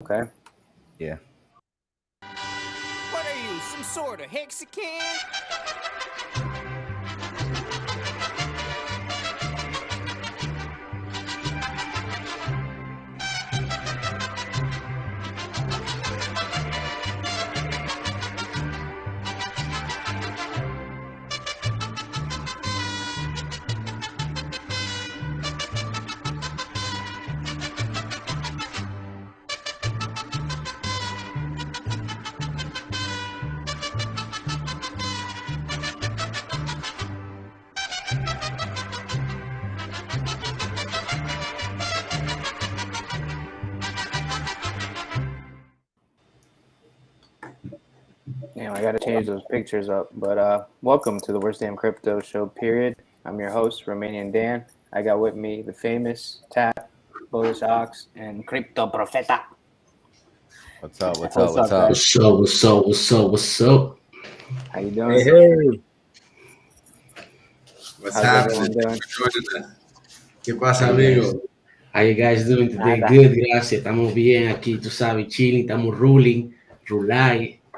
Okay. Yeah. What are you, some sort of HEXing? Damn, I gotta change those pictures up. But welcome to the Worst Damn Crypto Show, period. I'm your host, Romanian Dan. I got with me the famous Tap, Bullish Ox, and Crypto Profeta. What's up? What's What's up? What's up, up? guys? What's up? How you doing? Hey. What's How's happening? everyone doing? Thanks for joining us. ¿Qué pasa, amigo? How you guys doing today? Nada. Good, gracias. Estamos bien aquí, tú sabes, chilling, estamos rulay,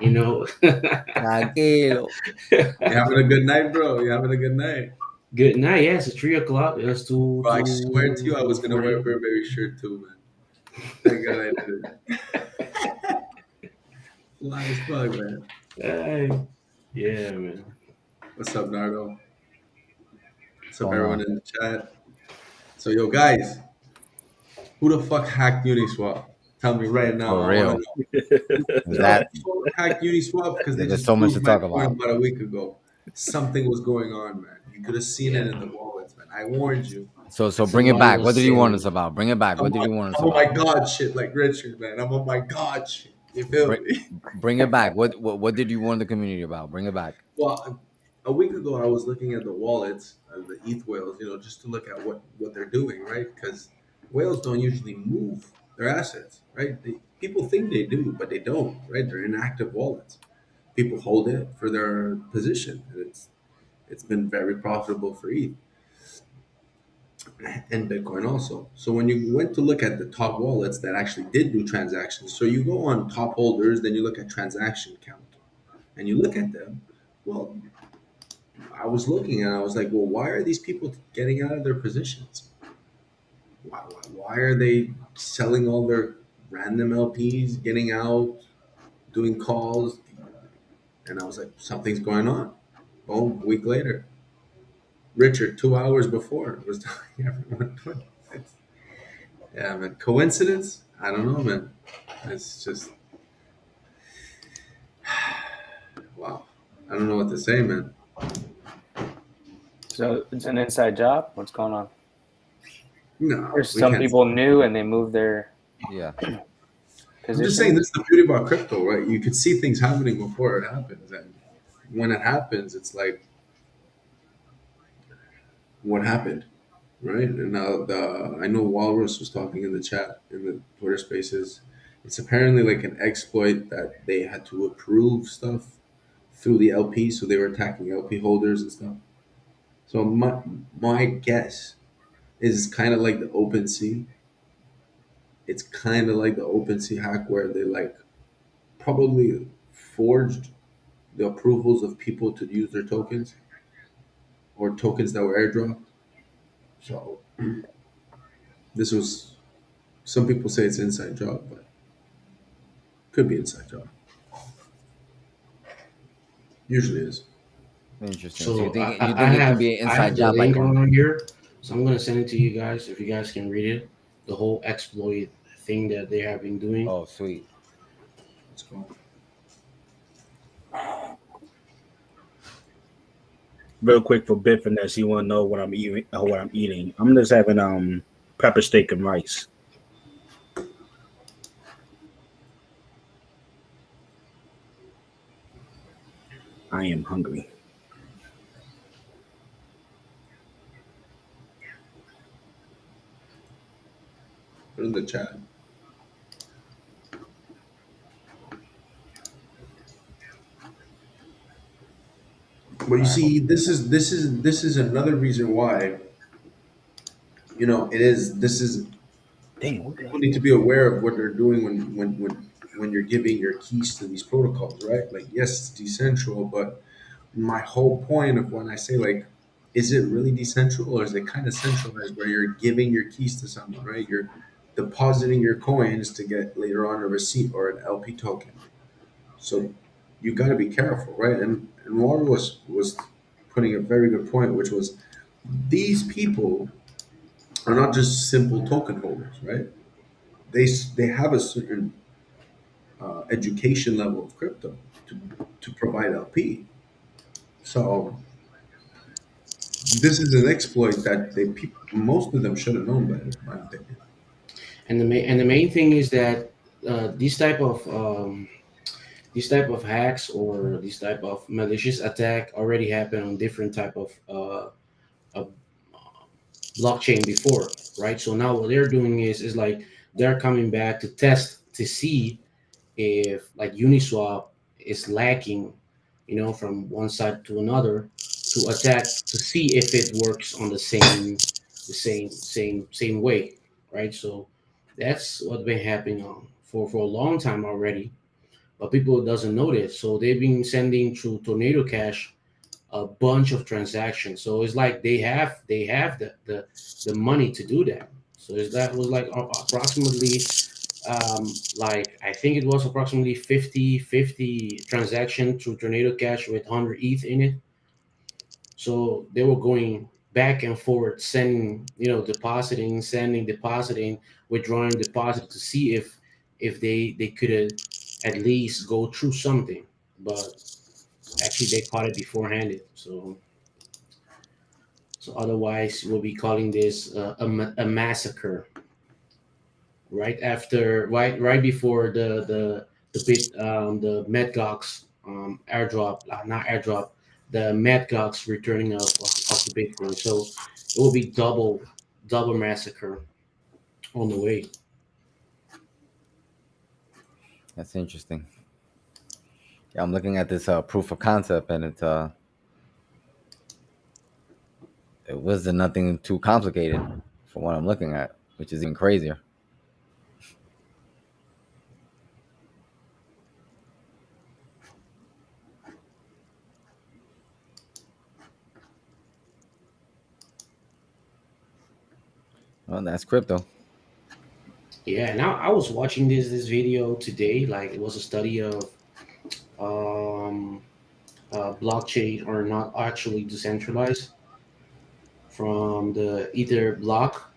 you know. Tranquilo. You having a good night, bro? You having a good night? Good night. Yeah, it's 3 o'clock. It's two. Bro, I swear to you, I was gonna wear a Burberry shirt too, man. Thank God I did. Fly as fuck, man. Yeah, man. What's up, Nardo? What's up, Going everyone on? in the chat? So, yo, guys, who the fuck hacked Uniswap? Tell me right now. For I real. wanna know. That Who hacked Uniswap? Because they There's just so much proved to my talk point about. about a week ago. Something was going on, man. You could have seen it in the wallets, man. I warned you. So bring it back. What did you want us about? Bring it back. What did you want us I'm on my about? God shit like Richard, man. I'm on my God shit. You feel me? Bring it back. What did you warn the community about? Bring it back. Well, a week ago, I was looking at the wallets of the ETH whales, just to look at what they're doing, right? Because whales don't usually move their assets, right? People think they do, but they don't, right? They're inactive wallets. People hold it for their position, and it's been very profitable for ETH and Bitcoin also. So when you went to look at the top wallets that actually did do transactions, so you go on top holders, then you look at transaction count, and you look at them. Well, I was looking and I was like, well, why are these people getting out of their positions? Why are they selling all their random LPs, getting out, doing calls? And I was like, something's going on. Boom, a week later. Richard, 2 hours before, was telling everyone. Yeah, man. Coincidence? I don't know, man. It's just, wow. I don't know what to say, man. So it's an inside job? What's going on? No. Or some people knew and they moved their Yeah. position? I'm just saying, this is the beauty about crypto, right? You can see things happening before it happens. And when it happens, it's like, what happened? Right? And now I know Walrus was talking in the chat, in the Twitter spaces. It's apparently like an exploit that they had to approve stuff through the LP. So they were attacking LP holders and stuff. So my guess is kind of like the OpenSea. It's kind of like the OpenSea hack where they like probably forged the approvals of people to use their tokens or tokens that were airdropped. So this was, some people say it's inside job, but could be inside job. Usually is. Interesting. So, So you think I it have, can be an I inside have the job like link on here, so I'm gonna send it to you guys if you guys can read it. The whole exploit thing that they have been doing. Oh, sweet. Let's go. Real quick for Bit Finesse, you want to know what I'm eating? I'm just having pepper steak and rice. I am hungry. Put in the chat. But you see, this is another reason why, this is Dang, what People need to be aware of what they're doing when you're giving your keys to these protocols, right? Like, yes, it's decentral, but my whole point of when I say like, is it really decentral or is it kind of centralized where you're giving your keys to someone, right? You're depositing your coins to get later on a receipt or an LP token. So you got to be careful, right? And Laura was putting a very good point, which was these people are not just simple token holders, right? They have a certain education level of crypto to provide LP. So this is an exploit that most of them should have known better, in my opinion. And the main thing is that these type of hacks or these type of malicious attack already happened on different type of blockchain before, right? So now what they're doing is like they're coming back to test to see if like Uniswap is lacking, from one side to another, to attack to see if it works on the same way, right? So that's what's been happening for a long time already, but people doesn't know this. So they've been sending through Tornado Cash a bunch of transactions. So it's like they have the money to do that. So that was like approximately like I think it was approximately 50 transaction through Tornado Cash with 100 ETH in it. So they were going back and forth, sending, depositing, sending, depositing, withdrawing, deposit to see if they could at least go through something. But actually, they caught it beforehand. So otherwise, we'll be calling this a massacre. Right before the Metgox airdrop, not airdrop, the Metgox returning of the Bitcoin. So it will be double massacre on the way. That's interesting. Yeah, I'm looking at this proof of concept, and it wasn't nothing too complicated from what I'm looking at, which is even crazier. Well, that's crypto. Yeah. Now I was watching this video today. Like it was a study of um, blockchain are not actually decentralized from the Ether block,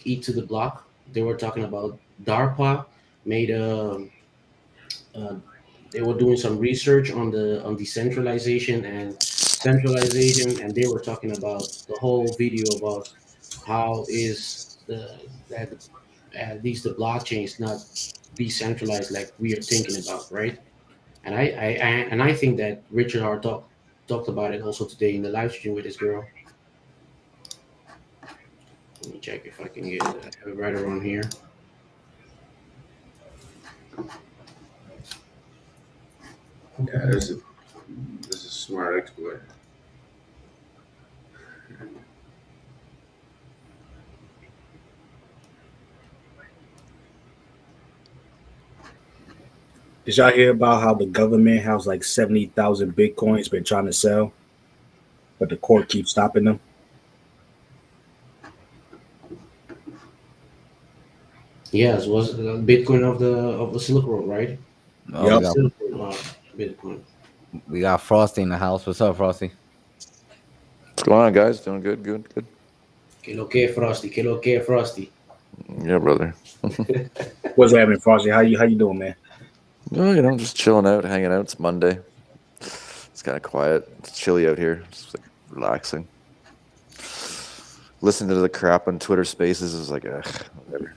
E to the block. They were talking about DARPA made uh, they were doing some research on decentralization and centralization, and they were talking about the whole video about how is that at least the blockchain is not decentralized like we are thinking about, right? And I think that Richard Hart talked about it also today in the live stream with his girl. Let me check if I can get it. I have it right around here. Yeah, this is a smart exploit. Did y'all hear about how the government has like 70,000 Bitcoins been trying to sell, but the court keeps stopping them? Yes, was Bitcoin of the Silk Road, right? Oh, Yep. Silk Road, Bitcoin. we got Frosty in the house. What's up, Frosty? What's going on, guys? Doing good, good, good. Que lo que, Frosty? Que lo que, Frosty? Yeah, brother. What's happening, Frosty? How you doing, man? No, just chilling out, hanging out. It's Monday. It's kind of quiet. It's chilly out here. It's like relaxing. Listening to the crap on Twitter Spaces is like, whatever.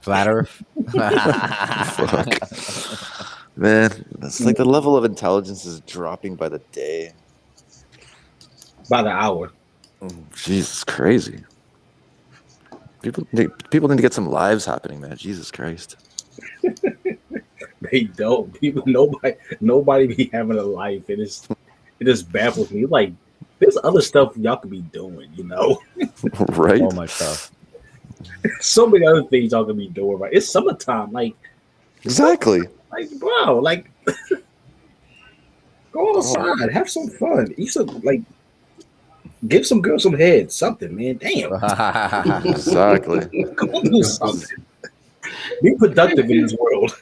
Flat Earth. Fuck. Man, it's like the level of intelligence is dropping by the day. By the hour. Jesus, crazy. People need to get some lives happening, man. Jesus Christ. They don't. People, nobody be having a life. It just baffles me. Like, there's other stuff y'all could be doing, Right? So much stuff. So many other things y'all gonna be doing, right? It's summertime, like Exactly. bro, like go outside, have some fun, eat some, like give some girls some head, something, man. Damn, Exactly. go do something. Be productive in this world.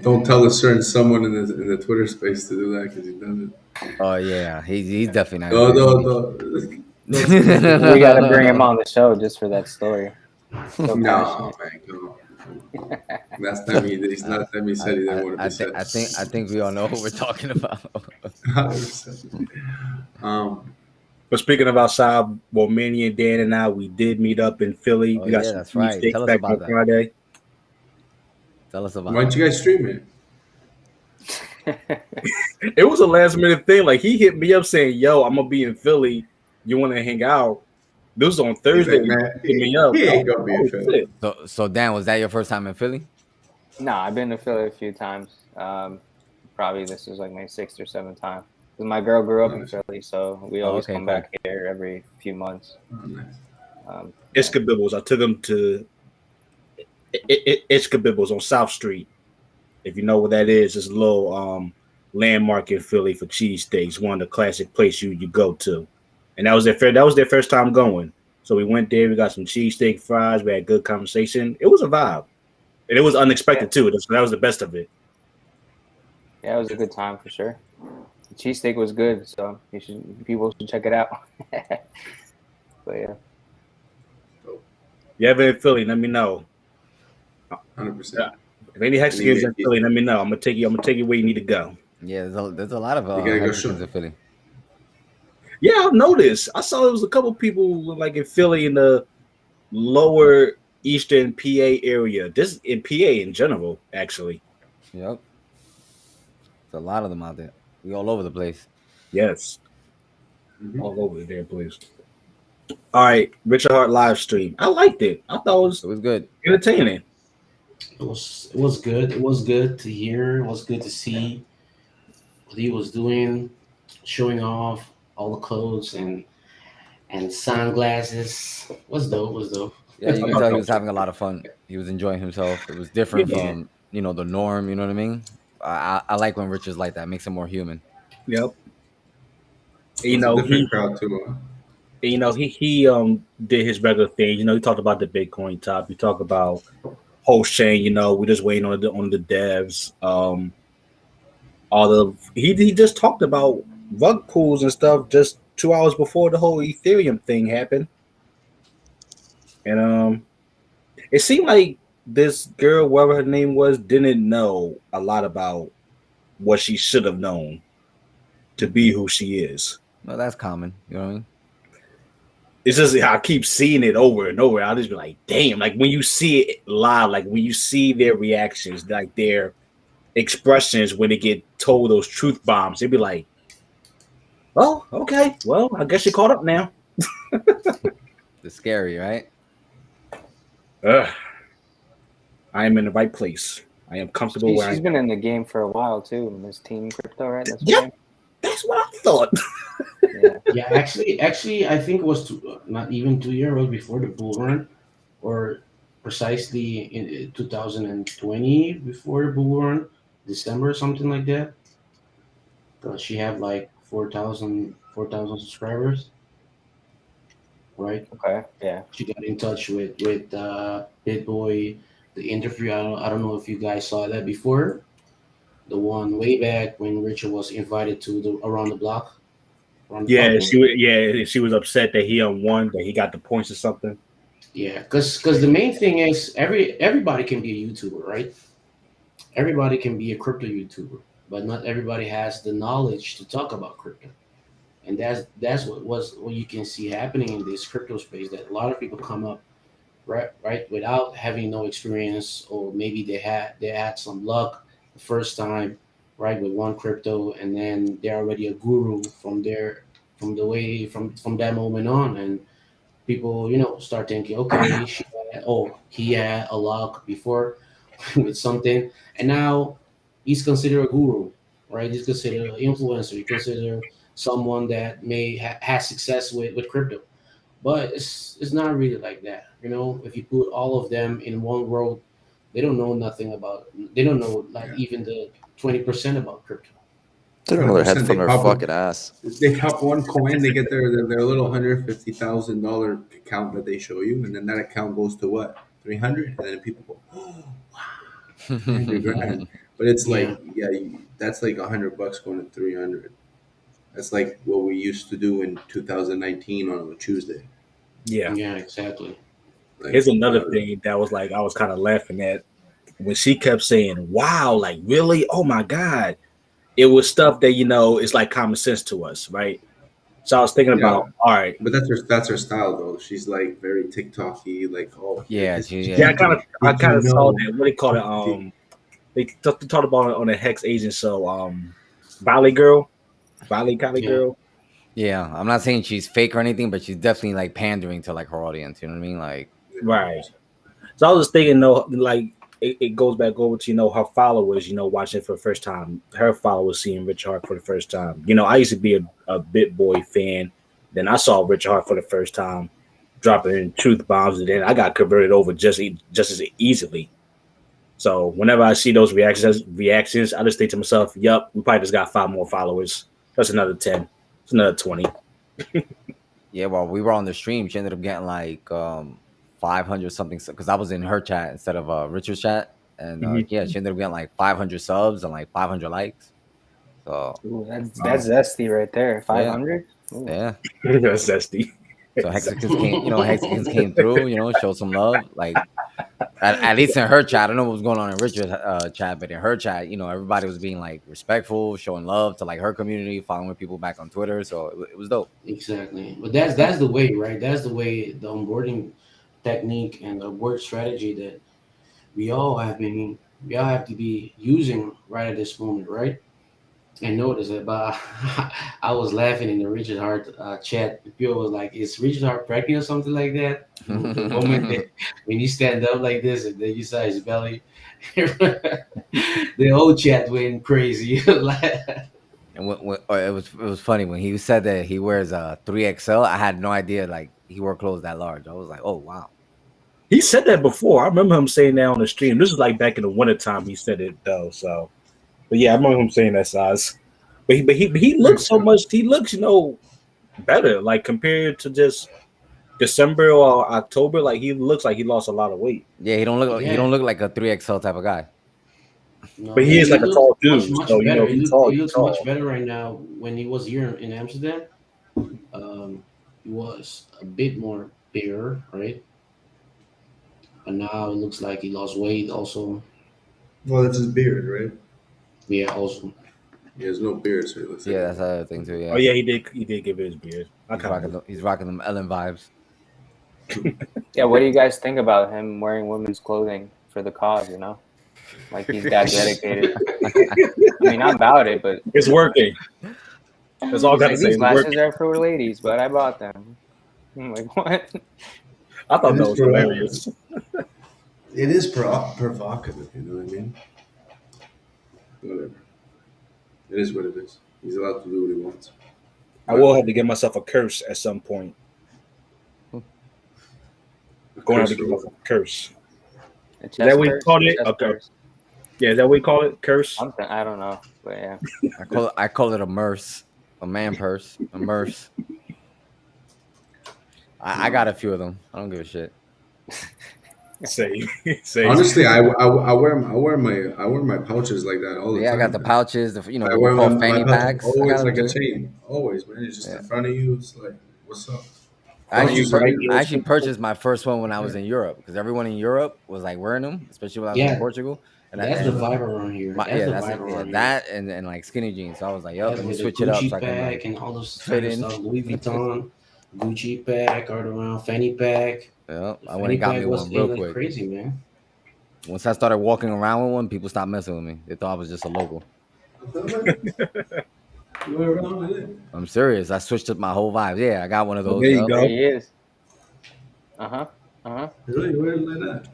Don't tell a certain someone in the Twitter space to do that because he does it. Oh yeah, he's definitely not No, good. no, no. We got to bring him on the show just for that story. So No, passionate. man, come on. Last time he said he didn't want to be said. I think we all know who we're talking about. 100%. But speaking of outside, well, Manny and Dan and I, we did meet up in Philly. Oh, we got yeah, some that's right. cheesesteaks Tell us back about on that. Friday. Tell us about Why don't you guys stream it? It was a last minute thing. Like he hit me up saying, "Yo, I'm gonna be in Philly. You want to hang out?" This was on He's Thursday. like, man, He hit me up. he ain't gonna be Oh, in Philly. shit. So Dan, was that your first time in Philly? No, I've been to Philly a few times. Probably this is like my 6th or 7th time. 'Cause my girl grew up in Philly, so we always okay, come cool. back here every few months. Oh, nice. Iskabibbles. I took him to Iskabibbles on South Street. If you know what that is, it's a little landmark in Philly for cheesesteaks. One of the classic places you go to, and that was their first time going. So we went there. We got some cheesesteak fries. We had good conversation. It was a vibe, and it was unexpected too. That was the best of it. Yeah, it was a good time for sure. The cheesesteak was good, so people should check it out. But yeah. You ever in Philly? Let me know. 100%. If any Hexicans in Philly, let me know. I'm gonna take you where you need to go. Yeah, there's a lot of You gotta go Mexicans in Philly. Yeah, I've noticed. I saw there was a couple people like in Philly in the lower eastern PA area. This in PA in general, actually. Yep, there's a lot of them out there. We all over the place. Yes, Mhm. all over there, please. All right, Richard Hart live stream. I liked it. I thought it It was good. entertaining. It was good. It was good to hear. It was good to see what he was doing, showing off all the clothes and sunglasses. Was dope. Was dope. Yeah, you can tell he was having a lot of fun. He was enjoying himself. It was different Yeah. from the norm. You know what I mean? I like when Richard's like that. Makes him more human. Yep. It's a different crowd too. Huh? He did his regular thing. He talked about the Bitcoin top. He talked about HEXing. We're just waiting on the devs. He just talked about rug pools and stuff just 2 hours before the whole Ethereum thing happened. And it seemed like this girl, whatever her name was, didn't know a lot about what she should have known to be who she is. No, that's common. You know what I mean? It's just I keep seeing it over and over. I'll just be like, damn, like when you see it live, like when you see their reactions, like their expressions when they get told those truth bombs, they'd be like, oh, okay, well, I guess you're caught up now. It's scary, right? I am in the right place. I am comfortable where I She's am. been in the game for a while too. In this Team Crypto, right? That's Yeah. her name? That's what I thought. Yeah. Yeah, actually, I think it was not even 2 years old before the bull run, or precisely in 2020 before the bull run, December, something like that. She had like 4,000 subscribers, right? Okay. Yeah. She got in touch with Big Boy. The interview, I don't know if you guys saw that before. The one way back when Richard was invited to the around the block. Yeah, she was upset that he won, that he got the points or something. Yeah, because the main thing is everybody can be a YouTuber, right? Everybody can be a crypto YouTuber, but not everybody has the knowledge to talk about crypto. And that's what you can see happening in this crypto space, that a lot of people come up right without having no experience, or maybe they had some luck the first time, right, with one crypto, and then they're already a guru from that moment on. And people start thinking, okay, he had a luck before with something, and now he's considered a guru, right? He's considered an influencer. He's considered someone that may have success with crypto. But it's not really like that. You know, if you put all of them in one world, they don't know nothing about. They don't know like Yeah, even the 20% about crypto. They don't know their head 100%. from their fucking ass. They pop one coin, they get their little $150,000 account that they show you, and then that account goes to what, 300, and then people go, oh, wow, 300 grand. But it's Yeah, like, yeah, that's like $100 going to 300. That's like what we used to do in 2019 on a Tuesday. Yeah. yeah, exactly. Like, Here's another thing that was like I was kind of laughing at when she kept saying, "Wow, like really? Oh my god!" It was stuff that it's like common sense to us, right? So I was thinking yeah, about, all right, but that's her style though. She's like very TikTok-y, like, oh, here, Yeah, this, she, yeah, yeah. I did kind you of saw know? that. What do they call it? They talked about it on the Hex Agent show. Valley Girl, Valley Yeah, Girl. Yeah, I'm not saying she's fake or anything, but she's definitely like pandering to like her audience. You know what I mean? Like, Right. So I was just thinking, though, like it goes back over to her followers, watching it for the first time. Her followers seeing Rich Hart for the first time. I used to be a Bit Boy fan. Then I saw Rich Hart for the first time, dropping in truth bombs, and then I got converted over just as easily. So whenever I see those reactions, I just think to myself, "Yup, we probably just got 5 more followers. That's another 10. It's another 20." yeah, well, we were on the stream. She ended up getting like 500 something because I was in her chat instead of Richard's chat, and Mhm. yeah, she ended up getting like 500 subs and like 500 likes. So Ooh, that's zesty right there. yeah, 500. yeah. That's zesty. So Hexicans came, Hexicans came through, showed some love. Like at least in her chat, I don't know what was going on in Richard's chat, but in her chat, everybody was being like respectful, showing love to like her community, following people back on Twitter. So it was dope. exactly. But that's the way, right? That's the way the onboarding technique and the work strategy that we all have been we all have to be using right at this moment, right? And notice it, but I was laughing in the Richard Hart chat. People was like, "Is Richard Hart pregnant or something like that?" The moment that when you stand up like this and then you saw his belly, the whole chat went crazy. And it was funny when he said that he wears a 3XL. I had no idea like he wore clothes that large. I was like, oh wow. He said that before. I remember him saying that on the stream. This is like back in the wintertime he said it though. So, but yeah, I remember him saying that size. But he looks so much. He looks better like compared to just December or October. Like he looks like he lost a lot of weight. Yeah, he Yeah, don't look like a 3XL type of guy. no, But he is he like a looks tall much dude. So better. if he's tall, He he's looks much tall. better right now. When he was here in Amsterdam, he was a bit more bigger, right? But now it looks like he lost weight. Also, Well, that's his beard, right? yeah, also. He has no beard, so he looks like Yeah, that's the other thing too. Oh Yeah, yeah, he did give it his beard. I kind of he's rocking them Ellen vibes. Yeah, what do you guys think about him wearing women's clothing for the cause? Like he's that dedicated. I mean, not about it, but it's working. That's all I he's got to like, say. these It's glasses working. are for ladies, but I bought them. I'm like, what? I thought It that is was hilarious. it is provocative. You know what I mean? Whatever. It is what it is. He's allowed to do what he wants. I will have to give myself a curse at some point. Going to have to give myself a curse. A Is chest that what you purse? called A it? chest Okay. purse? Yeah, is that what you call it? Curse? Something. I don't know, but yeah. I call it a merce, a man purse, a merce. I got a few of them. I don't give a shit. Say. Honestly, I wear my pouches like that all the Yeah, I time. got the man. pouches, I what we wear call my fanny pouch packs. I got always them like a too. chain. Always, man. It's just Yeah. in front of you. It's like, what's up? I Are you I actually purchased my first one when I was in Europe because everyone in Europe was like wearing them, especially when I was in Yeah, Portugal. that's the vibe around here. That's the vibe around here. That and like skinny jeans. So I was like, yup, Yes, let me with the switch it up so Gucci I can pack like and all those fit kind of in. stuff. Louis Vuitton, Gucci pack, all around fanny pack. Yeah, The I went and fanny got pack me was one in real like quick. crazy, man. Once I started walking around with one, people stopped messing with me. They thought I was just a local. You wear around with it. I'm serious. I switched up my whole vibe. Yeah, I got one of Well, those. there you Yup. There go. he is. Really, you wear it like that.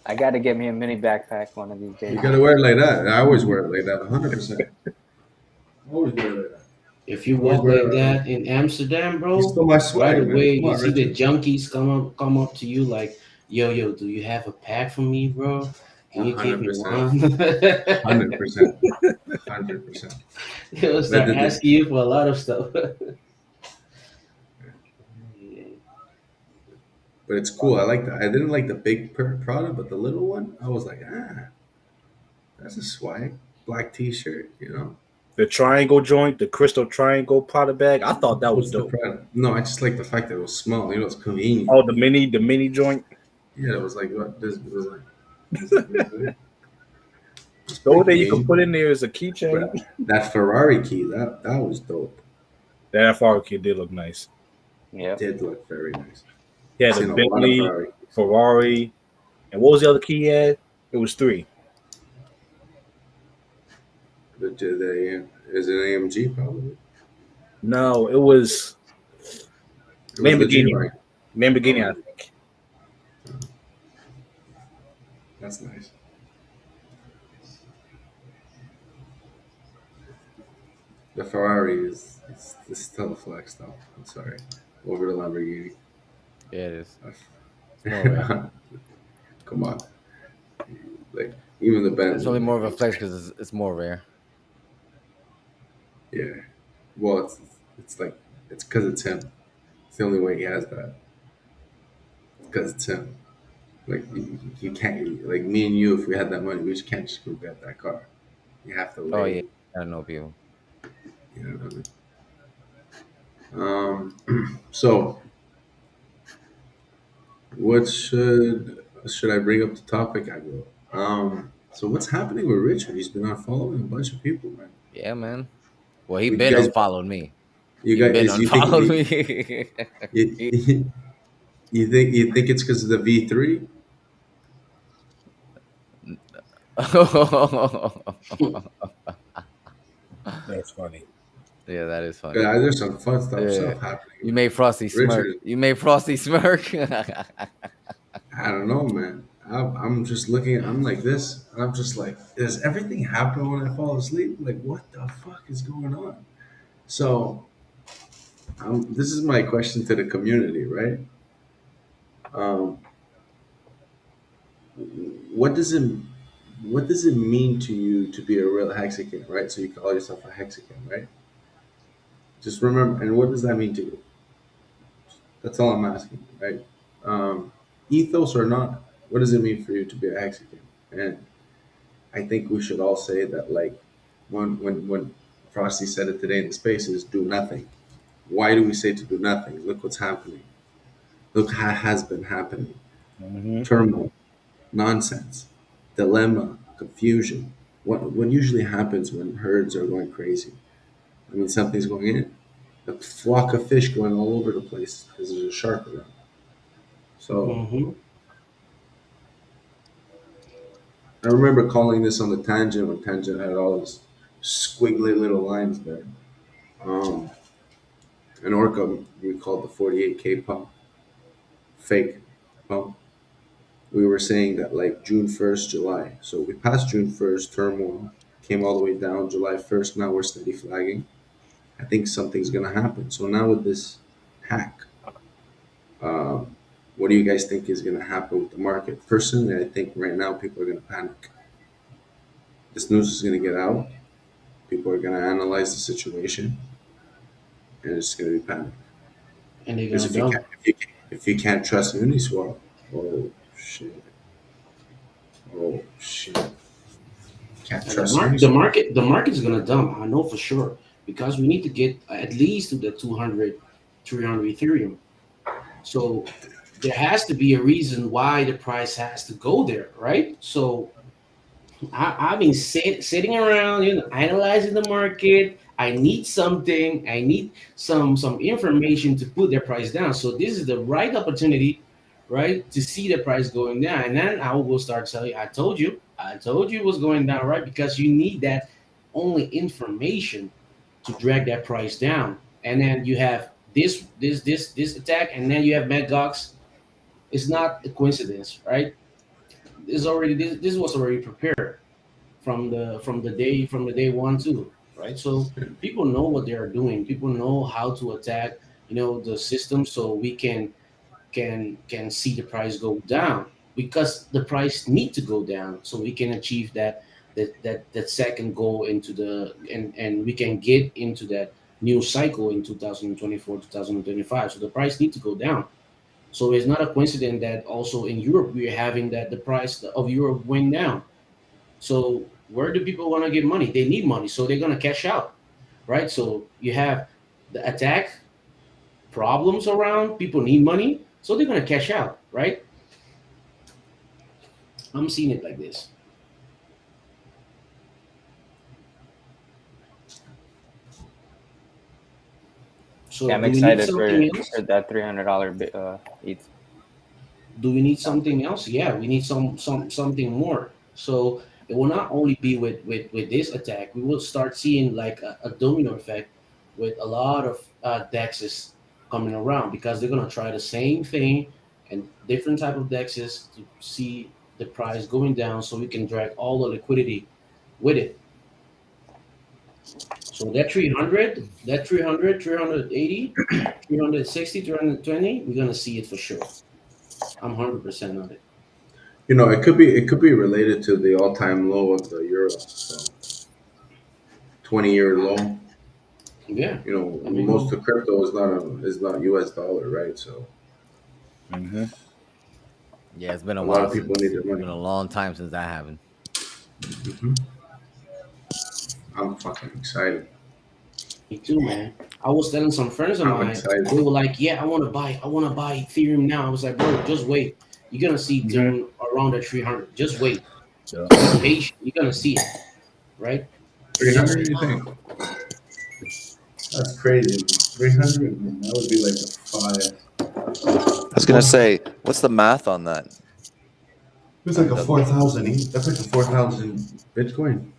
I got to get me a mini backpack one of these days. You gotta wear it like that. I always wear it like that. 100%. Always wear it like that. If you Where's walk like my? that in Amsterdam, You bro, stole my right swag, man. away Come you on, see the Richard. junkies come up to you like, yo, do you have a pack for me, bro? Can One you give hundred me percent. one? 100%. 100%. They'll But start asking you for a lot of stuff. Yeah. but it's cool. I like that. I didn't like the big product, but the little one, I was like, that's a swag. Black T-shirt, you know. The triangle joint, the crystal triangle product bag. I thought that was What's the dope. product? No, I just like the fact that it was small. You know, it's convenient. Oh, the mini joint. Yeah, it was like what this it was like. It's like this big. It's The only pretty thing you can convenient. put in there is a keychain. But that Ferrari key, that was dope. That Ferrari kid did look nice. Yep. Did look very nice. He had I've a seen a lot of Bentley, Ferrari. Ferrari, and what was the other key he had? It was three. Is it AMG probably? No, it was It was the G Lamborghini. line. Lamborghini, I Oh, think. that's nice. The Ferrari is it's still a flex though. I'm sorry. Over the Lamborghini. Yeah, it is. It's more rare. Come on. Like even the Bentley. It's only more of a flex because it's more rare. Yeah. Well, it's like it's because it's him. It's the only way he has that. Because it's him. Like you can't like me and you. If we had that money, we just can't just go get that car. You have to Oh wait. yeah, I don't know people. You know what I mean? So what should I bring up the topic? I will. So what's happening with Richard? He's been unfollowing a bunch of people, man. Yeah, man. Well, he You been guys, unfollowed me. you He been guys, unfollowed me. you, you think it's because of the V3? That's funny. Yeah, that is funny. Yeah, there's some fun stuff Yeah. happening. You made Frosty smirk. Richard, You made Frosty smirk. I don't know, man. I'm just looking. I'm like this. And I'm just like, does everything happen when I fall asleep? Like, what the fuck is going on? So, this is my question to the community, right? Um, what does it what does it mean to you to be a real Hexagon, right? So you call yourself a Hexagon, right? Just remember, and what does that mean to you? That's all I'm asking, right? Ethos or not, what does it mean for you to be a Hexagon? And I think we should all say that, like, when Frosty said it today in the spaces, do nothing. Why do we say to do nothing? Look what's happening. Look how has been happening. Mm-hmm. Turmoil, nonsense, dilemma, confusion. What usually happens when herds are going crazy? I mean, something's going in. A flock of fish going all over the place because there's a shark around. So Mm-hmm. I remember calling this on the tangent when tangent had all those squiggly little lines there. Um, an orca we called the 48K pump, fake pump. We were saying that like June 1st, July. So we passed June 1st, turmoil, came all the way down July 1st. Now we're steady flagging. I think something's going to happen. So now with this hack, um, what do you guys think is going to happen with the market? Personally, I think right now people are going to panic. This news is going to get out. People are going to analyze the situation, and it's going to be panic. And they're Because gonna dump. if you can't trust Uniswap, oh shit, oh shit, can't And trust the Uniswap. market's gonna dump. I know for sure because we need to get at least to the 200, 300 Ethereum. So there has to be a reason why the price has to go there, right? So I've been sitting around, analyzing the market. I need something. I need some information to put their price down. So this is the right opportunity, right, to see the price going down, and then I will start telling you. I told you it was going down, right? Because you need that only information to drag that price down, and then you have this attack, and then you have Maggox. It's not a coincidence, right? This was already prepared from the day one too. right? So people know what they are doing. People know how to attack, the system, so we can see the price go down, because the price need to go down so we can achieve that second goal into the and we can get into that new cycle in 2024 2025. So the price need to go down. So it's not a coincidence that also in Europe we're having that the price of Europe went down. So where do people want to get money? They need money, so they're gonna cash out, right? So you have the attack problems around, people need money, so they're gonna cash out, right? I'm seeing it like this. So Yeah, I'm do we need excited something for else? that $300 ETH. Do we need something else? Yeah, we need something more. So it will not only be with this attack. We will start seeing like a domino effect with a lot of dexes coming around, because they're gonna try the same thing and different type of dexes to see the price going down, so we can drag all the liquidity with it. So that 300, that 300, 380, 360, 320, we're gonna see it for sure. I'm 100% on it. It could be related to the all-time low of the euro. So 20-year low. Yeah, I Most mean, of crypto is not US dollar, right? So Mm-hmm. Yeah, it's been a a lot while of people since need their it's money. been a long time since that happened. I'm fucking excited. me too, man. I was telling some friends of I'm mine, excited. they were like, "Yeah, I want to buy Ethereum now." I was like, "Bro, just wait. You're gonna see Mm-hmm. Ethereum around the 300. Just wait. So, Be patient. You're gonna see it, right? Just 300, wait." you think? That's crazy. 300, that would be like a five. I was gonna say, what's the math on that? It's like a That- 4,000. That's like a 4,000 Bitcoin.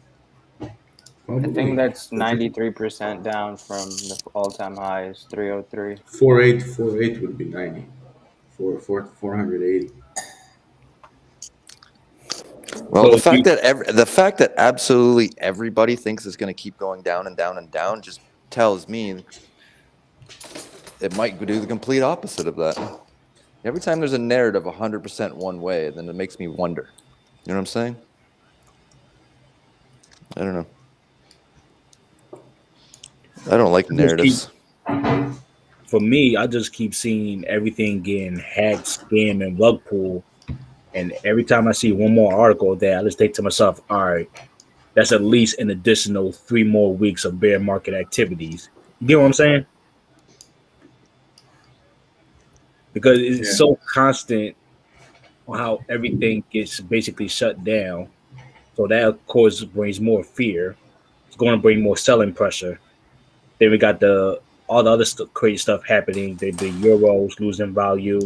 I think Probably. that's 93% down from the all-time highs, 303. 4,848 would be 90. 480. Well, so the if you, fact that absolutely everybody thinks it's going to keep going down and down and down just tells me it might do the complete opposite of that. Every time there's a narrative 100% one way, then it makes me wonder. You know what I'm saying? I don't know. I don't like just keep, narratives. for me, I just keep seeing everything getting hacked, scam, and rug pull. And every time I see one more article of that, I just think to myself, all right, that's at least an additional 3 more weeks of bear market activities. You get what I'm saying? Because it's Yeah. so constant on how everything gets basically shut down. So that of course brings more fear. It's going to bring more selling pressure. Then we got all the other crazy stuff happening. The euros losing value.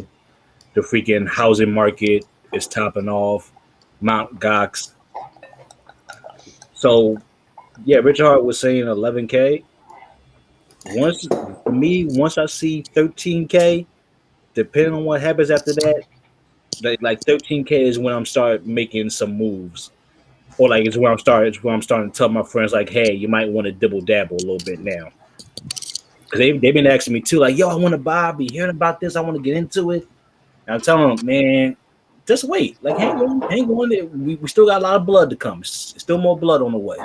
The freaking housing market is topping off. Mount Gox. So yeah, Richard Hart was saying 11K. Once for me, once I see 13K, depending on what happens after that, like 13K is when I'm start making some moves. Or like it's where I'm starting to tell my friends like, hey, you might want to dibble dabble a little bit now. Cause they've been asking me too, like, yo, I want to buy, be hearing about this, I want to get into it. And I'm telling them, man, just wait. Like, hang on, hang on. We still got a lot of blood to come. Still more blood on the way.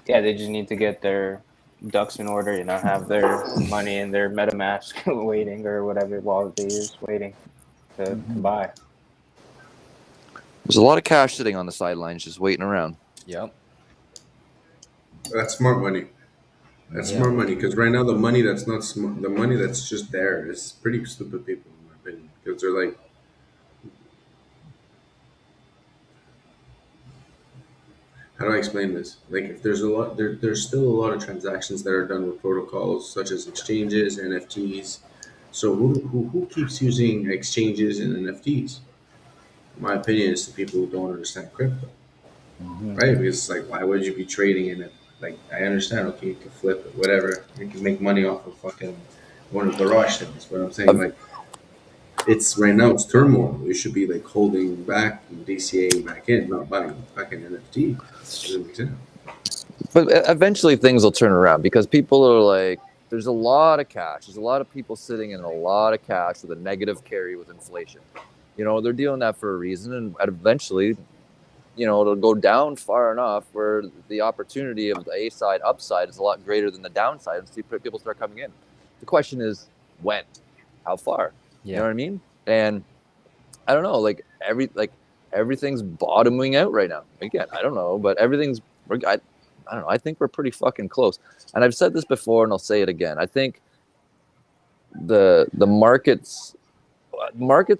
Yeah, they just need to get their ducks in order, have their money in their MetaMask waiting, or whatever wallet they use waiting to buy. There's a lot of cash sitting on the sidelines just waiting around. Yep. That's smart money. That's Yeah. smart money, because right now the money that's not smart, the money that's just there is pretty stupid people, in my opinion. Because they're like, how do I explain this? Like, if there's a lot, there's still a lot of transactions that are done with protocols such as exchanges, NFTs. So who keeps using exchanges and NFTs? In my opinion, it's the people who don't understand crypto, right? Because it's like, why would you be trading in it? Like, I understand, okay, you can flip it, whatever. You can make money off of fucking one of garage things. But I'm saying, like, it's right now it's turmoil. You should be like holding back and DCAing back in, not buying back in NFT. Doesn't make sense. But eventually things will turn around because people are like, there's a lot of cash. There's a lot of people sitting in a lot of cash with a negative carry with inflation. You know, they're doing that for a reason, and eventually, you know, it'll go down far enough where the opportunity of the A side upside is a lot greater than the downside, and see people start coming in. The question is when, how far? Yeah. You know what I mean? And I don't know, like everything's bottoming out right now. Again, I don't know, but everything's. I don't know. I think we're pretty fucking close. And I've said this before, and I'll say it again. I think the markets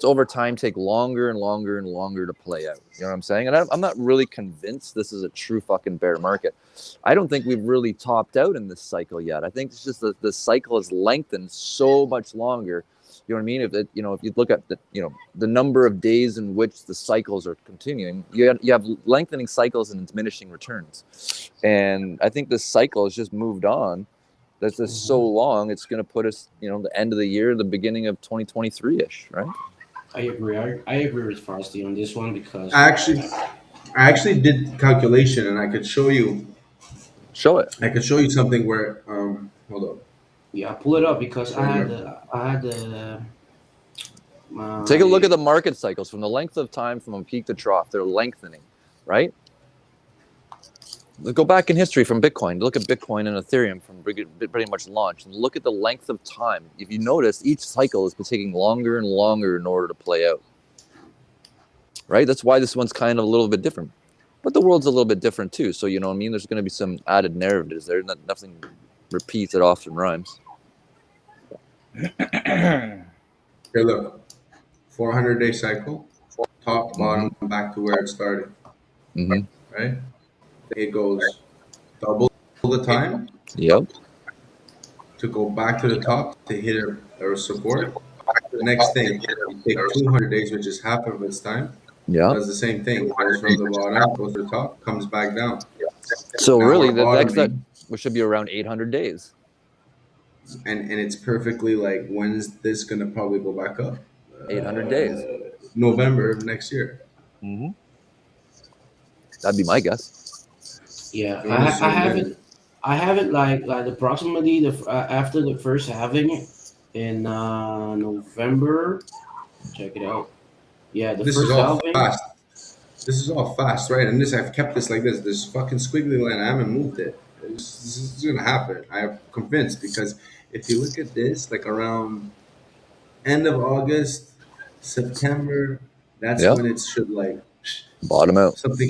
over time take longer and longer and longer to play out. You know what I'm saying? And I'm not really convinced this is a true fucking bear market. I don't think we've really topped out in this cycle yet. I think it's just that the cycle has lengthened so much longer. You know what I mean? If you look at the number of days in which the cycles are continuing, you have lengthening cycles and diminishing returns. And I think this cycle has just moved on. That's just so long. It's going to put us, the end of the year, the beginning of 2023-ish, right? I agree. I agree with Frosty on this one because I actually did calculation, and I could show you. Show it. I could show you something where hold up. Yeah, pull it up because I had the Take a look at the market cycles from the length of time from a peak to trough. They're lengthening, right? Let's go back in history from Bitcoin. Look at Bitcoin and Ethereum from pretty much launch, and look at the length of time. If you notice, each cycle has been taking longer and longer in order to play out, right? That's why this one's kind of a little bit different. But the world's a little bit different too. So, you know what I mean? There's going to be some added narratives there. Nothing repeats, it often rhymes. Here, look. 400-day cycle, top, bottom, back to where it started. Mm-hmm. Right? It goes double the time. Yep. To go back to the top to hit a support. The next thing, you take 200 days, which is half of its time. Yeah. Does the same thing. Goes from the bottom, goes to the top, comes back down. So Now really, we're the next bottoming, which should be around 800 days. and it's perfectly like, when's this gonna probably go back up? 800 days. November of next year. Mm-hmm. That'd be my guess. Yeah, You know, so I have it like approximately after the first halving in November. Check it out. Yeah, the this is first all halving. fast. This is all fast, right? And I've kept this like this. This fucking squiggly line, I haven't moved it. This is gonna happen. I'm convinced, because if you look at this, like around end of August, September, that's when it should like bottom out. something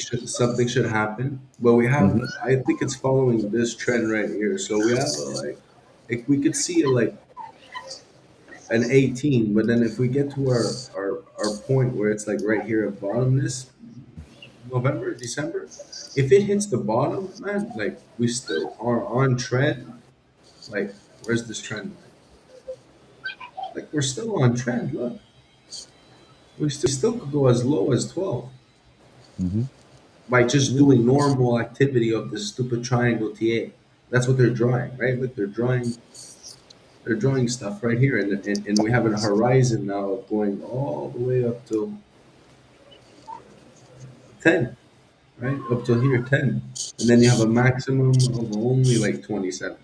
should happen. But we have, I think it's following this trend right here. So we have like we could see like an 18, but then if we get to our point where it's like right here at bottom, this November, December, if it hits the bottom, man, like we still are on trend. Like, where's this trend? Like, we're still on trend. Look, we still could go as low as 12 by just doing normal activity of this stupid triangle TA. That's what they're drawing, right? Look, they're drawing stuff right here, and we have a horizon now going all the way up to 10, right? Up to here, 10. And then you have a maximum of only like 27.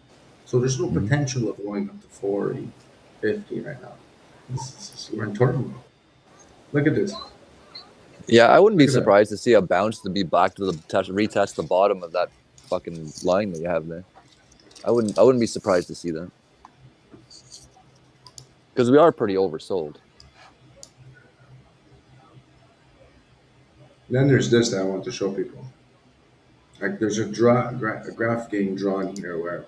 So there's no potential of going up to 40, 50 right now. We're in turmoil. Look at this. Yeah, I wouldn't be surprised to see a bounce to be back to retest the bottom of that fucking line that you have there. I wouldn't be surprised to see that. Because we are pretty oversold. Then there's this that I want to show people. Like, there's a graph getting drawn here where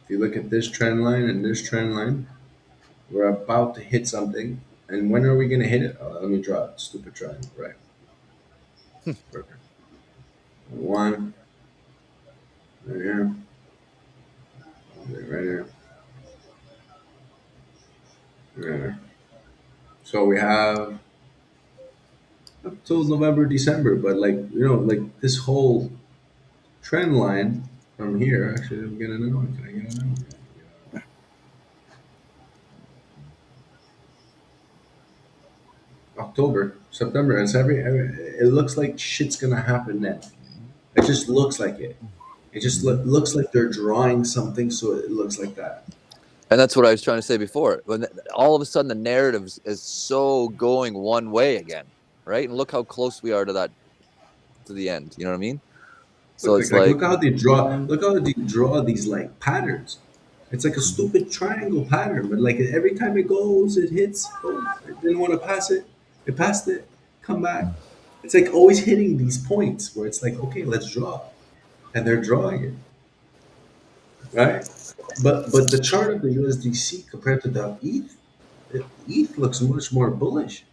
if you look at this trend line and this trend line, we're about to hit something. And when are we going to hit it? Oh, let me draw a stupid triangle, right? Perfect. One. Right here. Right here. Right here. So we have up till November, December, but like this whole trend line from here. Actually, I'm gonna know. Can I get it now? Yeah. October, September, and it's it looks like shit's gonna happen then. It just looks like it. It just looks like they're drawing something, so it looks like that. And that's what I was trying to say before. When all of a sudden the narrative is so going one way again, right? And look how close we are to that, to the end. You know what I mean? So Look, it's like like, look how they draw. Look how they draw these like patterns. It's like a stupid triangle pattern, but like every time it goes, it hits. Oh, I didn't want to pass it. It passed it. Come back. It's like always hitting these points where it's like, okay, let's draw, and they're drawing it, right? But the chart of the USDC compared to the ETH looks much more bullish.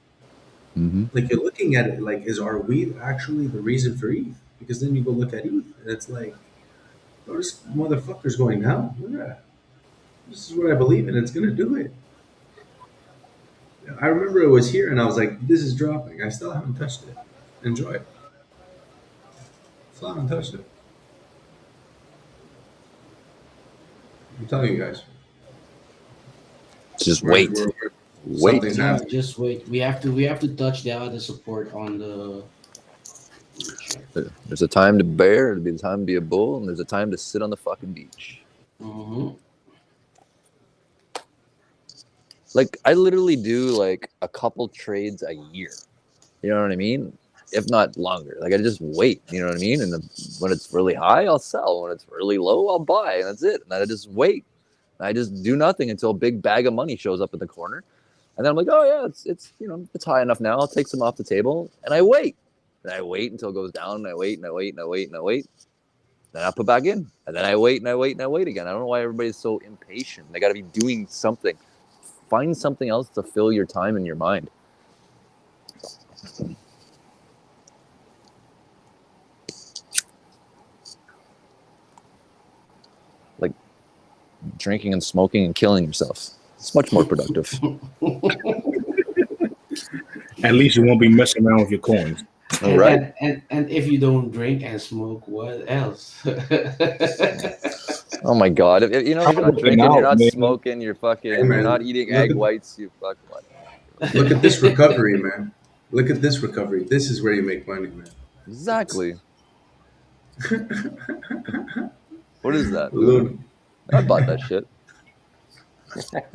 Like you're looking at it like, are we actually the reason for ETH? Because then you go look at ETH, and it's like, oh, this motherfucker's going down. Look at that. This is what I believe in. It's gonna do it. I remember it was here, and I was like, "This is dropping." I still haven't touched it. Enjoy it. Still haven't touched it. I'm telling you guys. just wait. Wait. Something's Yeah, happening. just wait. We have to touch the other support on the. There's a time to bear, there's a time to be a bull, and there's a time to sit on the fucking beach. Like, I literally do like a couple trades a year. You know what I mean? If not longer. Like, I just wait. You know what I mean? And when it's really high, I'll sell. When it's really low, I'll buy. And that's it. And I just wait. And I just do nothing until a big bag of money shows up in the corner. And then I'm like, oh yeah, it's you know, it's high enough now. I'll take some off the table. And I wait. And I wait until it goes down. And I wait and I wait and I wait and I wait. Then I put back in. And then I wait and I wait and I wait again. I don't know why everybody's so impatient. They got to be doing something. Find something else to fill your time and your mind. Like drinking and smoking and killing yourself. It's much more productive. At least you won't be messing around with your coins. All right. And if you don't drink and smoke, what else? Oh my God! If, you know, you're not drinking, you're not man. smoking, you're fucking, Hey, man, you're not eating look egg at- whites. You fucking what? Look at this recovery, man. Look at this recovery. This is where you make money, man. Exactly. What is that? Look. I bought that shit.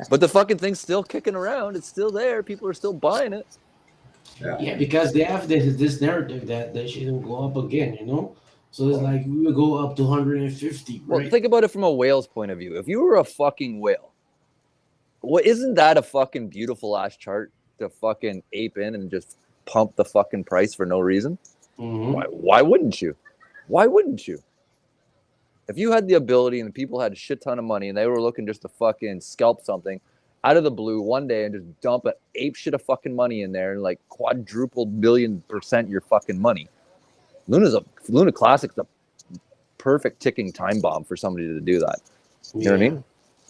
But the fucking thing's still kicking around. It's still there. People are still buying it. Yeah, because they have this narrative that they shouldn't go up again, you know? So it's like we will go up to 150, Well, right? think about it from a whale's point of view. If you were a fucking whale, well, isn't that a fucking beautiful ass chart to fucking ape in and just pump the fucking price for no reason? Why wouldn't you? Why wouldn't you? If you had the ability and the people had a shit ton of money and they were looking just to fucking scalp something out of the blue one day and just dump an ape shit of fucking money in there and like quadruple million% your fucking money. Luna Classic's a perfect ticking time bomb for somebody to do that. You know what I mean?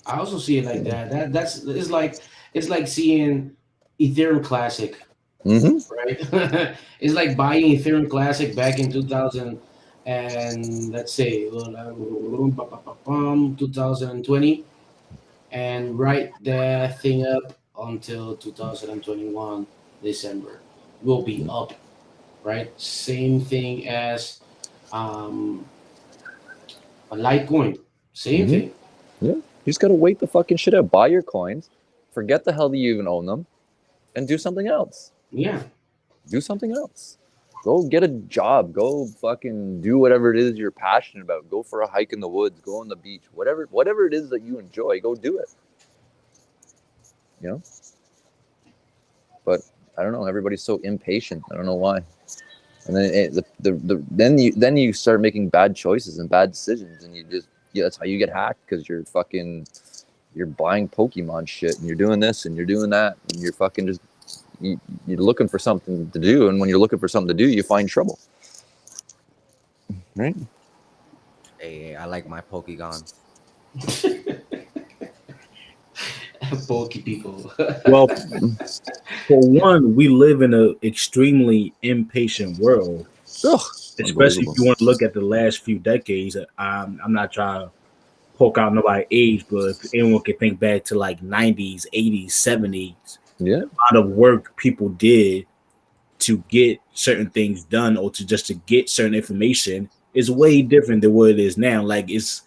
I also see it like that. It's like seeing Ethereum Classic, right? It's like buying Ethereum Classic back in 2000 and let's say 2020 and write the thing up until 2021 December will be up, right? Same thing as a Litecoin, same thing. Yeah. You just got to wait the fucking shit out. Buy your coins. Forget the hell that you even own them. And do something else. Yeah. Do something else. Go get a job. Go fucking do whatever it is you're passionate about. Go for a hike in the woods. Go on the beach. Whatever it is that you enjoy, go do it. You know? But I don't know. Everybody's so impatient. I don't know why. And then then you start making bad choices and bad decisions, and that's how you get hacked, because you're buying Pokemon shit and you're doing this and you're doing that and you're fucking just you're looking for something to do, and when you're looking for something to do, you find trouble. Right? Hey, I like my Pokegons. Poke people. Well, for one, we live in an extremely impatient world. Ugh, Especially if you want to look at the last few decades. I'm not trying to poke out nobody's age, but if anyone can think back to like 90s, 80s, 70s, yeah, a lot of work people did to get certain things done or to just to get certain information is way different than what it is now. Like it's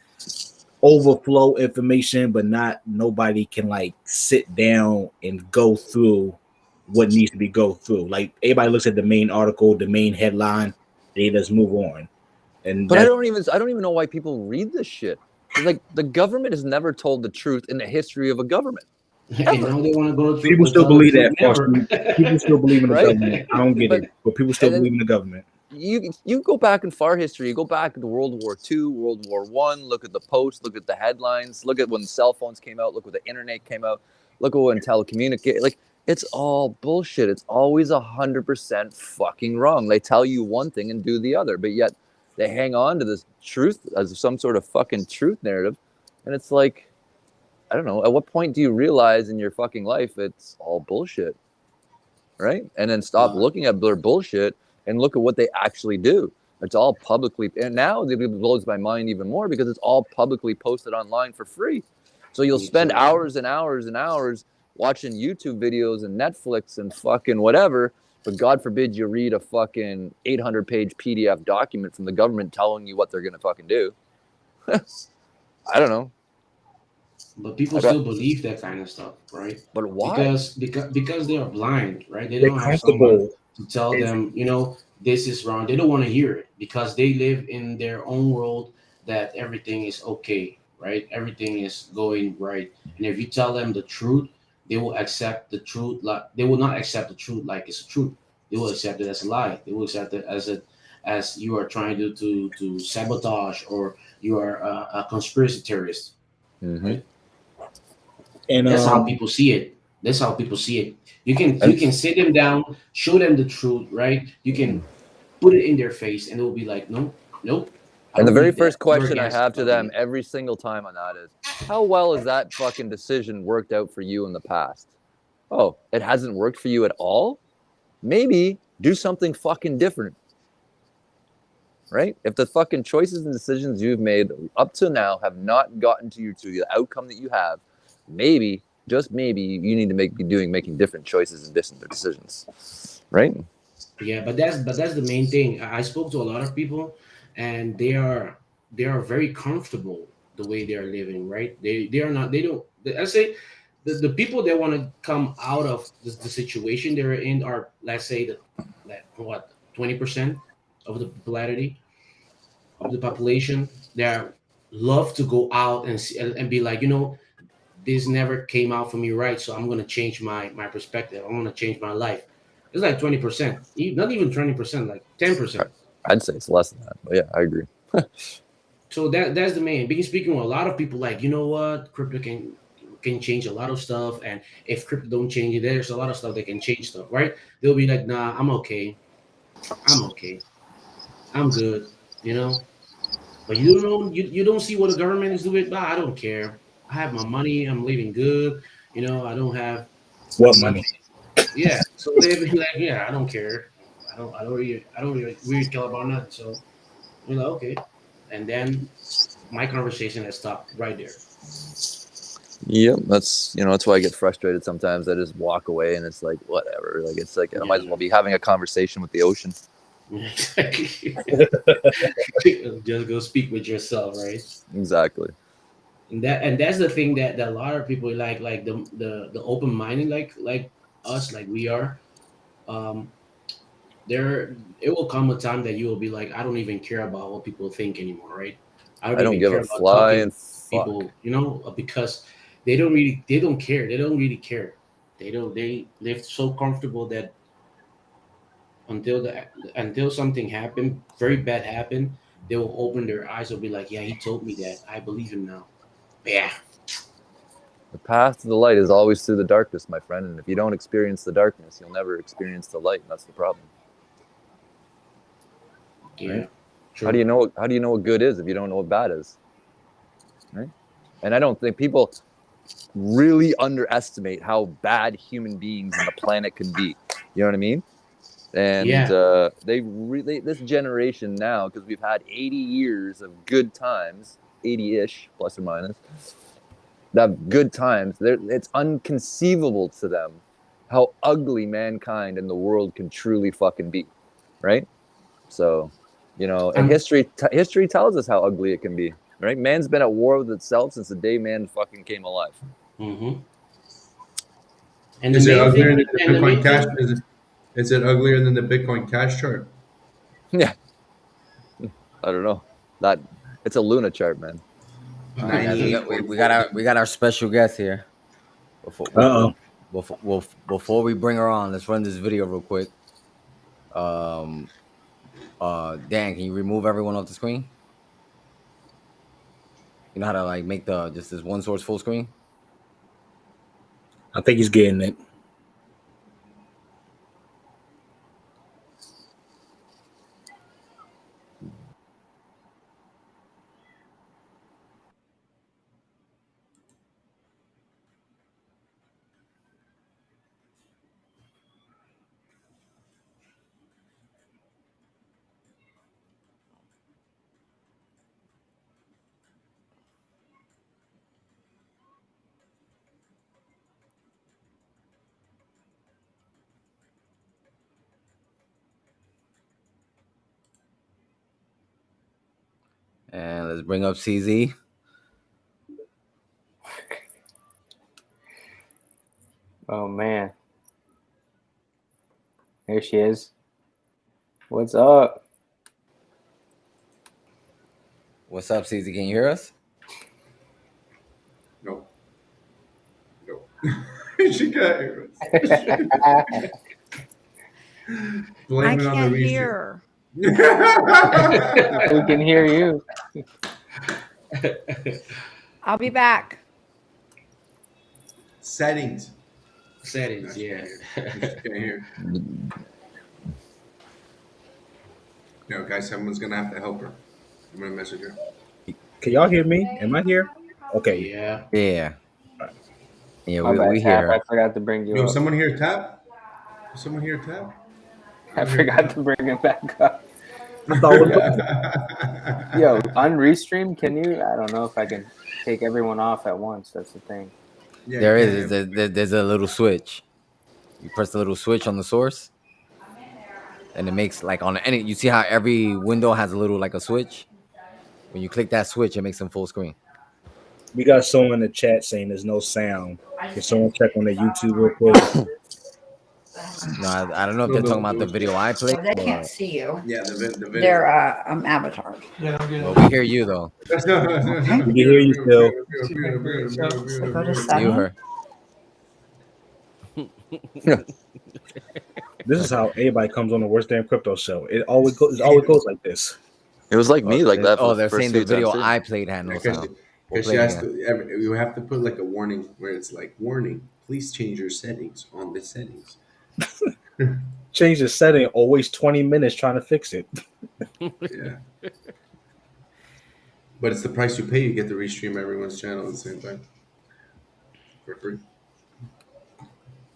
overflow information, but not nobody can like sit down and go through what needs to be go through. Like everybody looks at the main article, the main headline, they just move on. And But I don't even know why people read this shit. Like the government has never told the truth in the history of a government. And now they want to go to truth. people still tell the believe truth that. never. People still believe in the Right? government. I don't get But- it, but people still and then- believe in the government. You go back in far history, you go back to World War II, World War I, look at the posts, look at the headlines, look at when cell phones came out, look when the internet came out, look at when telecommunicate, like it's all bullshit. It's always 100% fucking wrong. They tell you one thing and do the other, but yet they hang on to this truth as some sort of fucking truth narrative. And it's like, I don't know, at what point do you realize in your fucking life it's all bullshit? Right? And then stop looking at their bullshit and look at what they actually do. It's all publicly, and now it blows my mind even more because it's all publicly posted online for free. So you'll spend hours and hours and hours watching YouTube videos and Netflix and fucking whatever, but God forbid you read a fucking 800-page PDF document from the government telling you what they're gonna fucking do. I don't know. But people still believe that kind of stuff, right? But why? Because they are blind, right? They They're don't have someone comfortable. to tell them, this is wrong. They don't want to hear it because they live in their own world that everything is okay, right? Everything is going right. And if you tell them the truth, they will accept the truth. Like they will not accept the truth like it's a truth. They will accept it as a lie. They will accept it as you are trying to sabotage or you are a conspiracy theorist. Mm-hmm. Right? And That's how people see it. That's how people see it. You can sit them down, show them the truth, right? You can put it in their face, and it will be like, nope. And the very first question I have to them every single time on that is, how well has that fucking decision worked out for you in the past? Oh, it hasn't worked for you at all? Maybe do something fucking different. Right? If the fucking choices and decisions you've made up to now have not gotten to the outcome that you have, maybe, just maybe, you need to be making different choices and different decisions. Right? Yeah, but that's the main thing. I spoke to a lot of people, and they are very comfortable the way they are living. Right? They are not. They don't. I say the people that want to come out of the situation they're in are, let's say, 20% of the popularity of the population. They love to go out and be like, this never came out for me right, so I'm gonna change my perspective. I'm gonna change my life. It's like 20%, not even 20%, like 10%. I'd say it's less than that, but yeah, I agree. So that's the main. Because speaking with a lot of people, like, you know what, crypto can change a lot of stuff, and if crypto don't change it, there's a lot of stuff that can change stuff, right? They'll be like, nah, I'm okay, I'm good, But you don't know, you don't see what the government is doing. Nah, I don't care. I have my money. I'm living good. I don't have what money? Yeah. So they be like, yeah, I don't care. I don't really care about nothing. So we're like, okay. And then my conversation has stopped right there. Yep, that's why I get frustrated sometimes. I just walk away and it's like, whatever. Like it's like I might as well be having a conversation with the ocean. Just go speak with yourself, right? Exactly. And that's the thing that a lot of people like the open minded like us, like we are. There it will come a time that you will be like, I don't even care about what people think anymore, right? I don't even give care a about fly talking and to fuck. people, because they don't care. They don't really care. They live so comfortable that until something happened, very bad happened, they will open their eyes and be like, yeah, he told me that. I believe him now. Yeah. The path to the light is always through the darkness, my friend. And if you don't experience the darkness, you'll never experience the light. And that's the problem. Yeah. Right? True. How do you know what good is if you don't know what bad is? Right? And I don't think people really underestimate how bad human beings on the planet can be. You know what I mean? And this generation now, because we've had 80 years of good times, 80-ish, plus or minus, that good times, it's unconceivable to them how ugly mankind and the world can truly fucking be, right? So, you know, and history tells us how ugly it can be, right? Man's been at war with itself since the day man fucking came alive. Mm-hmm. And Is the it main uglier thing, than the and the Bitcoin main Cash? thing, Is it uglier than the Bitcoin Cash chart? Yeah, I don't know. That it's a Luna chart, man. All right, guys, 98.4. we got our special guest here. Before we bring her on, let's run this video real quick. Dan, can you remove everyone off the screen? You know how to like make the just this one source full screen? I think he's getting it. And let's bring up CZ. Oh man, there she is. What's up? What's up, CZ? Can you hear us? No. She can't hear us. Blame it on the restream. Hear. We can hear you. I'll be back. Settings. settings, yeah. Can't hear. No, guys, someone's gonna have to help her. I'm gonna message her. Can y'all hear me? Am I here? Okay. Yeah. Yeah. Yeah, My bad, we Tap. hear I her. forgot to bring you Yo, up. someone here tap? Someone here tap? I forgot to bring it back up. I thought it was Yo, on Restream, can you? I don't know if I can take everyone off at once. That's the thing. Yeah, There you is. can't There's a little switch. You press the little switch on the source, and it makes like on any. You see how every window has a little like a switch. When you click that switch, it makes them full screen. We got someone in the chat saying there's no sound. Can someone check on the YouTube real quick? No, I don't know if they're talking about the video I played. They can't see you. Yeah, the video. They're avatars. Well, we hear you though. We can hear you still. So go to You settings. her. This is how everybody comes on the Worst Damn Crypto Show. It always goes like this. It was like me, like that. For They're the first saying the few times video too. I played had no sound. We'll Because play she it has again. to, you have to put like a warning where it's like, warning, please change your settings on the settings. Change the setting, or waste 20 minutes trying to fix it. Yeah. But it's the price you pay. You get to restream everyone's channel at the same time for free.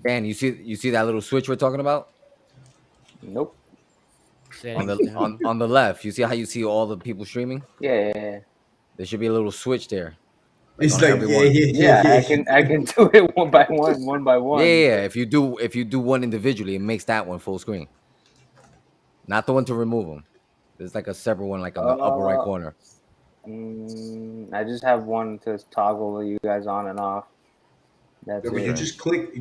Dan, you see that little switch we're talking about? Nope. On the left, you see how you see all the people streaming? Yeah. There should be a little switch there. It's on like, everyone. Yeah, I can do it one by one. Yeah. If you do one individually, it makes that one full screen. Not the one to remove them. There's like a separate one, like on the upper right corner. I just have one to toggle you guys on and off. That's Yeah, but it. you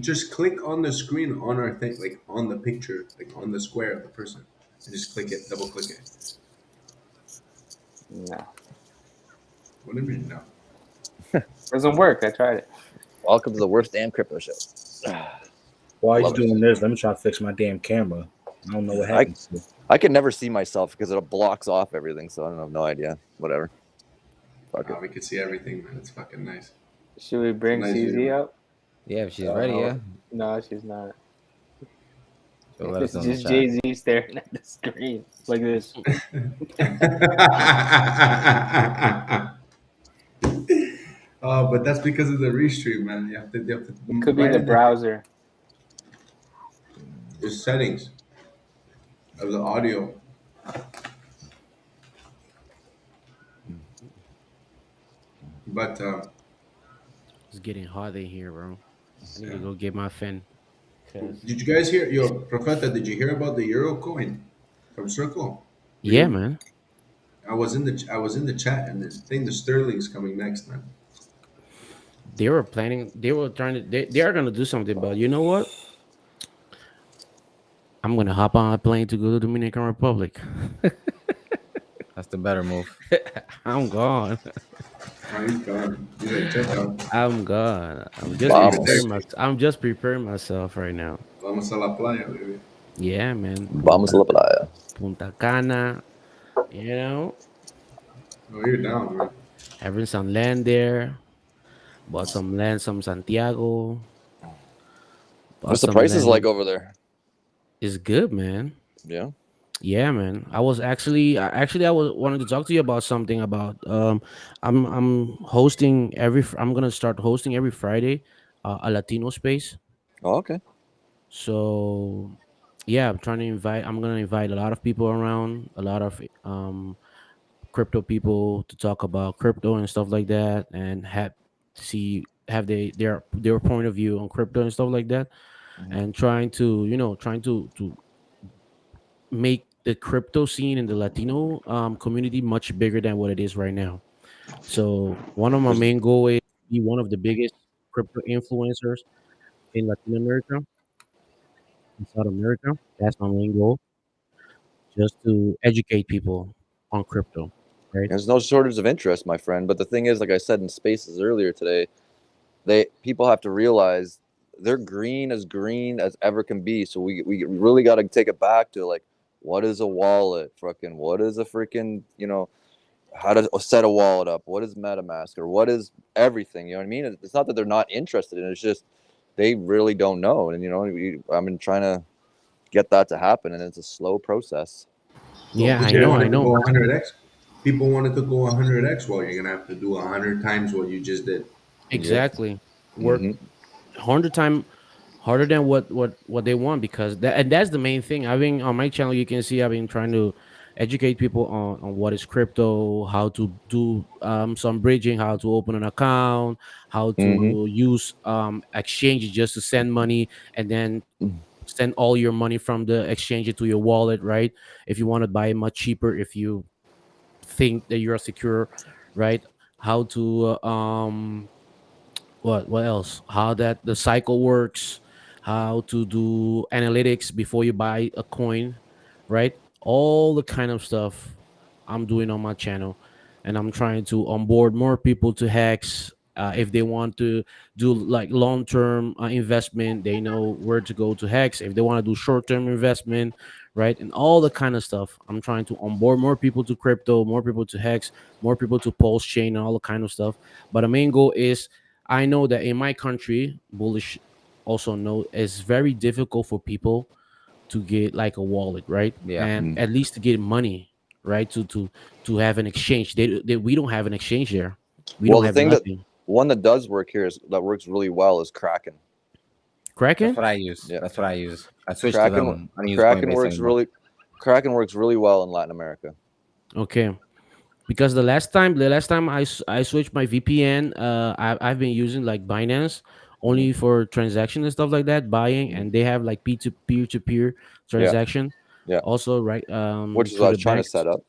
just click on the screen on our thing, like on the picture, like on the square of the person, and just click it, double click it. No. What do you mean no? Doesn't work. I tried it. Welcome to the Worst Damn Crypto Show. While he's Love it. doing this, let me try to fix my damn camera. I don't know what happened. I can never see myself because it blocks off everything, so I don't have no idea. Whatever. Fuck it. We can see everything, man. It's fucking nice. Should we bring Nice CZ view. up? Yeah, if she's ready, yeah. No, she's not. So let us It's know in the just chat. Jay-Z staring at the screen like this. But that's because of the restream, man. You have to It could be right the in browser. the settings of the audio. But It's getting hot in here, bro. I need to go get my fan. 'Cause- Did you guys hear, yo, Profeta, did you hear about the Euro coin from Circle? yeah, man. I was in the chat and the thing, the Sterling's coming next, man. They were planning. They were trying to. They are gonna do something, but you know what? I'm gonna hop on a plane to go to Dominican Republic. That's the better move. I'm gone. Oh, he's gone. He's like, check out. I'm gone. Vamos. I'm just preparing myself right now. Vamos a la playa, baby. Yeah, man. Vamos a la playa. Punta Cana. You know, Oh, you're down, man. having some land there. Bought some land, some Santiago. Bought What's the some prices land. like over there? It's good, man. Yeah. Yeah, man. I was actually I was wanted to talk to you about something about I'm hosting I'm gonna start hosting every Friday a Latino space. Oh, okay. So yeah, I'm gonna invite a lot of people around, a lot of crypto people to talk about crypto and stuff like that, and have their point of view on crypto and stuff like that, and trying to make the crypto scene in the Latino community much bigger than what it is right now. So one of my There's- main goal is to be one of the biggest crypto influencers in Latin America, in South America. That's my main goal, just to educate people on crypto, right? There's no shortage of interest, my friend. But the thing is, like I said in spaces earlier today, people have to realize they're green as ever can be. So we really got to take it back to like, what is a wallet? Fucking what is a freaking how to set a wallet up? What is MetaMask or what is everything? You know what I mean? It's not that they're not interested in it. It's just they really don't know. And I've been trying to get that to happen, and it's a slow process. Yeah, I People know, wanted I to go know. 100x. People wanted to go 100x. Well, you're gonna have to do 100 times what you just did. Exactly. Work hmm 100 times harder than what they want, because that's the main thing. I've been on my channel, you can see I've been trying to educate people on what is crypto, how to do some bridging, how to open an account, how hmm to use exchange just to send money, and then send all your money from the exchange to your wallet, right? If you want to buy it much cheaper, if you think that you're secure, right? How to what else, how that the cycle works, how to do analytics before you buy a coin, right? All the kind of stuff I'm doing on my channel, and I'm trying to onboard more people to Hex. If they want to do like long-term investment, they know where to go to Hex. If they want to do short-term investment, right, and all the kind of stuff, I'm trying to onboard more people to crypto, more people to Hex, more people to PulseChain, and all the kind of stuff. But the main goal is, I know that in my country, bullish also know it's very difficult for people to get like a wallet, right? Yeah. And at least to get money, right? To have an exchange. We don't have an exchange there. We Well, don't the have thing that nothing. one that does work here that works really well is Kraken. Kraken? That's what I use. Yeah. That's what I use. I switched to them. I don't use Kraken Coinbase works anymore. Kraken works really well in Latin America. Okay. Because the last time I switched my VPN, I've been using like Binance only for transaction and stuff like that, buying, and they have like peer to peer Yeah, transaction yeah. also, right? Which is Through what I the was trying to bank. set up.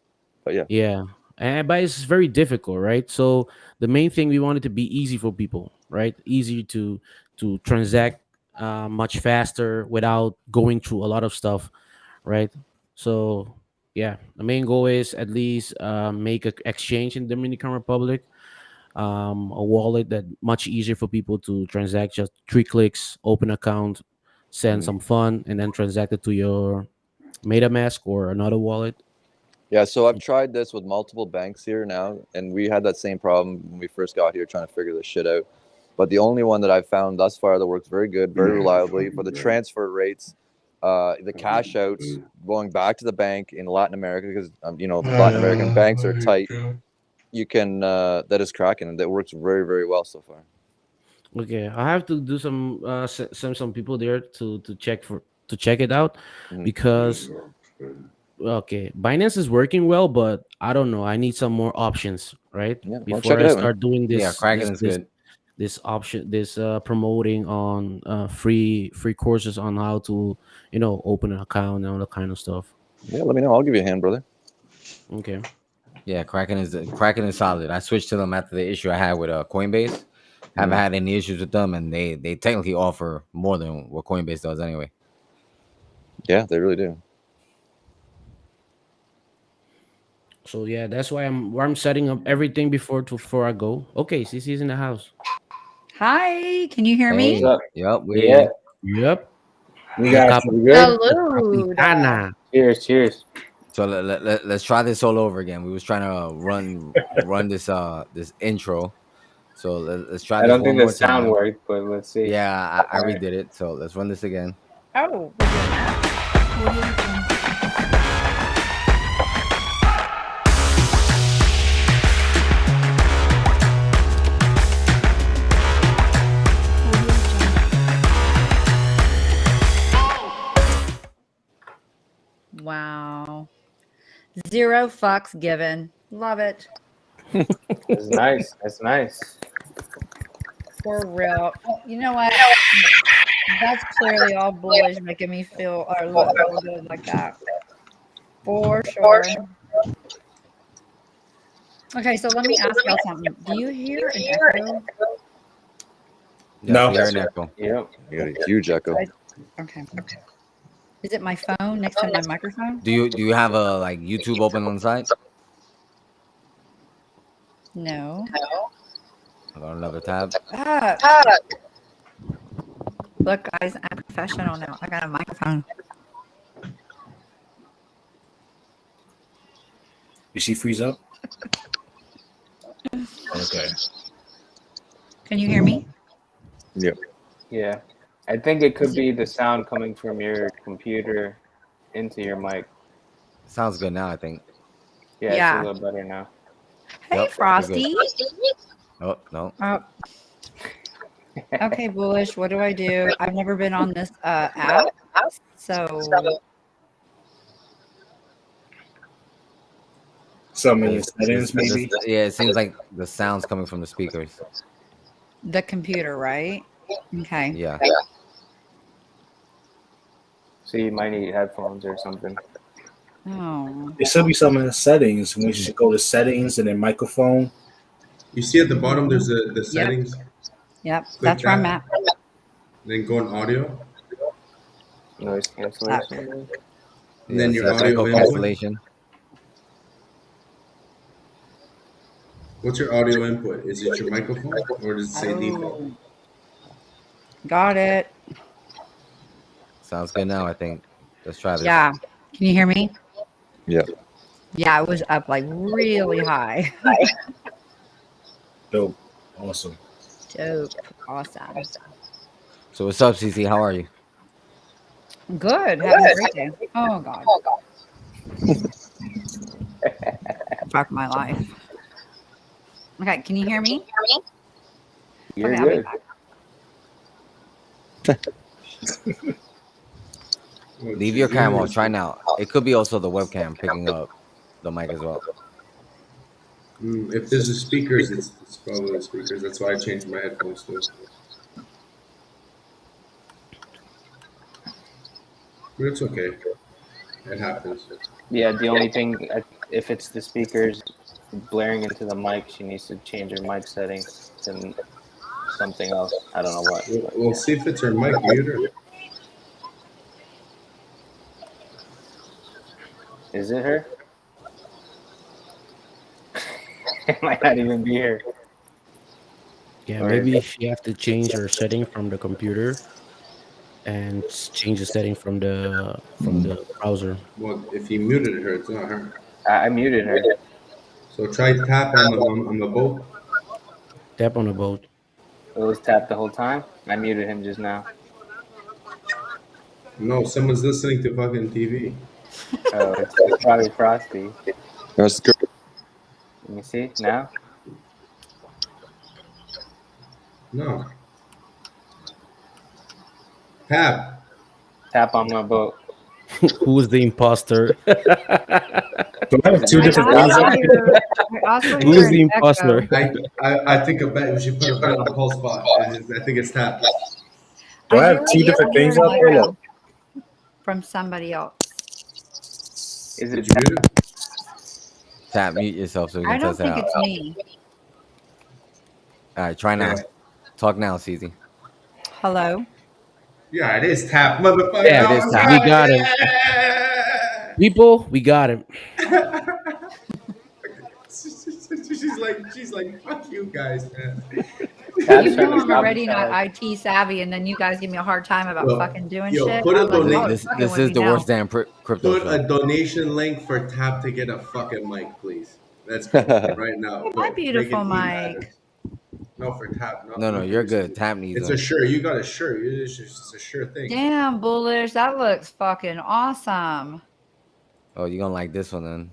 But yeah. Yeah, and but it's very difficult, right? So the main thing, we want it to be easy for people, right? Easy to transact much faster without going through a lot of stuff, right? So yeah, the main goal is at least make an exchange in Dominican Republic, a wallet that much easier for people to transact. Just 3 clicks, open account, send Mhm. some fund, and then transact it to your MetaMask or another wallet. Yeah, so I've tried this with multiple banks here now, and we had that same problem when we first got here trying to figure this shit out. But the only one that I've found thus far that works very good, very reliably for the transfer rates, the cash outs going back to the bank in Latin America, because Latin American banks are tight. You can that is Kraken, and that works very, very well so far. Okay, I have to do send some people there to check it out, Mhm. because okay, Binance is working well, but I don't know. I need some more options, right? Yeah, well, Before check it I out, man. start doing Yeah, this Kraken is good. this option, this promoting on free courses on how to open an account and all that kind of stuff. Yeah, let me know. I'll give you a hand, brother. Okay. Yeah, Kraken is solid. I switched to them after the issue I had with Coinbase. Haven't had any issues with them, and they technically offer more than what Coinbase does anyway. Yeah, they really do. So yeah, that's why I'm setting up everything before I go. Okay, CC's in the house. Hi, can you hear Hey, me? What's up? yep, we hear Yeah, you. Yep. We The got cap- you. We good? Salud. Capitana. cheers, cheers. So let's try this all over again. We was trying to run this intro. So let's try I this don't one think the more sound time. worked, but let's see. Yeah, I All right. redid it. So let's run this again. Oh, we're doing that. Wow. Zero fucks given. Love it. That's nice. That's nice. For real. Oh, you know what? That's clearly all bullish making me feel or look real good like that. For sure. Okay, so let me ask y'all something. Do you hear an echo? Yes, No. we hear an echo. Yep. You got a huge echo. Okay. Is it my phone next to my microphone? Do you have a like YouTube open on the side? No. I got another tab. Look, guys, I'm professional now. I got a microphone. Did she freeze up? Okay. Can you hear me? Yep. Yeah. I think it could be the sound coming from your computer into your mic. Sounds good now, I think. Yeah, Yeah. it's a little better now. Hey, Yep, Frosty. Oh no. Oh. Okay, Bullish. What do I do? I've never been on this app, so Some in your settings, maybe. Yeah, it seems like the sound's coming from the speakers. the computer, right? Okay. Yeah. So you might need headphones or something. Oh. There should be some in the settings. We should go to settings and then microphone. You see at the bottom, there's the settings. Yep. Click That's where I'm that. at. Then go on audio. Noise cancellation. And then Yeah, your so audio echo input. cancellation. What's your audio input? Is it your microphone or does it say default? Oh. Got it. Sounds good now, I think. Let's try this. Yeah. Can you hear me? Yeah. Yeah, it was up like really high. Dope. Awesome. Dope. Awesome. So what's up, CC? How are you? Good. Having a great day. Oh God. Fuck my life. Okay, can you hear me? You're Okay, I'll be good. back. Leave your camera off. Try now. It could be also the webcam picking up the mic as well. If there's the speakers, it's probably the speakers. That's why I changed my headphones too. But it's okay. It happens. Yeah, the only thing, if it's the speakers blaring into the mic, she needs to change her mic settings to something else. I don't know what. We'll see if it's her mic muter. Is it her? It might not even be her. Yeah, Or maybe is she have to change her setting from the computer and change the setting from the browser. Well, if you muted her, it's not her. I muted her. So try tap on the boat. Tap on the boat. It was tapped the whole time. I muted him just now. No, someone's listening to fucking TV. Oh, it's probably Frosty. That's good. Let me see now. No. Tap. Tap on my boat. Who is the imposter? Do I have two I different also things up? hear, I also Who hear is the an echo. imposter? I think a bet we should put a bet on Pulse Spot. I think it's Tap. Do I I have two different hear things an up? Hold up. echo from somebody else. Is Did it you mute it? Tap, mute yourself so we I can don't test it think out. it's me. All right, try now. Yeah. Talk now, CZ. Hello. Yeah, it is Tap, motherfucker. Yeah, It is I was Tap. we right. got him. Yeah. People, we got him. she's like, fuck you guys, man. Tab's You trying know to I'm stop already the not challenge. IT savvy, and then you guys give me a hard time about fucking doing shit. Put a I'm like, This y'all are donate. fucking this with is me the now. worst damn crypto Put show. a donation link for Tap to get a fucking mic, please. Let's go right now. Oh, Go. my beautiful Make it mic. matter. No, for Tap. No, you're good. Tap needs It's a one. shirt. You got a shirt. It's a sure thing. Damn, Bullish, that looks fucking awesome. Oh, you're gonna like this one then.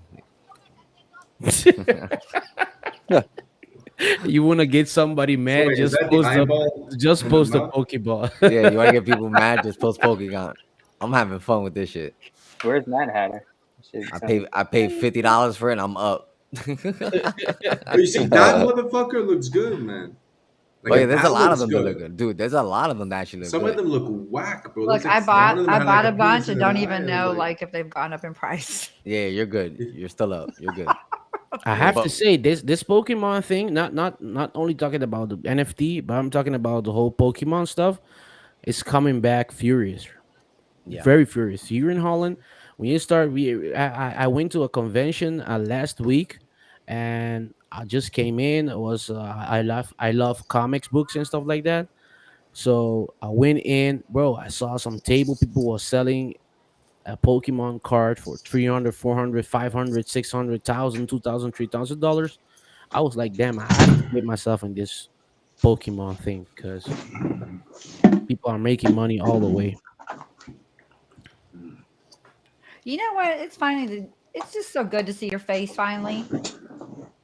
You want to get somebody mad? Wait, is that the eyeball? Just in post the a mouth? Pokeball. Yeah, you wanna get people mad? Just post Pokemon. I'm having fun with this shit. Where's Mad Hatter? I paid $50 for it. And I'm up. Oh, you see, that motherfucker looks good, man. Oh yeah, there's a that lot of looks them that look good, dude. There's a lot of them that actually look Some good. of them look whack, bro. Look, Looks like I one of them had, bought like, a bunch penis and in don't an even eye. know Like, like if they've gone up in price. Yeah, you're good. You're still up. You're good. I have But- to say this Pokemon thing, not only talking about the NFT, but I'm talking about the whole Pokemon stuff. It's coming back furious, Yeah. very furious. Here in Holland, when you start, I went to a convention last week, and I just came in. It was I love comics books and stuff like that. So I went in, bro. I saw some table people were selling a Pokemon card for 300, 400, 500, 600,000, 2,000, $3,000. I was like, damn, I have to get myself in this Pokemon thing because people are making money all the way. You know what? It's funny. It's just so good to see your face finally.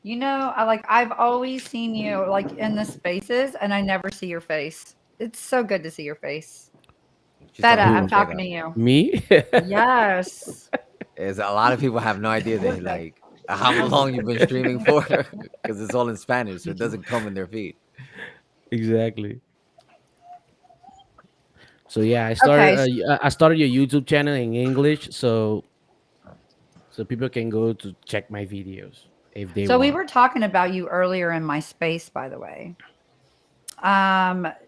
You know, I've always seen you like in the spaces, and I never see your face. It's so good to see your face. Feta, I'm talking to you. Me? Yes. Is a lot of people have no idea that like how long you've been streaming for because it's all in Spanish, so it doesn't come in their feed. Exactly. So yeah, I started. Okay. I started your YouTube channel in English, so people can go to check my videos if they So want. we were talking about you earlier in my space, by the way.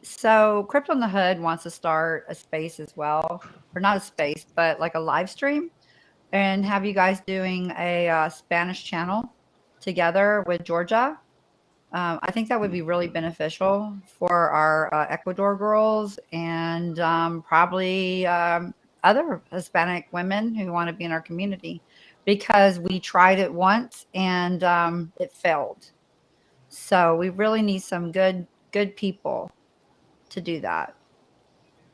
So Crypto in the Hood wants to start a space as well, or not a space, but like a live stream, and have you guys doing a Spanish channel together with Georgia. I think that would be really beneficial for our Ecuador girls and probably other Hispanic women who want to be in our community, because we tried it once and it failed. So we really need some good people to do that.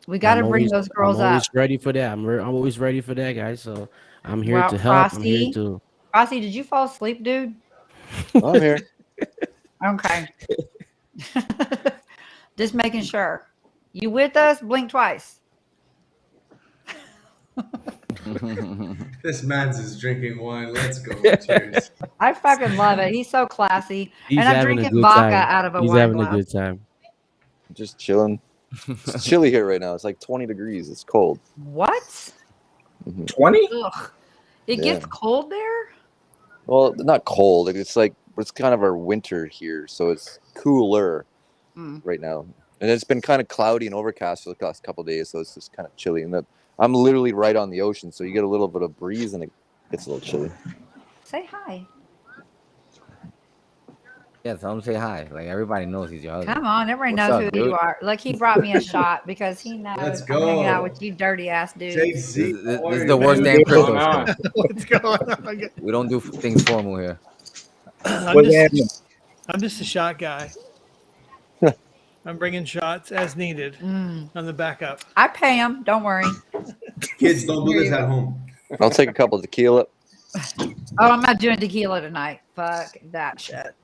We got to bring those girls I'm always up. ready for that. I'm always ready for that, guys. So I'm here Well, to help. I'm here Frosty, to. Frosty, did you fall asleep, dude? I'm here. Okay. Just making sure. You with us? Blink twice. This man's is drinking wine. Let's go. Cheers. I fucking love it. He's so classy. He's and I'm having a drinking good vodka time. out of a He's wine having glass. a good time. Just chilling. It's chilly here right now. It's like 20 degrees. It's cold. What? 20? Ugh. It gets cold there? Well, not cold. It's like it's kind of our winter here, so it's cooler right now. And it's been kind of cloudy and overcast for the last couple of days, so it's just kind of chilly. And I'm literally right on the ocean, so you get a little bit of breeze and it gets a little chilly. Say hi. Yeah, tell him say hi. Like everybody knows he's your husband. Come on, everybody What's knows up, who dude? you are. Like he brought me a shot because he knows Let's I'm hanging out go. with you dirty ass dudes. This JC, is the worst damn What's crypto going on? show. What's going on? We don't do things formal here. I'm just a shot guy. I'm bringing shots as needed on the backup. I pay him. Don't worry. Kids, don't do this at home. I'll take a couple of tequila. Oh, I'm not doing tequila tonight. Fuck that shit.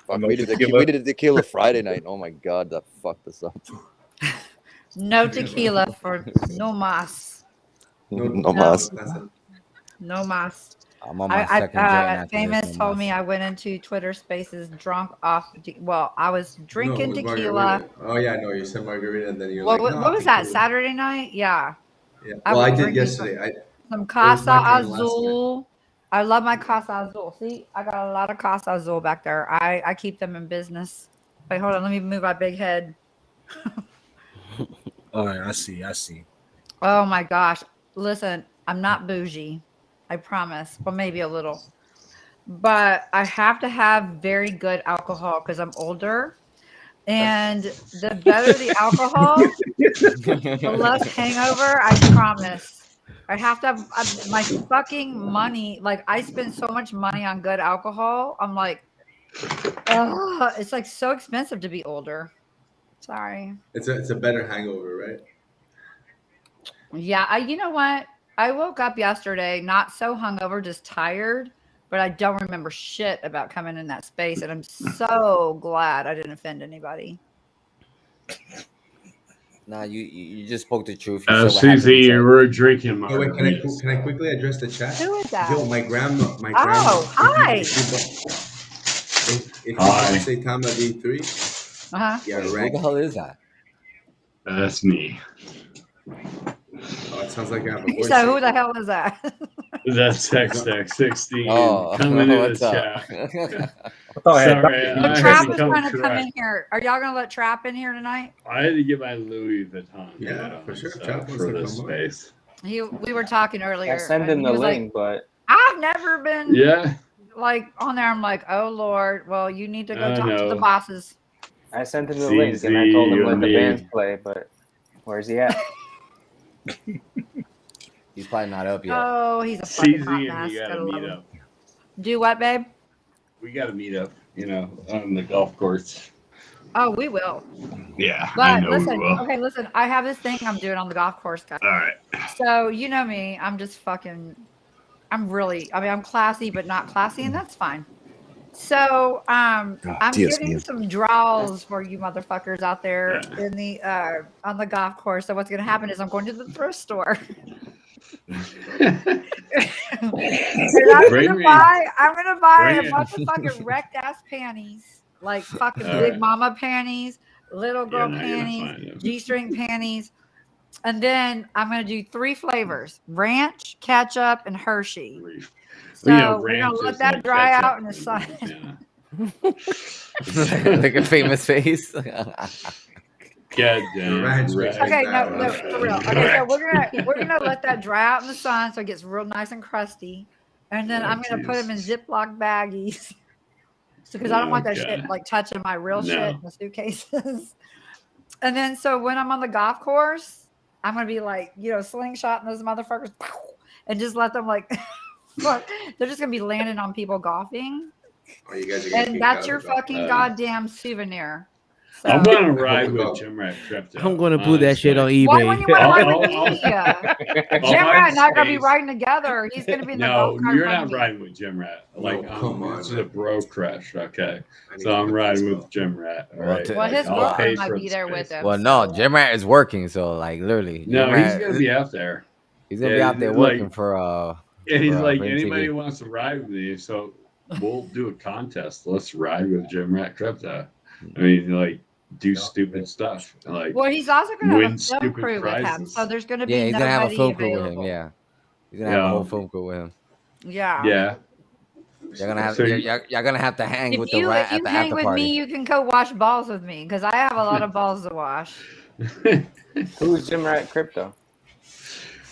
Fuck, we did a tequila Friday night. Oh my god, that fucked us up. No tequila for no mas. No mas. No mas. I'm on my second gin after Famous this. told me I went into Twitter Spaces drunk off. Well, I was No, drinking with tequila. margarita. Oh yeah, no, you said margarita, and then you're What, like, what was that? tequila. Saturday night? Yeah. Yeah. I Well, I was did drinking yesterday. some It was my Casa turn last night. Azul. I love my Casa Azul. See, I got a lot of Casa Azul back there. I keep them in business. Wait, hold on. Let me move my big head. All right, I see. Oh my gosh. Listen, I'm not bougie. I promise. Well, maybe a little. But I have to have very good alcohol because I'm older. And the better the alcohol, the less hangover, I promise. I have to have my fucking money. Like, I spend so much money on good alcohol. I'm like, ugh, it's like so expensive to be older. Sorry. It's a better hangover, right? Yeah, you know what? I woke up yesterday not so hungover, just tired, but I don't remember shit about coming in that space, and I'm so glad I didn't offend anybody. Nah, you just spoke the truth. You said what CZ, happened you inside. were drinking Oh wait, margaritas. can I quickly address the chat? Who is that? Yo, my grandma. Oh, hi. If you Hi. say Tama V3, Uh-huh. yeah, Wait, right. who the hell is that? That's me. Oh, it sounds like I have a You voice. said, who the hell is that? That's HEXing Oh, coming into what's the up? chat. I had Sorry, So I had Trap to is come trying to come correct. in here. Are y'all going to let Trap in here tonight? I had to get my Louis Vuitton Yeah, hat on, for sure. so, Trap wants for to this come on. space. We were talking earlier. I sent and him he the was like, link, but I've never been Yeah, like on there. I'm like, oh Lord. Well, you need to go I talk to the know. bosses. I sent him the link CZ, and I told him you let and the bands me. play, but where's he at? He's probably not up yet. Oh, he's a fucking CZ hot and mess. me got to Gotta love meet him. up. Do what, babe? We got to meet up, on the golf course. Oh, we will. Yeah, I But know we listen, will. okay, listen. I have this thing I'm doing on the golf course, guys. All right. So you know me. I'm just fucking. I'm classy, but not classy, and that's fine. So I'm getting some draws for you motherfuckers out there in the on the golf course. So what's gonna happen is I'm going to the thrift store. And I'm gonna buy a bunch of fucking wrecked ass panties, like fucking big mama panties, little girl panties, G-string panties. And then I'm going to do 3 flavors: ranch, ketchup, and Hershey. So we're going to let that dry out in the sun. Like a famous face. God damn. Okay, no, for real. Okay, so we're gonna let that dry out in the sun so it gets real nice and crusty. And then I'm gonna put them in Ziploc baggies. Because I don't want that shit like touching my real shit in the suitcases. And then so when I'm on the golf course, I'm gonna be like, slingshotting those motherfuckers and just let them like they're just gonna be landing on people golfing. Oh, you guys are and that's your fucking goddamn souvenir. So. I'm gonna ride with Jim Rat Crypto. I'm gonna put that shit on eBay. Why wouldn't you want to ride with me? Jim Rat and I are gonna be riding together. He's gonna be in the golf cart. No, you're not riding with Jim Rat. Like, come on, this is a bro crush, okay? So I'm riding with Jim Rat. All right. Well, his girlfriend might be there with him. Well, no, Jim Rat is working, so like literally. No, he's gonna be out there. He's gonna be out there working for. Yeah, he's like, anybody who wants to ride with me, so we'll do a contest. Let's ride with Jim Rat Crypto. I mean, like, do stupid stuff. Like, well, he's also going to have a film crew prizes. with him, so there's going to be he's gonna have a film crew available. with him. Yeah, he's gonna have a whole film crew with him. Yeah. Yeah. You're gonna have you're gonna have to hang with the rat at the after party. If you hang with me, you can go wash balls with me because I have a lot of balls to wash. Who's Jim Rat Crypto?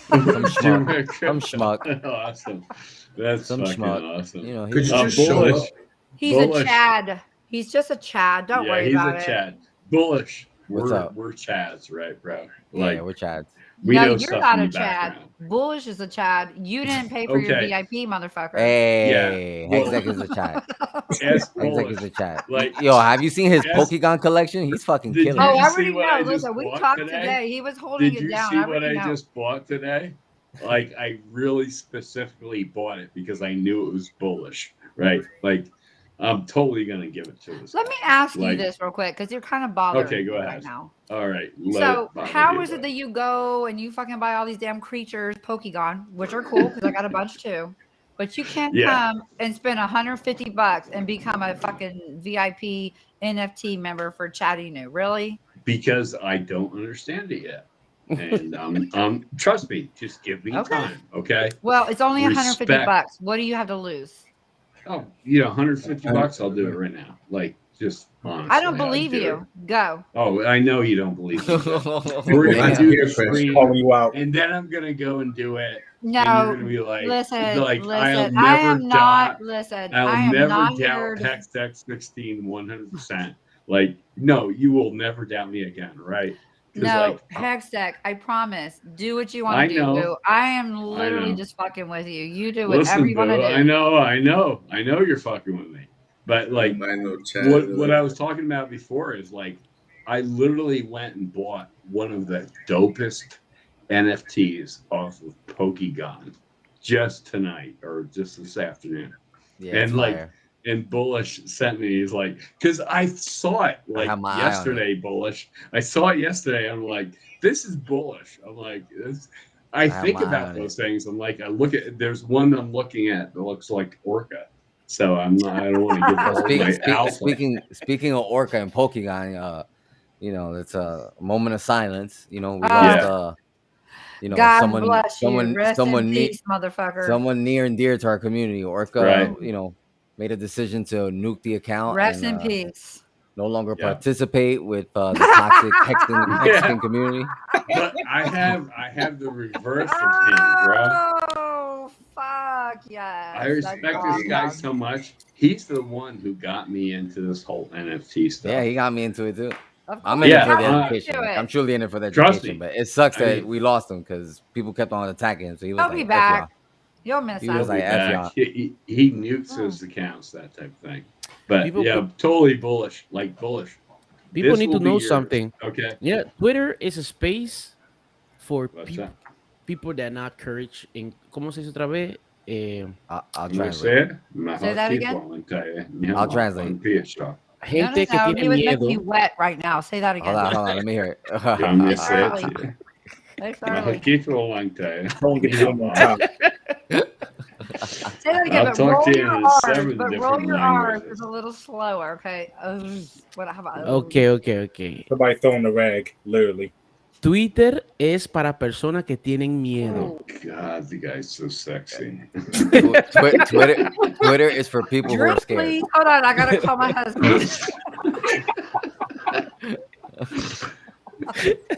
Some schmuck. Awesome. That's some fucking schmuck. Awesome. You know, could you just show up? He's a Chad. He's just a Chad. Don't worry about it. He's a Chad. Bullish. What's up? We're Chads, right, bro? Like, yeah, we're Chads. No, you're not a Chad. Bullish is a Chad. You didn't pay for your VIP, motherfucker. Hey, HEXing is a Chad. HEXing is a Chad. Like, yo, have you seen his Pokégon collection? He's fucking killing. Oh, I already know. Listen, we talked today. He was holding it down. Did you see what I just bought today? Like, I really specifically bought it because I knew it was bullish, right? Like, I'm totally gonna give it to this. Let guy. me ask you Like, this real quick because you're kind of bothering okay, go me ahead. right now. All right. So how is it that you go and you fucking buy all these damn creatures, Pokegon, which are cool because I got a bunch too, but you can't come and spend $150 and become a fucking VIP NFT member for Chatty New? Really? Because I don't understand it yet. And trust me, just give me time, okay? Well, it's only Respect. $150. What do you have to lose? Oh, $150, I'll do it right now. Like, just honestly. I don't believe you. Go. Oh, I know you don't believe me. We're gonna do the stream, and then I'm gonna go and do it. No, and you're gonna be like, listen. I'll never I am not. doubt. Listen, I'll I am never not doubt here to HEXing 100%. Like, no, you will never doubt me again, right? No, HEXing, I promise. Do what you want to do. Boo. I am literally just fucking with you. You do whatever you want to do. I know you're fucking with me. But like, what I was talking about before is like, I literally went and bought one of the dopest NFTs off of Pokegon just tonight or just this afternoon. Yeah, and like, and Bullish sent me, he's like, because I saw it like yesterday, Bullish. I saw it yesterday. I'm like, this is bullish. I'm like, I think about those things. I'm like, I look at, there's one I'm looking at that looks like Orca. So I don't want to give my alpha. Speaking of Orca and Pokegon, you know, it's a moment of silence. You know, we lost you know, God someone bless you. Rest in peace, motherfucker. Someone near and dear to our community. Orca, you know, made a decision to nuke the account. Rest in peace. No longer participate with the toxic HEXing community. But I have the reverse of him, bro. Oh fuck yes! I respect this guy so much. He's the one who got me into this whole NFT stuff. Yeah, he got me into it too. I'm in it for the education. I'm truly in it for the education. But it sucks that we lost him because people kept on attacking him. So he was He'll like, be back. You'll miss He was like, F y'all. He nukes his accounts, that type of thing. But totally bullish. Like bullish. People need to know something. Okay. Yeah, Twitter is a space for people that not courage in. ¿Cómo se dice otra vez? I'll translate. Say that again. I'll translate. Gente que tiene he was miedo. making me wet right now. Say that again. Hold on, let me hear it. Say that again, but roll your R's. But roll your R's is a little slower, okay? Okay. Somebody throwing the rag, literally. Twitter es para personas que tienen miedo. Oh God, the guy's so sexy. Twitter is for people who are scared. Please, hold on, I gotta call my husband.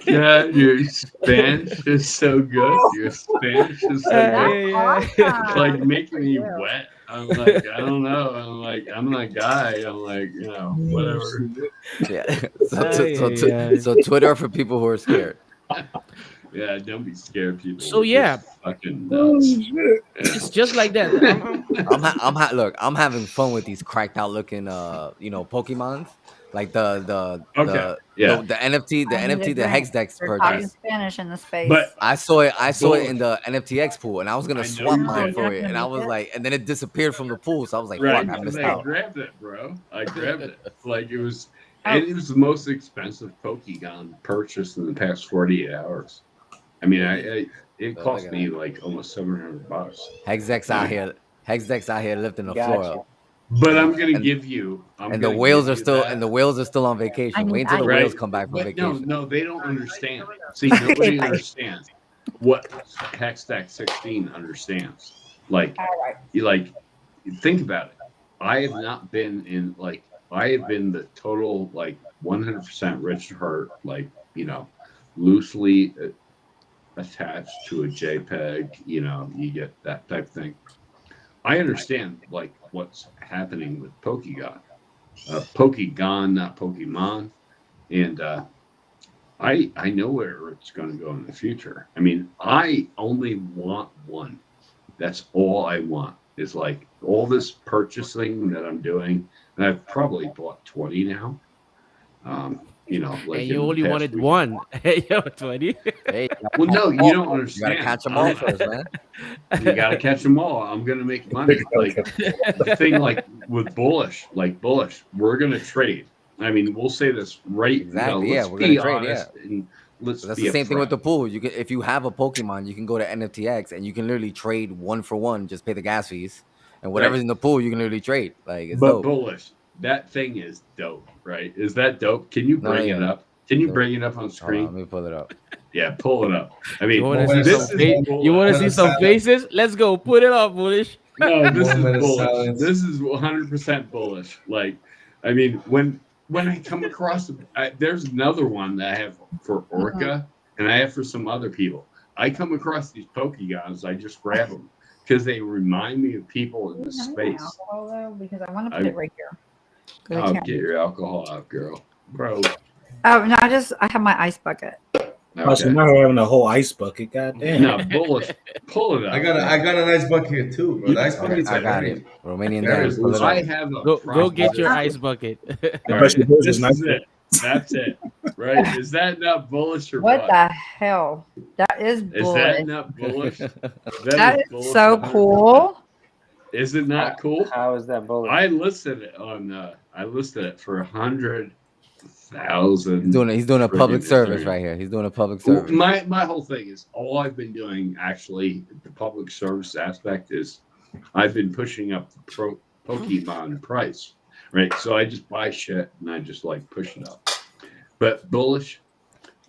God, your Spanish is so good. Your Spanish is so good. It's like making me wet. I'm like, I don't know. I'm like, I'm not a guy. I'm like, you know, whatever. Yeah. So Twitter for people who are scared. Yeah, don't be scared, people. So yeah, fucking nuts. It's just like that. I'm having fun with these cracked out looking, Pokemons. Like the NFT, the HEXdex purchase. Spanish in the space. But I saw it in the NFTX pool, and I was gonna swap mine for it, and I was like, and then it disappeared from the pool, so I was like, fuck, I missed out. I grabbed it, bro. I grabbed it. Like it was the most expensive Pokegon purchase in the past 48 hours. I mean, it cost me like almost $700. HEXdex out here lifting the floor up. But I'm gonna give you. The whales are still on vacation. Wait until the whales come back from vacation. No, they don't understand. See, nobody understands what HEXing 16 understands. Like, think about it. I have not been in I have been the total 100% rich heart, loosely attached to a JPEG. You get that type of thing. I understand what's happening with Pokegon. Pokegon, not Pokemon. And I know where it's going to go in the future. I mean, I only want one. That's all I want is all this purchasing that I'm doing. And I've probably bought 20 now. you know, like And you in the only past wanted week. one. Hey, yo, 20. Hey, Well, no, you don't you understand. gotta catch them all first, man. You got to catch them all. I'm gonna make money. Like the thing, like with bullish, we're gonna trade. I mean, we'll say this right. Exactly. You know, Yeah, let's we're be gonna trade. Yeah. honest and let's That's be the same thing with upfront. the pool. You can, if you have a Pokemon, you can go to NFTX and you can literally trade one for one. Just pay the gas fees, and whatever's Right. in the pool, you can literally trade. Like it's But dope. bullish, that thing is dope, right? Is that dope? Can you No, bring it yeah. up? Can you Dope. bring it up on Hold on, screen? let me pull it up. Yeah, pull it up. I You mean, want to see this some is you want to bullish. see some faces? Let's go. Put it up, bullish. No, this is Moment of bullish. silence. This is 100% bullish. Like, I mean, when I come across, there's another one that I have for Orca, and I have for some other people. I come across these Pokegons, I just grab them because they remind me of people in the space. Alcohol, though, because I want to put it right here. I'll get your alcohol out, girl, bro. Oh no, I have my ice bucket. Oh, so now we're having a whole ice bucket. God damn. No, bullish. Pull it up. I got a nice bucket here too, bro. The ice buckets I are got heavy. it. Romanian There Dan, is, pull it I up. have a Go get your proposition. ice bucket. All right, this is it. That's it. Right? Is that not bullish or What the hell? That is Is bullish. that not bullish? That is bullish so 100%. cool. Is it not cool? How is that bullish? I listed it on. I listed it for 100,000. He's doing a public friggin' service Ethereum. right here. He's doing a public Well, service. my whole thing is all I've been doing. Actually, the public service aspect is I've been pushing up the Pokemon price. Right, so I just buy shit and I just like push it up. But bullish,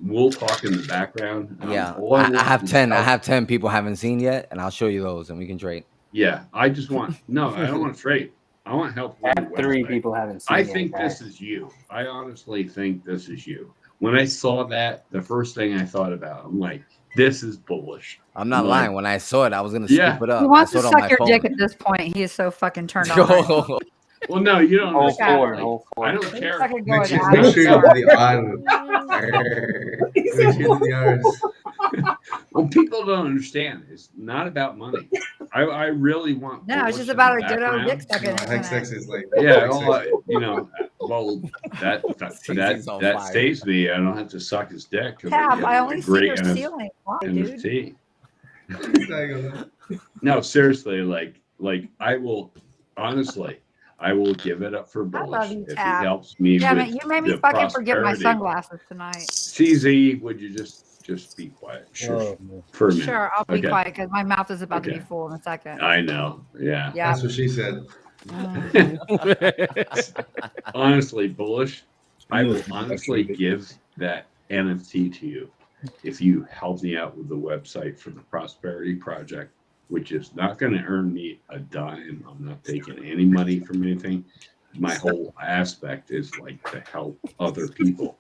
we'll talk in the background. Yeah, all I want have is 10. I help. have 10 people haven't seen yet, and I'll show you those, and we can trade. Yeah, I just want no. I don't want to trade. I want help. I With have the 3 website. people haven't seen I it, think guys. this is you. I honestly think this is you. When I saw that, the first thing I thought about, I'm like, this is bullish. I'm not I'm lying. like, When I saw it, I was gonna Yeah. scoop it up. He I wants saw to it on suck my your phone. dick at this point. He is so fucking turned on. Right now. Yo, well, no, you don't Whole understand. 4, Like, whole 4. I don't He's care. fucking Make going sure, out make of sure you the do the honor. Make sure you do the honors. Well, people don't understand. It's not about money. I really want. No, it's bullish just in about the a good old dick background. sucking. isn't it? HEXing is like Yeah, HEXing. well, you know, well, that TZ's on that fire. saves me. I don't have to suck his dick. 'Cause Tab, get I a only see great your ceiling. Why, dude? NFT. He's not gonna- No, seriously, like I will honestly, I will give it up for I love bullish you, if Tab. he helps me Damn with it, you made me the fucking forget my prosperity. sunglasses tonight. CZ, would you just be quiet? Sure, Oh, man. for a minute. Sure, I'll be Okay. quiet because my mouth is about to be Okay. full in a second. I know. Yeah. Yeah. That's what she said. Honestly, bullish. I will Yeah, honestly that's give that NFT to you if you help me out with the website for the Prosperity Project, which is not going to earn me a dime. I'm not taking any money from anything. My whole aspect is like to help other people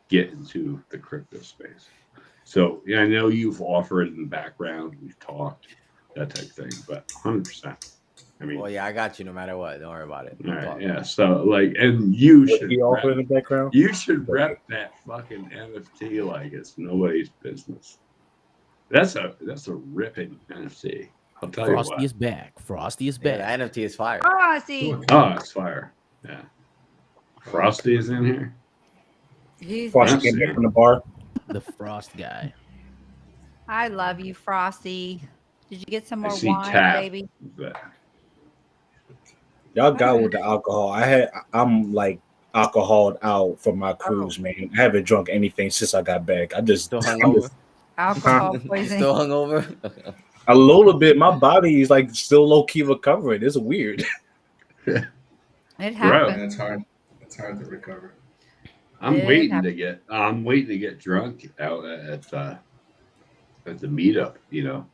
get into the crypto space. So yeah, I know you've offered in the background, we've talked, that type of thing, but 100%. I mean, well, yeah, I got you no matter what. Don't worry about it. all right, yeah. So like, and you What should he offer in rep, the background? you should rep that fucking NFT like it's nobody's business. That's a ripping NFT. I'll tell Frosty you what. is back. Frosty is Yeah, back. the NFT is fire. Oh, I see. Oh, it's fire. Yeah. Frosty is in here. He's Frosty Yes, came yeah. back from the bar. The Frost guy. I love you, Frosty. Did you get some I more see wine, Tap. baby? But Y'all got with the alcohol. I'm like alcoholed out from my cruise, man. I haven't drunk anything since I got back. Still hungover? Alcohol You poisoning. still hungover? a little bit. My body is like still low key recovering. It's weird. It Bro. happened. And it's hard. It's hard to recover. I'm It waiting to get drunk out at the meetup, you know.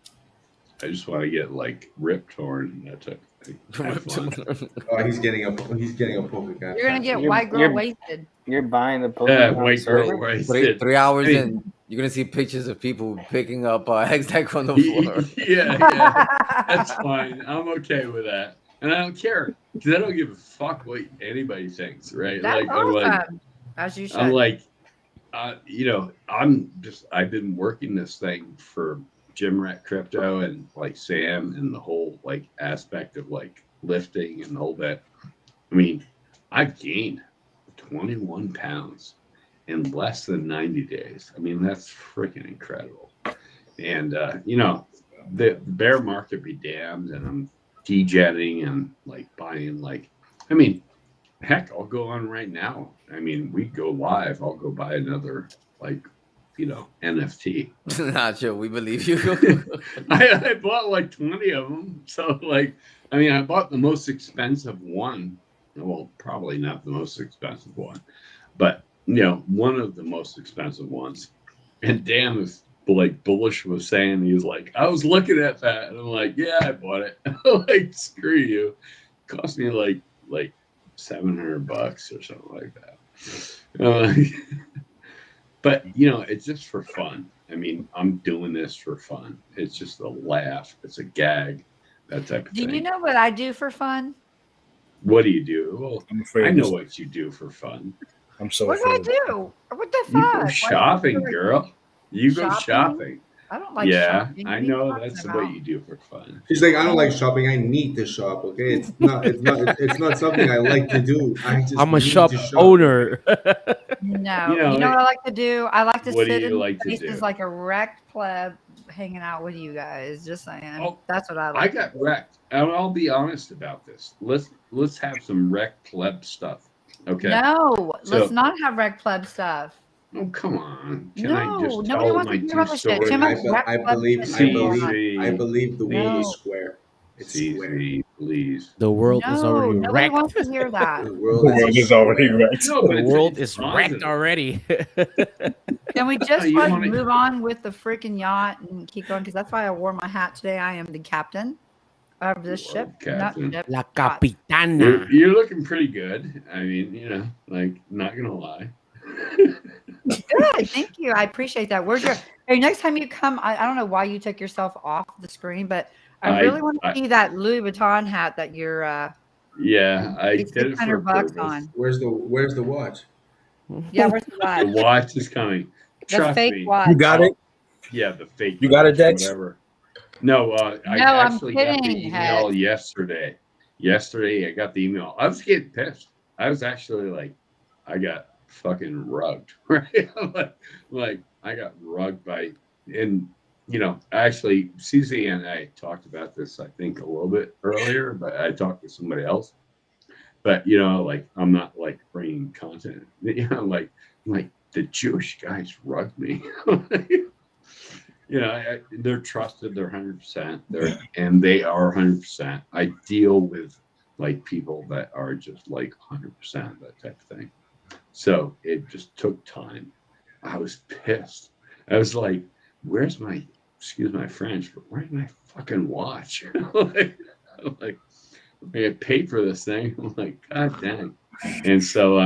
I just want to get like rip torn and that type of thing. Have fun. Oh, he's getting a poker guy. You're gonna get You're- white girl you're- wasted. You're buying the Yeah, Pokemon white girl server? wasted. 3 hours Hey. in, you're gonna see pictures of people picking up HEXing on the floor. yeah, that's fine. I'm okay with that, and I don't care because I don't give a fuck what anybody thinks, right? That's like, I'm like, awesome. As you should. I'm like, you know, I've been working this thing for Jim Rat Crypto and like Sam and the whole like aspect of like lifting and the whole bit. I mean, I've gained 21 pounds in less than 90 days. I mean, that's freaking incredible. And you know, the bear market be damned, and I'm dejetting and like buying like, I mean, heck, I'll go on right now. I mean, we go live. I'll go buy another like, you know, NFT. Not sure we believe you. I bought like 20 of them. So like, I mean, I bought the most expensive one. Well, probably not the most expensive one, but you know, one of the most expensive ones. And Dan was like bullish was saying, he was like, I was looking at that, and I'm like, yeah, I bought it. Like, screw you. It cost me like $700 or something like that. But you know, it's just for fun. I mean, I'm doing this for fun. It's just a laugh. It's a gag. That type of thing. Do you know what I do for fun? What do you do? Well, I'm afraid I know what you do for fun. I'm so What do afraid. I do? What the You fuck? go shopping, girl. You go shopping. I don't like yeah, shopping. I What are you know talking that's about? what you do for fun. She's like, I don't like shopping. I need to shop. Okay, it's not something I like to do. I just I'm a need shop to shop. owner. No, You know, what I like to do? I like to what do sit you in like to places do? like a wrecked pleb, hanging out with you guys. Just saying, Oh, that's what I I like. got wrecked. And I'll be honest about this. Let's have some wreck pleb stuff. Okay. No, So- let's not have wrecked pleb stuff. Oh, come on. Can No, I just nobody tell wants my to hear two about this shit. Too stories? much wrecked I pleb believe shit going on. I believe the world No. is square. It's square. CZ, please. The world is No, already nobody wrecked. wants to hear that. The The world world is already square. wrecked. No, but The it's- world it's is positive. wrecked already. Can we just you like wanna- move on with the freaking yacht and keep going? Because that's why I wore my hat today. I am the captain of this You are ship. captain. Not ship. La yacht. Capitana. You're looking pretty good. I mean, you know, like, not gonna lie. Good, thank you. I appreciate that. Where's your? Hey, next time you come, I don't know why you took yourself off the screen, but I really want to see that Louis Vuitton hat that you're. Yeah, I It's did it for a $600 purpose. on. Where's the watch? Yeah, where's the The watch? watch is coming. The Trust fake me. watch. You got it? Yeah, the fake. You got it, watch, Dex? Whatever. No, I No, I'm actually got the kidding, email Head. yesterday. Yesterday, I got the email. I was getting pissed. I was actually like, I got fucking rugged, right? like I got rugged by, and you know, actually, CZ and I talked about this, I think, a little bit earlier, but I talked to somebody else. But you know, like, I'm not like bringing content. You know, like the Jewish guys rugged me. You know, they're trusted. They're 100%. And they are 100%. I deal with like people that are just like 100%, that type of thing. So it just took time. I was pissed. I was like, "Where's my? Excuse my French, but where's my fucking watch?" I'm like, I paid for this thing. I'm like, God dang. And so,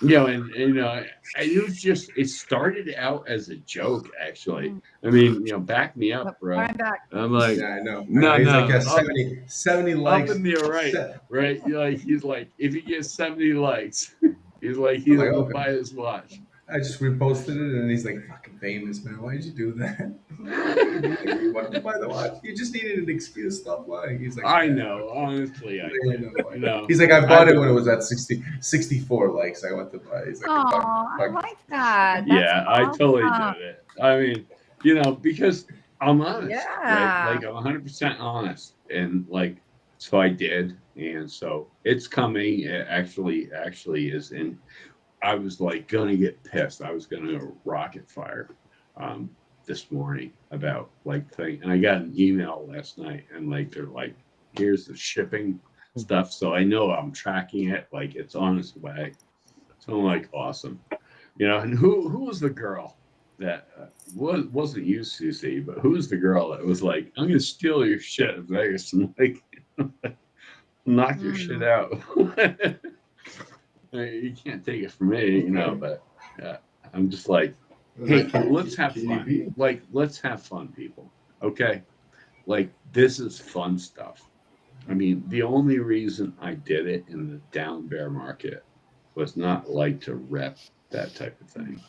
you know, and you know, it was just, it started out as a joke, actually. I mean, you know, back me up, bro. I'm back. I'm like, Yeah, I know. no, He's no, like, yeah, up- 70 likes. up in the right? You're like, he's like, if he gets 70 likes, he's like, he'll like, go okay. buy his watch. I just reposted it, and he's like, "Fucking famous, man. Why did you do that?" You wanted to buy the watch. You just needed an excuse. Stop lying. He's like, I "Yeah." know, honestly, I Really do. know. You know, He's like, I bought it do. when it was at 64 likes. I went to buy it. He's like, Oh, fuck, I fuck. like that. That's Yeah, I totally awesome. did it. I mean, you know, because I'm honest, Yeah. right? Like, I'm 100% honest, and like, so I did, and so it's coming. It actually is in. I was like gonna get pissed. I was gonna rocket fire this morning about like thing, and I got an email last night, and like they're like, "Here's the shipping stuff," so I know I'm tracking it, like it's on its way. So I'm like, awesome, you know. And who was the girl that wasn't you, Susie, but who was the girl that was like, "I'm gonna steal your shit in Vegas and like knock your shit out." You can't take it from me, you know, but I'm just like, hey, let's have fun. Like, let's have fun, people. Okay? Like, this is fun stuff. I mean, the only reason I did it in the down bear market was not like to rep that type of thing.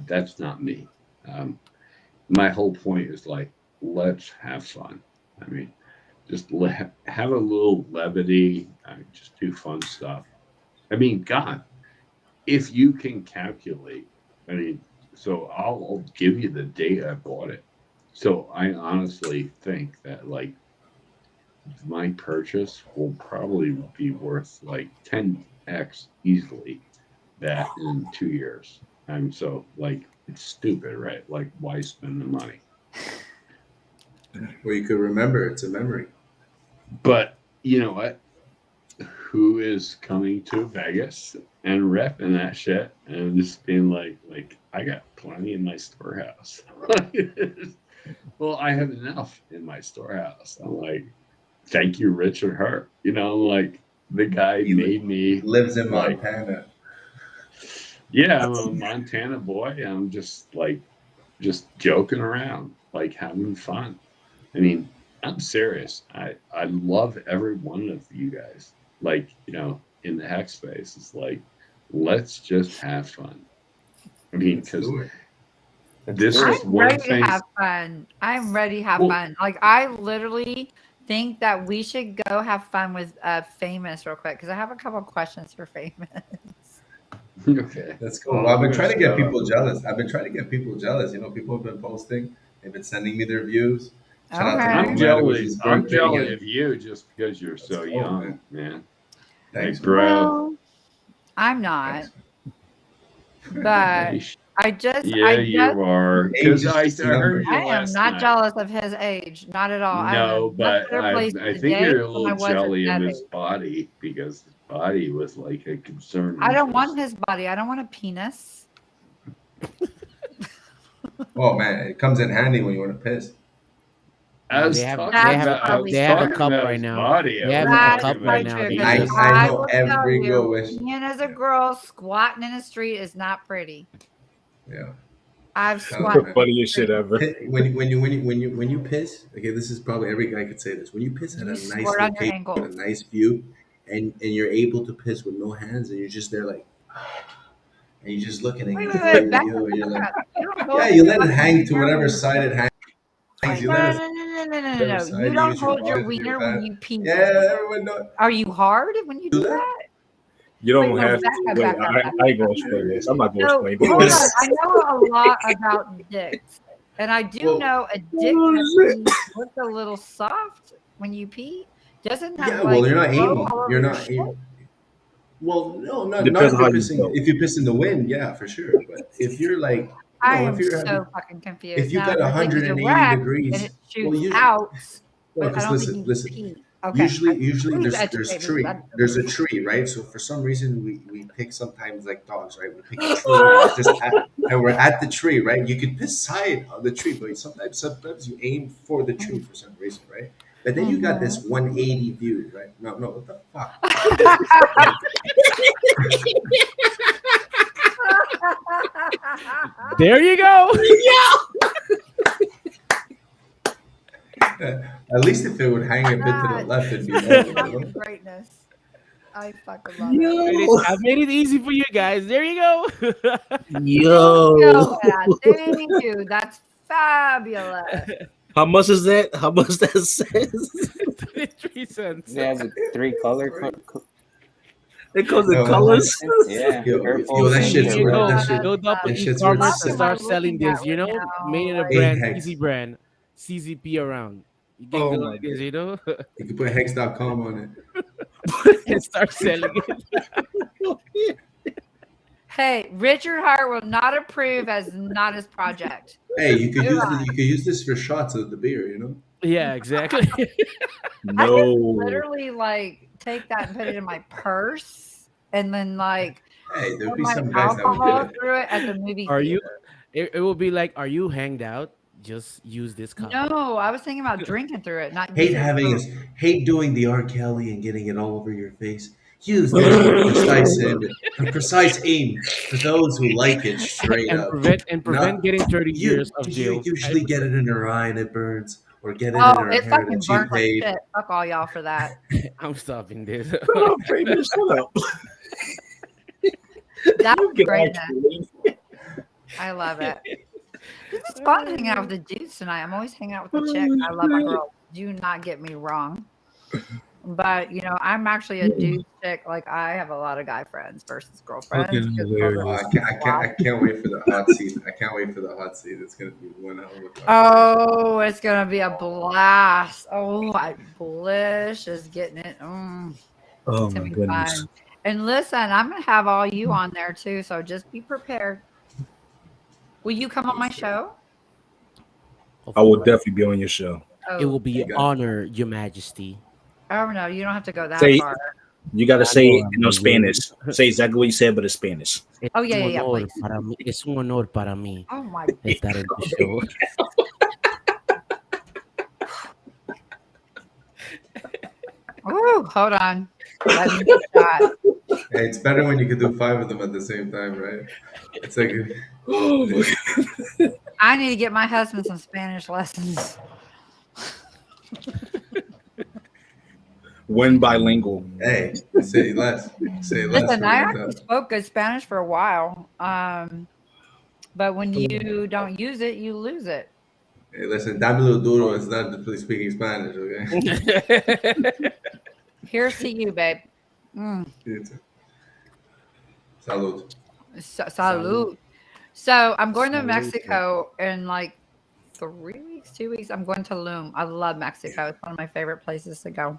That's not me. My whole point is like, let's have fun. I mean, just have a little levity, just do fun stuff. I mean, God, if you can calculate I mean, so I'll give you the date I bought it. So I honestly think that like my purchase will probably be worth like 10x easily that in 2 years. And so like it's stupid, right? Like why spend the money? Well, you could remember. It's a memory. But you know what? Who is coming to Vegas and repping that shit and just being like I got plenty in my storehouse. Well, I have enough in my storehouse. I'm like, thank you, Richard Hurt. You know, like the guy made me Lives in like, Montana. yeah, I'm a Montana boy. I'm just joking around, like having fun. I mean, I'm serious. I love every one of you guys. Like, you know, in the hex space, it's like, let's just have fun. I mean, because this is I'm one ready to thing. have fun. I'm ready to have Well- fun. Like I literally think that we should go have fun with Famous real quick because I have a couple questions for Famous. Okay. That's cool. Well, I've been trying to get people jealous. I've been trying to get people jealous. You know, people have been posting. They've been sending me their views. Shout out to Okay. I'm Nomad, jealous. his I'm birthday jealous again. of you just because you're so cool, young, man. Thanks, Like, bro. Well, I'm not, but Yeah, you are. Because I heard you I am last not night. jealous of his age. Not at all. I'm in No, a much but better place I think today you're a than I little was at jelly of that his age. body because his body was like a concern. I don't want his body. I don't want a penis. Oh man, it comes in handy when you want to piss. I was They have talking they have about, I a was they have a talking cup about right his now. body. I They have wasn't a That is talking cup about right so now. true. They Because just I I know will every tell girl you, wish. being as a girl squatting in the street is not pretty. Yeah. I've Tell squatted. them, Funniest shit ever. When you piss, okay, this is probably every guy could say this. When you piss at You a nice squirt on your location, ankle. a nice view, and you're able to piss with no hands, and you're just there like, and you're just looking and Wait, you wait, feel wait. Back the up, view, and you're back like, up. You don't yeah, hold you your let it fucking hang to wiener whatever when side it hangs. You No, let no, it no, no, no, no, no, whatever no. side. You don't use your hold your balls for wiener when you pee. Yeah, everyone knows. Are you hard when you do that? You don't Wait, no, have back to. up, Wait, back up, back I ain't up. gonna explain this. I'm not gonna So explain hold on. this. I know a lot about dicks, and I do know a dick that looks a little soft when you pee. Doesn't that Yeah, like well, you're not flow aiming. all over You're your not. shit? Well, no, not Depends if on you're how you pissing. go. If you piss in the wind, yeah, for sure. But if you're like, I no, am if you're so having, fucking confused. if you Now, got if your dick is 180 erect and degrees, it well, shoots you out, no, but I because don't think you listen. pee. Okay. Usually Please there's educate me. there's a tree, right? So for some reason we pick sometimes like dogs, right? We pick a tree and we're just and we're at the tree, right? You can piss side of the tree, but sometimes you aim for the tree for some reason, right? But then you got this 180 view, right? No, what the fuck? There you go. At least if it would hang a bit to the left, it'd be more. You know? Greatness. I fucking love it. I made it easy for you guys. There you go. Yo. Thank you. That's fabulous. How much is that? How much that says? 23 cents. It has a 3-color. It comes in No, colors. Yeah, Yo, purple. that Here shit's you worth. go. That shit. Build up an That shit's worth e-commerce and What am I start selling looking at this. You right know, now? made it a Like, brand, Hex. easy brand, CZP around. You can Oh go my like this, you know, You can put hex.com on it. and start selling it. hey, Richard Hart will not approve as not his project. Hey, you could Move use on. you could use this for shots of the beer, you know? Yeah, exactly. I No. could literally like take that and put it in my purse and then like Hey, there'd pour be my some guys that would do alcohol it. through it at the movie Are you? theater. It will be like, are you hanged out? Just use this cup. No, I was thinking about drinking through it, not Hate using having it. us hate doing the R. Kelly and getting it all over your face. Use this for precise aim for those who like it straight and up. prevent Not getting 30 years of you jail. usually get it in her eye and it burns, or get it in Oh, her it hair fucking that she burnt like paid. shit. Fuck all y'all for that. I'm stopping this. Shut up. That You was can greatness. actually. I love it. This is fun hanging out with the dudes tonight. I'm always hanging out with the chick. I love my girl. Do not get me wrong. But I'm actually a dude chick. Like I have a lot of guy friends versus girlfriends. Fucking 'Cause those Oh, are hilarious. I can't wait for the hot seat. I can't wait for the hot seat. It's gonna be one hell of a conversation. Oh, it's gonna be a blast. Oh, Blish is getting it. Oh It's gonna my be goodness. fun. And listen, I'm gonna have all you on there too, so just be prepared. Will you come on my show? Of I will course. definitely be on your show. It Oh, will be You an got honor, Your Majesty. oh no, you don't have to go that Say far. you gotta I say know, it in amigo. Spanish. Say exactly what you said, but in Spanish. Es Oh yeah, un yeah, yeah, honor please. para mí. Es un honor para mí Oh my. estar en tu show. Ooh, hold on. Let me get shot. Hey, it's better when you can do 5 of them at the same time, right? It's like I need to get my husband some Spanish lessons. When bilingual. hey, say less. Say less. Listen, What I about actually that? spoke good Spanish for a while. But when you don't use it, you lose it. Hey, listen, dámelo duro is not speaking Spanish, okay? Here's to you, babe. Salud. Salud. So I'm going to Salute. Mexico in like 3 weeks, 2 weeks. I'm going to Loom. I love Mexico. It's one of my favorite places to go.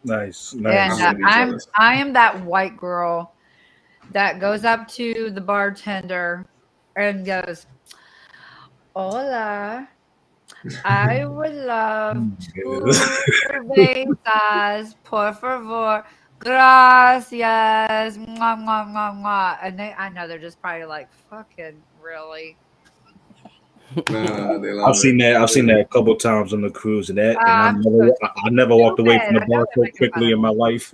Nice, And nice. gonna be jealous. I am that white girl that goes up to the bartender and goes, "Hola, I would love two cervezas, por favor. Gracias. Mwah, mwah, mwah, mwah." And I know they're just probably like, fucking really? No, they I've love seen it. that. I've seen that a couple times on the cruise, and I'm so I never walked away from the stupid. I know bar they're so making fun quickly of in my me. life.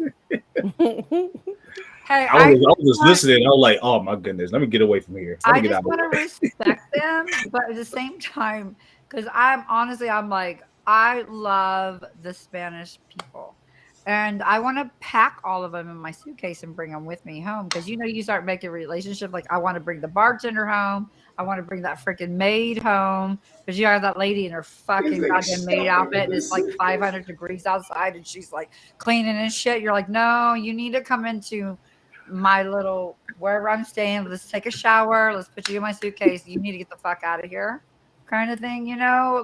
Hey, I was just listening. I was like, oh my goodness, let me get away from here. Let me I get just out of want to here. respect them, but at the same time, because I'm like, I love the Spanish people. And I want to pack all of them in my suitcase and bring them with me home. Because you start making a relationship. Like I want to bring the bartender home. I want to bring that freaking maid home. Because you have that lady in her He's fucking like, goddamn maid stop it outfit, with and it's this like suitcase. 500 degrees outside, and she's like cleaning and shit. You're like, no, you need to come into my little wherever I'm staying. Let's take a shower. Let's put you in my suitcase. You need to get the fuck out of here, kind of thing.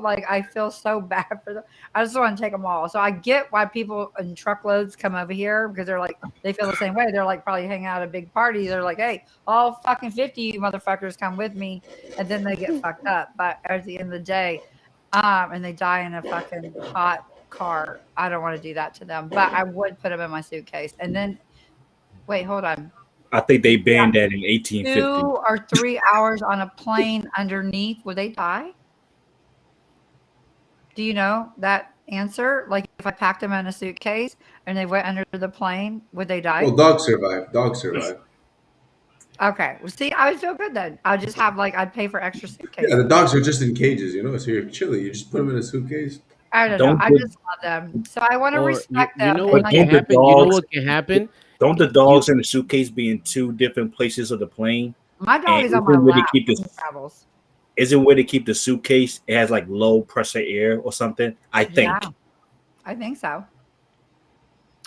Like I feel so bad for them. I just want to take them all. So I get why people in truckloads come over here because they're like they feel the same way. They're like probably hanging out at a big party. They're like, hey, all fucking 50 you motherfuckers come with me, and then they get fucked up. But at the end of the day, and they die in a fucking hot car. I don't want to do that to them, but I would put them in my suitcase and then. Wait, hold on. I think they Yeah, banned that in 1850. 2 or 3 hours on a plane underneath, would they die? Do you know that answer? Like, if I packed them in a suitcase and they went under the plane, would they die? Well, dogs survive. Dogs survive. Okay. Well, see, I would feel good then. I'd just have I'd pay for extra Yeah, the suitcases. dogs are just in cages, so you're chilling. You just put them in a suitcase. I don't know. Don't I the just love them. So I want to Or respect you them. know And what but like, can don't the happen? You know dogs what can happen? don't the You dogs in the suitcase be in two different places of the plane? my dog And is on my isn't where they lap keep when this? he travels. Isn't where they keep the suitcase? It has like low pressure air or something. I Yeah, think. I think so.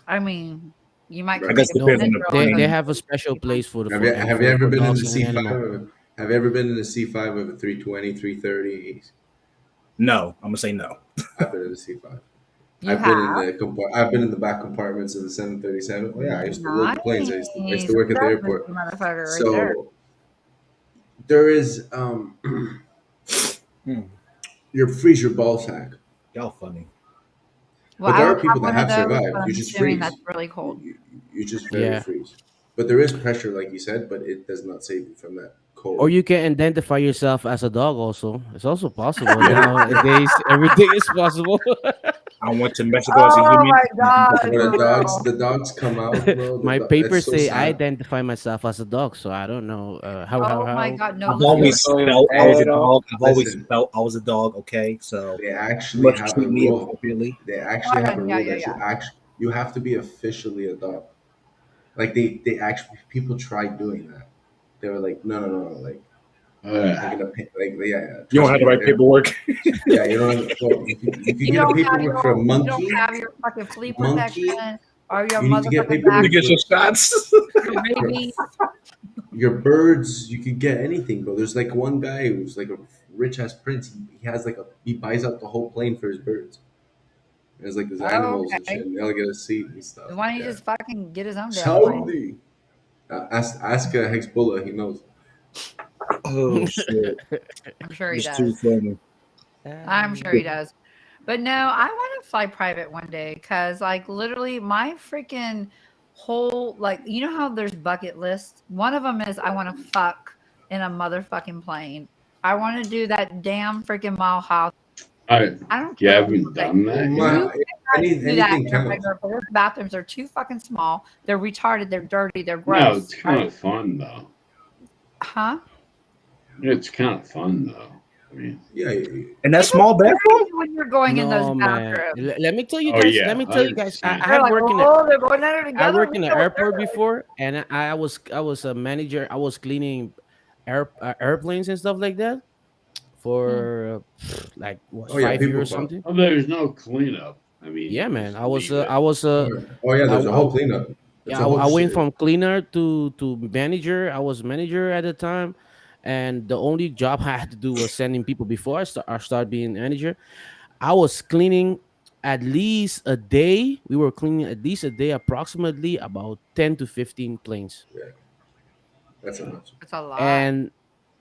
I mean, you might Right. I could take guess a it no, depends on picture the of they it. plane. have a special place Have you ever for been in the dogs and C5 animals. have you ever been in the C5 of a 320, 330? No, I'm gonna say no. I've been in the C5. You have? I've been in the back compartments of the 737. Oh yeah, I used to work the planes. I used to Nice. work at the That's a airport. motherfucker right there. So there is you freeze your ball sack. Y'all funny. Well, But I there don't are people have that one of have those, survived. but You I'm just assuming that's freeze. really cold. You just very Yeah. freeze. But there is pressure, like you said, but it does not save you from that Or cold. you can identify yourself as a dog also. It's also possible. Yeah. Nowadays, everything is possible. I went to Mexico as a Oh human. my god, When for real. the dogs come out, bro. My It's papers so say I sad. identify myself as a dog, so I don't know Oh my how. god, no, I've listen. always felt I was a dog. I've always Listen, felt I was a dog. Okay, so they you actually must have a treat me rule. appropriately. They actually Hold have a on, yeah, rule yeah, that yeah. you have to be officially a dog. Like they actually people tried doing that. They were like, no, no, no, no. Like Like in a You don't have the right paperwork. Yeah, you don't. Well, you could You get a don't have paperwork for a you monkey. don't have your fucking flea Monkey. protection or your You need to get motherfucking paperwork You get your for shots. your babies. your birds. You could get anything, bro. There's like one guy who's like a rich ass prince. He has like he buys out the whole plane for his birds. There's like his Oh, animals and shit. okay. And they'll get a seat and stuff. Why don't you Yeah. just fucking get his own damn plane? Saudi. Ask Hexbullah. He knows. Oh shit! I'm sure he It's too does. funny. I'm sure he does. But no, I want to fly private one day because, like, literally, my freaking whole, like, you know how there's bucket lists? One of them is I want to fuck in a motherfucking plane. I want to do that damn freaking Mile High. I don't You care. haven't done that You yet? cannot do that Anything in a counts. regular, but those bathrooms are too fucking small. They're retarded. They're dirty. They're No, gross. it's kind of fun though. Huh? It's kind of fun though. I mean, Yeah. And that small bathroom? When you're going in those No, man. bathrooms. Let me tell you Oh, guys. yeah, Let me tell you guys. I 100%. They're have like, worked in oh, they're going under I together. worked in the We go airport there. before, and I was a manager. I was cleaning airplanes and stuff like that for like what, Oh yeah, 5 people years or fuck. something. oh, there's no cleanup. I mean, Yeah, you man. just I was leave it. I was Oh yeah, there's a I, whole cleanup. It's yeah, a whole I went shit. from cleaner to manager. I was manager at the time, and the only job I had to do was sending people before I start being manager. I was cleaning at least a day. We were cleaning at least a day, approximately about 10 to 15 planes. Yeah, that's enough. It's a lot.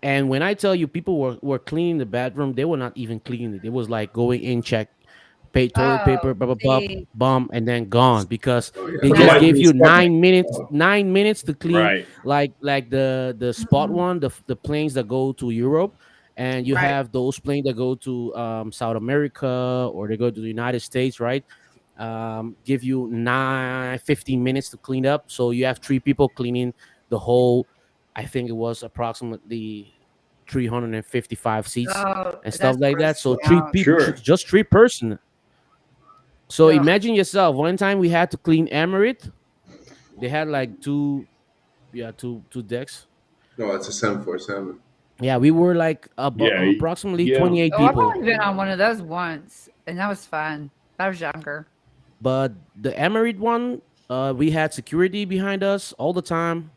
And when I tell you people were cleaning the bathroom, they were not even cleaning it. It was like going in, check, pay toilet paper, Oh, blah blah blah, see, bomb, and then gone because Oh yeah. they But just That- gave you Scrub it. 9 minutes, 9 minutes to clean, Right. like the spot Mhm. one, the planes that go to Europe, and you Right. have those planes that go to South America or they go to the United States, right? Give you 15 minutes to clean up, so you have 3 people cleaning the whole. I think it was approximately 355 seats Oh, and stuff that's like that. gross So me three out. people, Sure. just 3 person. So Ugh. imagine yourself. One time we had to clean Emirate. They had like two decks. No, it's a 747. Yeah, we were like Yeah, approximately yeah. 28 Oh, I've people. only been on one of those once, and that was fun. I was younger. But the Emirate one, we had security behind us all the time.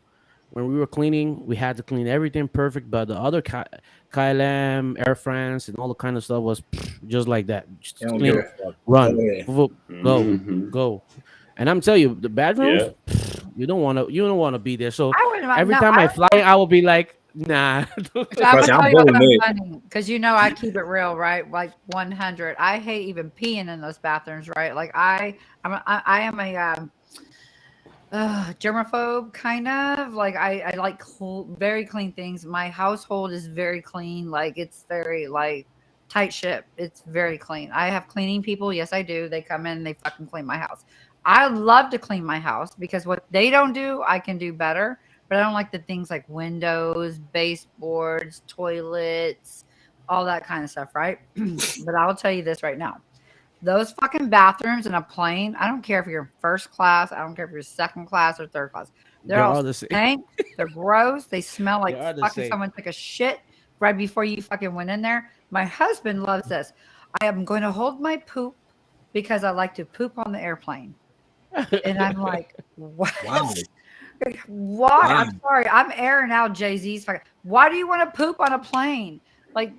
When we were cleaning, we had to clean everything perfect. But the other KLM, Air France, and all the kind of stuff was just like that. Just They don't clean, give a fuck. run, Oh, yeah. go, Mhm. go. And I'm telling you, the bathrooms, Yeah. you don't want to be there. So I wouldn't mind. every No, time I I fly, I will be like, nah. So I'm Trust gonna me, tell I'm you what's bullying it. funny because you know I keep it real, right? Like 100. I hate even peeing in those bathrooms, right? Like I am a germaphobe kind of. Like I like very clean things. My household is very clean. Like it's very like tight ship. It's very clean. I have cleaning people. Yes, I do. They come in and they fucking clean my house. I love to clean my house because what they don't do, I can do better. But I don't like the things like windows, baseboards, toilets, all that kind of stuff, right? But I'll tell you this right now. Those fucking bathrooms in a plane, I don't care if you're in first class, I don't care if you're second class or third class. They're all the same. stank, they're gross, they smell like They are the fucking same. someone took a shit right before you fucking went in there. My husband loves this. I am going to hold my poop because I like to poop on the airplane. And I'm like, what? Wow. Why? Wow. I'm sorry. I'm airing out Jay-Z's. Why do you want to poop on a plane? Like,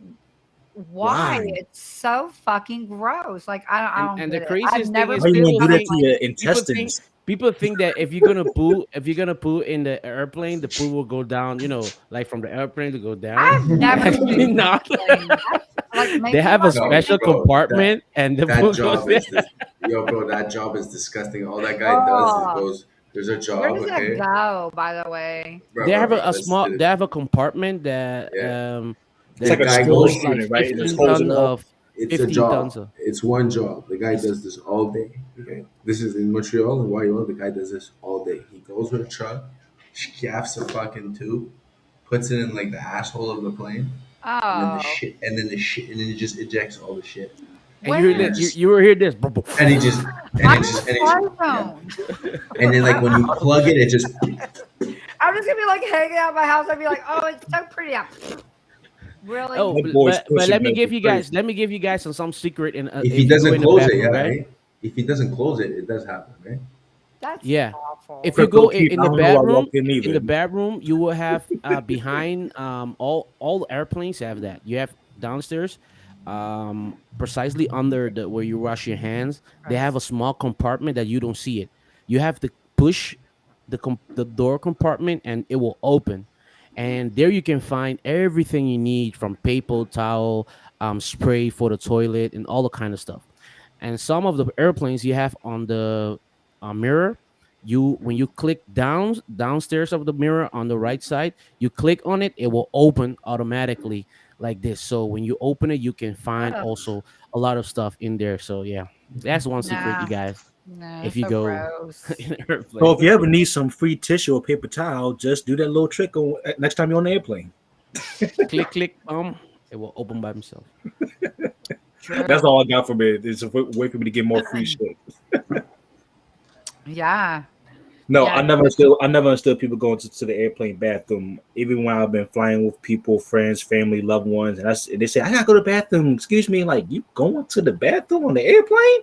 why? Why? It's so fucking gross. Like, I don't And the get it. craziest I've thing never is How you pooped gonna do on a that to plane. your people think intestines? people think that if you're gonna poo in the airplane, the poo will go down. Like from the airplane to go down. I've never Actually, pooped on a not. plane. That's, like, They have a like, No, special bro, compartment, and the That poo goes job there. is this. Yo, bro, that job is disgusting. All that guy does is oh, goes. There's a where job, does that okay, go, by the way? bro, They have bro. a small. Listen They to have a compartment that Yeah. It's that like a guy storage goes. holds like unit, right? And there's 15 holes in ton the wall. of It's a 15 tons job. of. It's one job. The guy does this all day. Okay, this is in Montreal and Wyoming. The guy does this all day. He goes with a truck, scaffs a fucking tube, puts it in like the asshole of the plane, and then the Oh, shit, and then the shit, and then it just ejects all the shit. And you hear where? this, you will hear this. And he just, and I'm it in just, a and it fly just, yeah. zone. And then like when you plug it, it just. I'm just gonna be like hanging out at my house. I'd be like, oh, it's so pretty out. Really? Oh, That boy's but pussy let me must give be you guys crazy. some secret. And If he if you go doesn't in the close it, yeah, bathroom, right? right? If he doesn't close it, it does happen, right? That's Yeah. If awful. you Crypto go Keith, in I the don't know why I bedroom, walked in either. you will have behind all the airplanes have that. You have downstairs, precisely under the where you wash your hands. They have a small compartment that you don't see it. You have to push the door compartment and it will open. And there you can find everything you need from paper towel, spray for the toilet, and all the kind of stuff. And some of the airplanes you have on the mirror, you when you click downstairs of the mirror on the right side, you click on it, it will open automatically like this. So when you open it, you can find Ugh, also a lot of stuff in there. So yeah, that's one secret, you nah, guys. no, If you so go gross. in an So airplane, if you ever need some free tissue or paper towel, just do that little trick next time you're on the airplane. click click, it will open by himself. True. That's all I got from it. It's a way for me to get more free shit. Yeah. No, Yeah. I never understood people going to the airplane bathroom, even when I've been flying with people, friends, family, loved ones, and they say I gotta go to the bathroom. Excuse me, like you going to the bathroom on the airplane?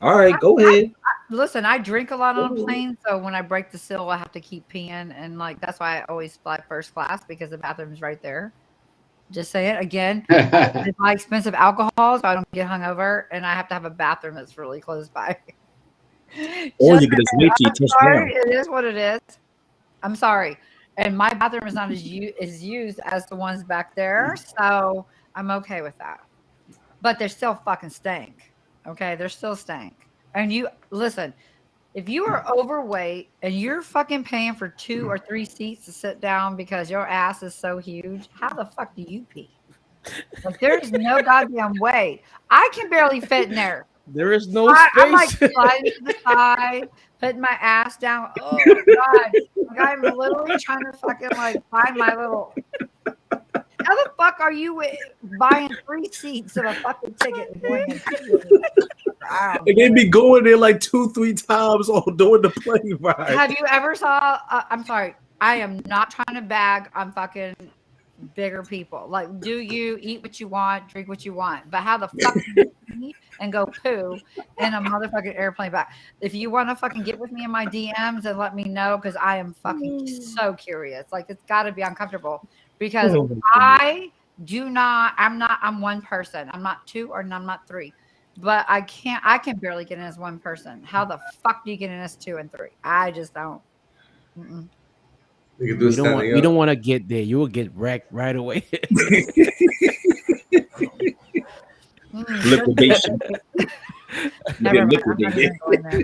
All right, go ahead. Listen, I drink a lot on a plane, so when I break the seal, I have to keep peeing, and like that's why I always fly first class because the bathroom's right there. Just say it again. I buy expensive alcohol so I don't get hungover, and I have to have a bathroom that's really close by. Or Just you could just saying, wait till you I'm touch sorry. down. It is what it is. I'm sorry, and my bathroom is not as used as the ones back there, so I'm okay with that. But they're still fucking stank. Okay, they're still stank. And you listen, if you are overweight and you're fucking paying for 2 or 3 seats to sit down because your ass is so huge, how the fuck do you pee? Like there's no goddamn way. I can barely fit in there. There is no I'm like space. sliding to the side, putting my ass down. Oh God. Like I'm literally trying to fucking like find my little. How the fuck are you buying 3 seats of a fucking ticket and going and I don't And they get be it. going there like 2-3 times all doing the plane ride. Have you ever saw? I'm sorry. I am not trying to bag on fucking bigger people. Like, do you eat what you want, drink what you want? But how the fuck do you eat and go poo in a motherfucking airplane bag? If you want to fucking get with me in my DMs and let me know, because I am fucking so curious. Like, it's got to be uncomfortable because Oh, my goodness. I do not. I'm not. I'm one person. I'm not two or I'm not three. But I can't. I can barely get in as one person. How the fuck do you get in as 2 and 3? I just don't. Mm-mm. You can do standing We up. don't want to get there. You will get wrecked right away. Liquidation. You Never get mind. I'm not liquidated. even going there.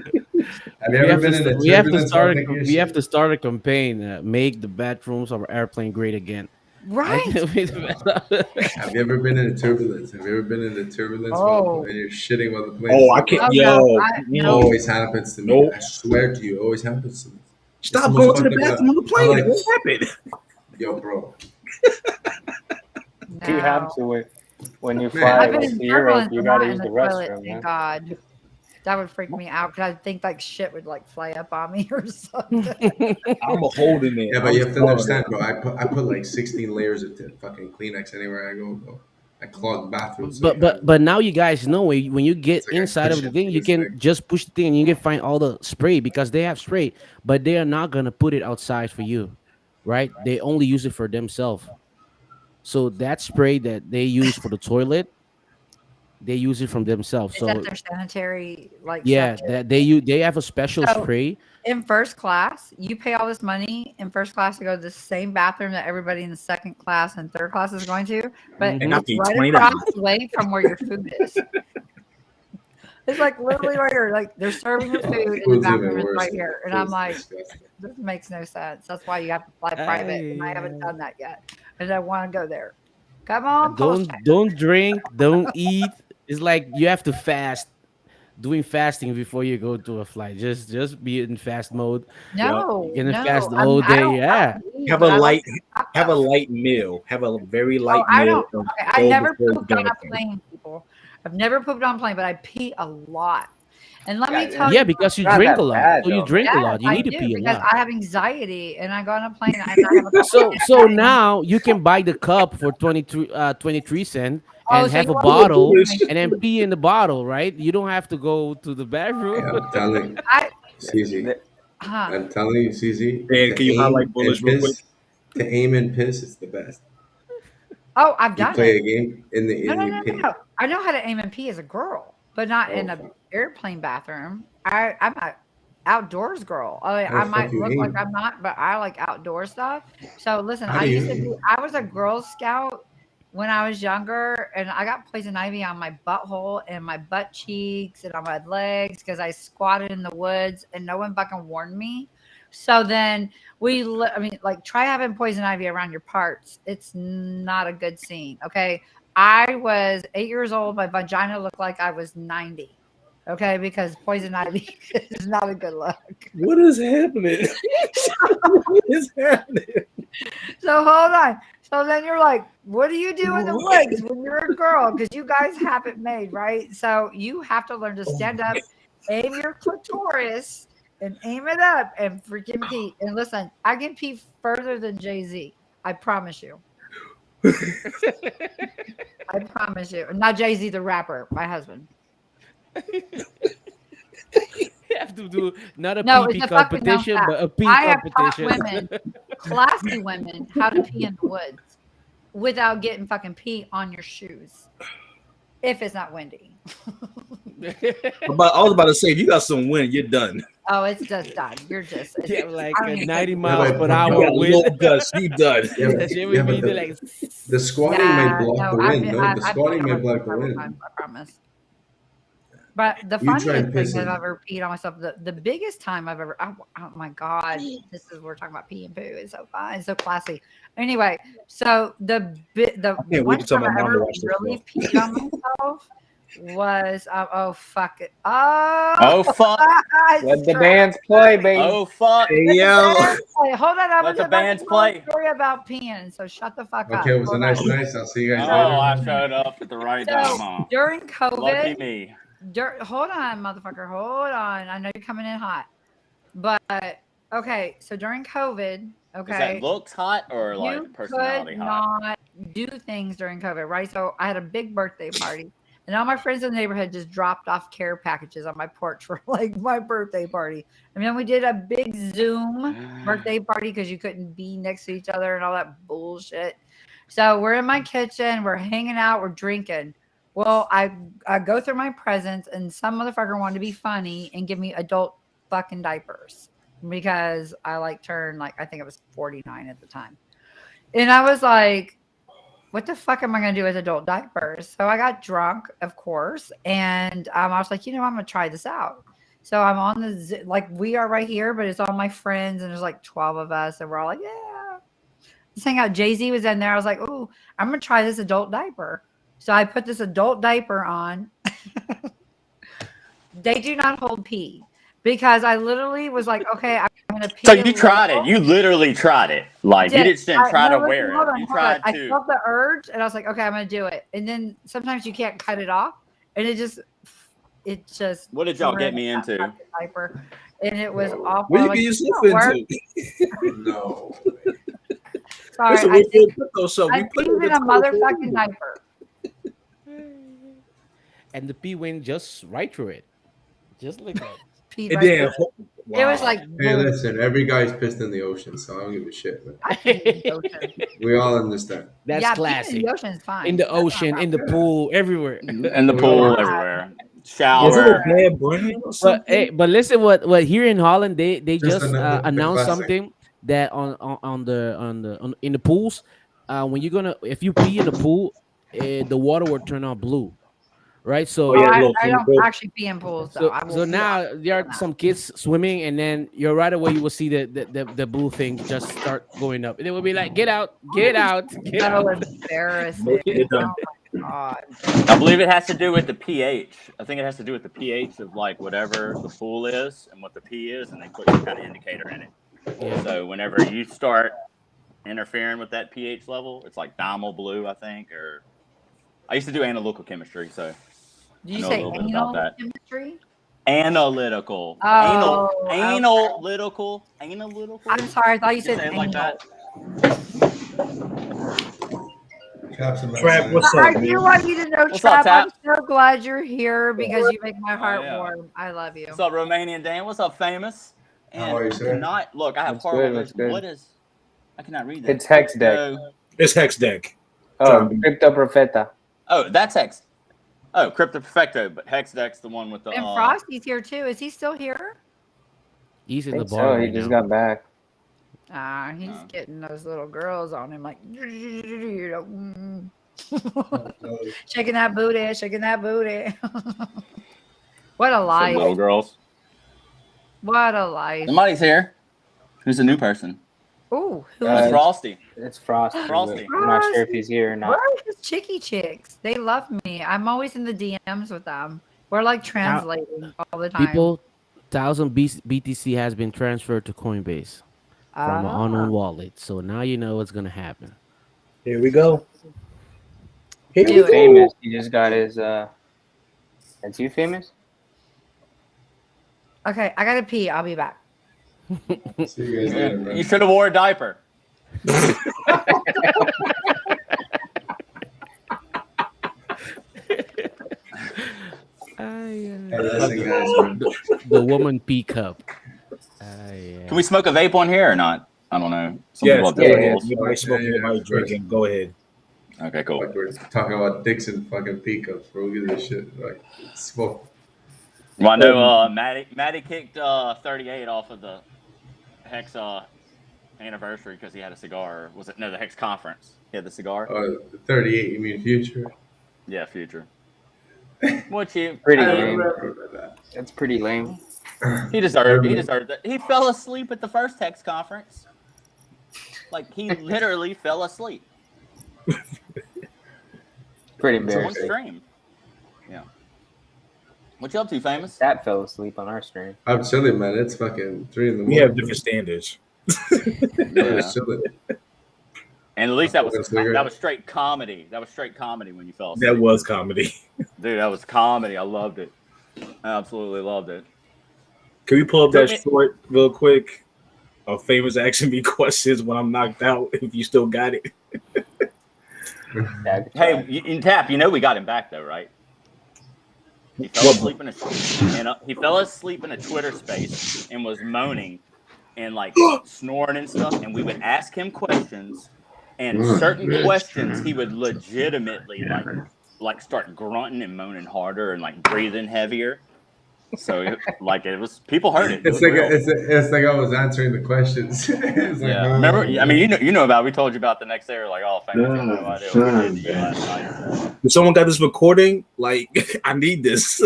Have you ever been in a turbulence while taking your We have shit? to start a campaign. Make the bathrooms of our airplane great again. Right. Have you ever been in a turbulence? Have you ever been in a turbulence Oh. and you're shitting while the plane? Oh, I can't. Oh, Yo, no. No. Always happens to me. Nope. I swear to you, it always happens to me. It's the Stop most going to the fucked up bathroom on the I'm plane. like, What happened? yo, bro. You have No. to when you Man, fly I've been like in to Europe, turbulence, you but got to not in use the the toilet. restroom, Thank man. God. That would freak me out because I think like shit would like fly up on me or something. I'm a holding it. Yeah, but I'm you have to sorry. understand, bro. I put like 16 layers of fucking Kleenex anywhere I go, bro. I clog bathrooms. But now you guys know when you get It's like I inside of push the it thing, to you this can thing. just push the thing and you can find all the spray because they have spray, but they are not gonna put it outside for you, right? They only use it for themselves. So that spray that they use for the toilet, they use it from themselves. Is that So their sanitary like yeah, section? that they have a special So spray. in first class, you pay all this money in first class to go to the same bathroom that everybody in the second class and third class is going to, but And I it's paid right $20. across the way from where your food is. It's like literally right here. Like they're serving your food and the Food's even bathroom is worse. right here. And I'm Food's like, disgusting. this makes no sense. That's why you have to fly private. And I haven't done that yet. And I want to go there. Come on, PULSECHAIN. Don't drink, don't eat. It's like you have to fast. Doing fasting before you go to a flight. Just be in fast mode. Yep. No, You're gonna fast no. the I mean, whole day. I Yeah. don't eat, Have but a I like light, to hot have a stuff. light meal. Have a very Oh, light I meal. don't. And Okay, I go never before you pooped get on on the a plane. plane, people. I've never pooped on a plane, but I pee a lot. And let me tell Yeah, you, because you Not drink that a lot. bad, So you though, drink a yes, lot. You I need to do pee a because lot. I have anxiety and I go on a plane and I have a So now you can buy the cup for 23 cents Oh, and so you have a want me to bottle drink and then pee in the bottle, right? You don't have to go to the bathroom. Yeah, I'm telling I CZ. huh. I'm telling you, CZ. Dan, can To you highlight aim Bullish and real quick? piss. To aim and piss is the best. Oh, I've You done play it. a game in the No, in no, you no, pay. no. I know how to aim and pee as a girl, but not in Oh a fuck! airplane bathroom. I'm a outdoors girl. How I the fuck might you look like aim? I'm not, but I like outdoor stuff. So listen, How I do you used to be. aim? I was a Girl Scout when I was younger, and I got poison ivy on my butthole and my butt cheeks and on my legs because I squatted in the woods and no one fucking warned me. So then I mean, like, try having poison ivy around your parts. It's not a good scene. Okay. I was 8 years old. My vagina looked like I was 90. Okay. Because poison ivy is not a good look. What is happening? What is happening? So hold on. So then you're like, what do you do in the woods when you're a girl? Because you guys have it made, right? So you have to learn to stand up, aim your clitoris, and aim it up and freaking pee. And listen, I can pee further than Jay-Z. I promise you. I promise you. Not Jay-Z the rapper, my husband. You have to do not a No, it's pee a fucking known competition, fact. but a pee I have taught competition. women, classy women, how to pee in the woods without getting fucking pee on your shoes. If it's not windy. I was about to say, if you got some wind, you're done. Oh, it's just done. You're just You have like I don't even 90 think- miles but per You hour got a wind. little dust, you done. Yeah, That shit yeah, would but be like the squatting Yeah, might block no, the I've wind. been, No, I've the been squatting might covered block the several wind. times, I promise. But the You try funniest thing that I've pissing. ever peed on myself, the biggest time I've ever, oh my God, we're talking about pee and poo. It's so fun. It's so classy. Anyway, so the can't one wait to tell time my I mom to ever watch this really stuff. peed on myself was, oh, fuck it. Oh, Oh fuck! Let the bands play, baby. Oh fuck! Hey, yo. Hey, hold on, I'm Let the about to bands tell a play. story about peeing, so shut the fuck up. Okay, it was a Hold nice on. night. I'll see you guys Oh, I later. showed up at the right So time, huh? during Lucky COVID, me. hold on, motherfucker, hold on. I know you're coming in hot, but okay. So during COVID, Is that okay, looks hot or like you personality could hot? not do things during COVID, right? So I had a big birthday party, and all my friends in the neighborhood just dropped off care packages on my porch for like my birthday party. And then we did a big Zoom birthday party because you couldn't be next to each other and all that bullshit. So we're in my kitchen, we're hanging out, we're drinking. Well, I go through my presents, and some motherfucker wanted to be funny and give me adult fucking diapers because I like turned like I think it was 49 at the time. And I was like, what the fuck am I going to do with adult diapers? So I got drunk, of course. And I was like, I'm going to try this out. So I'm on like we are right here, but it's all my friends. And there's like 12 of us. And we're all like, yeah. Let's hang out. Jay-Z was in there. I was like, oh, I'm going to try this adult diaper. So I put this adult diaper on. They do not hold pee. Because I literally was like, okay, I'm going to pee. So you tried it. You literally tried it. Like you didn't try to wear it. You tried I to. felt the urge, and I was like, okay, I'm going to do it. And then sometimes you can't cut it off, and it just. What did y'all get me into? Diaper, and it was awful. What you like, get yourself into? No. Sorry, Listen, I peed in a motherfucking diaper. And the pee went just right through it. Just like that. Peed right through it. It was like, hey, listen, every guy's pissed in the ocean, so I don't give a shit. We all understand. That's classic. In the ocean is fine. In the ocean, in the pool, everywhere. In the pool, everywhere. Shower. But listen, what here in Holland they just announced classic. something that in the pools, when if you pee in the pool, the water will turn on blue. Right, so I don't actually pee in pools though. So now there are some kids swimming, and then you're right away you will see the blue thing just start going up, and it will be like, get out, get out, get out. Embarrassing. Oh my God. I believe it has to do with the pH. I think it has to do with the pH of like whatever the pool is and what the P is, and they put some kind of indicator in it. Yeah. So whenever you start interfering with that pH level, it's like dimal blue, I think. Or I used to do analytical chemistry, so Did you say anal chemistry? Analytical. Oh, Analytical. I'm sorry. I thought you You said say it like anal. that. Trap, what's I up, man? do want you to know, What's up, Trap. I'm Tap? so glad you're here because you make my heart yeah. warm. I love you. What's up, Romanian Dan? What's up, famous? And How are you, I sir? cannot look. I have What's horrible good, what's vision. good? What is? I cannot read that. It's Hex deck. It's Hex deck. Oh, Crypto Profeta. Oh, that's Hex. Oh, Crypto Perfecto, but Hex deck's the one with the. And Frosty's here too. Is he still here? He's I in the think bar so. right He just now. got back. He's getting those little girls on him, like shaking that booty, shaking that booty. What a life! Little girls. What a life! Somebody's here. Who's a new person? Ooh, who It's is Frosty. It's Frosty. Frosty. I'm not sure if he's here or not. Where are his chicky chicks? They love me. I'm always in the DMs with them. We're like translating all the time. People, 1,000 BTC has been transferred to Coinbase from an unknown wallet. So now you know what's gonna happen. Here we go. He's famous. He just got his. That's you, famous? Okay, I gotta pee. I'll be back. See you guys later, bro. You should have wore a diaper. The woman pee cup. Can we smoke a vape on here or not? I don't know. Some Yes, people have go different ahead. rules. Anybody smoking, anybody drinking, go ahead. Okay, cool. Like we're talking about dicks and fucking peacups, bro. Who gives a shit? Like, smoke. Well, I know Matty kicked 38 off of the Hex anniversary because he had a cigar. Was it the Hex conference? He had the cigar. 38, you mean future? Yeah, future. What you? Pretty lame. That's pretty lame. He deserved that. He fell asleep at the first Hex conference. Like he literally fell asleep. Pretty On embarrassing. stream. Yeah. What you up to, famous? That fell asleep on our stream. I'm chilling, man. It's fucking 3 in the morning. We have different standards. Yeah. Chilling. And at least that was straight comedy. That was straight comedy when you fell asleep. That was comedy. Dude, that was comedy. I loved it. I absolutely loved it. Can we pull up that short real quick? Famous asking me questions when I'm knocked out. If you still got it. Hey, in Tap, we got him back though, right? He fell asleep in a Twitter space and was moaning and like snoring and stuff. And we would ask him questions, and certain questions he would legitimately like start grunting and moaning harder and like breathing heavier. So it was people heard it. It's like I was answering the questions. It's like, yeah, remember? I mean, you know about. We told you about the next day. We're like, oh, famous, no idea what we did to you last night. If someone got this recording, like I need this.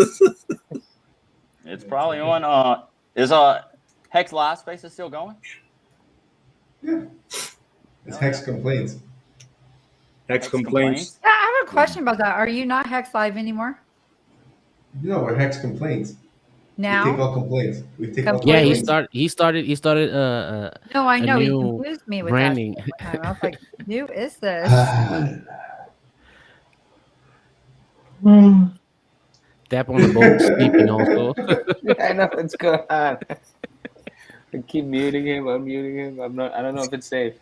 It's probably on. Is Hex Live Spaces still going? Yeah, it's Hex Complaints. Hex Complaints. Yeah, I have a question about that. Are you not Hex Live anymore? No, we're Hex Complaints. Now? We take all complaints. Yeah, he started. No, I know. He new confused me with branding. that. I was like, who is this? Tap on the boat, sleeping also. I know what's going on. I keep muting him, unmuting him. I don't know if it's safe.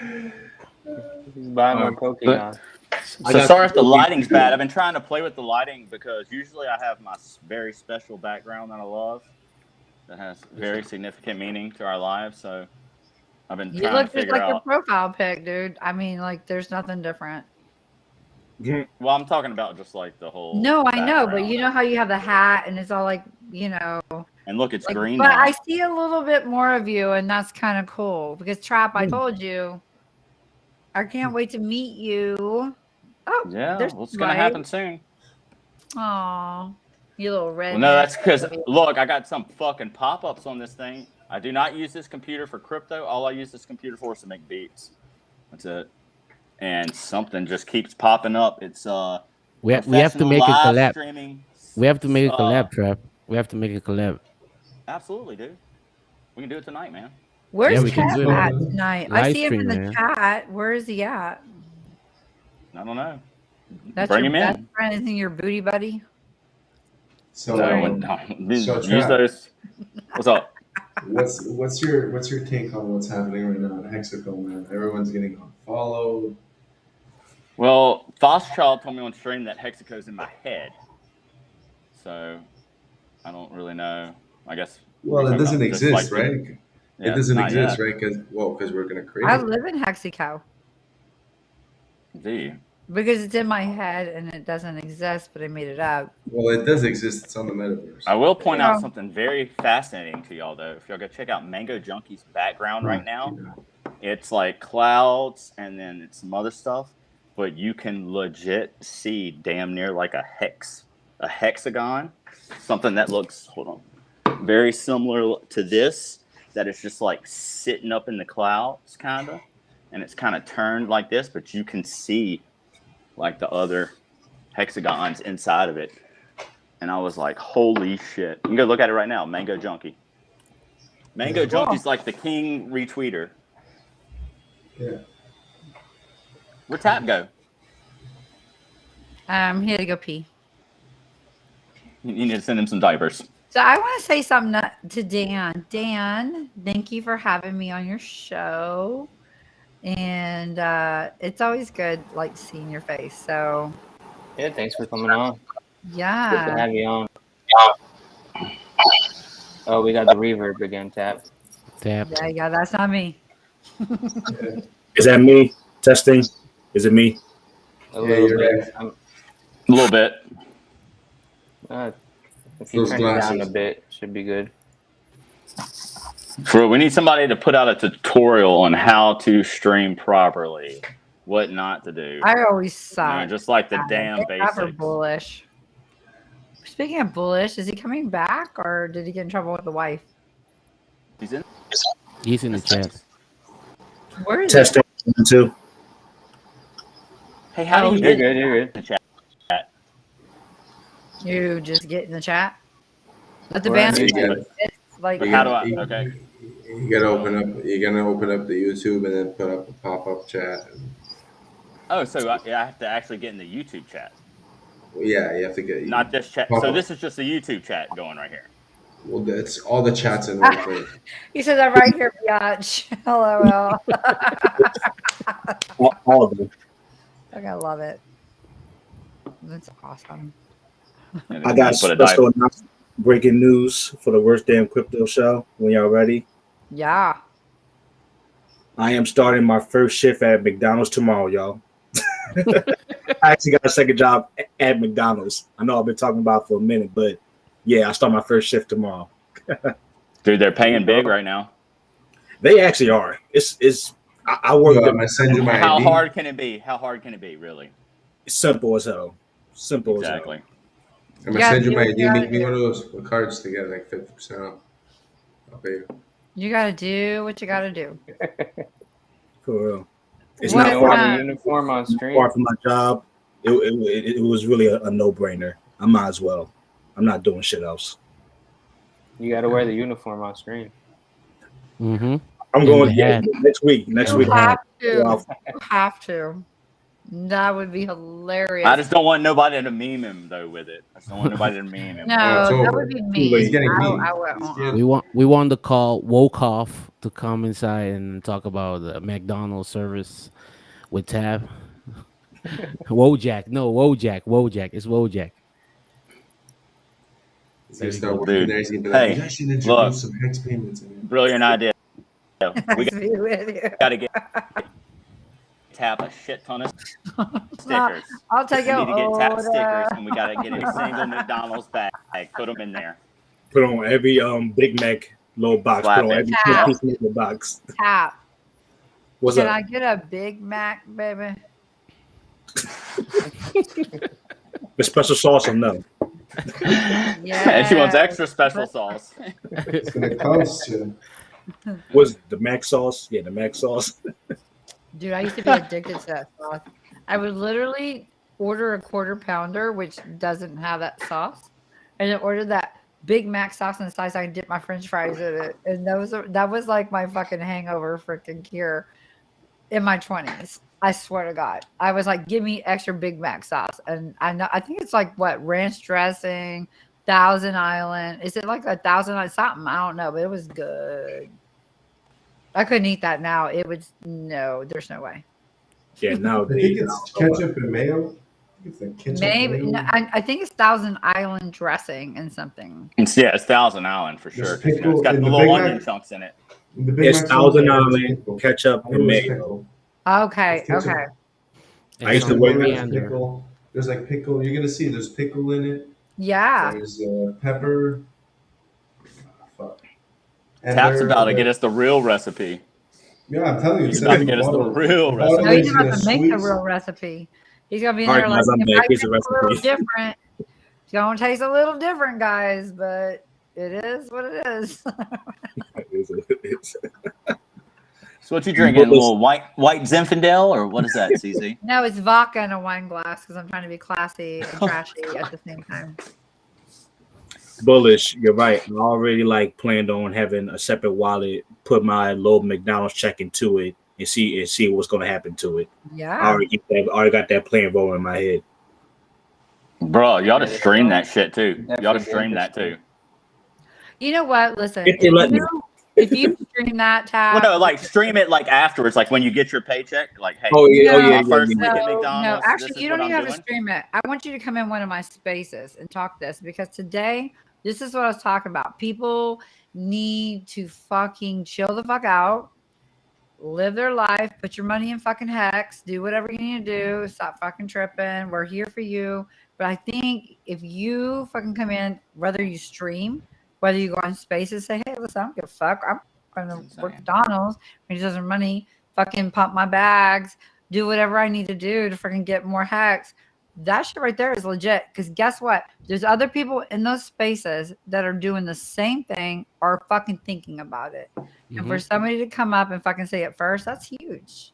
He's buying more Pokemon. So sorry if the lighting's bad. I've been trying to play with the lighting because usually I have my very special background that I love that has very significant meaning to our lives. So I've been You trying look to just figure like your out. profile pic, dude. I mean, like, there's nothing different. Well, I'm talking about just like the whole. No, I know, but background. you know how you have the hat and it's all like, And look, it's like, green. but now. I see a little bit more of you, and that's kind of cool because Trap, I told you, I can't wait to meet you. Oh, Yeah, there's well, it's gonna happen soon. Aw, you little red. Well, no, that's because look, I got some fucking pop-ups on this thing. I do not use this computer for crypto. All I use this computer for is to make beats. That's it. And something just keeps popping up. It's we have to make a collab. Streaming, We have to make a collab, Trap. We have to make a collab. Absolutely, dude. We can do it tonight, man. Where's we can Cat do it. at tonight? I Live see him in stream, the man. chat. Where is he at? I don't know. That's Bring your him best in. friend, isn't your booty buddy? So, use Trap, those. What's up? what's your take on what's happening right now in Hexagon, man? Everyone's getting unfollowed. Well, Fosschild told me on stream that Hexaco's in my head. So I don't really know. I guess. Well, it doesn't exist, like right? Yeah, it doesn't not exist, yet. right? Because we're gonna create I it. live in Hexico Do you? because it's in my head and it doesn't exist, but I made it up. Well, it does exist. It's on the metaverse. I will point out something very fascinating to y'all, though. If y'all go check out Mango Junkie's background right now, it's like clouds and then it's some other stuff, but you can legit see damn near like a hexagon, something that looks, hold on, very similar to this, that it's just like sitting up in the clouds, kind of, and it's kind of turned like this, but you can see like the other hexagons inside of it. And I was like, holy shit. You can go look at it right now, Mango Junkie. Mango Junkie's like the king retweeter. Yeah. Where'd Tap go? He had to go pee. You need to send him some diapers. So I want to say something to Dan. Dan, thank you for having me on your show. And it's always good, like, seeing your face. So yeah, thanks for coming on. Yeah. Good to have you on. Oh, we got the reverb again, Tap. Yeah, that's not me. Is that me? Testing? Is it me? A little bit. A little bit. If you turn it down a bit, should be good. We need somebody to put out a tutorial on how to stream properly, what not to do. I always suck. You know, just like the damn basics. Bullish. Speaking of bullish, is he coming back or did he get in trouble with the wife? He's in. He's in the chat. Where is Testing too. Hey, how do you You're get good. You're in good. the chat? You just get in the chat. Let the Right, band. you Like, how do I? Okay. You gotta open up. You're gonna open up the YouTube and then put up a pop-up chat. Oh, so I have to actually get in the YouTube chat. Yeah, you have to get. Not this chat. Pop So up. this is just a YouTube chat going right here. Well, that's all the chats in one place. He said that right here, biatch. LOL. All of them. I love it. That's awesome. I got special breaking news for the Worst Damn Crypto Show. When y'all ready? Yeah. I am starting my first shift at McDonald's tomorrow, y'all. I actually got a second job at McDonald's. I know I've been talking about it for a minute, but yeah, I start my first shift tomorrow. Dude, they're paying big right now. They actually are. I work. I'm gonna send you my How ID. hard can it be? How hard can it be, really? It's simple as hell. Simple Exactly. as hell. I'm gonna send you my ID. Make me one of those cards to get like 50% off. I'll pay you. You got to do what you got to do. For real. It's What not far, the uniform on screen. far from my job. It was really a no-brainer. I might as well. I'm not doing shit else. You got to wear the uniform on screen. Mm-hmm. I'm going next week. Next week. You have to. You have to. That would be hilarious. I just don't want nobody to meme him though with it. I just don't want nobody to meme him. No, that would be me. He's getting mean. We want to call Wokoff to come inside and talk about the McDonald's service with Tab. Wojak. No, Wojak. It's Wojak. He's gonna start Dude. working there. He's gonna be like, Hey, you guys should introduce look. some hex payments in here. Brilliant idea. We Be with you. got to get Tap a shit ton of stickers. I'll take We it. need to get Tap stickers, and we got to get a single McDonald's bag. Put them in there. Put on every Big Mac little box. Slap Put on it. every piece of the box. Tap. What's Can up? I get a Big Mac, baby? The special sauce or no? Yeah. And she wants extra special sauce. It's gonna cost you. What's the Mac sauce? Yeah, the Mac sauce. Dude, I used to be addicted to that sauce. I would literally order a quarter pounder, which doesn't have that sauce, and then order that Big Mac sauce in the size I can dip my French fries in it. And that was like my fucking hangover freaking cure in my 20s. I swear to God, I was like, give me extra Big Mac sauce, and I think it's like what ranch dressing, Thousand Island. Is it like a Thousand Island something? I don't know, but it was good. I couldn't eat that now. It was no. There's no way. Yeah, I nowadays think I it's don't know ketchup and mayo. It's like ketchup Maybe no, mayo. I think it's Thousand Island dressing and something. It's Thousand Island for sure. There's 'Cause, it's got the in the little Big onion Mac. chunks in it. In the Big It's Mac Thousand somewhere, there's Island, pickle. ketchup, I know and there's mayo. pickle. Okay, It's ketchup. okay. I used to There's work. pickle. There's like pickle. You're gonna see. There's pickle in it. Yeah. There's pepper. Fuck. And Tap's about to they're- get us the real recipe. Yeah, I'm telling you, He's it's about to in get us the bottle. real The recipe. bottle No, is he's about in to make the sweet- real recipe. He's gonna be in All there right, like, guys, I'm it back. might Here's taste the a little recipe. different. It's gonna taste a little different, guys, but it is what it is. So what you drinking? A little white Zinfandel or what is that, CZ? No, it's vodka in a wine glass because I'm trying to be classy and trashy at the same time. Bullish, you're right. I already like planned on having a separate wallet, put my little McDonald's check into it, and see what's going to happen to it. Yeah. I already got that plan rolling in my head. Bro, you ought to stream that shit too. You ought to stream that too. You know what? Listen, If they let me. if you stream that tab, Well, no, like stream it like afterwards, like when you get your paycheck. Like, hey, Oh, yeah, No, my first week at no, McDonald's. actually, this is you what don't even I'm have to doing. stream it. I want you to come in one of my spaces and talk this because today, this is what I was talking about. People need to fucking chill the fuck out, live their life, put your money in fucking Hex, do whatever you need to do, stop fucking tripping. We're here for you. But I think if you fucking come in, whether you stream, whether you go on spaces, say, hey, listen, I don't give a fuck. I'm going to work McDonald's, make some money, fucking pump my bags, do whatever I need to do to fucking get more Hex. That shit right there is legit. Because guess what? There's other people in those spaces that are doing the same thing or fucking thinking about it. And for somebody to come up and fucking say it first, that's huge.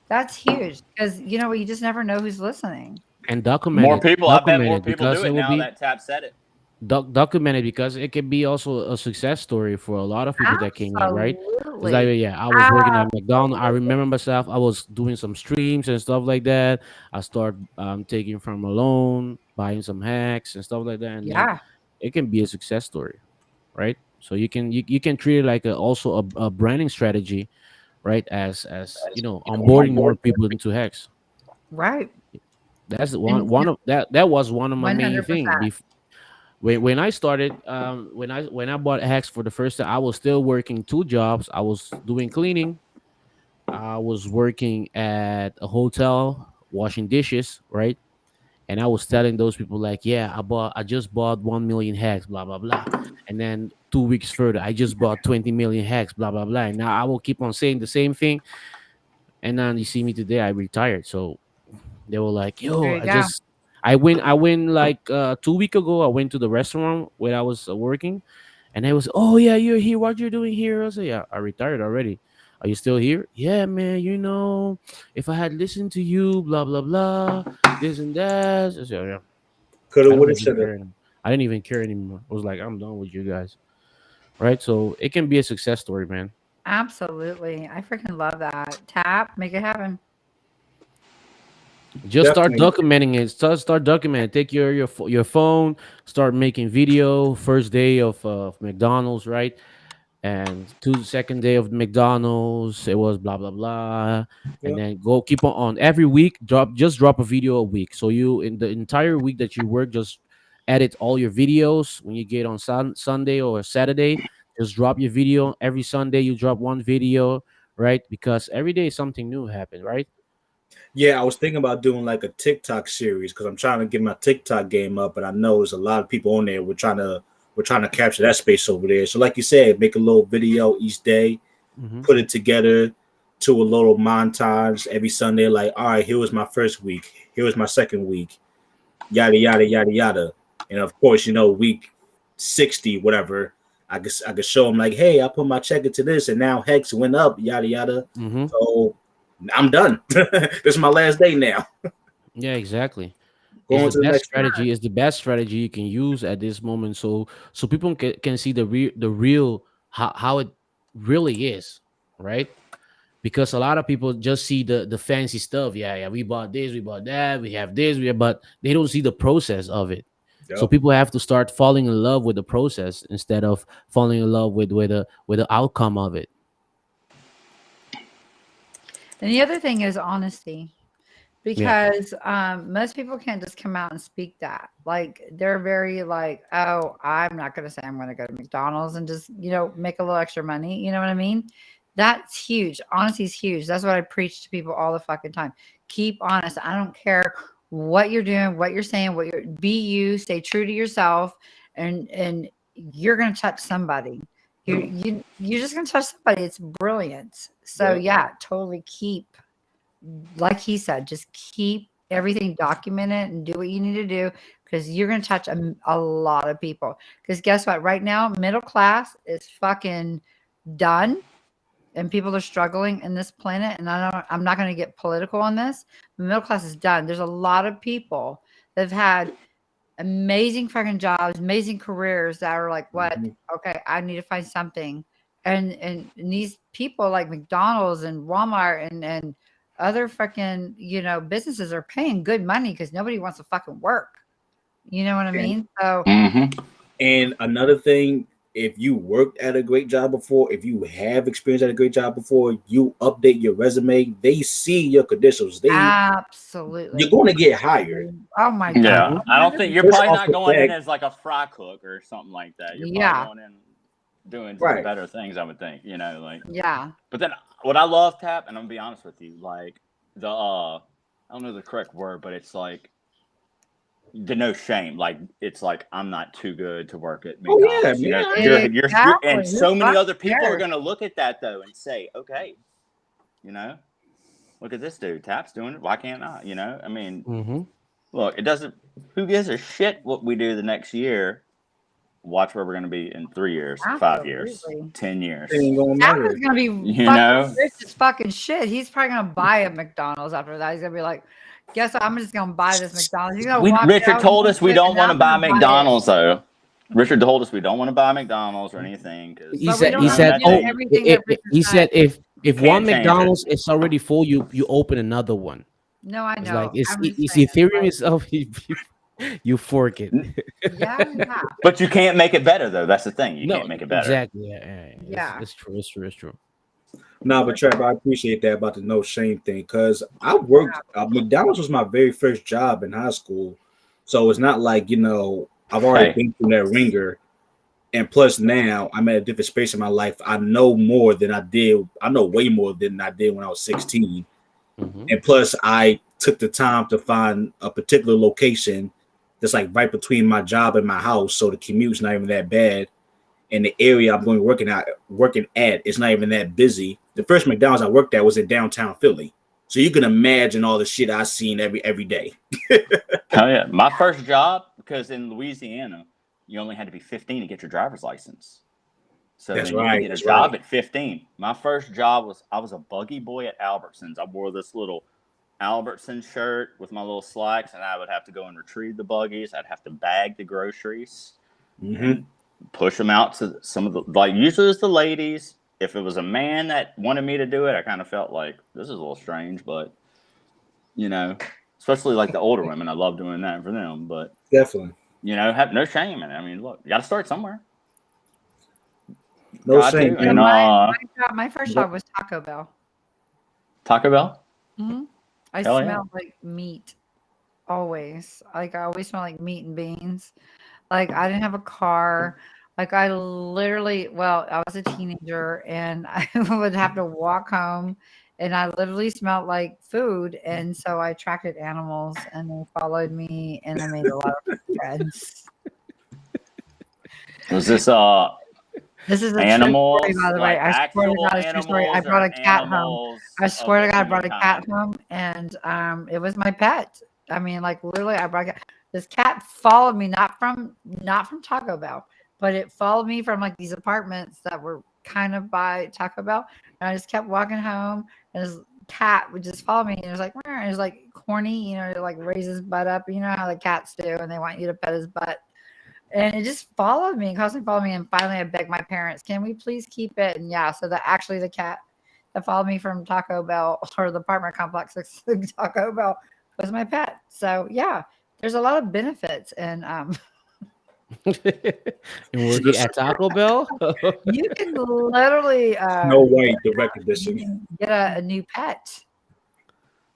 That's huge. Because you know what? You just never know who's listening. And document More it. people. I bet Document more it people because do it it will now be that Tap said it. documented because it can be also a success story for a lot of people that came in, right? It's Absolutely. like, yeah, I was working at McDonald's. I remember myself. I was doing some streams and stuff like that. I started taking from a loan, buying some hacks and stuff like that, and then Yeah. it can be a success story, right? So you can treat it like also a branding strategy, right? As you know, onboarding more people into Hex. Right. That's one of that was one of my main 100%. things. When I started, when I bought Hex for the first time, I was still working 2 jobs. I was doing cleaning. I was working at a hotel washing dishes, right? And I was telling those people like, yeah, I just bought 1 million Hex, blah blah blah. And then 2 weeks further, I just bought 20 million Hex, blah blah blah. And now I will keep on saying the same thing. And then you see me today, I retired. So they were like, There yo, you go. I went like 2 weeks ago. I went to the restaurant where I was working, and they was, oh yeah, you're here. What you're doing here? I said, yeah, I retired already. Are you still here? Yeah, man. You know, if I had listened to you, blah blah blah, this and that. I said, yeah. Coulda, I don't woulda, even shoulda. care anymore. I didn't even care anymore. I was like, I'm done with you guys, right? So it can be a success story, man. Absolutely. I freaking love that. Tap, make it happen. Just start Definitely. documenting it. Start documenting. Take your phone. Start making video. First day of McDonald's, right? And second day of McDonald's, it was blah blah blah. Yeah. And then keep on every week. Drop a video a week. So you in the entire week that you work, just edit all your videos. When you get on Sunday or Saturday, just drop your video. Every Sunday you drop one video, right? Because every day something new happened, right? Yeah, I was thinking about doing like a TikTok series because I'm trying to get my TikTok game up, and I know there's a lot of people on there. We're trying to capture that space over there. So, like you said, make a little video each day, put it together to a little montage every Sunday. Like, all right, here was my first week, here was my second week, yada yada yada yada, and of course, you know, week 60, whatever. I could show them like, hey, I put my check into this, and now Hex went up, yada yada. So I'm done. This is my last day now. Yeah, exactly. Going It's to the the best next strategy. It's the best strategy you can use at this moment. So people can see the real how it really is, right? Because a lot of people just see the fancy stuff. Yeah, we bought this, we bought that, we have this, but they don't see the process of it. So people have to start falling in love with the process instead of falling in love with the outcome of it. And the other thing is honesty. Because most people can't just come out and speak that. Like they're very like, oh, I'm not going to say I'm going to go to McDonald's and just, make a little extra money. You know what I mean? That's huge. Honesty is huge. That's what I preach to people all the fucking time. Keep honest. I don't care what you're doing, what you're saying, be you, stay true to yourself, and you're going to touch somebody. You're just going to touch somebody. It's brilliant. So yeah, totally keep. Like he said, just keep everything documented and do what you need to do because you're going to touch a lot of people. Because guess what? Right now, middle class is fucking done and people are struggling in this planet. And I'm not going to get political on this. The middle class is done. There's a lot of people that have had amazing fucking jobs, amazing careers that are like, what? Okay, I need to find something. And these people like McDonald's and Walmart and other fucking, businesses are paying good money because nobody wants to fucking work. You know what I mean? So, and another thing, if you worked at a great job before, if you have experience at a great job before, you update your resume. They see your credentials. Absolutely, you're going to get hired. Oh my god! Yeah, I don't think you're probably not going in as like a fry cook or something like that. You're probably going in doing some better things, I would think. But then what I love, Tap, and I'm gonna be honest with you, like the I don't know the correct word, but it's like the no shame. Like it's like I'm not too good to work at McDonald's. You're and so many other people are gonna look at that though and say, okay, look at this dude, Tap's doing it. Why can't I? I mean, look, it doesn't. Who gives a shit what we do the next year? Watch where we're going to be in 3 years, 5 years, 10 years. That was going to be rich as fucking shit. He's probably going to buy a McDonald's after that. He's going to be like, guess what? I'm just going to buy this McDonald's. Richard told us we don't want to buy McDonald's, though. Richard told us we don't want to buy McDonald's or anything. He said, if one McDonald's is already full, you open another one. No, I know. It's Ethereum itself. You fork it. Yeah. But you can't make it better, though. That's the thing. You can't make it better. Exactly. Yeah. It's true. No, but Trevor, I appreciate that about the no shame thing because I worked. McDonald's was my very first job in high school, so it's not like I've already been through that ringer. And plus, now I'm at a different space in my life. I know more than I did. I know way more than I did when I was 16. And plus, I took the time to find a particular location that's like right between my job and my house, so the commute's not even that bad. And the area I'm going working at is not even that busy. The first McDonald's I worked at was in downtown Philly, so you can imagine all the shit I seen every day. Hell yeah! My first job, because in Louisiana, you only had to be 15 to get your driver's license. So then you could get a job at 15. My first job I was a buggy boy at Albertsons. I wore this little Albertson shirt with my little slacks, and I would have to go and retrieve the buggies. I'd have to bag the groceries, and push them out to some of the usually it's the ladies. If it was a man that wanted me to do it, I kind of felt like this is a little strange, but especially like the older women, I love doing that for them. But definitely, have no shame in it. I mean, look, you got to start somewhere. No shame. And my first job was Taco Bell. Taco Bell. I smelled like meat always. Like I always smelled like meat and beans. Like I didn't have a car. Like I literally, I was a teenager and I would have to walk home and I literally smelled like food. And so I attracted animals and they followed me and I made a lot of friends. Was this This is a animals, true story, by the way. I swear to God, it's a true story. I brought a cat home. I swear to God, I brought a cat home, and it was my pet. I mean, like literally, I brought a cat. This cat followed me, not from Taco Bell, but it followed me from like these apartments that were kind of by Taco Bell, and I just kept walking home, and this cat would just follow me, and it was like, and it was like corny, it like raise his butt up, you know how the cats do, and they want you to pet his butt. And it just followed me, constantly followed me. And finally, I begged my parents, can we please keep it? And so that actually the cat that followed me from Taco Bell or the apartment complex next to Taco Bell was my pet. So, yeah, there's a lot of benefits in And working at Taco Bell. You can literally Snow White direct edition. get a new pet.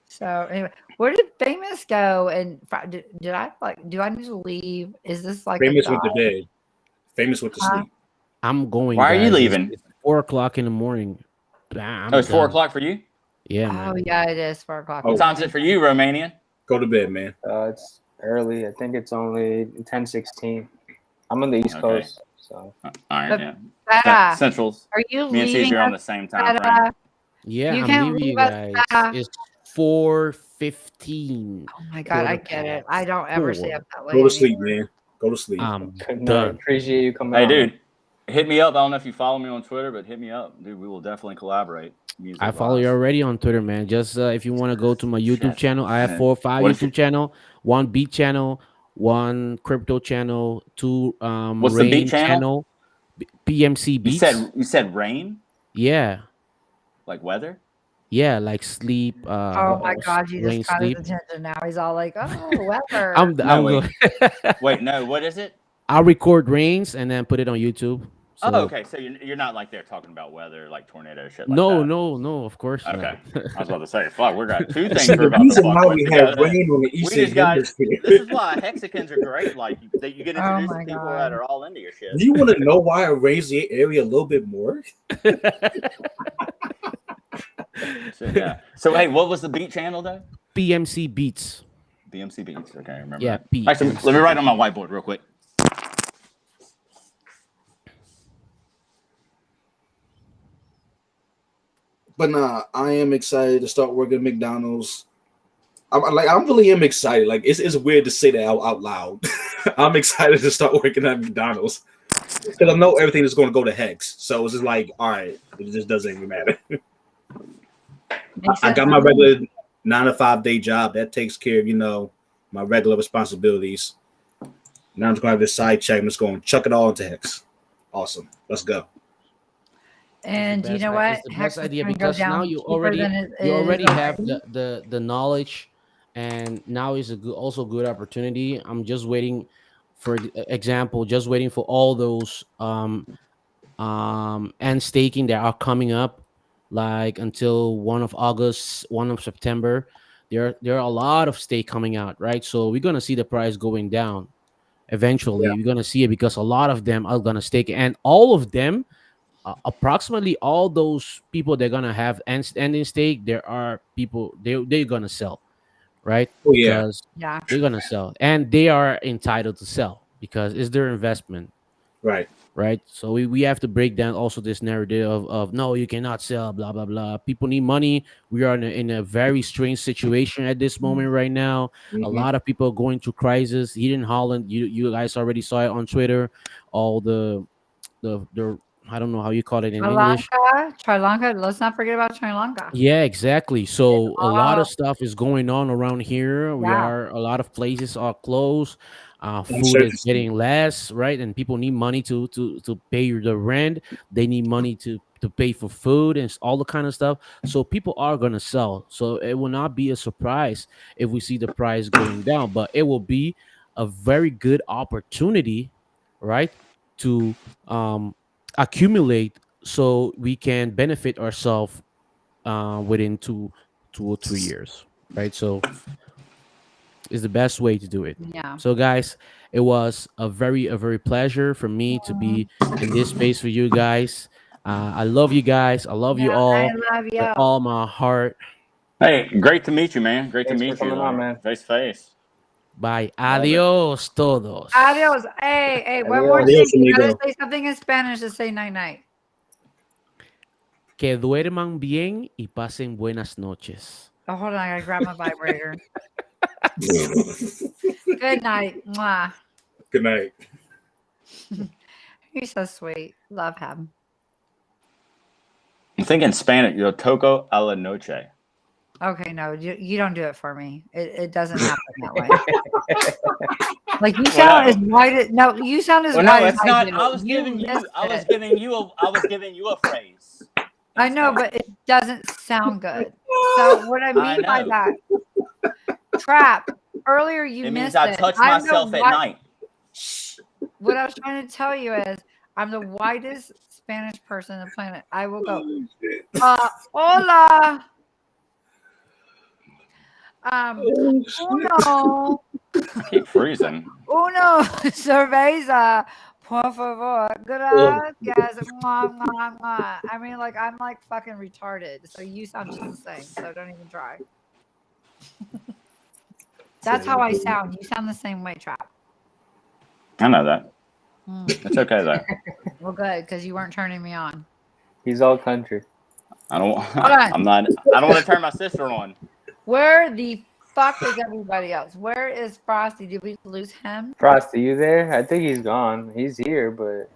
So anyway, where did Famous go? And did I like? Do I need to leave? Is this like Famous a went to bed. Famous went to sleep. I'm going. Why are you guys. leaving? It's 4 o'clock in the morning. I'm Oh, it's 4 done. o'clock for you? Yeah, Oh man. yeah, it is 4 o'clock. What time's it for you, Romanian? Go to bed, man. It's early. I think it's only 10:16. I'm on the East Okay. Coast, so. All right, But yeah. Beta, Centrals. are you Me and leaving Caesar are on us, the same time frame. Beta? Yeah, You I'm can't leaving you leave us, guys. Beta. It's 4:15. Oh my god, I get it. I don't ever stay up that late. Go to sleep, anymore. man. Go to sleep. I'm Good night. done. Appreciate you coming Hey, on. dude, hit me up. I don't know if you follow me on Twitter, but hit me up, dude. We will definitely collaborate. I follow you already on Twitter, man. Just if you want to go to my YouTube channel, I have 4 or 5 What is YouTube channel, 1 beat channel, 1 crypto channel, 2 What's the beat rain channel? PMC beats. You said rain? Yeah, Like weather? yeah, like sleep. Oh my god, you rain just got sleep. his attention now. He's all like, "Oh, weather." I'm No, good. Wait, no. What is it? I'll record rains and then put it on YouTube. So, Oh, okay. So you're not like there talking about weather, like tornado shit. Like no, that. no, of course Okay. not. I was about to say, fuck, we got 2 things See, we're the about to reason fuck why with we have together. rain on the We Eastern just got. Hemisphere. This is why hexagons are great. Like that you get Oh introduced my to people God. that are all into your shit. Do you want to know why I raised the area a little bit more? So, yeah. So hey, what was the beat channel though? PMC beats. BMC beats. Okay, I remember. Yeah, that. Actually, let me write on my whiteboard real quick. But nah, I am excited to start working at McDonald's. I'm really excited. Like it's weird to say that out loud. I'm excited to start working at McDonald's because I know everything is going to go to Hex. So it's just like, all right, it just doesn't even matter. I got my regular 9 to 5 day job that takes care of my regular responsibilities. Now I'm just gonna have this side check. I'm just going to chuck it all into Hex. Awesome, let's go. And you know what? It's the Hex best is idea gonna go because down now you cheaper already than it you already is have already. the knowledge, and now is also good opportunity. I'm just waiting for example, just waiting for all those and staking that are coming up, like until 1 of August, 1 of September. There are a lot of stake coming out, right? So we're gonna see the price going down eventually. Yeah. We're gonna see it because a lot of them are gonna stake, and all of them. Approximately all those people they're gonna have ending stake, there are people they're gonna sell, right? Oh yeah, Because Yeah. they're gonna sell, and they are entitled to sell because it's their investment, right. So we have to break down also this narrative of no, you cannot sell, blah blah blah. People need money. We are in a very strange situation at this moment right now. A lot of people are going through crisis. Here in Holland, you guys already saw it on Twitter. All the I don't know how you call it in English. Sri Lanka. Let's not forget about Sri Lanka. Yeah, exactly. So a lot Oh, of stuff is going on around here. yeah. A lot of places are closed. Food is Uncertainty. getting less, right? And people need money to pay the rent. They need money to pay for food and all the kind of stuff. So people are gonna sell. So it will not be a surprise if we see the price going down, but it will be a very good opportunity, right? To accumulate so we can benefit ourselves within 2 or 3 years, right? So it's the best way to do it. Yeah. So guys, it was a very pleasure for me to be in this space for you guys. I love you guys. I love you Yeah, all I love with you. all my heart. Hey, great to meet you, man. Great Thanks to for meet you. coming on, man. Face to face. Bye. Adios todos. Adios. Hey, one more Adios, thing. You gotta amigo. say something in Spanish to say night night. Que duerman bien y pasen buenas noches. Oh, hold on. I gotta grab my vibrator. Good night. Mwah. Good night. He's so sweet. Love him. I'm thinking Spanish. Yo toco a la noche. Okay, no, you don't do it for me. It doesn't happen that way. Like you sound as white. No, you sound as Well, white no, as it's I not. do. I was giving you a phrase. I know, but it doesn't sound good. So what I mean by know. that, Trap. Earlier you It means missed I it. touch I don't know myself at what- night. what I was trying to tell you is I'm the whitest Spanish person on the planet. I will go, hola. Uno. I keep freezing. Uno cerveza, por favor. Gracias. Mwah, mwah, mwah. I mean, like, I'm like fucking retarded. So you sound just the same. So don't even try. That's how I sound. You sound the same way, Trap. I know that. It's okay though. Well, good, because you weren't turning me on. He's all country. I don't. Hold on. I'm not. I don't want to turn my sister on. Where the fuck is everybody else? Where is Frosty? Did we lose him? Frosty, you there? I think he's gone. He's here, but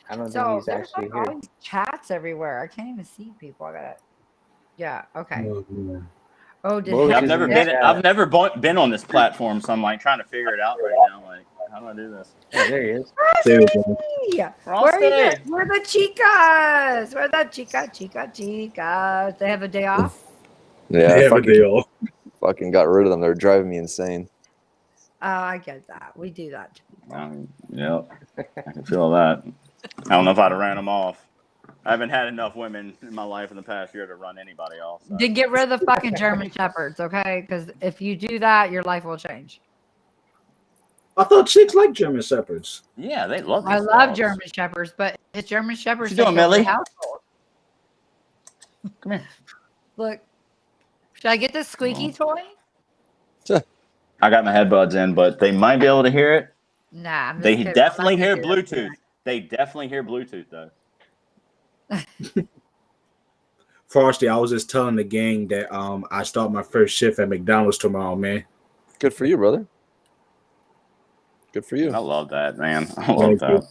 I don't think he's there's actually like here. all these chats everywhere. I can't even see people. I got it. Yeah. Okay. Oh, did Bullish I've is never in the been. chat. I've never been on this platform, so I'm like trying to figure it out right now. Like, how do I do this? Oh, there he is. Where are you? Where the chicas? Where the chicas? They have a day off? Yeah, fucking got rid of them. They're driving me insane. Oh, I get that. We do that. Yeah, I can feel that. I don't know if I'd have ran them off. I haven't had enough women in my life in the past year to run anybody off. So. Then get rid of the fucking German Shepherds, okay? Because if you do that, your life will change. I thought chicks like German Shepherds. Yeah, they love. I love German Shepherds, but it's German Shepherds. What you doing, Millie? Household. Come here. Look, should I get this squeaky toy? I got my headbuds in, but they might be able to hear it. Nah, I'm just they kidding. definitely hear Bluetooth. They definitely hear Bluetooth though. Frosty, I was just telling the gang that I start my first shift at McDonald's tomorrow, man. Good for you, brother. Good for you. I love that, man. I love that.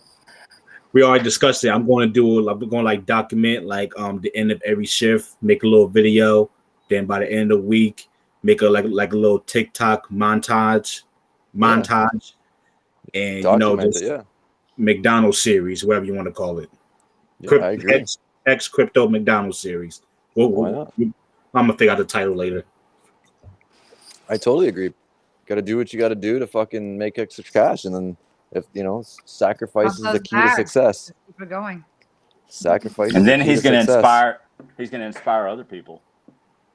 We already discussed it. I'm going to like document like the end of every shift, make a little video. Then by the end of the week, make a like a little TikTok montage, and Document it, McDonald's series, whatever you want to call it. Yeah, I agree. X Crypto McDonald's series. Why not? I'm gonna figure out the title later. I totally agree. Got to do what you got to do to fucking make extra cash, and then if sacrifice is the key to success. Keep it going. Sacrifice, and then he's going to inspire. He's going to inspire other people.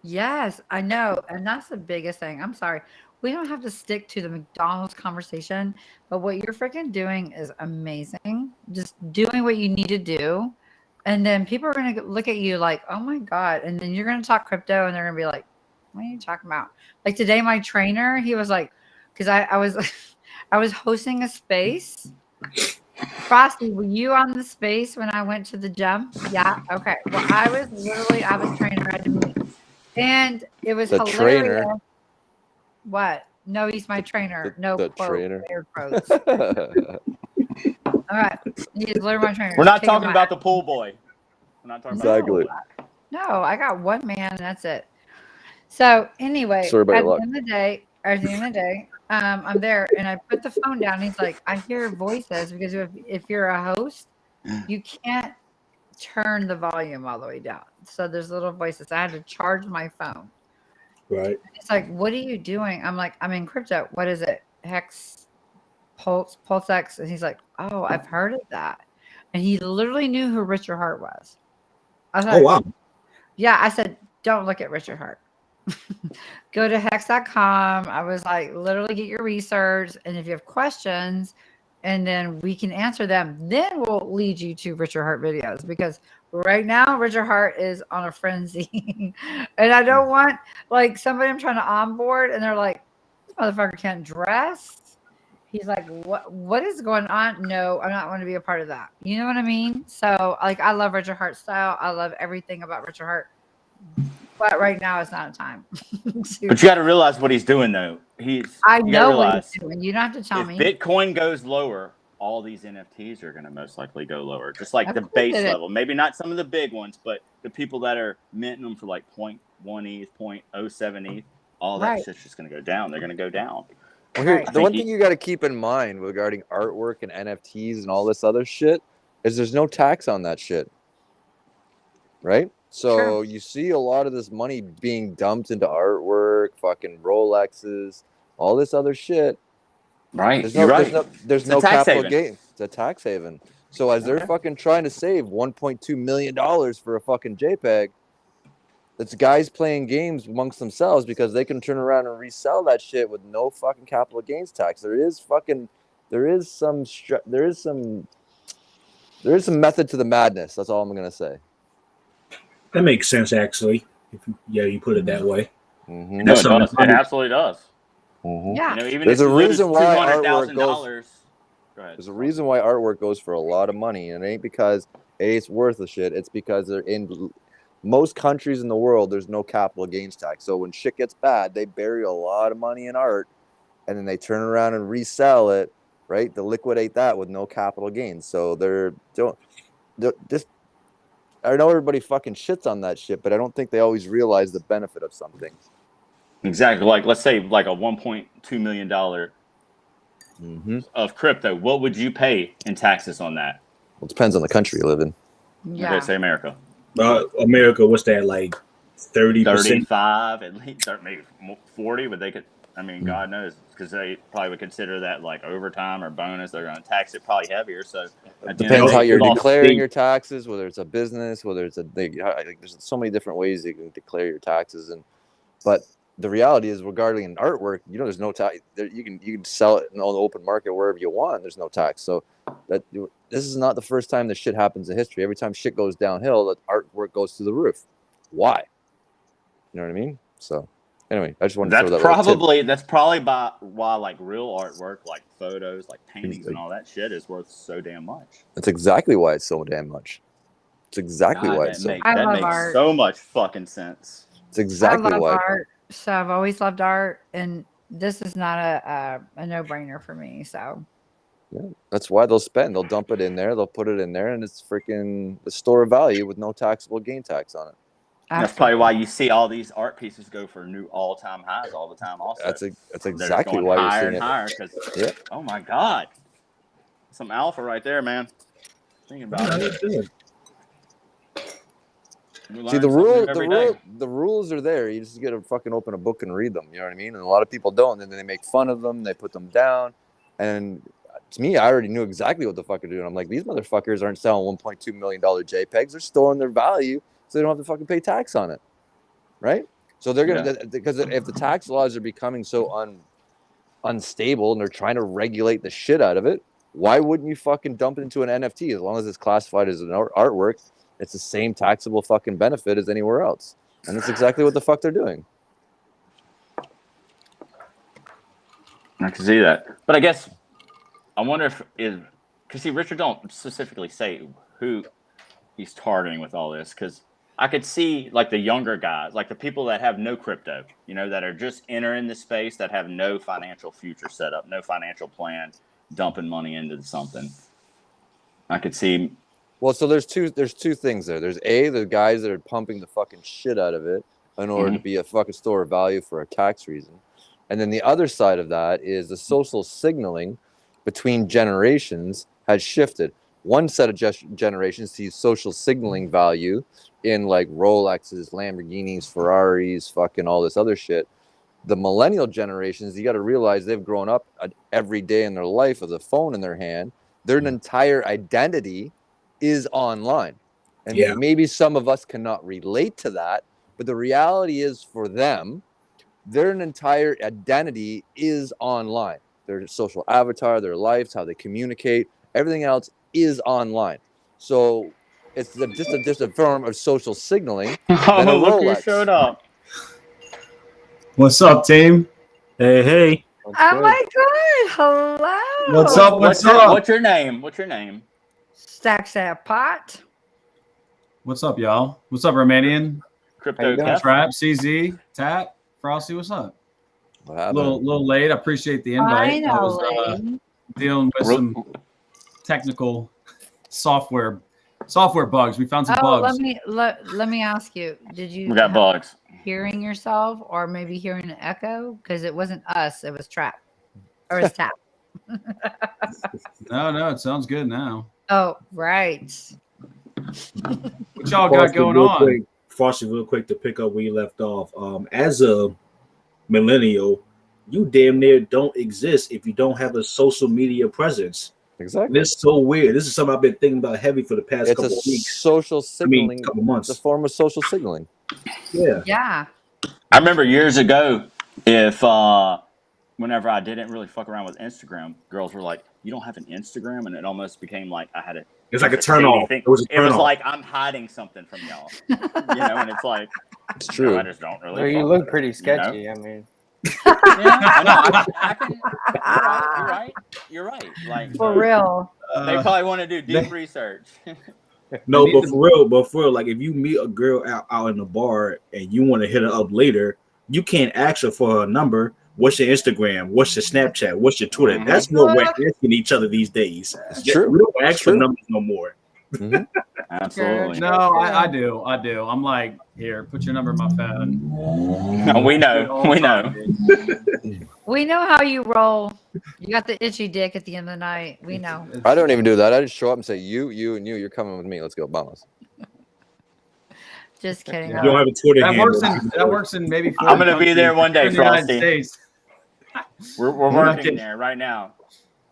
Yes, I know, and that's the biggest thing. I'm sorry, we don't have to stick to the McDonald's conversation, but what you're freaking doing is amazing. Just doing what you need to do, and then people are going to look at you like, "Oh my god!" And then you're going to talk crypto, and they're going to be like, "What are you talking about?" Like today, my trainer, he was like, because I was I was hosting a space. Frosty, were you on the space when I went to the gym? Yeah. Okay. Well, I was trainer. I had to meet. And it was the hilarious. Trainer. What? No, he's my trainer. The quote, trainer. Air quotes. All right. He's literally my trainer. We're not talking about the pool boy. We're not talking exactly. about No, I got one man and that's it. So anyway, Sorry about at your the end of the day, I'm there and I put the phone down. And he's like, I hear voices because if you're a host, you can't turn the volume all the way down. So there's little voices. I had to charge my phone. Right. It's like, what are you doing? I'm like, I'm in crypto. What is it? PULSEX. And he's like, oh, I've heard of that. And he literally knew who Richard Hart was. I was like, oh, wow. Yeah, I said, don't look at Richard Hart. Go to hex.com. I was like, literally get your research. And if you have questions, and then we can answer them, then we'll lead you to Richard Hart videos. Because right now, Richard Hart is on a frenzy. And I don't want like somebody I'm trying to onboard and they're like, this motherfucker can't dress. He's like, what is going on? No, I'm not going to be a part of that. You know what I mean? So like, I love Richard Hart's style. I love everything about Richard Hart. But right now it's not a time. But you got to realize what he's doing, though. I know what he's doing. You don't have to tell me. If Bitcoin goes lower, all these NFTs are going to most likely go lower. Just like the base level. Maybe not some of the big ones, but the people that are minting them for like 0.1 ETH, 0.07 ETH, all that shit's just going to go down. They're going to go down. Well, here, the one thing you got to keep in mind regarding artwork and NFTs and all this other shit is there's no tax on that shit. Right? So you see a lot of this money being dumped into artwork, fucking Rolexes, all this other shit. Right. There's You're no, right. there's It's a no tax capital haven. gain. It's a tax haven. So as they're Okay. fucking trying to save $1.2 million for a fucking JPEG, it's guys playing games amongst themselves because they can turn around and resell that shit with no fucking capital gains tax. There is some method to the madness. That's all I'm gonna say. That makes sense, actually. You put it that way. Mm-hmm. No, it does. It absolutely does. Mm-hmm. Yeah. You know, even There's if a you lose reason why artwork goes. $200,000. Go ahead. There's a reason why artwork goes for a lot of money, and it ain't because it's worth the shit. It's because they're in most countries in the world. There's no capital gains tax, so when shit gets bad, they bury a lot of money in art, and then they turn around and resell it, right? To liquidate that with no capital gains. So they're just. I know everybody fucking shits on that shit, but I don't think they always realize the benefit of something. Exactly. Like, let's say like a $1.2 million of crypto. What would you pay in taxes on that? Well, it depends on the country you live in. Yeah. Okay, say America. America, what's that, like 30%? 35, at least, maybe 40, but they could, I mean, God knows, because they probably would consider that like overtime or bonus. They're going to tax it probably heavier. So It depends how you're declaring your taxes, whether it's a business, whether it's there's so many different ways you can declare your taxes. But the reality is, regarding artwork, there's no tax. You can sell it in the open market wherever you want. There's no tax. So this is not the first time this shit happens in history. Every time shit goes downhill, that artwork goes through the roof. Why? You know what I mean? So anyway, I just wanted to throw that. That's probably why like real artwork, like photos, like paintings, and all that shit is worth so damn much. That's exactly why it's so damn much. It's exactly why it's so. That makes so much fucking sense. It's exactly I love why. art, so I've always loved art, and this is not a no-brainer for me. So yeah, that's why they'll dump it in there, they'll put it in there, and it's freaking the store of value with no taxable gain tax on it. That's probably why you see all these art pieces go for new all-time highs all the time. Also, that's exactly why you're seeing it. Higher because oh my god, some alpha right there, man. Thinking about it. See, the rules are there. You just got to fucking open a book and read them. You know what I mean? And a lot of people don't. And then they make fun of them. They put them down. And to me, I already knew exactly what the fuck they're doing. I'm like, these motherfuckers aren't selling $1.2 million JPEGs. They're storing their value so they don't have to fucking pay tax on it. Right? So they're going to, because if the tax laws are becoming so unstable and they're trying to regulate the shit out of it, why wouldn't you fucking dump it into an NFT as long as it's classified as an artwork? It's the same taxable fucking benefit as anywhere else. And that's exactly what the fuck they're doing. I can see that. But I guess, I wonder if, because see, Richard don't specifically say who he's targeting with all this, because I could see like the younger guys, like the people that have no crypto, that are just entering the space, that have no financial future set up, no financial plan, dumping money into something. I could see. Well, so there's two things there. There's the guys that are pumping the fucking shit out of it in order to be a fucking store of value for a tax reason. And then the other side of that is the social signaling between generations has shifted. One set of generations sees social signaling value in like Rolexes, Lamborghinis, Ferraris, fucking all this other shit. The millennial generations, you got to realize they've grown up every day in their life with a phone in their hand. Their entire identity is online. And maybe some of us cannot relate to that, but the reality is for them, their entire identity is online. Their social avatar, their lives, how they communicate, everything else is online. So it's just a form of social signaling than a Look Rolex. who showed up. What's up, team? Hey. Oh my god, hello. What's up? What's up? What's your name? Stacks that pot. What's up, y'all? What's up, Romanian? Crypto Trap, CZ, Tap, Frosty. What's up? A little late. I appreciate the invite. I was dealing with some technical software bugs. We found some bugs. Let me ask you. Did you? We got bugs. Hearing yourself, or maybe hearing an echo? Because it wasn't us. It was Trap, or it's Tap. No, it sounds good now. Oh, right. What y'all got going on? Frosty, real quick to pick up where you left off. As a millennial, you damn near don't exist if you don't have a social media presence. Exactly. It's so weird. This is something I've been thinking about heavy for the past couple of weeks. Social signaling. Couple months. It's a form of social signaling. Yeah. Yeah. I remember years ago, if whenever I didn't really fuck around with Instagram, girls were like, "You don't have an Instagram," and it almost became like I had a. It's like a turn off. It was like I'm hiding something from y'all, and it's like it's true. I just don't really. Well, you look pretty sketchy. I mean, yeah, I know. I can. You're right. Like for real. They probably want to do deep research. No, but for real, like if you meet a girl out in the bar and you want to hit her up later, you can't ask her for her number. What's your Instagram? What's your Snapchat? What's your Twitter? Mm-hmm. That's what we're asking each other these days. It's true. We don't ask for numbers no more. Mm-hmm. Absolutely. No, I do. I'm like, here, put your number in my phone. No, we know. We know how you roll. You got the itchy dick at the end of the night. We know. I don't even do that. I just show up and say, you, and you. You're coming with me. Let's go, Bombas. Just kidding. You don't have a Twitter handle. That works in maybe. I'm gonna be there one day, Frosty. States. We're working there right now.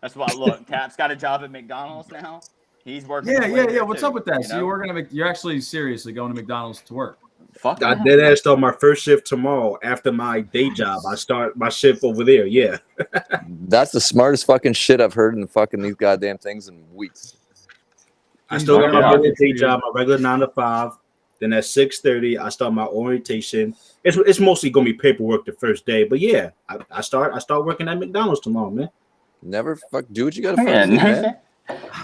That's why. Look, Tap's got a job at McDonald's now. He's working. Yeah. What's up with that? So you're actually seriously going to McDonald's to work? Fuck. I dead ass start my first shift tomorrow after my day job. I start my shift over there. Yeah. That's the smartest fucking shit I've heard in fucking these goddamn things in weeks. I still got my regular day job, my regular 9 to 5. Then at 6:30, I start my orientation. It's mostly gonna be paperwork the first day, but yeah, I start working at McDonald's tomorrow, man. Never do what you gotta fucking do, man.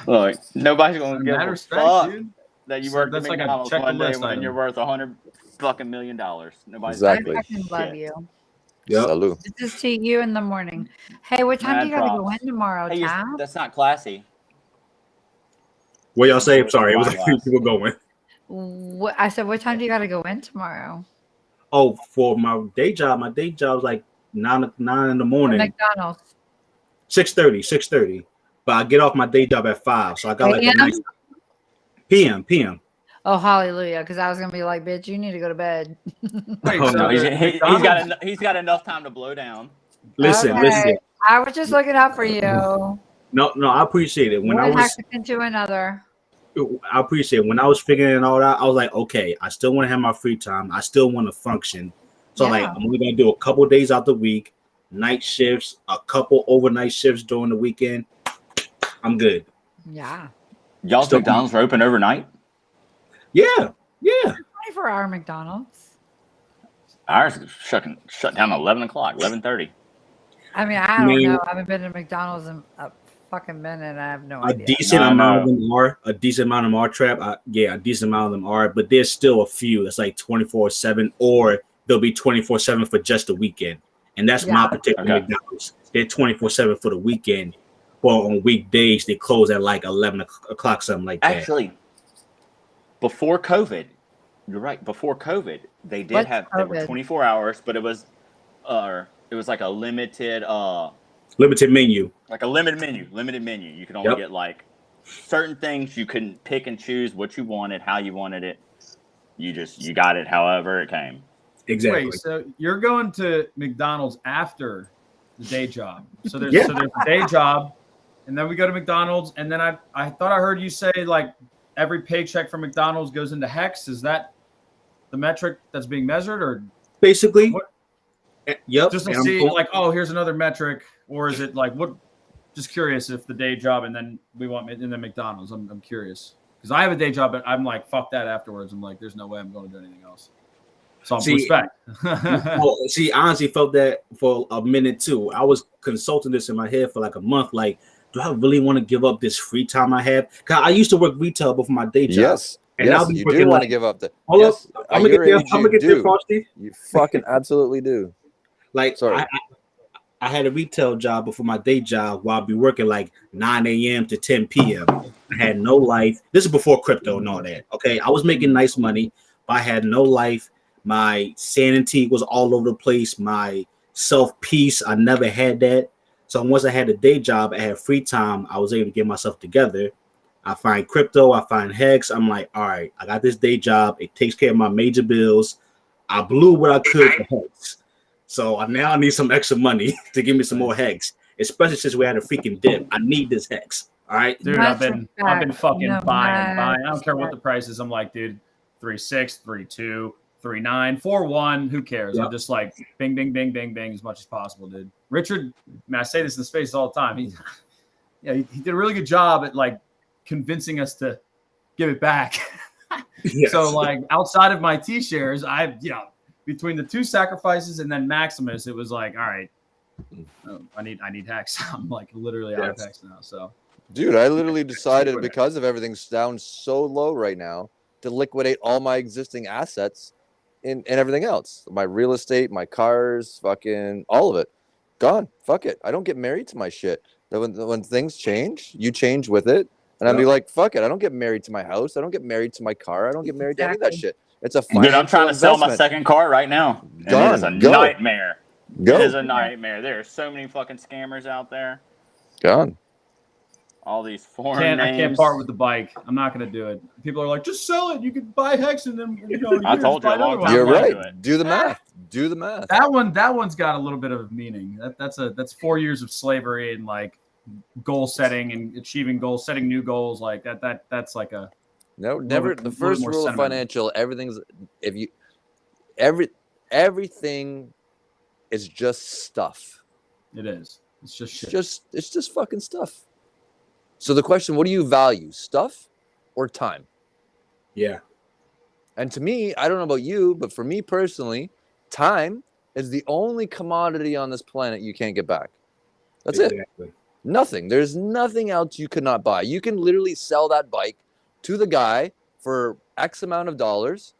Look, nobody's gonna give a fuck dude. that you work at That's like a McDonald's one day checklist when item. you're worth $100 fucking million. Nobody's Exactly. I fucking love you. Yep. Salute. This is to you in the morning. Hey, what time do you gotta go in tomorrow, Hey, Tab? that's not classy. What y'all say? I'm sorry, it was a few people going. What I said, what time do you gotta go in tomorrow? Oh, for my day job like 9 in the morning. McDonald's. 6:30. But I get off my day job at 5, so I got like a nice PM. Oh, hallelujah! Because I was gonna be like, bitch, you need to go to bed. Wait, Oh, so no, he's got enough time to blow down. Listen. I was just looking out for you. No, I appreciate it. When I was into another. I appreciate it. When I was figuring it all out, I was like, okay, I still want to have my free time. I still want to function. So like, I'm only gonna do a couple days out the week, night shifts, a couple overnight shifts during the weekend. I'm good. Yeah. Y'all's McDonald's are open overnight? Yeah. 24-hour McDonald's. Ours is shut down at 11 o'clock, 11:30. I mean, I don't know. I haven't been to McDonald's in a fucking minute, and I have no idea. A decent amount of them are. A decent amount of them are trap. A decent amount of them are, but there's still a few that's like 24/7, or they'll be 24/7 for just the weekend. And that's my particular McDonald's. They're 24/7 for the weekend. Well, on weekdays, they close at like 11 o'clock, something like that. Actually, before COVID, you're right. Before COVID, they did they were 24 hours, but it was like a limited menu. Like a limited menu. You could only get like certain things. You couldn't pick and choose what you wanted, how you wanted it. You got it however it came. Exactly. Wait, so you're going to McDonald's after the day job. So there's a day job, and then we go to McDonald's, and then I thought I heard you say like every paycheck from McDonald's goes into HEX. Is that the metric that's being measured, or basically? What? Yep. Just to see like, oh, here's another metric, or is it like what? Just curious if the day job and then we want in the McDonald's. I'm curious because I have a day job, but I'm like fuck that afterwards. I'm like, there's no way I'm going to do anything else. So respect. I honestly felt that for a minute too. I was consulting this in my head for like a month. Like, do I really want to give up this free time I have? Cause I used to work retail before my day job. Yes. And yes, I'll be you do want to give up the. Yes, I'm gonna get there, Frosty. You fucking absolutely do. Like, sorry. I had a retail job before my day job while I'd be working like 9 a.m. to 10 p.m. I had no life. This is before crypto and all that. Okay. I was making nice money, but I had no life. My sanity was all over the place. My self-peace, I never had that. So once I had a day job, I had free time. I was able to get myself together. I find crypto, I find HEX. I'm like, all right, I got this day job. It takes care of my major bills. I blew what I could for HEX. So now I need some extra money to give me some more hex, especially since we had a freaking dip. I need this hex. All right, dude. I've been fucking buying. I don't care what the price is. I'm like, dude, 3.6, 3.2, 3.9, 4.1. Who cares? I'm just like, bing, bing, bing, bing, bing, as much as possible, dude. Richard, man, I say this in the space all the time. He did a really good job at like convincing us to give it back. Yes. So like outside of my T shares, between the two sacrifices and then Maximus, it was like, all right, I need hex. I'm like literally out of hex now. So, dude, I literally decided because of everything's down so low right now to liquidate all my existing assets and everything else. My real estate, my cars, fucking all of it. Gone. Fuck it. I don't get married to my shit. When things change, you change with it. And I'd be like, fuck it. I don't get married to my house. I don't get married to my car. I don't get married to any of that shit. It's a financial Dude, I'm trying to sell my second car right now. And it is a nightmare. It is a nightmare. There are so many fucking scammers out there. Gone. All these foreign names. I can't part with the bike. I'm not going to do it. People are like, just sell it. You could buy hex and then I told you a long time. You're right. Do the math. Do the math. That one's got a little bit of meaning. That's 4 years of slavery and like goal setting and achieving goals, setting new goals like that. That's like a never. The first rule of financial, everything is just stuff. It is. It's just shit. It's just fucking stuff. So the question, what do you value, stuff or time? Yeah. And to me, I don't know about you, but for me personally, time is the only commodity on this planet you can't get back. That's it. Nothing. There's nothing else you could not buy. You can literally sell that bike to the guy for X amount of dollars,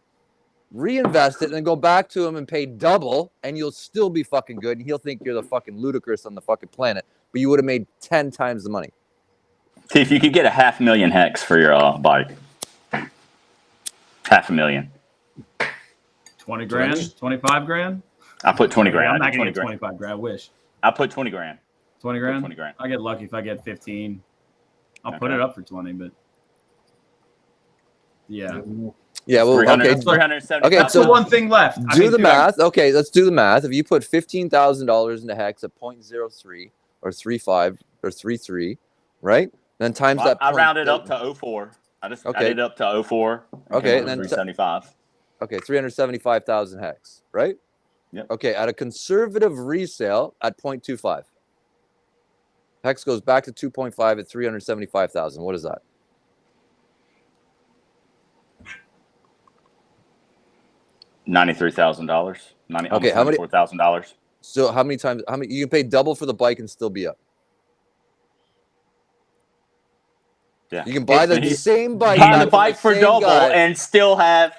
reinvest it, and then go back to him and pay double, and you'll still be fucking good. And he'll think you're the fucking ludicrous on the fucking planet, but you would have made 10 times the money. See if you could get 500,000 hex for your bike. 500,000. 20 grand, 25 grand. I put 20 grand. I'm not gonna get 25 grand. I wish. I put 20 grand. 20 grand. 20 grand. I get lucky if I get 15. I'll put it up for 20, but yeah. Yeah, well, okay. That's the one thing left. Do the math. Okay, let's do the math. If you put $15,000 into hex at 0.03 or 3.5 or 3.3, right? Then times that. I rounded up to 04. I did up to 04. Okay, and then 375. Okay, 375,000 hex, right? Yep. Okay, at a conservative resale at 0.25. Hex goes back to 2.5 at 375,000. What is that? $93,000. Okay, how many? $94,000. So how many times? How many? You can pay double for the bike and still be up. Yeah. You can buy the same bike. Buy the bike for double and still have.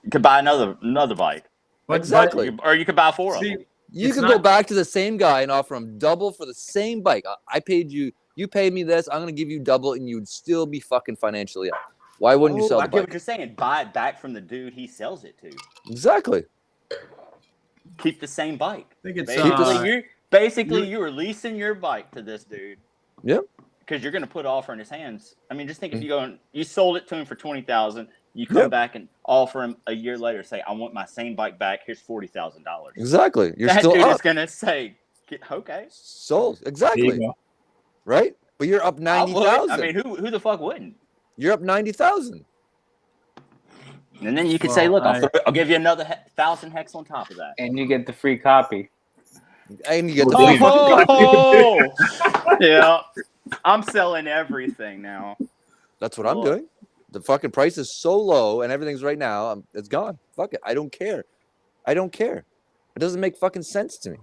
You could buy another bike. Exactly. Or you could buy 4 of them. You could go back to the same guy and offer him double for the same bike. I paid you. You paid me this. I'm going to give you double, and you'd still be fucking financially up. Why wouldn't you sell the bike? I get what you're saying. Buy it back from the dude he sells it to. Exactly. Keep the same bike. I think it's basically you're leasing your bike to this dude. Yep. Because you're going to put offer in his hands. I mean, just think if you go and you sold it to him for $20,000, you come back and offer him a year later, say, I want my same bike back. Here's $40,000. Exactly. You're that still dude up. is going to say, okay. Sold. Exactly. Right? But you're up 90,000. I mean, who the fuck wouldn't? You're up 90,000. And then you could say, look, I'll give you another 1,000 hex on top of that. And you get the free copy. And you get the free copy. Yeah. I'm selling everything now. That's what I'm doing. The fucking price is so low and everything's right now. It's gone. Fuck it. I don't care. It doesn't make fucking sense to me.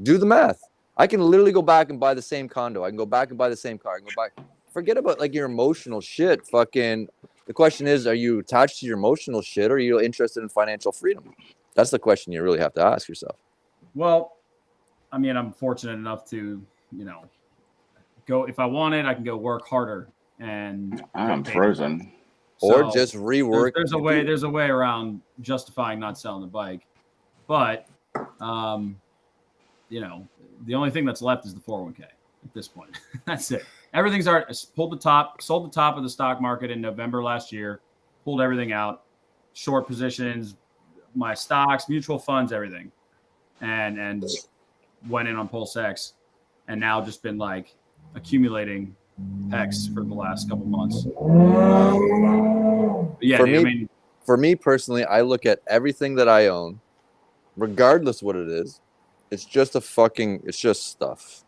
Do the math. I can literally go back and buy the same condo. I can go back and buy the same car. I can go back. Forget about like your emotional shit. Fucking. The question is, are you attached to your emotional shit or are you interested in financial freedom? That's the question you really have to ask yourself. Well, I mean, I'm fortunate enough to, go if I wanted, I can go work harder and I'm frozen. Or just rework. There's a way around justifying not selling the bike. But the only thing that's left is the 401k at this point. That's it. Everything's already sold the top of the stock market in November last year, pulled everything out, short positions, my stocks, mutual funds, everything. and went in on PulseX, and now just been like accumulating hex for the last couple months. Yeah, for me personally, I look at everything that I own, regardless what it is. It's just stuff.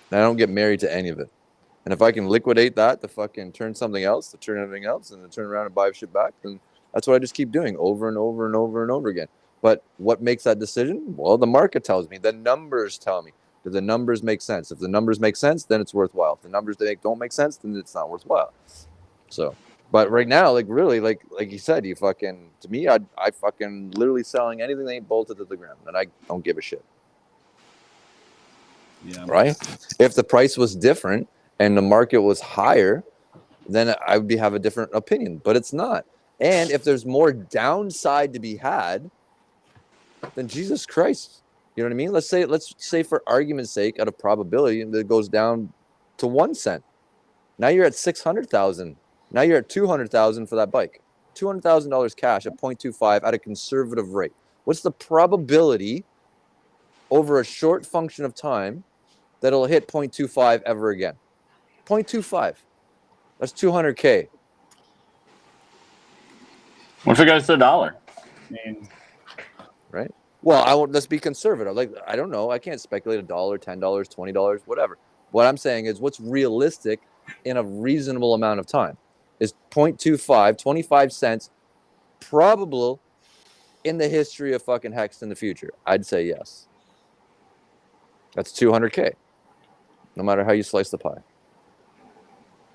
And I don't get married to any of it. And if I can liquidate that to fucking turn something else, to turn everything else, and then turn around and buy shit back, then that's what I just keep doing over and over and over and over again. But what makes that decision? Well, the market tells me. The numbers tell me. Do the numbers make sense? If the numbers make sense, then it's worthwhile. If the numbers don't make sense, then it's not worthwhile. So, but right now, like really, like you said, to me, I fucking literally selling anything that ain't bolted to the ground, and I don't give a shit. Yeah. Right? If the price was different and the market was higher, then I would have a different opinion. But it's not. And if there's more downside to be had, then Jesus Christ, you know what I mean? Let's say for argument's sake, out of probability, that it goes down to 1 cent. Now you're at 600,000. Now you're at 200,000 for that bike. $200,000 cash at 0.25 at a conservative rate. What's the probability over a short function of time that it'll hit 0.25 ever again? 0.25. That's 200K. What if it goes to $1? Right? Well, let's be conservative. Like, I don't know. I can't speculate $1, $10, $20, whatever. What I'm saying is what's realistic in a reasonable amount of time. Is 0.25, 25 cents probable in the history of fucking Hex in the future? I'd say yes. That's 200K. No matter how you slice the pie.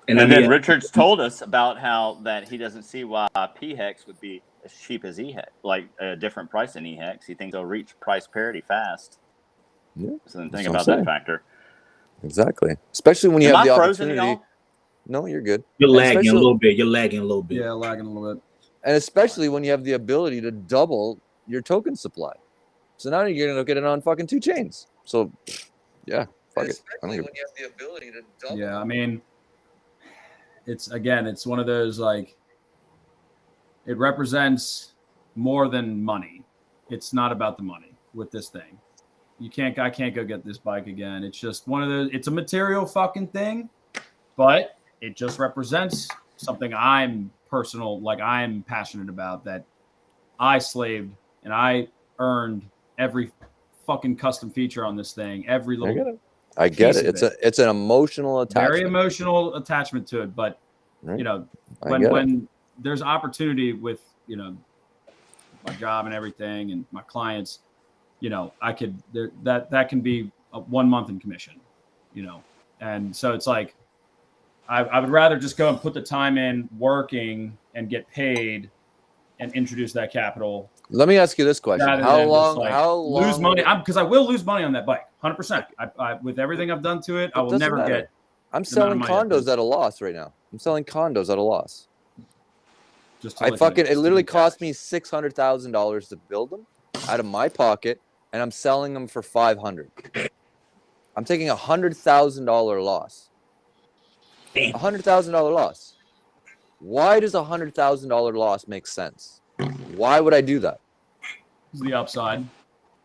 And then Richard's told us about how that he doesn't see why PHEX would be as cheap as EHEX, like a different price than EHEX. He thinks they'll reach price parity fast. Yeah. So then think about that factor. Exactly. Especially when you have the opportunity. Y'all? No, you're good. You're lagging a little bit. Yeah, lagging a little bit. And especially when you have the ability to double your token supply. So now you're going to get it on fucking 2 chains. So, yeah, fuck it. When you have the ability to double. Yeah, I mean, it's one of those, like, it represents more than money. It's not about the money with this thing. I can't go get this bike again. It's just one of those, it's a material fucking thing, but it just represents something I'm passionate about, that I slaved and I earned every fucking custom feature on this thing. Every little I get it. It's an emotional attachment. Very emotional attachment to it. But you know, when there's opportunity with, you know, my job and everything and my clients, you know, that can be 1 month in commission, you know. And so it's like I would rather just go and put the time in working and get paid and introduce that capital. Let me ask you this question: How long lose money? Because I will lose money on that bike, 100%. I with everything I've done to it, I will never get. I'm selling condos at a loss right now. I'm selling condos at a loss. It literally cost me $600,000 to build them out of my pocket, and I'm selling them for $500,000. I'm taking $100,000 loss. $100,000 loss. Why does $100,000 loss make sense? Why would I do that? The upside.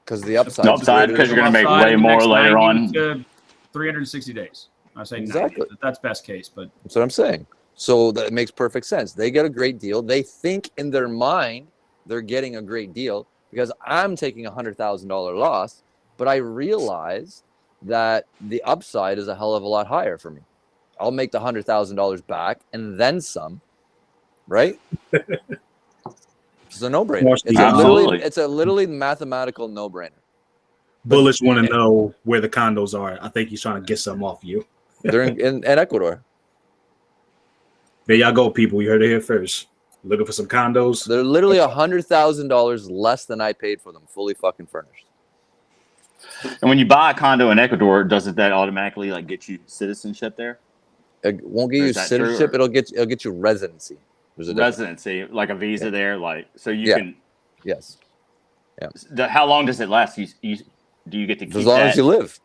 Because the upside. Because you're going to make way more later on. 360 days. I say exactly. That's best case, but that's what I'm saying. So that makes perfect sense. They get a great deal. They think in their mind they're getting a great deal because I'm taking $100,000 loss, but I realize that the upside is a hell of a lot higher for me. I'll make the $100,000 back and then some, right? It's a no-brainer. It's a literally mathematical no-brainer. Bullish want to know where the condos are. I think he's trying to get something off you. They're in Ecuador. There y'all go, people. You heard it here first. Looking for some condos. They're literally $100,000 less than I paid for them, fully fucking furnished. And when you buy a condo in Ecuador, doesn't that automatically like get you citizenship there? It won't get you citizenship. It'll get you residency. There's a residency, like a visa there, like so you can. Yes. Yeah. How long does it last? Do you get to keep as long as you live?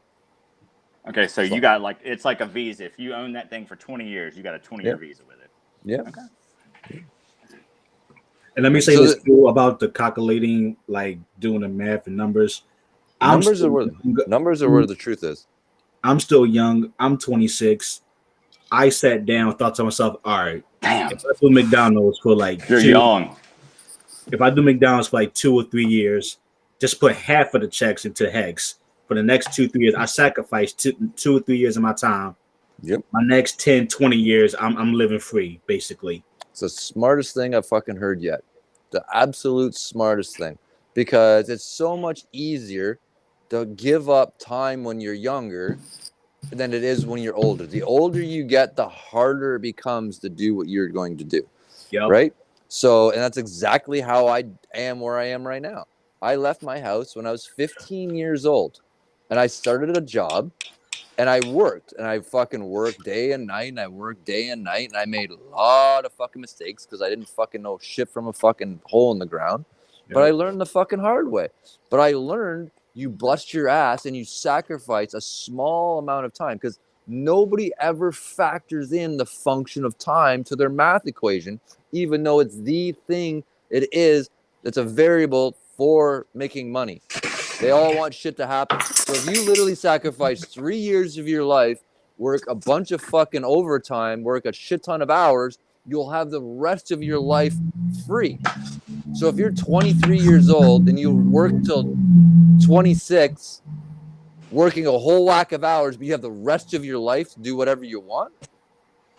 Okay, so you got like it's like a visa. If you own that thing for 20 years, you got a 20-year visa with it. Yeah. Okay. And let me say this too about the calculating, like doing the math and numbers. Numbers are where the truth is. I'm still young. I'm 26. I sat down, thought to myself, all right, if I do McDonald's for like if I do McDonald's for like 2 or 3 years, just put half of the checks into Hex. For the next 2-3 years, I sacrificed 2 or 3 years of my time. Yep. My next 10-20 years, I'm living free, basically. It's the smartest thing I've fucking heard yet. The absolute smartest thing. Because it's so much easier to give up time when you're younger than it is when you're older. The older you get, the harder it becomes to do what you're going to do. Yep. Right? So, and that's exactly how I am where I am right now. I left my house when I was 15 years old. And I started a job. And I worked, and I fucking worked day and night, and I worked day and night, and I made a lot of fucking mistakes because I didn't fucking know shit from a fucking hole in the ground. Yep. But I learned the fucking hard way. But I learned you bust your ass and you sacrifice a small amount of time because nobody ever factors in the function of time to their math equation, even though it's the thing it is that's a variable for making money. They all want shit to happen. So if you literally sacrifice 3 years of your life, work a bunch of fucking overtime, work a shit ton of hours, you'll have the rest of your life free. So if you're 23 years old and you work till 26, working a whole whack of hours, but you have the rest of your life to do whatever you want,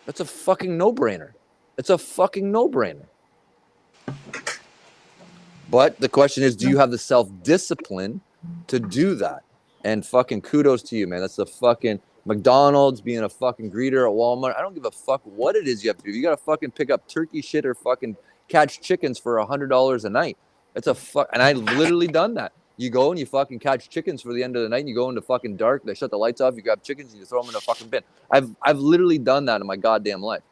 that's a fucking no-brainer. It's a fucking no-brainer. But the question is, do you have the self-discipline to do that? And fucking kudos to you, man. That's the fucking McDonald's, being a fucking greeter at Walmart. I don't give a fuck what it is you have to do. You got to fucking pick up turkey shit or fucking catch chickens for $100 a night. That's a fuck. And I've literally done that. You go and you fucking catch chickens for the end of the night. And you go into fucking dark. They shut the lights off. You grab chickens and you throw them in a fucking bin. I've literally done that in my goddamn life.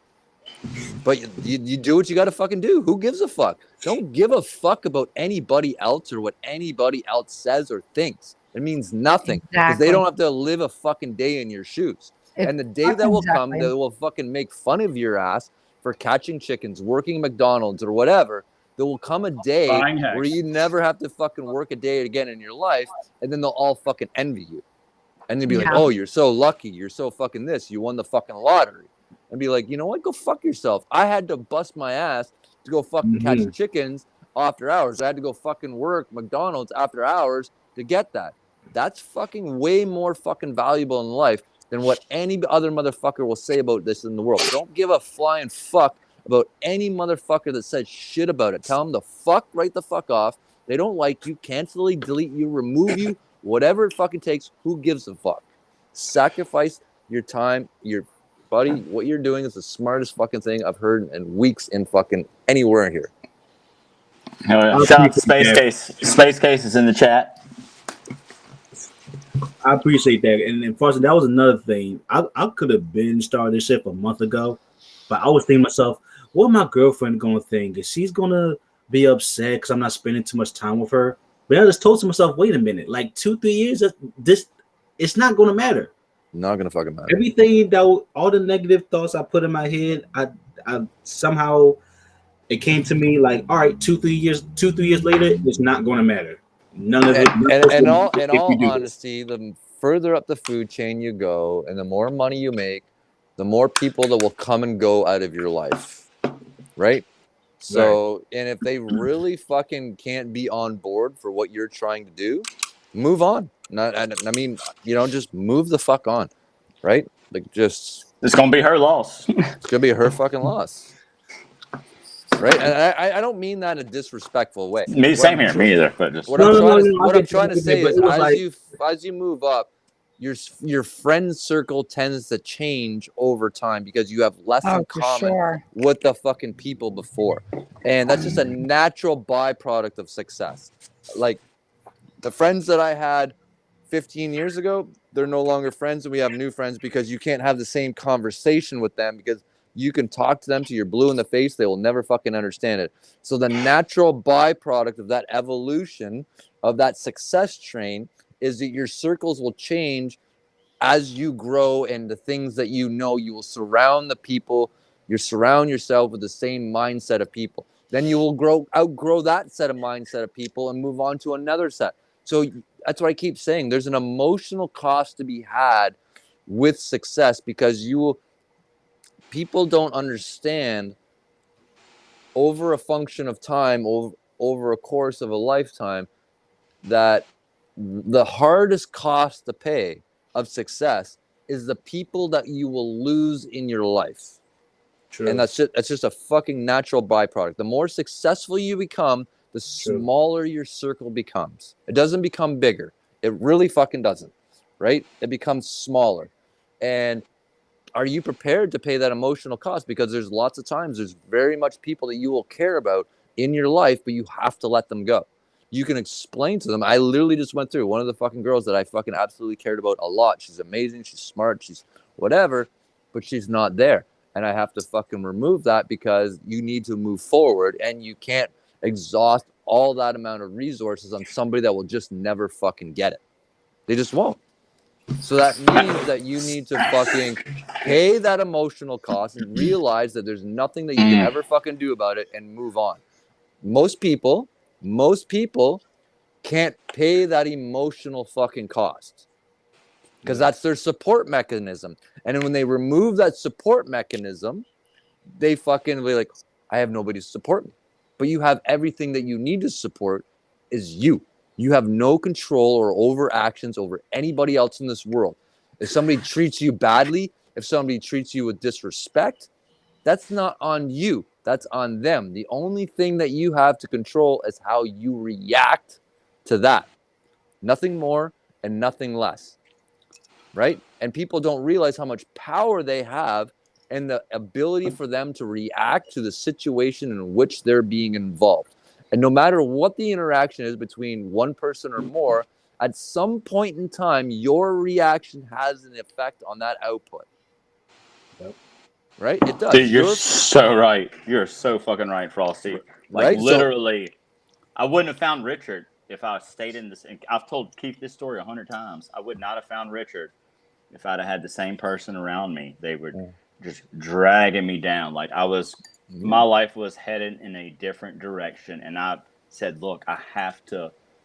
But you do what you got to fucking do. Who gives a fuck? Don't give a fuck about anybody else or what anybody else says or thinks. It means nothing because they don't have to live a fucking day in your shoes. And the day that will come, they will fucking make fun of your ass for catching chickens, working McDonald's or whatever. There will come a day where you never have to fucking work a day again in your life, and then they'll all fucking envy you. And they'll be like, oh, you're so lucky. You're so fucking this. You won the fucking lottery. And be like, you know what? Go fuck yourself. I had to bust my ass to go fucking catch chickens after hours. I had to go fucking work McDonald's after hours to get that. That's fucking way more fucking valuable in life than what any other motherfucker will say about this in the world. Don't give a flying fuck about any motherfucker that says shit about it. Tell them to fuck right the fuck off. They don't like you, cancel, delete you, remove you, whatever it fucking takes. Who gives a fuck? Sacrifice your time, your buddy, what you're doing is the smartest fucking thing I've heard in weeks in fucking anywhere here. Shout out to Space Case. Space Case is in the chat. I appreciate that. And Foster, that was another thing. I could have been started this shit a month ago, but I was thinking to myself, what my girlfriend going to think? Is she's going to be upset because I'm not spending too much time with her? But I just told to myself, wait a minute, like 2-3 years, it's not going to matter. Not gonna fucking matter. Everything that all the negative thoughts I put in my head, I somehow it came to me like, all right, 2-3 years later, it's not gonna matter. None of it. In all honesty, the further up the food chain you go, and the more money you make, the more people that will come and go out of your life, right? So, and if they really fucking can't be on board for what you're trying to do, move on. I mean, just move the fuck on, right? Like, just it's gonna be her loss. It's gonna be her fucking loss, right? And I don't mean that in a disrespectful way. Same here. Me either. But just what I'm trying to say is, as you move up, your friend circle tends to change over time because you have less in common with the fucking people before, and that's just a natural byproduct of success. Like the friends that I had 15 years ago, they're no longer friends, and we have new friends because you can't have the same conversation with them because you can talk to them till you're blue in the face. They will never fucking understand it. So the natural byproduct of that evolution of that success train is that your circles will change as you grow, and the things that you will surround the people. You surround yourself with the same mindset of people. Then you will outgrow that mindset of people and move on to another set. So that's what I keep saying. There's an emotional cost to be had with success, because people don't understand over a function of time, over a course of a lifetime, that the hardest cost to pay of success is the people that you will lose in your life. True. And that's just a fucking natural byproduct. The more successful you become, the smaller your circle becomes. It doesn't become bigger. It really fucking doesn't, right? It becomes smaller. And are you prepared to pay that emotional cost? Because there's lots of times there's very much people that you will care about in your life, but you have to let them go. You can explain to them. I literally just went through one of the fucking girls that I fucking absolutely cared about a lot. She's amazing. She's smart. She's whatever, but she's not there. And I have to fucking remove that, because you need to move forward, and you can't exhaust all that amount of resources on somebody that will just never fucking get it. They just won't. So that means that you need to fucking pay that emotional cost and realize that there's nothing that you can ever fucking do about it and move on. Most people can't pay that emotional fucking cost, because that's their support mechanism. And when they remove that support mechanism, they fucking be like, I have nobody to support me. But you have everything that you need to support is you. You have no control or overactions over anybody else in this world. If somebody treats you badly, if somebody treats you with disrespect, that's not on you. That's on them. The only thing that you have to control is how you react to that. Nothing more and nothing less. Right? And people don't realize how much power they have and the ability for them to react to the situation in which they're being involved. And no matter what the interaction is between one person or more, at some point in time, your reaction has an effect on that output. Yep. Right? It does. Dude, you're so right. You're so fucking right, Frosty. Like, right? Literally, I wouldn't have found Richard if I stayed in this. I've told Keith this story 100 times. I would not have found Richard if I'd have had the same person around me. They were just dragging me down. Like, my life was headed in a different direction. And I said, look, I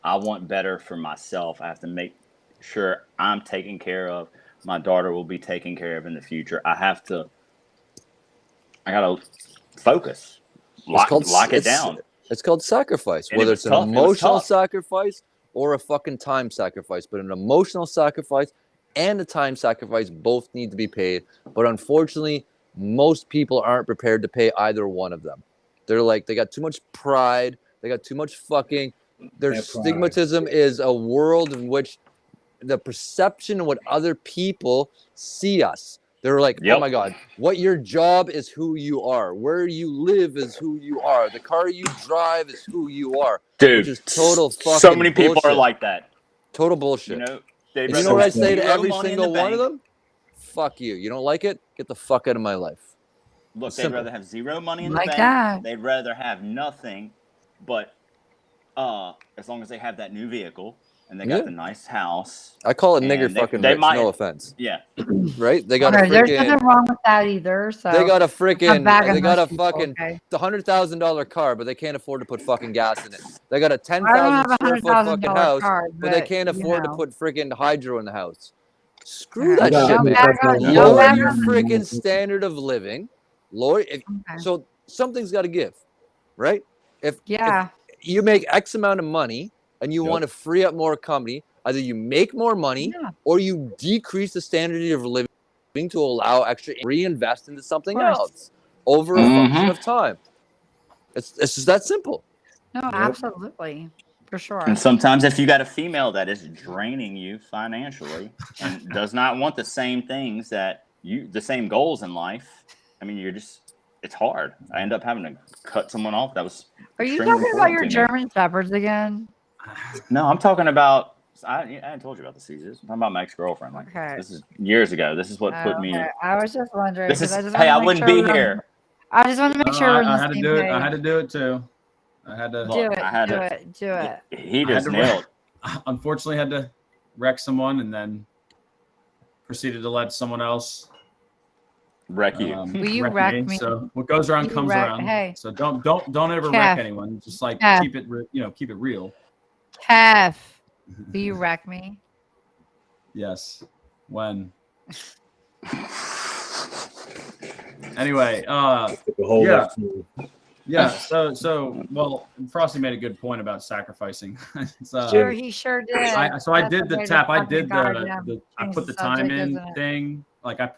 want better for myself. I have to make sure I'm taken care of. My daughter will be taken care of in the future. I got to focus. Lock it down. It's called sacrifice, whether it's an emotional sacrifice or a fucking time sacrifice. But an emotional sacrifice and a time sacrifice both need to be paid. But unfortunately, most people aren't prepared to pay either one of them. They're like, they got too much pride. They got too much fucking, their stigmatism is a world in which the perception of what other people see us. They're like, oh my God, what your job is who you are. Where you live is who you are. The car you drive is who you are. Dude, which is total fucking so many people bullshit. are like that. Total bullshit. You know what I say to every single one of them? Fuck you. You don't like it? Get the fuck out of my life. Look, they'd rather have zero money in the bank. They'd rather have nothing, but as long as they have that new vehicle and they got the nice house. I call it nigger fucking rich, no offense. Yeah. Right? They got there's nothing wrong with that either. So they got a fucking $100,000 car, but they can't afford to put fucking gas in it. They got a 10,000 square foot fucking house, but they can't afford to put freaking hydro in the house. Screw that shit, man. Lower your freaking standard of living. So something's got to give, right? If you make X amount of money and you want to free up more company, either you make more money or you decrease the standard of living to allow extra reinvest into something else over a function of time. It's just that simple. No, absolutely. For sure. And sometimes if you got a female that is draining you financially and does not want the same things the same goals in life, I mean, it's hard. I end up having to cut someone off. That was. Are you talking about your German Shepherds again? No, I'm talking about. I hadn't told you about the Caesars. I'm talking about my ex-girlfriend. Like, this is years ago. This is what put me. I was just wondering. I wouldn't be here. I just want to make sure we're I had to do it. I had to do it too. I had to do it. He just nailed. Unfortunately, had to wreck someone and then proceeded to let someone else wreck you. Will you wreck me? So what goes around comes around. Hey. So don't ever wreck anyone. Just like keep it real. Kev. Will you wreck me? Yes. When? Anyway, yeah. So, well, Frosty made a good point about sacrificing. Sure, he sure did. I did the tap. I did I put the time in thing. Like I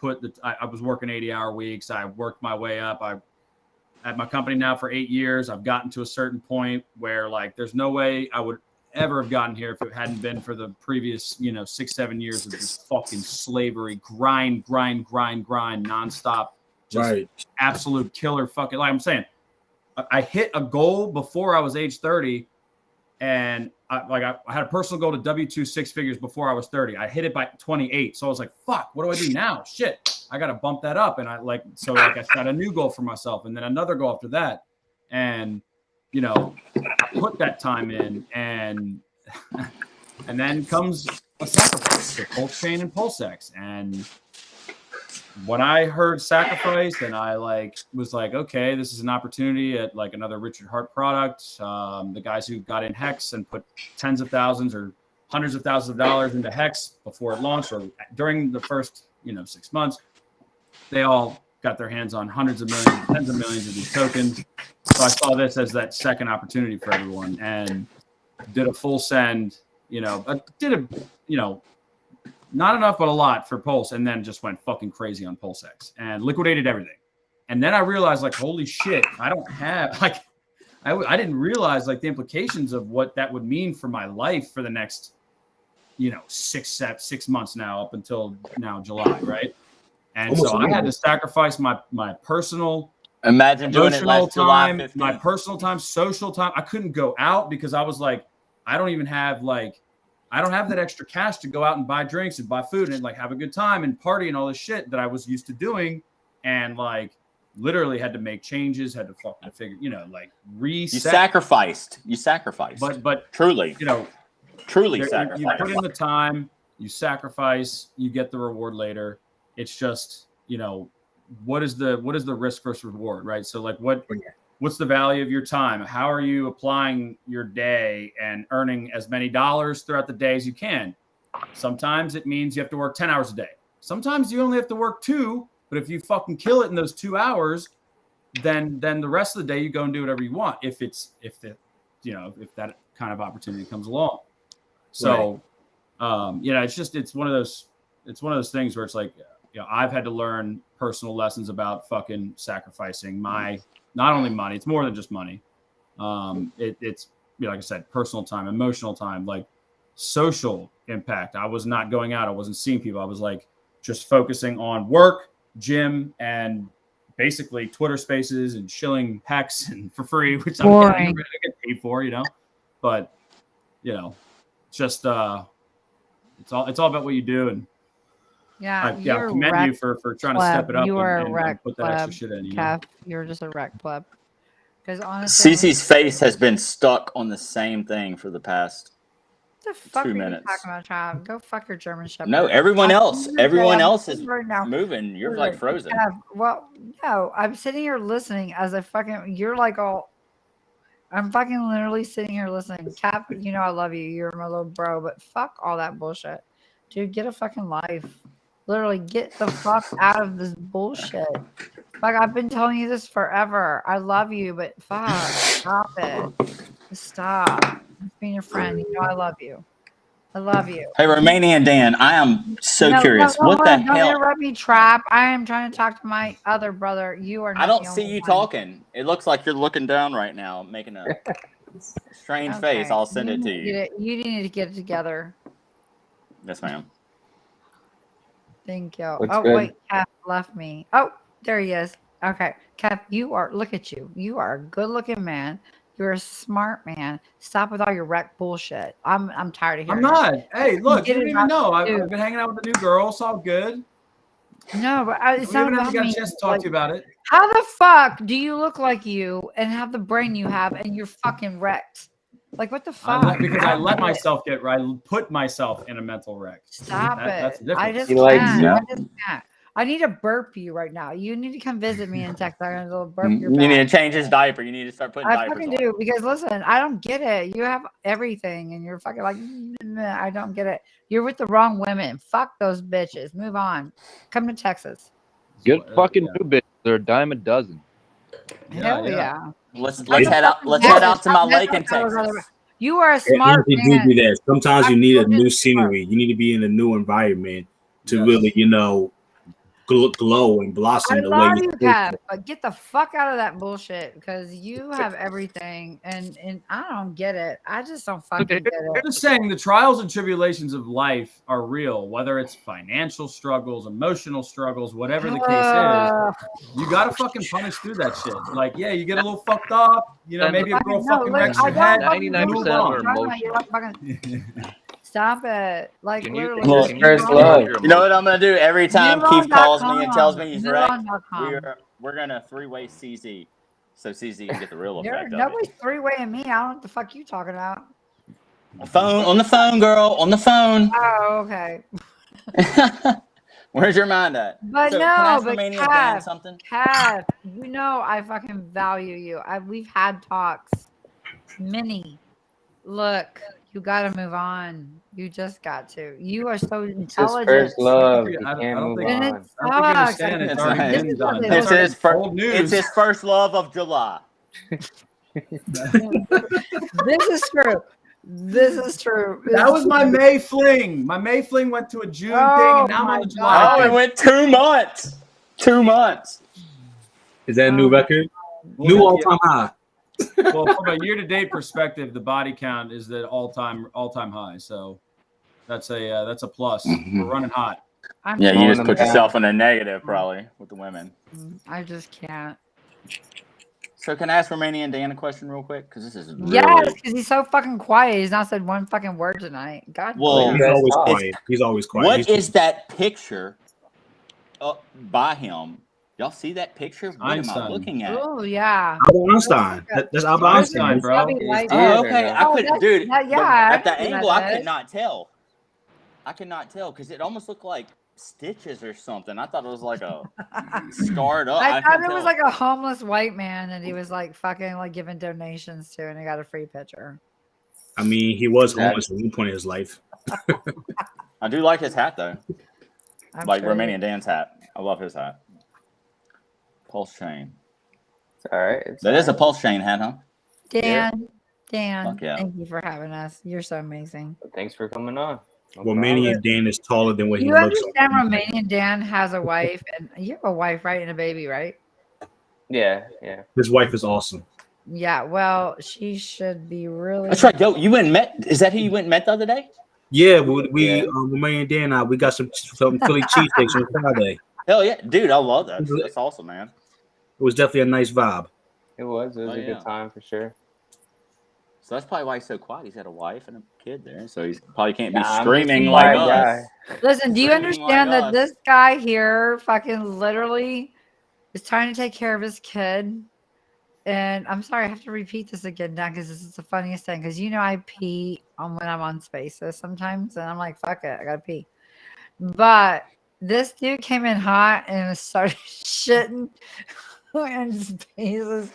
was working 80-hour weeks. I worked my way up. I at my company now for 8 years. I've gotten to a certain point where like there's no way I would ever have gotten here if it hadn't been for the previous 6-7 years of just fucking slavery, grind nonstop, just absolute killer fucking. Like I'm saying, I hit a goal before I was age 30, and I had a personal goal to W-2 6 figures before I was 30. I hit it by 28, so I was like, "Fuck, what do I do now? Shit, I got to bump that up." And I set a new goal for myself, and then another goal after that, and I put that time in, and then comes a sacrifice, the PULSECHAIN and PULSEX, and when I heard sacrifice, and I was like, okay, this is an opportunity at like another Richard Hart product. The guys who got in Hex and put tens of thousands or hundreds of thousands of dollars into Hex before it launched or during the first 6 months, they all got their hands on hundreds of millions, tens of millions of these tokens. So I saw this as that second opportunity for everyone, and did a full send. Not enough, but a lot for Pulse, and then just went fucking crazy on PulseX and liquidated everything. And then I realized, like, holy shit, I don't have I didn't realize like the implications of what that would mean for my life for the next 6 months now up until now July, right? And so I had to sacrifice my personal emotional time, my personal time, social time. I couldn't go out because I was like, I don't have that extra cash to go out and buy drinks and buy food and like have a good time and party and all this shit that I was used to doing, and like literally had to make changes, had to fucking figure, reset. You sacrificed. But truly, truly sacrifice. You put in the time, you sacrifice, you get the reward later. It's just, what is the risk versus reward, right? So like what's the value of your time? How are you applying your day and earning as many dollars throughout the day as you can? Sometimes it means you have to work 10 hours a day. Sometimes you only have to work 2, but if you fucking kill it in those 2 hours, then the rest of the day you go and do whatever you want. If that kind of opportunity comes along. So, it's one of those things where it's like, I've had to learn personal lessons about fucking sacrificing not only money, it's more than just money. It's like I said, personal time, emotional time, like social impact. I was not going out. I wasn't seeing people. I was like just focusing on work, gym, and basically Twitter Spaces and shilling Hex and for free, which I get paid for, But just it's all about what you do. And I commend you for trying to step it up and put that extra shit in. Kev, you're just a wreck pleb. Because honestly, Cece's face has been stuck on the same thing for the past what the fuck 2 are minutes. You talking about, child? Go fuck your German Shepherd. No, everyone else is moving. You're like frozen. Well, no, I'm sitting here listening as a fucking. You're like all. I'm fucking literally sitting here listening. Cap, I love you. You're my little bro, but fuck all that bullshit, dude. Get a fucking life. Literally, get the fuck out of this bullshit. Like, I've been telling you this forever. I love you, but fuck, stop it. Stop. I'm being your friend. I love you. I love you. Hey, Romanian Dan, I am so curious. What the hell? Don't interrupt me, Trap. I am trying to talk to my other brother. You are not. I don't see you talking. It looks like you're looking down right now, making a strange face. I'll send it to you. You need to get it together. Yes, ma'am. Thank you. Wait, Kev left me. Oh, there he is. Okay, Kev, look at you. You are a good-looking man. You're a smart man. Stop with all your wreck bullshit. I'm tired of hearing. I'm not. Hey, look, you didn't even know. I've been hanging out with the new girl. It's all good. No, but it's not about me. Got a chance to talk to you about it. How the fuck do you look like you and have the brain you have and you're fucking wrecked? Like, what the fuck? Because I let myself get right. I put myself in a mental wreck. Stop it. That's the difference. I just can't. I need to burp you right now. You need to come visit me in Texas. I'm gonna burp You your need back. to change his diaper. You need to start putting I diapers fucking on. do because listen, I don't get it. You have everything, and you're fucking like, I don't get it. You're with the wrong women. Fuck those bitches. Move on. Come to Texas. Get fucking new bitches. They're a dime a dozen. Hell yeah. Let's I'm head a out. fucking Let's head out Texas. to my I'm lake in messing with other- Texas. You are a They smart honestly man. do that. Sometimes you I'm need a so new smart. scenery. You need to be in a new environment to really, glow and I blossom the way love you're you, supposed Kev, to. but get the fuck out of that bullshit because you have everything, and I don't get it. I just don't fucking get They're it. just saying the trials and tribulations of life are real, whether it's financial struggles, emotional struggles, whatever the case is. You gotta fucking punish through that shit. Like, yeah, you get a little fucked up, maybe a girl fucking wrecks your head. 99% of them are emotional. Stop it. Like, literally. Just first love. You know what I'm gonna do every time Keith calls me and tells Neuron.com. me he's wrecked? Neuron.com. We're gonna three-way CZ, so CZ can get the real effect of it. Nobody's three-waying me. I don't know what the fuck you talking about. On the phone, girl, on the phone. Oh, okay. Where's your mind at? But so, no, can I ask but Romania Dan Kev, something? Kev, you know I fucking value you. We've had talks. Many. Look, you got to move on. You just got to. You are so It's his intelligent. first love. He can't move And it on. sucks. It's his first love of July. This is true. This is true. That was my May fling. My May fling went to a June thing, and now I'm on a July. Oh, it went 2 months. 2 months. Is that a new record? New all-time high. Well, from a year-to-date perspective, the body count is the all-time high. So that's a plus. We're running hot. Yeah, you just put yourself in a negative probably with the women. I just can't. So can I ask Romanian Dan a question real quick? Because this is really... Yes, because he's so fucking quiet. He's not said one fucking word tonight. God. Well, he's always quiet. He's always quiet. What is that picture by him? Y'all see that picture? What am I looking at? Oh yeah. Albert Einstein. That's Albert Einstein, bro. Oh, okay. I couldn't, dude. Yeah. At the angle, I could not tell. I could not tell because it almost looked like stitches or something. I thought it was like a scarred up. I thought it was like a homeless white man that he was like fucking like giving donations to, and he got a free picture. I mean, he was homeless at one point in his life. I do like his hat though. Like sure. Romanian Dan's hat. I love his hat. Pulse chain. All right. That is a pulse chain hat, huh? Dan, yeah. Yeah. Thank you for having us. You're so amazing. Thanks for coming on. Romanian Dan is taller than what he You looks. understand Romanian Dan has a wife, and you have a wife, right, and a baby, right? Yeah. His wife is awesome. Yeah, well, she should be really. That's right. Yo, you went and met. Is that who you went and met the other day? Yeah, Romanian Dan and I, we got some Philly cheesesteaks on Friday. Hell yeah, dude! I love that. That's awesome, man. It was definitely a nice vibe. It was a good time for sure. So that's probably why he's so quiet. He's got a wife and a kid there, so he probably can't be I'm screaming just a like quiet us. Listen, do you Screaming understand like that us. this guy here fucking literally is trying to take care of his kid? And I'm sorry, I have to repeat this again now because this is the funniest thing. Because I pee when I'm on Spaces sometimes, and I'm like, fuck it, I gotta pee. But this dude came in hot and started shitting in Spaces.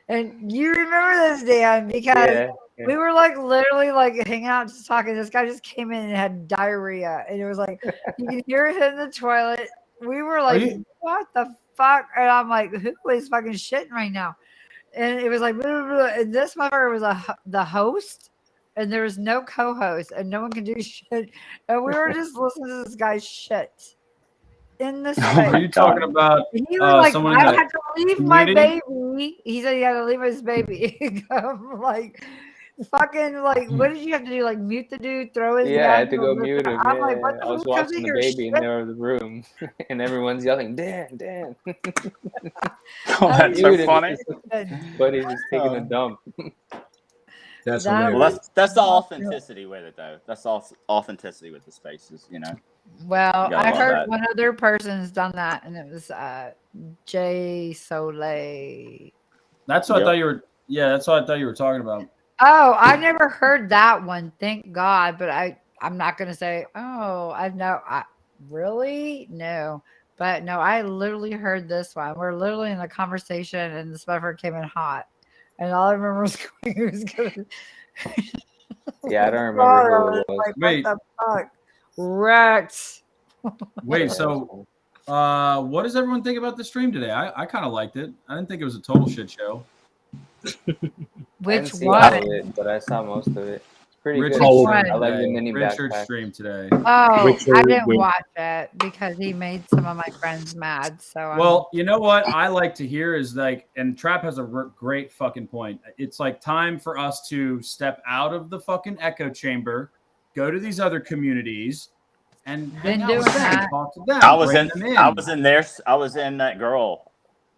And you remember this, Dan, because we were like literally like hanging out just talking. This guy just came in and had diarrhea, and it was like you can hear it in the toilet. We were like, what the fuck? And I'm like, who is fucking shitting right now? And it was like, blah, blah, blah. And this motherfucker was the host, and there was no co-host, and no one could do shit. And we were just listening to this guy's shit in this. Are you talking about He was like, someone I in the had to leave my community? baby. He said he had to leave his baby. I'm like, fucking, like, what did you have to do? Like, mute the dude, throw his Yeah, I had to go mute him. I'm like, what I the was fuck watching the your baby in shit? the room, and everyone's yelling, Dan, Dan. Oh, that's so funny. But he's just taking a dump. That's Well, that's the authenticity with it, though. That's all authenticity with the Spaces, Well, You gotta I love heard that. one other person's done that, and it was Jay Soleil. That's what I thought you were. Yeah, that's what I thought you were talking about. Oh, I never heard that one. Thank God. But I'm not gonna say. Oh, I know. Really no. But no, I literally heard this one. We're literally in a conversation, and the Spuffer came in hot, and all I remember was going, "Who's gonna?" Yeah, I don't remember who it was. Like, Wait. what the fuck? Wrecked. Wait, so what does everyone think about the stream today? I kind of liked it. I didn't think it was a total shit show. Which one? All of one? it, but I saw most of it. It's pretty Richard's good. one? I like the mini Richard's backpack. stream today. Oh, Richard I didn't with- watch it because he made some of my friends mad. So Well, you know what I like to hear is like, and Trap has a great fucking point. It's like time for us to step out of the fucking echo chamber, go to these other communities, and hang out with them, that. talk to them. I was bring in. them I was in there. I was in that girl.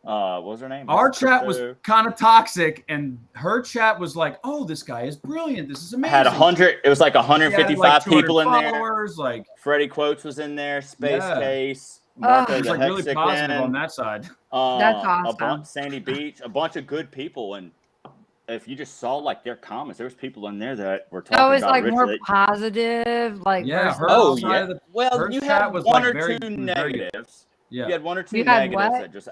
What was her name? Our chat was Crypto. kind of toxic, and her chat was like, "Oh, this guy is brilliant. This is amazing." Had 100. It was like 155 like 200 people in there. followers, like Freddie Quotes was in there. Space Yeah. Case. it Marco was the like really Hexican, positive on that side. That's awesome. Sandy Beach, a bunch of good people, and if you just saw like their comments, there was people in there that were talking Oh, it's about like Richard. more positive, like Yeah, versus- her Oh side yeah. of the- Well, her you chat had was, one like, or very- two was very good. negatives. Yeah. You had one or two You had negatives what? that just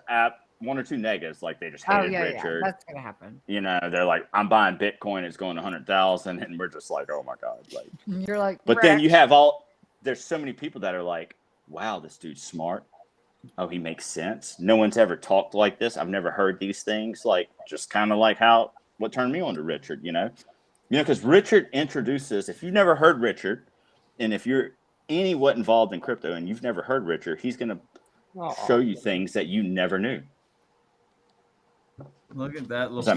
one or two negatives, like they just Oh hated yeah, Richard. yeah, that's gonna happen. You know, they're like, I'm buying Bitcoin, it's going to 100,000, and we're just like, oh my god, like. You're like, But then wrecked. you have there's so many people that are like, wow, this dude's smart. Oh, he makes sense. No one's ever talked like this. I've never heard these things. Like, just kind of like what turned me on to Richard, you know? Because Richard introduces, if you've never heard Richard, and if you're what involved in crypto and you've never heard Richard, he's going to show you things that you never knew. Look at that little.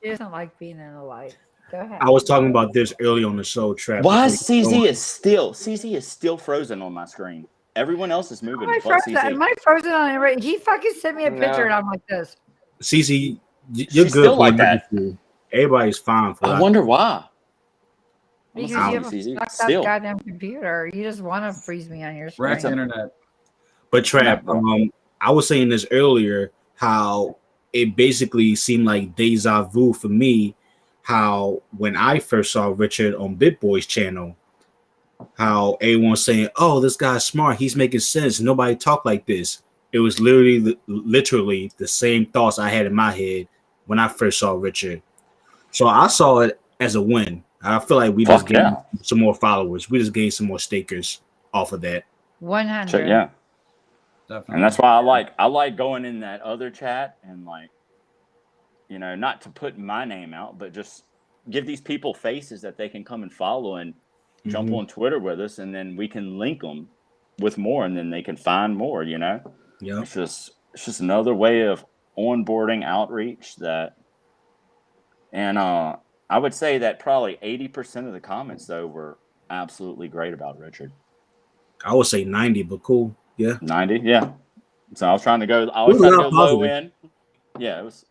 She doesn't like being in the light. Go ahead. I was talking about this early on the show, Trap. Why before you CZ is still frozen on my screen? Everyone else is moving. Am But I frozen on it? Right? He fucking sent me a picture, No. and I'm like this. CZ, you're She's good still for like that. emergency. Everybody's fine for I that. wonder why. Because you I'm have a CZ. fucked up Still. goddamn computer. You just want to freeze me on your screen. Wrecked internet. But Trap, I was saying this earlier, how it basically seemed like deja vu for me, how when I first saw Richard on BitBoy's channel, how everyone's saying, oh, this guy's smart, he's making sense, nobody talk like this. It was literally the same thoughts I had in my head when I first saw Richard. So I saw it as a win. I feel like we just gained some more followers. We just gained some more stakers off of that. 100. So, yeah. Definitely. And that's why I like going in that other chat and like, you know, not to put my name out, but just give these people faces that they can come and follow and jump on Twitter with us, and then we can link them with more, and then they can find more. You know, it's just another way of onboarding outreach that, and I would say that probably 80% of the comments though were absolutely great about Richard. I would say 90, but cool. Yeah. 90, yeah. So I was trying to go low end. Yeah, it was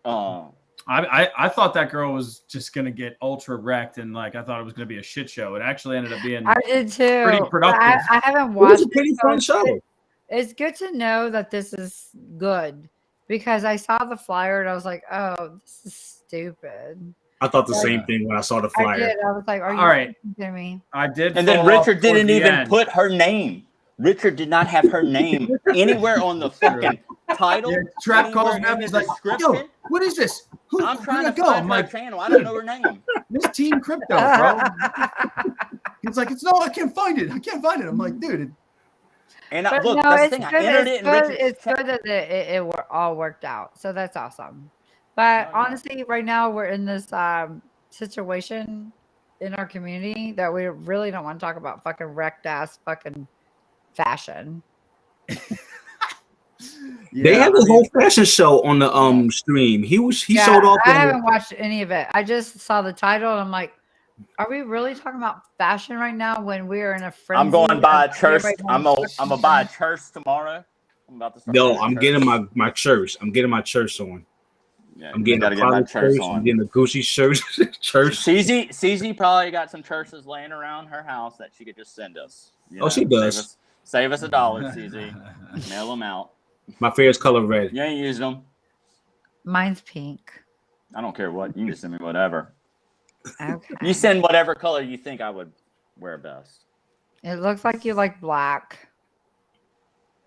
I thought that girl was just gonna get ultra wrecked, and like I thought it was gonna be a shit show. It actually ended up being I did too. pretty productive. I haven't watched It was a pretty fun show. It's good to know that this is good because I saw the flyer and I was like, oh, this is stupid. I thought the same thing when I saw the flyer. I did. I was like, are you All right. kidding me? I did. And then fall off Richard towards didn't the even end. put her name. Richard did not have her name anywhere on the fucking title. Yeah, Trap anywhere calls in me up. the He's like, description. yo, what is this? I'm trying where'd to it go? find I'm her like, channel. I don't know her name. Miss Team Crypto, bro. It's like, I can't find it. I'm like, dude. And But look, no, that's the it's thing. I good. entered it in Richard's It's good that it all worked out. So that's awesome. But honestly, right now we're in this situation in our community that we really don't want to talk about fucking wrecked ass fucking fashion. They had a whole fashion show on the stream. He sold off. I haven't watched any of it. I just saw the title and I'm like, are we really talking about fashion right now when we're in a frenzy? I'm going to buy a church. everybody I'm wants gonna buy a church tomorrow. I'm about to start. No, buying a I'm church. getting my church. I'm getting my church on. Yeah, I'm getting gotta a get my private church church. on. I'm getting a Gucci shirt. church. CZ probably got some churches laying around her house that she could just send us. You She does. Save us $1, CZ. Mail them out. My favorite color red. You ain't used them. Mine's pink. I don't care what. You can just send me whatever. Okay. You send whatever color you think I would wear best. It looks like you like black.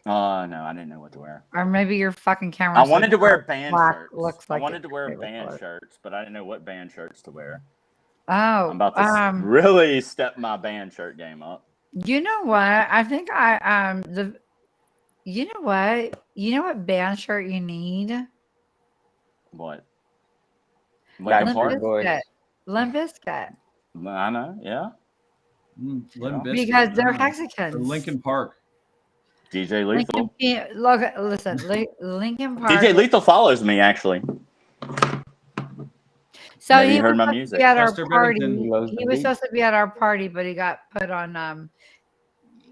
No, I didn't know what to wear. Or maybe your fucking camera. I wanted to wear band shirts. Looks like I wanted to wear band shirts, but I didn't know what band shirts to wear. Oh, I'm about to really step my band shirt game up. You know what? I think you know what? You know what band shirt you need? What? Limp Bizkit. Limp Bizkit. I know, yeah. Limp Bizkit. Because they're Hexicans. Linkin Park. DJ Lethal. Listen, Linkin Park. DJ Lethal follows me, actually. So maybe he heard was my music. Be at our party. He was supposed to be at our party, but he got put on.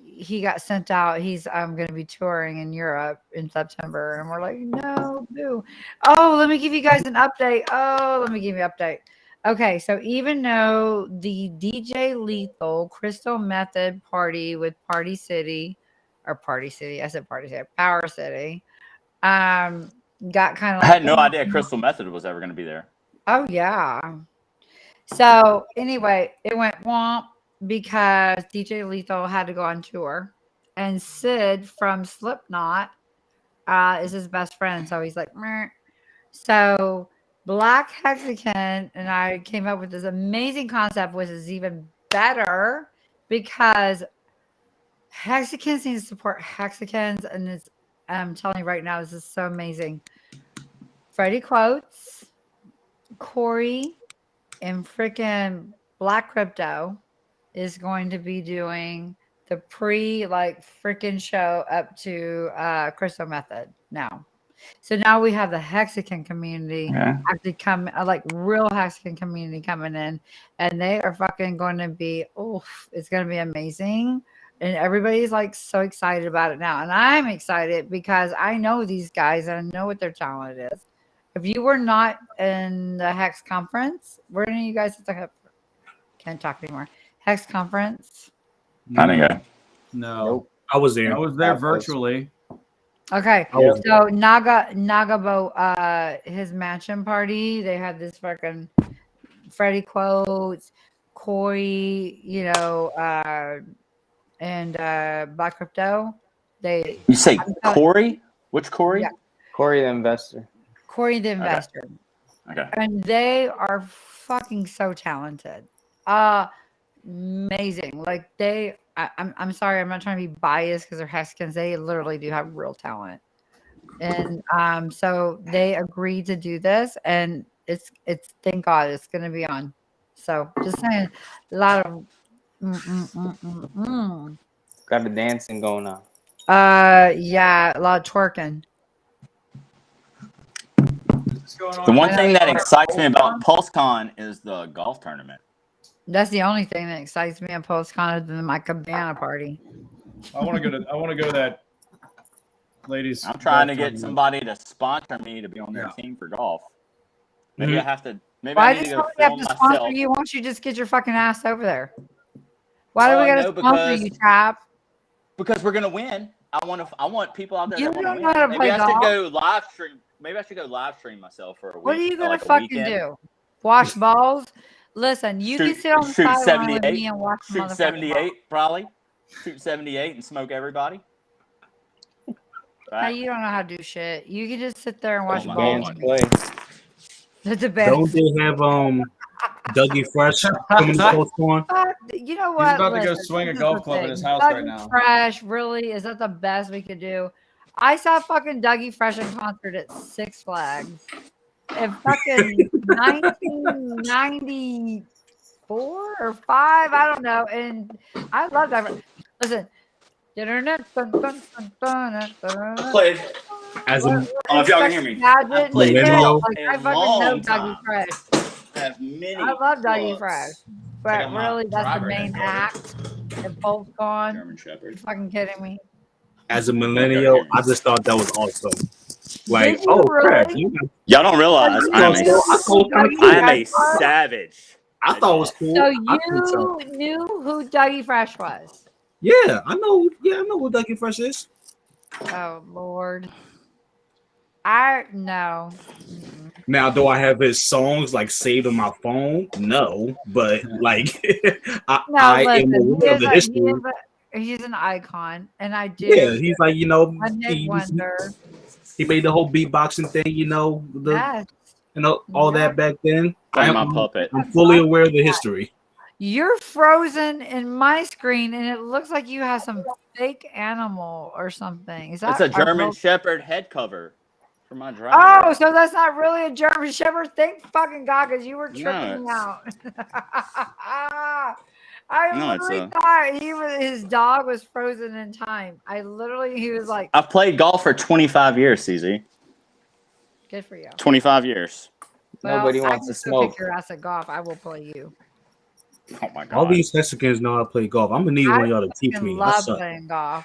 He got sent out. He's going to be touring in Europe in September, and we're like, no, boo. Oh, let me give you guys an update. Okay, so even though the DJ Lethal Crystal Method party with Party City, I said Party City, Power City, got kind of. I had no idea Crystal Method was ever going to be there. Oh yeah. So anyway, it went womp because DJ Lethal had to go on tour, and Sid from Slipknot is his best friend. So he's like, meh. So Black Hexican and I came up with this amazing concept, which is even better because Hexicans need to support Hexicans, and it's, I'm telling you right now, this is so amazing. Freddie Quotes, Corey, and freaking Black Crypto is going to be doing the freaking show up to Crystal Method now. So now we have the Hexican community actually come, real Hexican community coming in, and they are fucking going to be, it's going to be amazing. And everybody's so excited about it now. And I'm excited because I know these guys and I know what their talent is. If you were not in the Hex conference, were any of you guys at the can't talk anymore? Hex conference? I didn't go. No. Nope. I was there. I was there virtually. Okay. So Nagabo, his mansion party, they had this fucking Freddie Quotes, Corey, and Black Crypto. You say Corey? Which Corey? Yeah. Corey the investor. Corey the investor. Okay. And they are fucking so talented. Amazing. I'm sorry, I'm not trying to be biased because they're Hexicans. They literally do have real talent. And so they agreed to do this, and it's thank God it's gonna be on. So just saying, a lot of got the dancing going on. Yeah, a lot of twerking. The one thing that excites me about PulseCon is the golf tournament. That's the only thing that excites me on PulseCon other than my cabana party. I want to go to that ladies. I'm trying to get somebody to sponsor me to be on their team for golf. Maybe I have to. Maybe Why I need does to go somebody have film to sponsor myself. you? Why don't you just get your fucking ass over there? Why do we got to sponsor because- you, Trap? Because we're gonna win. I want people out there You that want don't to know how to win. play Maybe I should golf. go live stream. Maybe I should go live stream myself for a week. What are you gonna like a fucking weekend. do? Wash balls? Listen, you can sit on the shoot sideline with 78. me and watch Shoot 78, probably. Shoot 78 and smoke everybody. Hey, you don't know how to do shit. You can just sit there and watch my balls. God. Play. That's the best. Don't they have Dougie Fresh coming to PulseCon? You know what? He's about to go Listen, swing a this is golf the club in thing. his house Dougie right now. Fresh, really? Is that the best we could do? I saw fucking Dougie Fresh in concert at Six Flags in fucking 1994 or 5. I don't know. And I love that. Listen. Played. As a, I don't know if y'all can hear me. I played Millennial. golf I a fucking know long Dougie time. Fresh. I have many. I love Dougie clubs. Fresh. I But got my really, that's the driver main head act. They're both gone. German Shepherd. You fucking kidding me? as a millennial, I just thought that was awesome. Like, Did you oh crap, really? Y'all don't realize So I am you a savage. I thought it was cool. So I think so. you knew who Dougie Fresh was? Yeah, I know. Yeah, I know what Dougie Fresh is. Oh Lord, I no. Now, do I have his songs saved on my phone? No, but I am aware of the history. He's an icon, and I do. Yeah, he's like, you know, One hit wonder. he made the whole beatboxing thing, you know, Yes. all that back then. Like my puppet. I'm fully aware of the history. You're frozen in my screen, and it looks like you have some fake animal or something. Is that It's a German Shepherd head cover for my dragon. Oh, so that's not really a German Shepherd? Thank fucking God, because you were tripping me out. I literally thought his dog was frozen in time. He was like, I've played golf for 25 years, CZ. Good for you. 25 years. Well, Nobody wants to smoke. Kick your ass at golf. I will play you. Oh my God. All these Mexicans know how to play golf. I'm gonna need one of y'all to teach me. I love playing golf.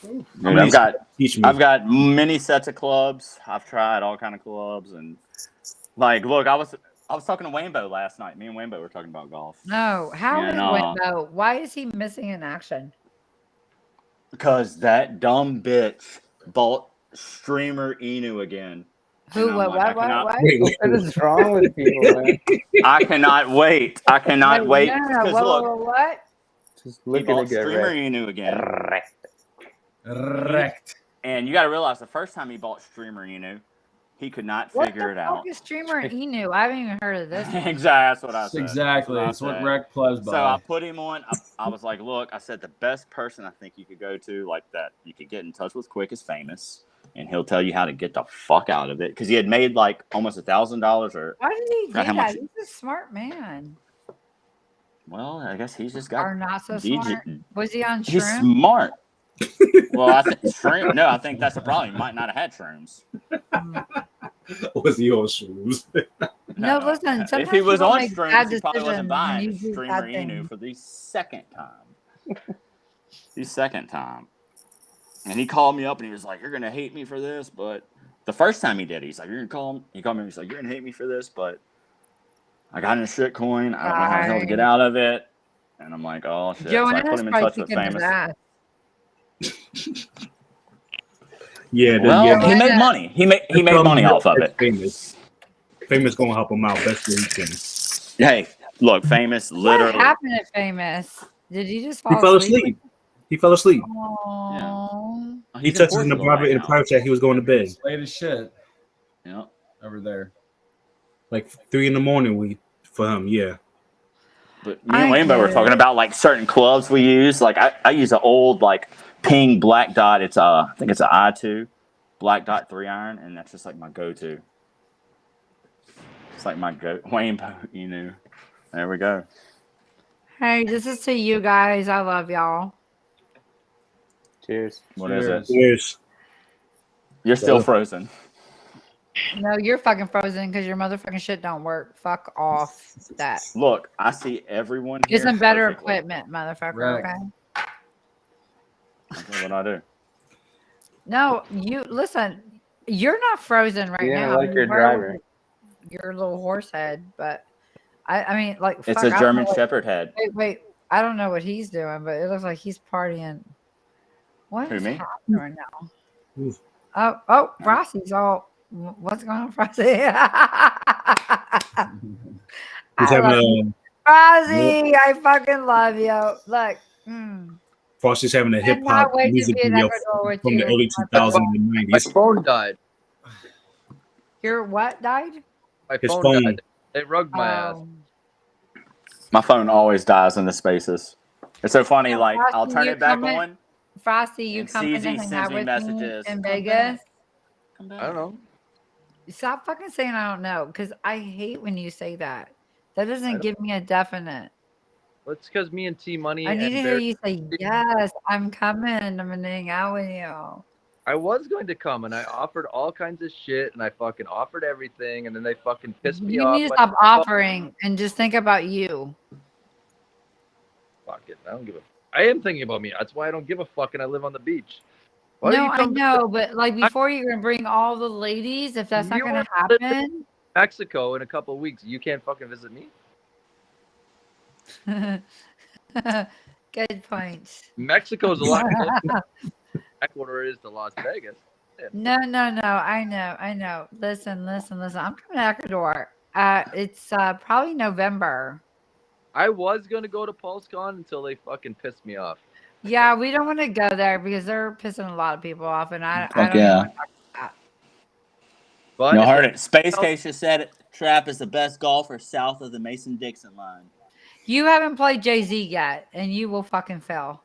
Dude, I've got many sets of clubs. I've tried all kind of clubs, and like, look, I was talking to Waynebeau last night. Me and Waynebeau were talking about golf. No, how is Waynebeau? Why is he missing in action? Because that dumb bitch bought streamer Inu again. Who? What? What is wrong with people, man? I cannot wait. I cannot wait. No, what? Just look at it get streamer Inu again. Wrecked. And you got to realize the first time he bought streamer Inu, he could not figure it out. What the fuck is streamer Inu? I haven't even heard of this. Exactly. That's what I said. Exactly. That's what Wreck plays by. So I put him on. I was like, look, I said the best person I think you could go to like that you could get in touch with quick is Famous. And he'll tell you how to get the fuck out of it. Because he had made like almost $1,000 or. Why did he do that? He's a smart man. Well, I guess he's just got. Or not so smart. Was he on shrooms? He's smart. Well, I think shroom. No, I think that's the problem. He might not have had shrooms. Was he on shrooms? No, listen. If he was on shrooms, he probably wasn't buying streamer Inu for the second time. The second time. And he called me up and he was like, "You're gonna hate me for this," but the first time he did, he's like, "You're gonna call him." He called me. He's like, "You're gonna hate me for this," but I got in a shit coin. I don't know how the hell to get out of it. And I'm like, "Oh shit!" So I put him in touch with Famous. Yeah. He made money. He made money off of it. Famous gonna help him out best way he can. Hey, look, Famous literally. What happened to Famous? Did he just fall He fell asleep. He fell asleep. Oh. Yeah. He texted in the private chat. He was going to bed. Late as shit. Yeah. Over there. Like 3 a.m. for him. Yeah. But me and Waynebeau were talking about like certain clubs we use. Like I use an old like Ping black dot. It's I think it's an I2 black dot 3-iron, and that's just like my go-to. It's like my Waynebeau, you know. There we go. Hey, this is to you guys. I love y'all. Cheers. What is it? Cheers. You're still frozen. No, you're fucking frozen because your motherfucking shit don't work. Fuck off that. Look, I see everyone Get here some better perfectly. equipment, motherfucker. Right. Okay. That's what I do. No, you listen. You're not frozen right Yeah, now. like your driver. Your little horse head, but I mean, like It's fuck, a German Shepherd head. Wait. I don't know what he's doing, but it looks like he's partying. What Who, is me? happening right now? Oh, Rossi's all. What's going on, Frosty? He's having Frosty, I fucking love you. Look. Frosty's having a hip hop music video from the early 2000s and 90s. My phone died. Your what died? My His phone phone. died. They rugged my ass. My phone always dies in the spaces. It's so funny. Like Frosty, I'll turn you it back coming- on. Frosty, you And coming to CZ hang sends out me with messages. me in Come Vegas? I don't know. Stop fucking saying I don't know, because I hate when you say that. That doesn't give me a definite. Well, it's because me and T Money. I need and to hear Bear- you say, yes, I'm coming. I'm going to hang out with you. I was going to come and I offered all kinds of shit and I fucking offered everything and then they fucking pissed me You off. need to stop offering and just think about you. Fuck it. I don't give a. I am thinking about me. That's why I don't give a fuck and I live on the beach. Why don't No, you I come know, but like before you're going to bring all the ladies, if that's not You going to wanna live in happen. Mexico in a couple of weeks. You can't fucking visit me. Good point. Mexico's a lot closer to Ecuador is to Las Vegas. Yeah. No. I know. Listen. I'm coming to Ecuador. It's probably November. I was gonna go to PulseCon until they fucking pissed me off. Yeah, we don't want to go there because they're pissing a lot of people off, and I Fuck don't even yeah. want to talk about that. But You if heard they- it. Space Case just said it. Trap is the best golfer south of the Mason-Dixon line. You haven't played Jay-Z yet, and you will fucking fail.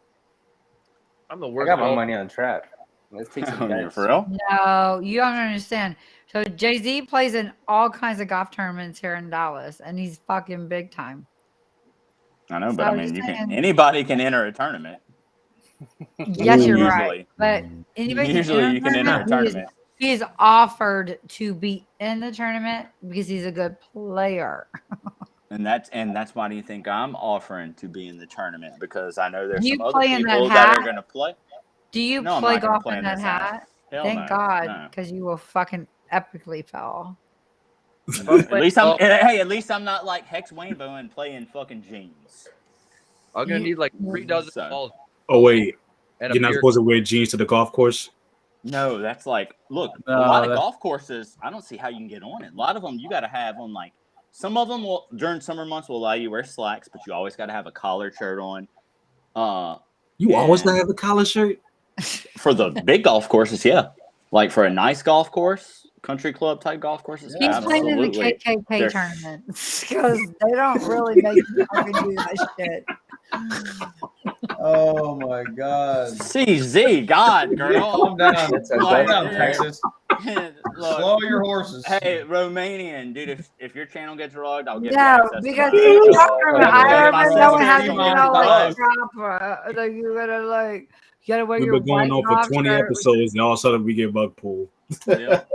I'm the I worst. got my golfer. money on Trap. Let's take some bets. For real? No, you don't understand. So Jay-Z plays in all kinds of golf tournaments here in Dallas, and he's fucking big time. I know, So but I I'm mean, just you can. saying- Anybody can enter a tournament. Yes, you're right. Usually. But anybody Usually you can enter a tournament, tournament. He is offered to be in the tournament because he's a good player. And that's why do you think I'm offering to be in the tournament? Because I know there's Do you some other play in that people that are hat? going to play. Do you No, I'm play not gonna golf play in in that this hat? Hell Thank no, God, no. because you will fucking epically fail. At least I'm. Hey, at least I'm not like Hex Rainbow and playing fucking jeans. I'm gonna need like 3 dozen balls. Oh wait, And you're not supposed to wear jeans to the golf course. No, that's like, look, a No, lot of that- golf courses, I don't see how you can get on it. A lot of them, you got to have on, like, some of them will, during summer months, will allow you to wear slacks, but you always got to have a collared shirt on. You always gotta have a collar shirt? For the big golf courses, yeah. Like, for a nice golf course, country club type golf courses, He's playing in the absolutely. KKK They're- tournaments because they don't really make you fucking do that shit. Oh my God. CZ, God, girl. Calm down. That's a Calm bet. down, Texas. Look, Slow your horses. Hey, Romanian, dude, if your channel gets rugged, I'll give you No, access because to in mine. tournament, I remember no one has to, Keep you on know, like, drugs. proper. Like, you gotta, like, you gotta wear We've your been going white on for golf 20 shirt. episodes, and all of a sudden we get bug pulled. Yep.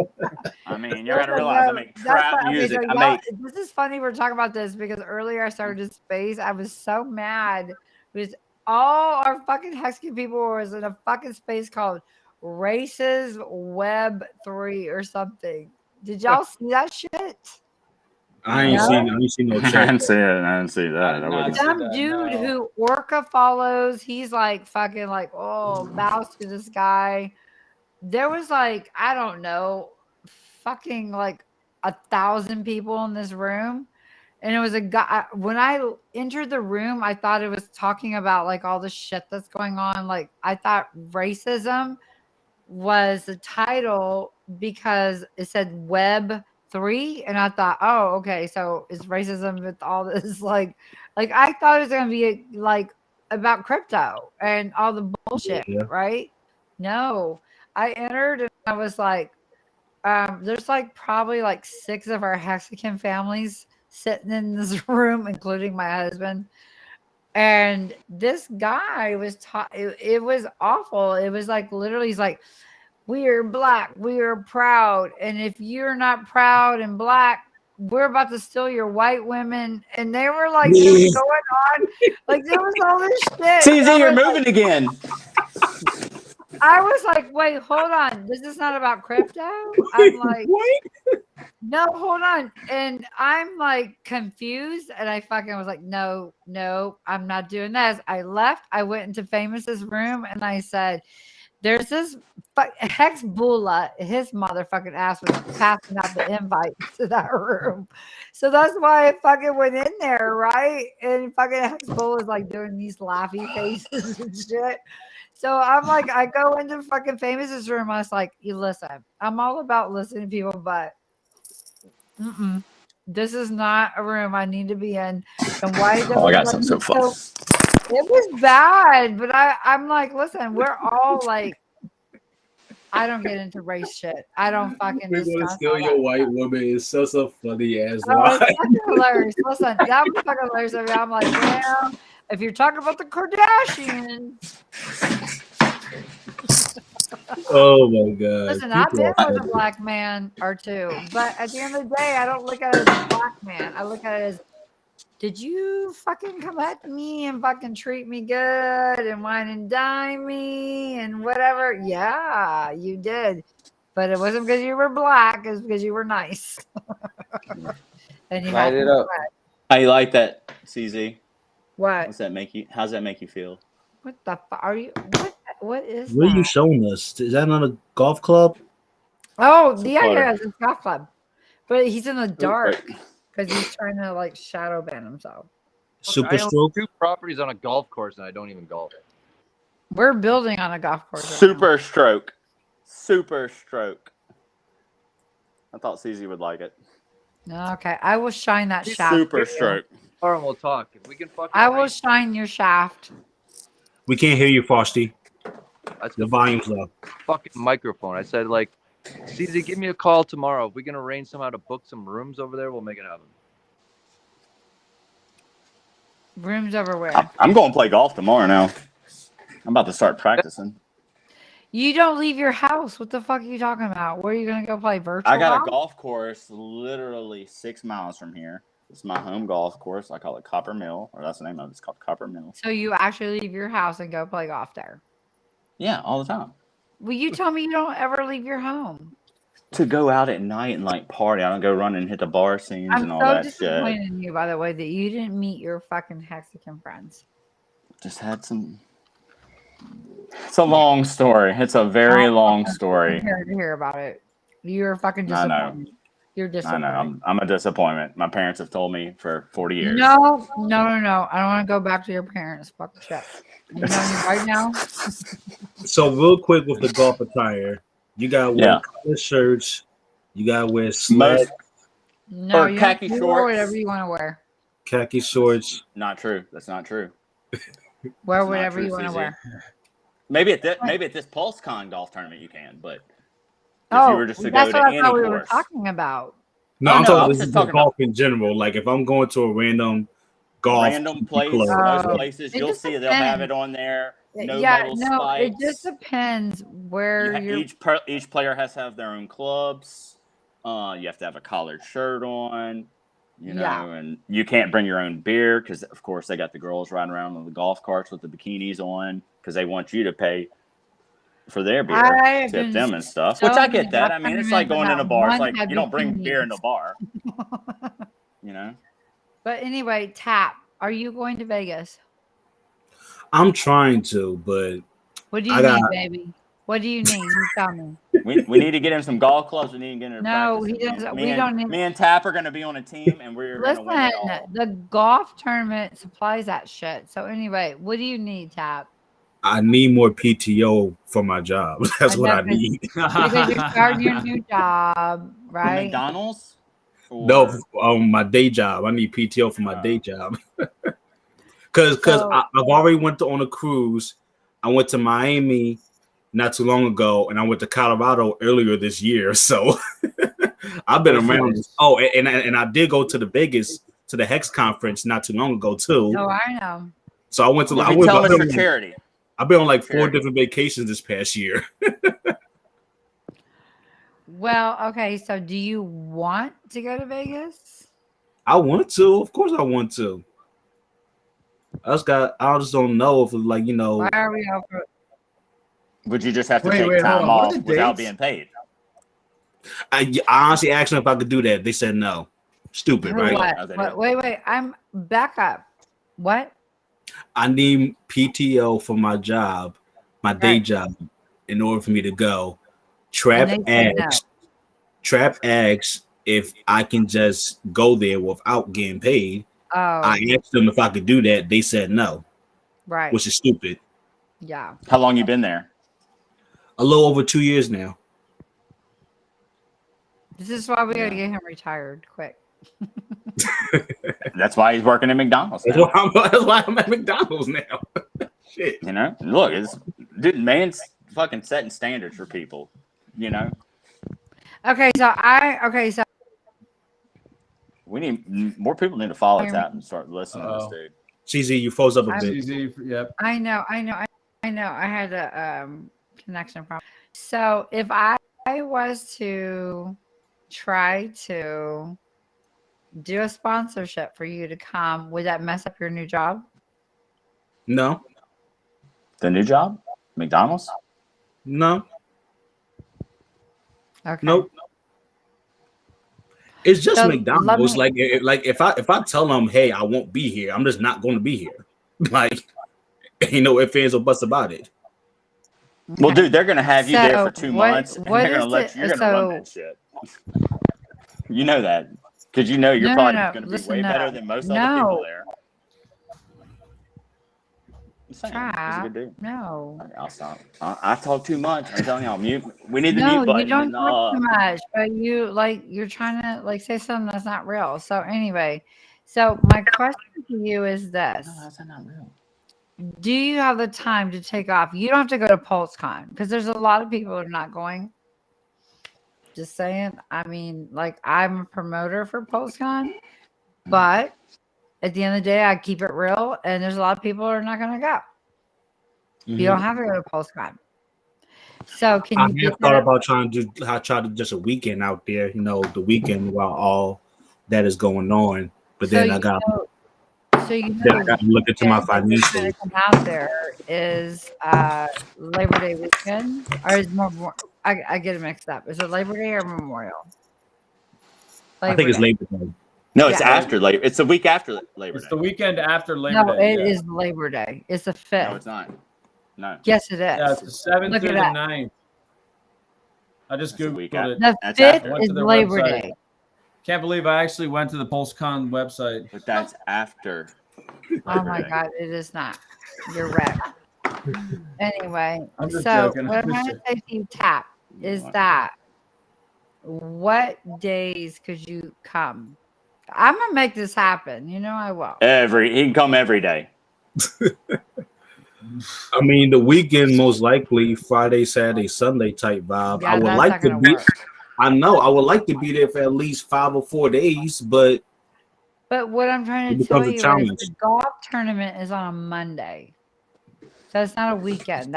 I mean, you gotta Listen, realize I no, make that's trap why- okay, music. so I y'all- make This is funny we're talking about this because earlier I started in space. I was so mad because all our fucking Hexing people was in a fucking space called Races Web 3 or something. Did y'all see that shit? I ain't seen no I chat. didn't see it. I didn't see that. I wouldn't. Some dude who Orca follows, he's like fucking like, oh, bows to this guy. There was like, I don't know, fucking like 1,000 people in this room. And it was a guy. When I entered the room, I thought it was talking about like all the shit that's going on. Like, I thought racism was the title because it said Web 3, and I thought, oh, okay, so is racism with all this like I thought it was gonna be like about crypto and all the bullshit, Yeah. right? No, I entered and I was like, there's like probably like 6 of our Mexican families sitting in this room, including my husband. And this guy was it was awful. It was like literally, he's like, we are black, we are proud. And if you're not proud and black, we're about to steal your white women. And they were like just going on. Like there was all this shit. CZ, you're moving again. I was like, wait, hold on. This is not about crypto. I'm like, no, hold on. And I'm like confused. And I fucking was like, no, I'm not doing this. I left. I went into Famous's room and I said, there's this Hex Bula, his motherfucking ass was passing out the invite to that room. So that's why I fucking went in there, right? And fucking Hex Bula is like doing these laughy faces and shit. So I'm like, I go into fucking Famous's room. I was like, you listen, I'm all about listening to people, but this is not a room I need to be in. And why? Oh, I got something so fun. It was bad, but I'm like, listen, we're all like, I don't get into race shit. I don't fucking. We want to steal your white woman. It's such a funny ass Oh, lie. it's fucking hilarious. Listen, that was fucking hilarious. I mean, I'm like, well, if you're talking about the Kardashians. Oh my God. Listen, I've been with a black man or two, but at the end of the day, I don't look at it as a black man. I look at it as, did you fucking come at me and fucking treat me good and wine and dine me and whatever? Yeah, you did. But it wasn't because you were black, it was because you were nice. And you Light it up. How you like that, CZ? What? How's that make you feel? What the fuck are you? What is What are that? you showing us? Is that not a golf club? Oh, It's a yeah, putter. yeah, it's a golf club. But he's in the dark because he's trying to like shadow ban himself. Super I own Stroke. 2 properties on a golf course, and I don't even golf. We're building on a golf course. Super Stroke. Super Stroke. I thought CZ would like it. Okay, I will shine that shaft. Super Stroke. All right, we'll talk. If we can fucking. I will shine your shaft. We can't hear you, Frosty. That's The volume's low. Fucking microphone. I said, like, CZ, give me a call tomorrow. If we can arrange somehow to book some rooms over there, we'll make it happen. Rooms over where? I'm going to play golf tomorrow now. I'm about to start practicing. You don't leave your house. What the fuck are you talking about? Where are you going to go play virtual? I got a golf course literally 6 miles from here. It's my home golf course. I call it Copper Mill, or that's the name of it. It's called Copper Mill. So you actually leave your house and go play golf there? Yeah, all the time. Well, you told me you don't ever leave your home. To go out at night and like party. I don't go run and hit the bar scenes and all that shit. I'm so disappointed in you, by the way, that you didn't meet your fucking HEXing friends. Just had some. It's a long story. It's a very long story. I'm here to hear about it. You're fucking disappointed. I know. You're disappointed. I know. I'm a disappointment. My parents have told me for 40 years. No. I don't want to go back to your parents. Fuck the shit. You know me right now. So real quick with the golf attire, you gotta wear color shirts. You gotta wear slacks. No, or khaki you shorts. wear whatever you want to wear. Khaki shorts. Not true. That's not true. Wear whatever you want to wear. Maybe at this PulseCon golf tournament you can, but if you were just to go that's to what any I thought we course. were talking about. No, I'm talking this is golf in general. Like if I'm going to a random golf place, club. most places you'll see they'll have it on there. No metal spikes. It just depends where each player has to have their own clubs. You have to have a collared shirt on, and you can't bring your own beer because, of course, they got the girls riding around on the golf carts with the bikinis on because they want you to pay for their beer, tip them and stuff. Which I get that. I mean, it's like going in a bar. It's like you don't bring beer in the bar, But anyway, Tap, are you going to Vegas? I'm trying to, but what do you need, baby? What do you need? You tell me. We need to get him some golf clubs. We need to get him. No, he doesn't. We don't need. Me and Tap are going to be on a team, and we're going to win it all. The golf tournament supplies that shit. So anyway, what do you need, Tap? I need more PTO for my job. That's what I need. Because you're starting your new job, right? McDonald's? No, my day job. I need PTO for my day job. Because I've already went on a cruise. I went to Miami not too long ago, and I went to Colorado earlier this year. So I've been around. Oh, and I did go to the Vegas to the Hex conference not too long ago too. Oh, I know. So I went to. I went for charity. I've been on like 4 different vacations this past year. Well, okay. So, do you want to go to Vegas? I want to. Of course, I want to. I just don't know if like Why are we over? Would you just have to take time off without being paid? I honestly asked them if I could do that. They said no. Stupid, right? What? Wait. I'm back up. What? I need PTO for my job, my day job, in order for me to go. Trap asks if I can just go there without getting paid. Oh. I asked them if I could do that. They said no. Right. Which is stupid. Yeah. How long you been there? A little over 2 years now. This is why we gotta get him retired quick. That's why he's working at McDonald's now. That's why I'm at McDonald's now. Shit. Look, man's fucking setting standards for people. Okay, so we need more people need to follow Tap and start listening to this dude. CZ, you froze up a bit. CZ, yep. I know. I had a connection problem. So if I was to try to do a sponsorship for you to come, would that mess up your new job? No. The new job? McDonald's? No. Okay. Nope. It's just McDonald's. Like if I tell them, hey, I won't be here, I'm just not going to be here. Like, ain't no ifs, ands, or buts about it. Well, dude, they're gonna have you there for 2 months, and they're gonna let you. You're gonna run that shit. You know that because you're probably gonna be way better than most other people there. Saying, he's a good dude. No. All right, I'll stop. I talk too much. I'm telling y'all, mute. We need the No, mute button. you don't talk too much, but you're trying to like say something that's not real. So anyway, so my question to you is this: No, that's not real. do you have the time to take off? You don't have to go to PulseCon because there's a lot of people that are not going. Just saying. I mean, like I'm a promoter for PulseCon, but at the end of the day, I keep it real, and there's a lot of people who are not going to go. You don't have to go to PulseCon. So can you? I have thought about trying to do just a weekend out there. You know, the weekend while all that is going on. But So then I got. So you Then I got to look into my financials. financials. Come out there is Labor Day weekend, or is more? I get it mixed up. Is it Labor Day or Memorial? I think it's Labor Day. No, it's after Labor. It's the week after Labor Day. It's the weekend after Labor Day. No, it is Labor Day. It's the 5th. No, it's not. No. Yes, it is. Yeah, it's the 7th Look through at the that. 9th. I just Googled it. The 5th is Labor website. Day. Can't believe I actually went to the PulseCon website. But that's after. Oh my God, it is not. You're right. Anyway, I'm just so joking. what I'm going to say to you, Tap, is that what days could you come? I'm going to make this happen. You know I will. He can come every day. I mean, the weekend most likely Friday, Saturday, Sunday type vibe. Yeah, I would like to be. I know I would like to be there for at least 5 or 4 days, but what I'm trying to tell you is the golf tournament is on a Monday, so it's not a weekend.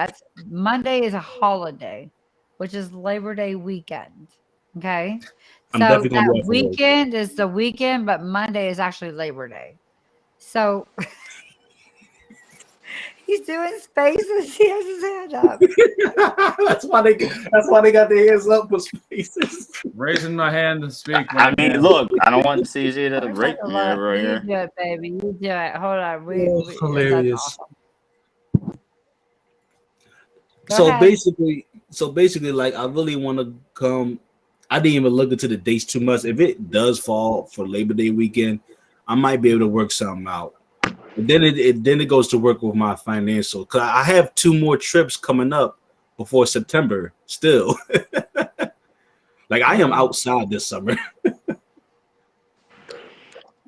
Monday is a holiday, which is Labor Day weekend. Okay, so that weekend is the weekend, but Monday is actually Labor Day. So. He's doing spaces. He has his hand up. That's why they got their hands up for spaces. Raising my hand to speak. I mean, look, I don't want CZ to rape me over You here. do it, baby. You do it. Hold on. Hilarious. Awesome. So basically, like I really want to come. I didn't even look into the dates too much. If it does fall for Labor Day weekend, I might be able to work something out. And then it goes to work with my financial. Cause I have 2 more trips coming up before September still. Like I am outside this summer.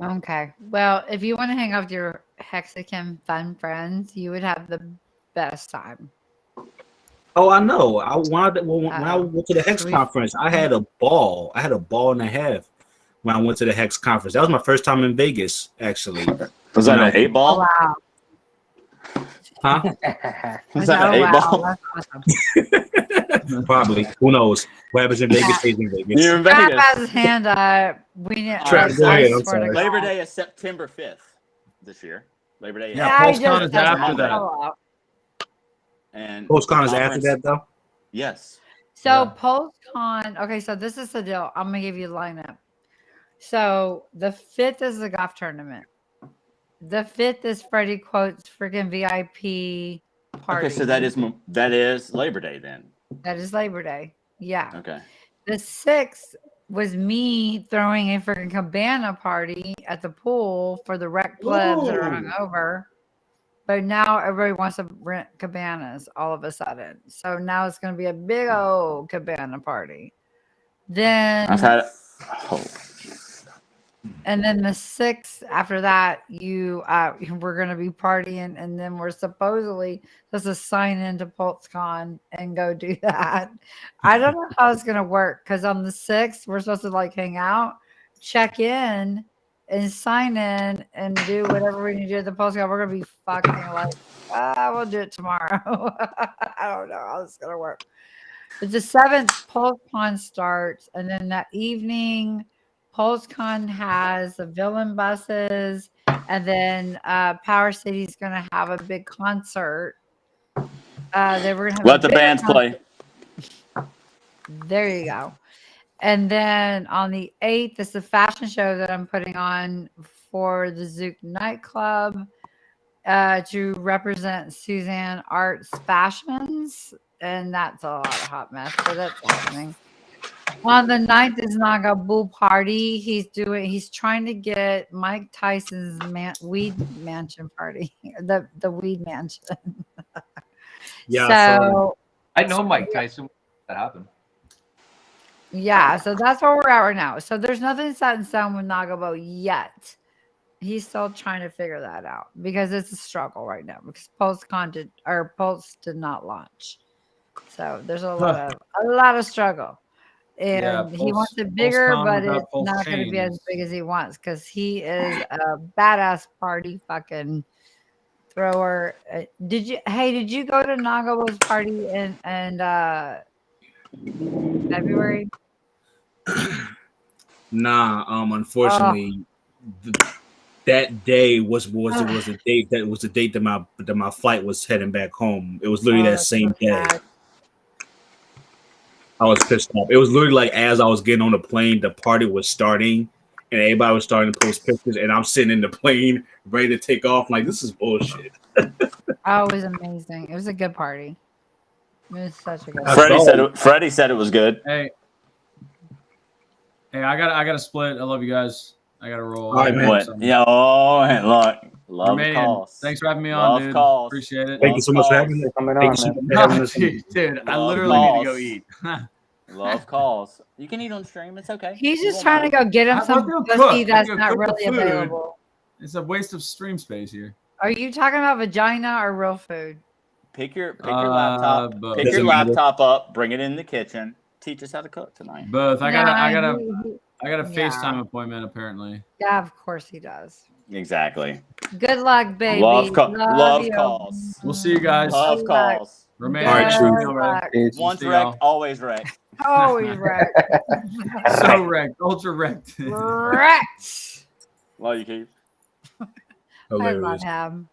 Okay. Well, if you want to hang out with your HEXing fun friends, you would have the best time. Oh, I know. When I went to the Hex conference, I had a ball. I had a ball and a half when I went to the Hex conference. That was my first time in Vegas, actually. Was that an 8 ball? Oh, wow. Huh? Was that an 8 ball? Awesome. Probably. Who knows? What happens in Vegas stays in Vegas. You're in Vegas. Trap has his hand up. We need Go ahead, I'm sorry. Labor Day is September 5th this year. Labor Day. Yeah, PulseCon is after that. And PulseCon is after that, though? Yes. So PulseCon, okay, so this is the deal. I'm going to give you the lineup. So the 5th is the golf tournament. The 5th is Freddie Quote's freaking VIP party. Okay, so that is Labor Day then. That is Labor Day. Yeah. Okay. The 6th was me throwing a freaking cabana party at the pool for the rec plebs that are hungover. But now everybody wants to rent cabanas all of a sudden. So now it's going to be a big old cabana party. Then and then the 6th after that, we're going to be partying, and then we're supposedly supposed to sign into PulseCon and go do that. I don't know how it's going to work because on the 6th we're supposed to like hang out, check in, and sign in and do whatever we need to do at the PulseCon. We're going to be fucking like, we'll do it tomorrow. I don't know how it's going to work. But the 7th PulseCon starts, and then that evening PulseCon has the villain buses, and then Power City's going to have a big concert. They were going to let the bands play. There you go. And then on the 8th is the fashion show that I'm putting on for the Zook nightclub to represent Suzanne Arts Fashions, and that's a lot of hot mess, so that's happening. On the 9th is Naga Boo Party. He's trying to get Mike Tyson's weed mansion party. The weed mansion. Yeah, so I know Mike Tyson. That happened. yeah, so that's where we're at right now. So there's nothing set in stone with Nagabo yet. He's still trying to figure that out because it's a struggle right now because Pulse did not launch. So there's a lot of struggle. And he wants it bigger, but it's not going to be as big as he wants because he is a badass party fucking thrower. Did you go to Nagabo's party in February? Nah, unfortunately, that day was a date that my flight was heading back home. It was literally that same day. I was pissed off. It was literally like as I was getting on the plane, the party was starting, and everybody was starting to post pictures, and I'm sitting in the plane ready to take off. Like, this is bullshit. Oh, it was amazing. It was a good party. It was such a good party. Freddie said it was good. Hey, I got to split. I love you guys. I got to roll. All right, man. And look. Love calls. Thanks for having me on, dude. Calls. Appreciate it. Thank you so much for having me. Dude, I literally need to go eat. Love calls. You can eat on stream. It's okay. He's just trying to go get him some pussy that's not really available. It's a waste of stream space here. Are you talking about vagina or real food? Pick your laptop. Pick your laptop up. Bring it in the kitchen. Teach us how to cook tonight. Both. I got a FaceTime appointment apparently. Yeah, of course he does. Exactly. Good luck, baby. Love calls. We'll see you guys. Love calls. Remain Once wrecked, always wrecked. Always wrecked. So wrecked. Ultra wrecked. Wrecked. Love you, Keith. I love him.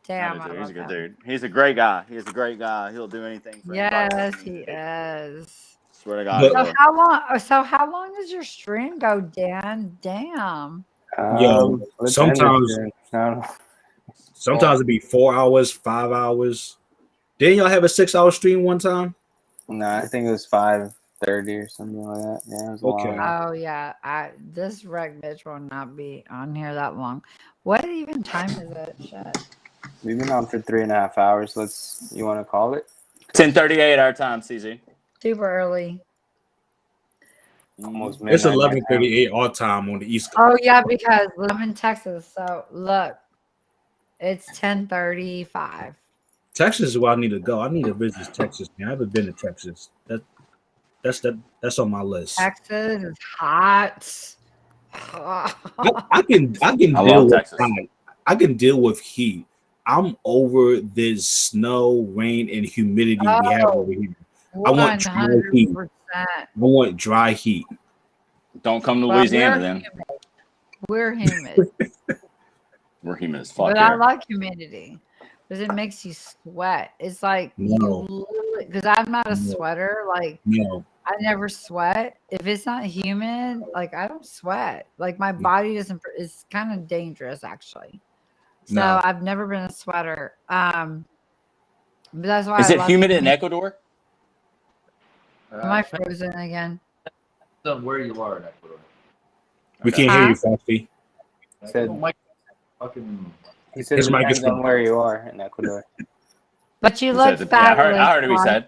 Damn, he's a good dude. He's a great guy. He's a great guy. He'll do anything for Yes, he is. Swear to God. So how long does your stream go, Dan? Damn. Sometimes it'd be 4 hours, 5 hours. Didn't y'all have a 6-hour stream one time? No, I think it was 5:30 or something like that. Yeah, it was long. Oh yeah, this wreck bitch will not be on here that long. What even time is it? Shit. We've been on for 3.5 hours. You want to call it? 10:38 our time, CZ. Super early. Almost midnight. It's 11:38 our time on the East Coast. Oh yeah, because I'm in Texas. So look, it's 10:35. Texas is where I need to go. I need to visit Texas. Man, I haven't been to Texas. That's on my list. Texas is hot. I can deal with heat. I can deal with heat. I'm over this snow, rain, and humidity we have over here. I want dry heat. I want dry heat. Don't come to Louisiana then. We're humid. We're humid as fuck. But I like humidity because it makes you sweat. It's like because I'm not a sweater. Like I never sweat. If it's not humid, like I don't sweat. Like my body doesn't. It's kind of dangerous actually. So I've never been a sweater. But that's why. Is it humid in Ecuador? Am I frozen again? Depends on where you are in Ecuador. We can't hear you, Foxy. He said his it depends on where you are in Ecuador. But you look fabulous. I heard what he said.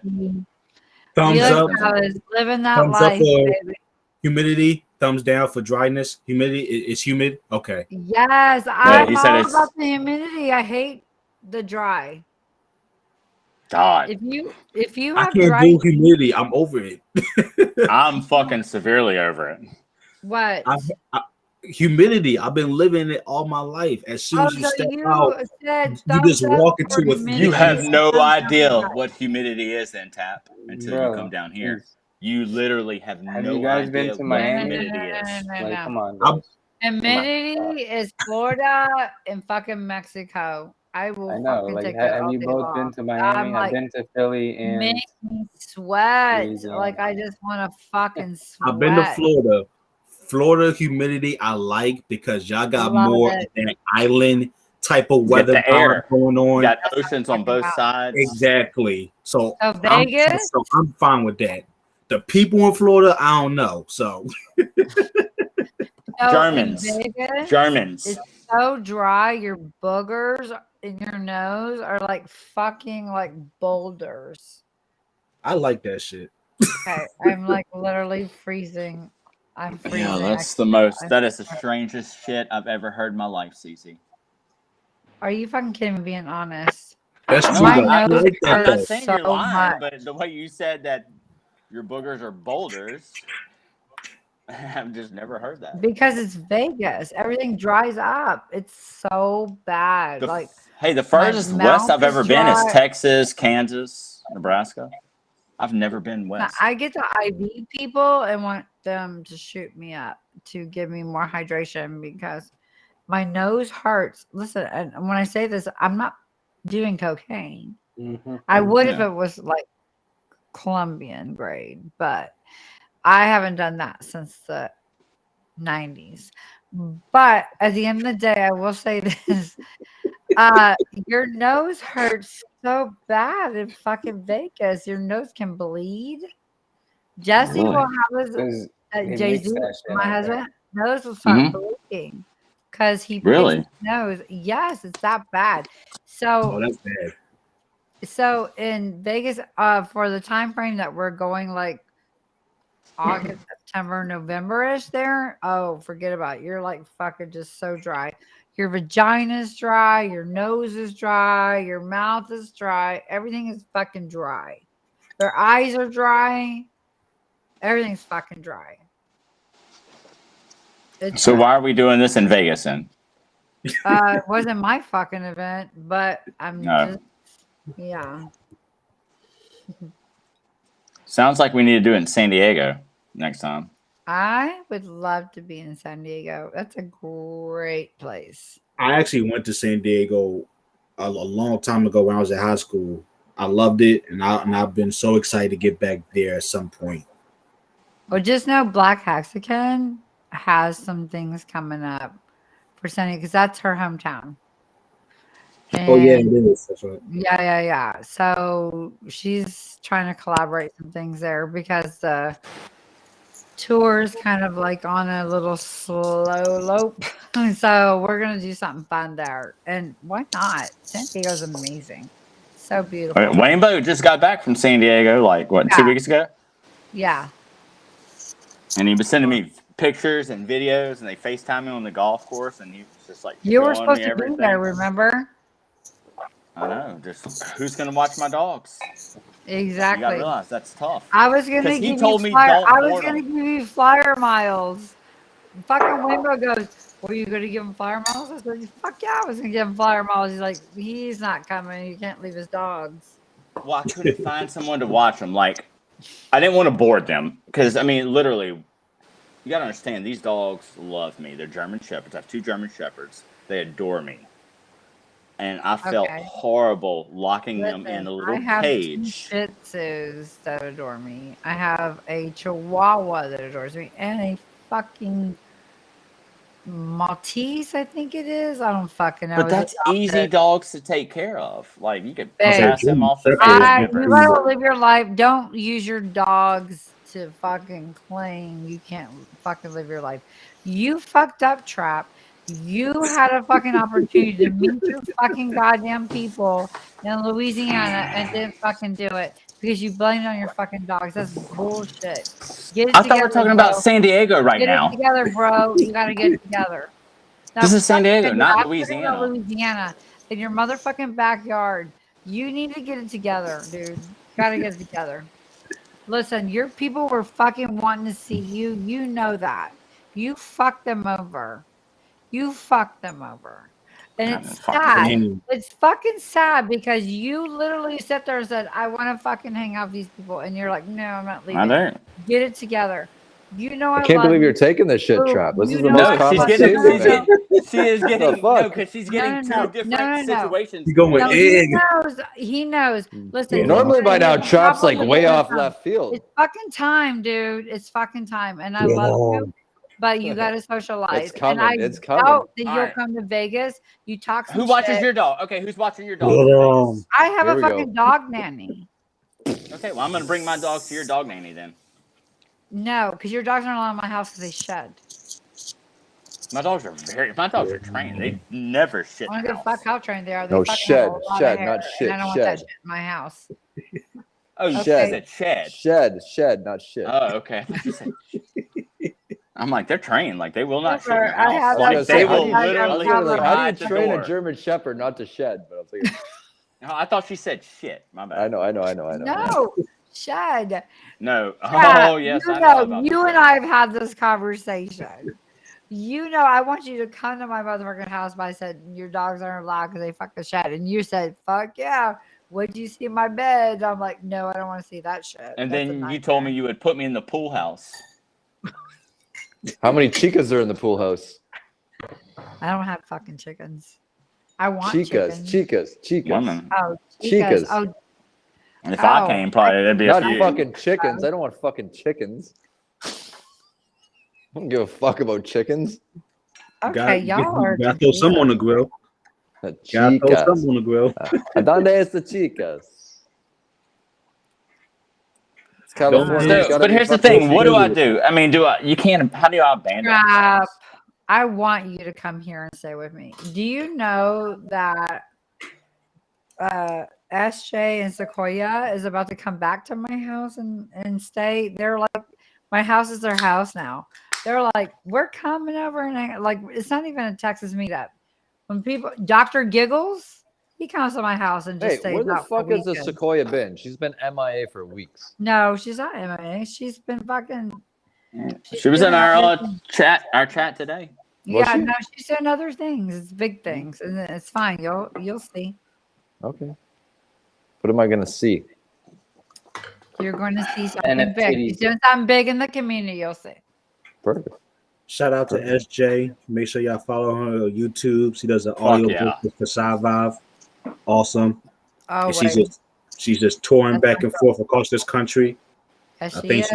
Thumbs up. Living that Thumbs life, up for baby. humidity. Thumbs down for dryness. Humidity. It's humid. Okay. Yes, I'm all about the humidity. I hate the dry. God. If you I have can't dry do humidity. I'm over it. I'm fucking severely over it. What? Humidity. I've been living it all my life. As soon as you step out, you just walk into a. You have no idea what humidity is, then Tap, until you come down here. You literally have no idea. You guys been to Miami? Humidity is. Like, come on. Humidity is Florida and fucking Mexico. I will. I know. Like, have you both been to Miami? I've been to Philly and. Make me sweat. Like I just want to fucking sweat. I've been to Florida. Florida humidity I like because y'all got more of that island type of weather going on. You got oceans on both sides. Exactly. So Vegas. I'm fine with that. The people in Florida, I don't know. So Germans. Vegas, Germans. It's so dry. Your boogers in your nose are like fucking like boulders. I like that shit. Okay, I'm like literally freezing. I'm freezing. Yeah, that's the most. That is the strangest shit I've ever heard in my life, Cece. Are you fucking kidding me? Being honest. That's true. My I nose like that, I'm not hurts saying so you're lying, much. but the way you said that your boogers are boulders, I've just never heard that. Because it's Vegas. Everything dries up. It's so bad. Like, hey, the furthest west I've ever been is Texas, Kansas, Nebraska. I've never been west. I get to IV people and want them to shoot me up to give me more hydration because my nose hurts. Listen, and when I say this, I'm not doing cocaine. I would if it was like Colombian grade, but I haven't done that since the 90s. But at the end of the day, I will say this. Your nose hurts so bad in fucking Vegas. Your nose can bleed. Jesse will have his Jay-Z, my husband, nose will start bleeding because he picks his nose. Yes, it's that bad. So that's bad. So in Vegas, for the time frame that we're going, like August, September, November-ish there, oh, forget about it. You're like fucking just so dry. Your vagina's dry, your nose is dry, your mouth is dry, everything is fucking dry. Their eyes are dry, everything's fucking dry. So why are we doing this in Vegas then? It wasn't my fucking event, but I'm just, yeah. Sounds like we need to do it in San Diego next time. I would love to be in San Diego. That's a great place. I actually went to San Diego a long time ago when I was in high school. I loved it, and I've been so excited to get back there at some point. Well, just know Black HEXing has some things coming up for San Diego because that's her hometown. And oh yeah, it is. That's right. Yeah. So she's trying to collaborate some things there because the tour is kind of like on a little slow lope. So we're gonna do something fun there, and why not? San Diego's amazing, so beautiful. Rainbow just got back from San Diego, like what, 2 weeks ago? Yeah. And he was sending me pictures and videos, and they FaceTime me on the golf course, and he was just like, you were supposed to be there, remember? I know. Just who's gonna watch my dogs? Exactly. You gotta realize that's tough. I was gonna give you flyer miles. Fucking Rainbow goes, were you gonna give him flyer miles? I said, fuck yeah, I was gonna give him flyer miles. He's like, he's not coming. He can't leave his dogs. Well, I couldn't find someone to watch them. Like, I didn't want to board them because I mean, literally, you gotta understand these dogs love me. They're German Shepherds. I have 2 German Shepherds. They adore me. And I felt horrible locking them in a little cage. I have 2 Shih Tzus that adore me. I have a Chihuahua that adores me, and a fucking Maltese, I think it is. I don't fucking know. But that's easy dogs to take care of. Like you could Babe, pass them off. You gotta live your life. Don't use your dogs to fucking claim you can't fucking live your life. You fucked up, Trap. You had a fucking opportunity to meet your fucking goddamn people in Louisiana and didn't fucking do it because you blamed it on your fucking dogs. That's bullshit. Get it I thought we were talking about San Diego right now. Get it together, bro. You gotta get it together. This is San Diego, not Louisiana. Louisiana, in your motherfucking backyard. You need to get it together, dude. Gotta get it together. Listen, your people were fucking wanting to see you. You know that. You fucked them over. You fucked them over. And it's sad. It's fucking sad because you literally sat there and said, I want to fucking hang out with these people. And you're like, no, I'm not leaving. I don't. Get it together. You know I can't believe you're taking this shit, Trap. This is the most common she is getting because she's getting 2 different situations. He's going in. He knows. Listen. Normally by now, Trap's like way off left field. It's fucking time, dude. It's fucking time. And I love you. But you got to socialize. It's coming. And I doubt that you'll come to Vegas. You talk some Who watches shit. your dog? Okay, who's watching your dog? I have a fucking dog nanny. Okay, well, I'm going to bring my dog to your dog nanny then. No, because your dogs aren't allowed in my house because they shed. My dogs are trained. They never shit I in don't the give a fuck house. how trained they are. They No, fucking have a shed, lot of shed, hair, not shit, and I don't want that shed. shit in my house. Oh, you Okay. said shed. Shed, not shit. Oh, okay. I thought you said. I'm like, they're trained. Like, they will not shit in Never. your I house. have Like, that they shit will inside their literally How do you hide the train a door. German Shepherd not to shed? But I was thinking, No, I thought she said shit. My bad. I know. No, shed. No. Yeah, Oh, yes, you I know know, about you this. and I have had this conversation. You know, I want you to come to my motherfucking house, but I said your dogs aren't allowed because they fucking shed, and you said, "Fuck yeah." What'd you see in my bed? I'm like, no, I don't want to see that shit. And That's a then you nightmare. told me you would put me in the pool house. how many chicas are in the pool house? I don't have fucking chickens. I want Chicas. Women. Oh, Chicas. Oh, If I came, probably it'd be a not few. fucking chickens. I don't want fucking chickens. I don't give a fuck about chickens. Okay, y'all are. Gotta throw some on the grill. Gotta throw some on the grill. ¿Dónde está chicas? It's California. So, but here's the thing. What do I do? I mean, you can't, how do I abandon Crap. I want you to come here and stay with me. Do you know that SJ and Sequoia is about to come back to my house and stay? They're like, my house is their house now. They're like, we're coming over, and like, it's not even a Texas meetup. When people, Dr. Giggles, he comes to my house and just stays where the out fuck for has the weekends. Sequoia been? She's been MIA for weeks. No, she's not MIA. She's been fucking. She was in our chat today. Yeah, no, she's doing other things. It's big things, and it's fine. You'll see. Okay. What am I gonna see? You're going to see something big. She's doing something big in the community. You'll see. Perfect. Shout out to SJ. Make sure y'all follow her on YouTube. She does an audio book for Sci-Vive. Awesome. Oh, and she's just touring back and forth across this country. Yes, I think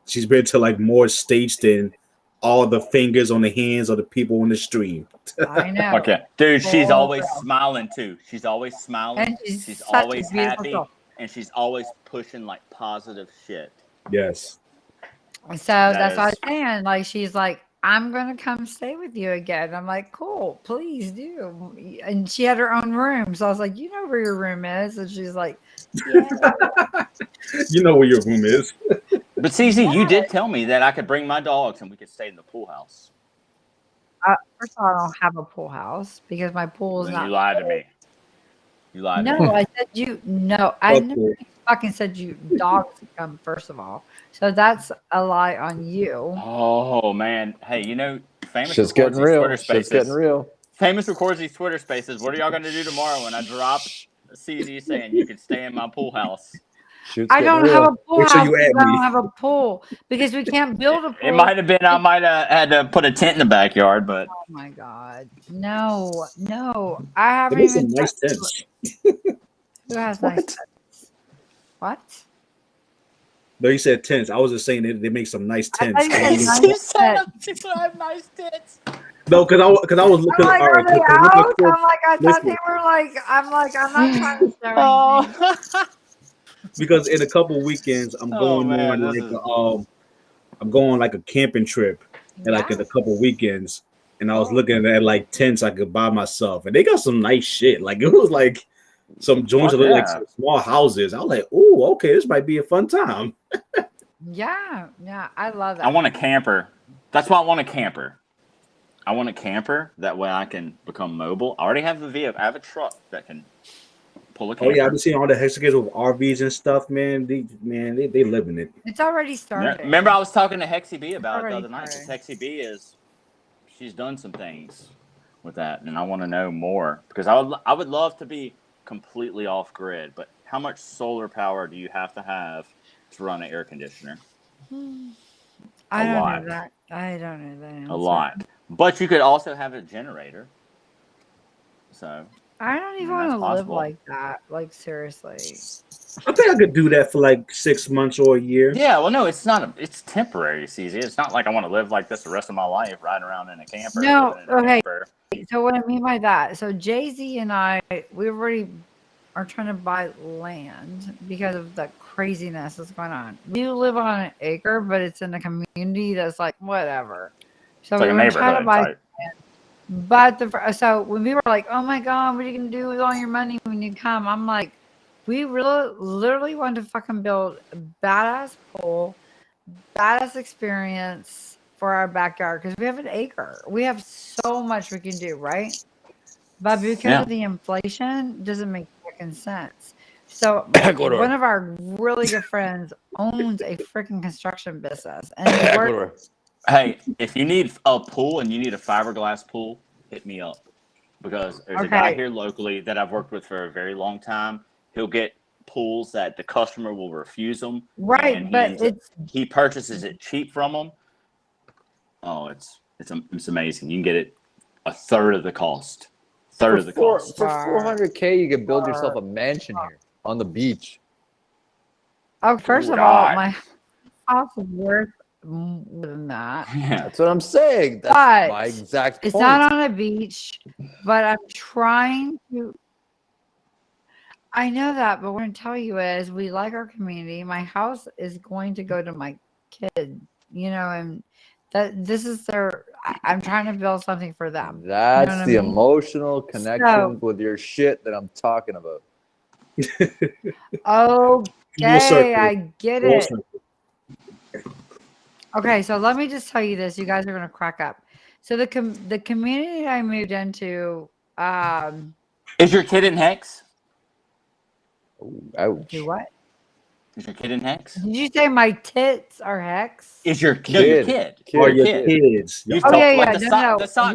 she's been to like more states than all the fingers on the hands of the people on the stream. I know. Okay, dude, she's always smiling too. She's always smiling. And she's always happy, and she's always pushing like positive shit. Yes. So that's what I was saying. Like, she's like, I'm going to come stay with you again. I'm like, cool, please do. And she had her own room. So I was like, you know where your room is? And she's like, yeah. You know where your room is. But CZ, you did tell me that I could bring my dogs and we could stay in the pool house. First of all, I don't have a pool house because my pool is Then not. you lied to me. You lied to me. No, I said you. No, I never fucking said you dogs come, first of all. So that's a lie on you. Oh, man. Hey, you know, Famous Shit's records getting these real. Twitter spaces. Shit's getting real. Famous records these Twitter spaces. What are y'all going to do tomorrow when I drop a CZ saying you can stay in my pool house? I don't have a pool house because I don't have a pool because we can't build a pool. It might have been, I might have had to put a tent in the backyard, but. Oh my God. No. I haven't There's even. some nice tents. Who has nice tents? What? No, you said tents. I was just saying they make some nice tents. You said people have nice tents. No, because I was looking. I'm like, all right, are they I'm out? looking for- I'm like, I thought listen. they were like, I'm like, I'm not trying to show anything. Because in a couple weekends I'm going man, on like I'm going like a camping trip and like in a couple weekends, and I was looking at like tents I could buy myself, and they got some nice shit. Like it was like some joints that look like some small houses. I was like, oh, okay, this might be a fun time. Yeah, I love that. I want a camper. That's why I want a camper. I want a camper. That way I can become mobile. I already have the vehicle. I have a truck that can pull a camper. Oh yeah, I've been seeing all the Hexagons with RVs and stuff, man. They living it. It's already started. Remember, I was talking to Hexy B about it the other night. Because Hexy B she's done some things with that, and I want to know more because I would love to be completely off grid. But how much solar power do you have to run an air conditioner? I don't know that. I don't know that answer. A lot. But you could also have a generator. So I don't even want to live like that. Like, seriously. I think I could do that for like 6 months or a year. Yeah, well, no, it's not. It's temporary, CZ. It's not like I want to live like this the rest of my life, riding around in a camper. No, okay. So what I mean by that, so Jay-Z and I, we've already are trying to buy land because of the craziness that's going on. We live on an acre, but it's in a community that's like whatever. So it's like we a were trying to neighborhood buy type. land. But so when people were like, "Oh my god, what are you gonna do with all your money when you come?" I'm like, we really, literally want to fucking build a badass pool, badass experience for our backyard because we have an acre. We have so much we can do, right? But because of the inflation, it doesn't make fucking sense. So one of our really good friends owns a freaking construction business, and he works. Hey, if you need a pool and you need a fiberglass pool, hit me up because there's a guy here locally that I've worked with for a very long time. He'll get pools that the customer will refuse them. Right, but he purchases it cheap from them. Oh, it's amazing. You can get it a third of the cost. For 400K, you can build yourself a mansion here on the beach. Oh, first of all, my house is worth more than that. Yeah. That's what I'm saying. That's my exact point. It's not on a beach, but I'm trying to. I know that, but what I'm going to tell you is we like our community. My house is going to go to my kid, and that this is their. I'm trying to build something for them. That's the emotional connection with your shit that I'm talking about. Okay, I get it. Okay, so let me just tell you this. You guys are going to crack up. So the community I moved into. Is your kid in Hex? Ouch. Do what? Is your kid in Hex? Did you say my tits are Hex? Is your kid? No, your kid. Or your kids. The sock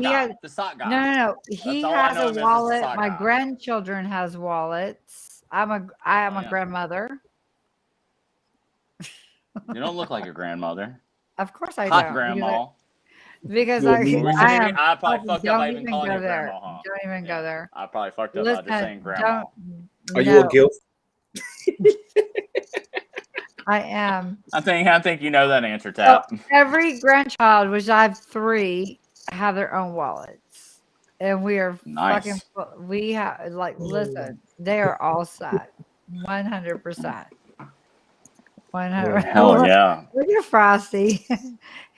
guy. The sock guy. No. He has a wallet. My grandchildren has wallets. I am a grandmother. You don't look like your grandmother. Of course I Hot don't. grandma. Because I probably fucked up by even calling you grandma. Huh? Don't even go there. I probably fucked up by just saying grandma. Are you a guilt? I am. I think you know that answer, Tap. So every grandchild, which I have 3, have their own wallets, and we are fucking. We have listen. They are all set, 100%. 100. Hell yeah! Look at Frosty.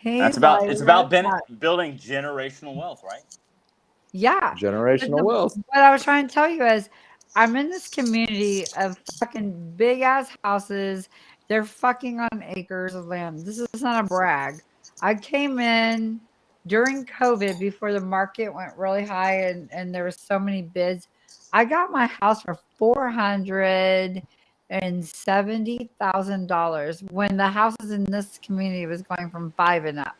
It's about building generational wealth, right? Yeah, generational wealth. What I was trying to tell you is, I'm in this community of fucking big ass houses. They're fucking on acres of land. This is not a brag. I came in during COVID before the market went really high and there were so many bids. I got my house for $470,000 when the houses in this community was going from 5 and up.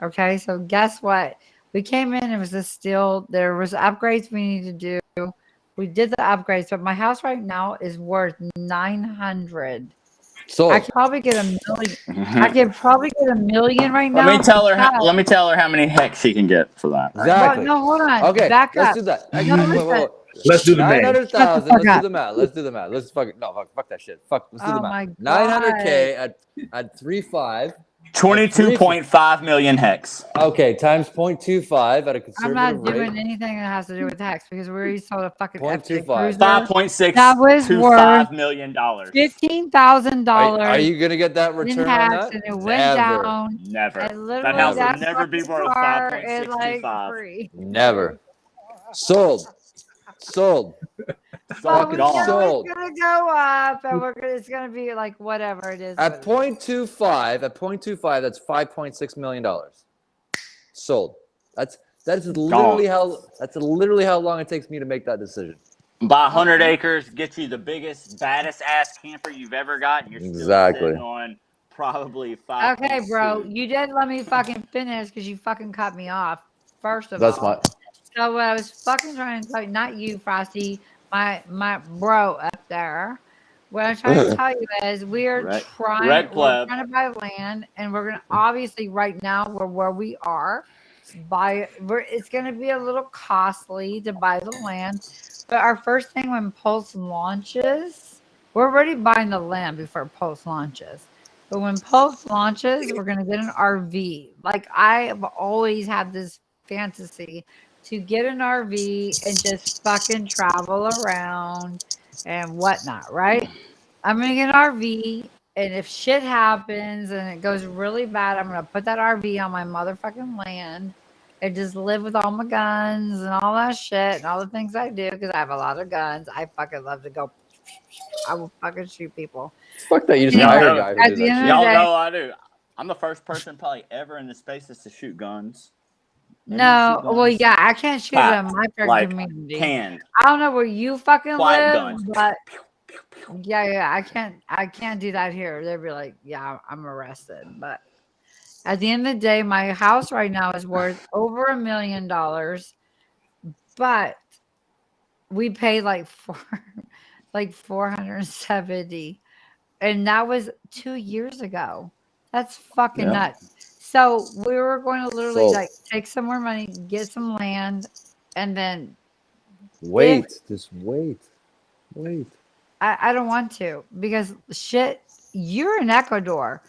Okay, so guess what? We came in, it was a steal. There was upgrades we needed to do. We did the upgrades, but my house right now is worth $900,000. So I could probably get $1 million. I could probably get $1 million right now. Let me tell her how many hex she can get for that. Exactly. No, hold on. Okay, back let's up. do that. No, let's do the math. 900,000. Let's do the math. Let's do the math. Let's fuck that shit. Let's do the math. 900K at 3.5. 22.5 million hex. Okay, times 0.25 at a conservative I'm not doing rate. anything that has to do with hex because we already saw the fucking 0.25. 5.6. That was worth $5 million. $15,000. Are you gonna get that return on that? And it went down. Never. That house would never be worth 5.625. Never. Sold. Sold. Fucking sold. It's gonna go up, and it's gonna be like whatever it is. At 0.25, that's $5.6 million. Sold. That's literally how long it takes me to make that decision. Buy 100 acres, get you the biggest, baddest ass camper you've ever got, and you're still sitting on probably 5. Okay, bro, you did let me fucking finish because you fucking cut me off. First of all, so what I was fucking trying to tell you, not you, Frosty, my bro up there. What I'm trying to tell you is we're trying to buy land, and we're gonna obviously right now we're where we are. It's gonna be a little costly to buy the land, but our first thing when Pulse launches, we're already buying the land before Pulse launches. But when Pulse launches, we're gonna get an RV. Like I have always had this fantasy to get an RV and just fucking travel around and whatnot, right? I'm gonna get an RV, and if shit happens and it goes really bad, I'm gonna put that RV on my motherfucking land and just live with all my guns and all that shit and all the things I do because I have a lot of guns. I fucking love to go. I will fucking shoot people. Fuck that! You just hire a guy who does that shit. Y'all know I do. I'm the first person probably ever in the spaces to shoot guns. No, well, yeah, I can't shoot it in my like community. canned. I don't know where you fucking Quiet live, guns. but yeah, I can't do that here. They'd be like, yeah, I'm arrested. But at the end of the day, my house right now is worth over $1 million, but we paid like 470, and that was 2 years ago. That's fucking nuts. So we were going to literally like take some more money, get some land, and then just wait. I don't want to because shit, you're in Ecuador.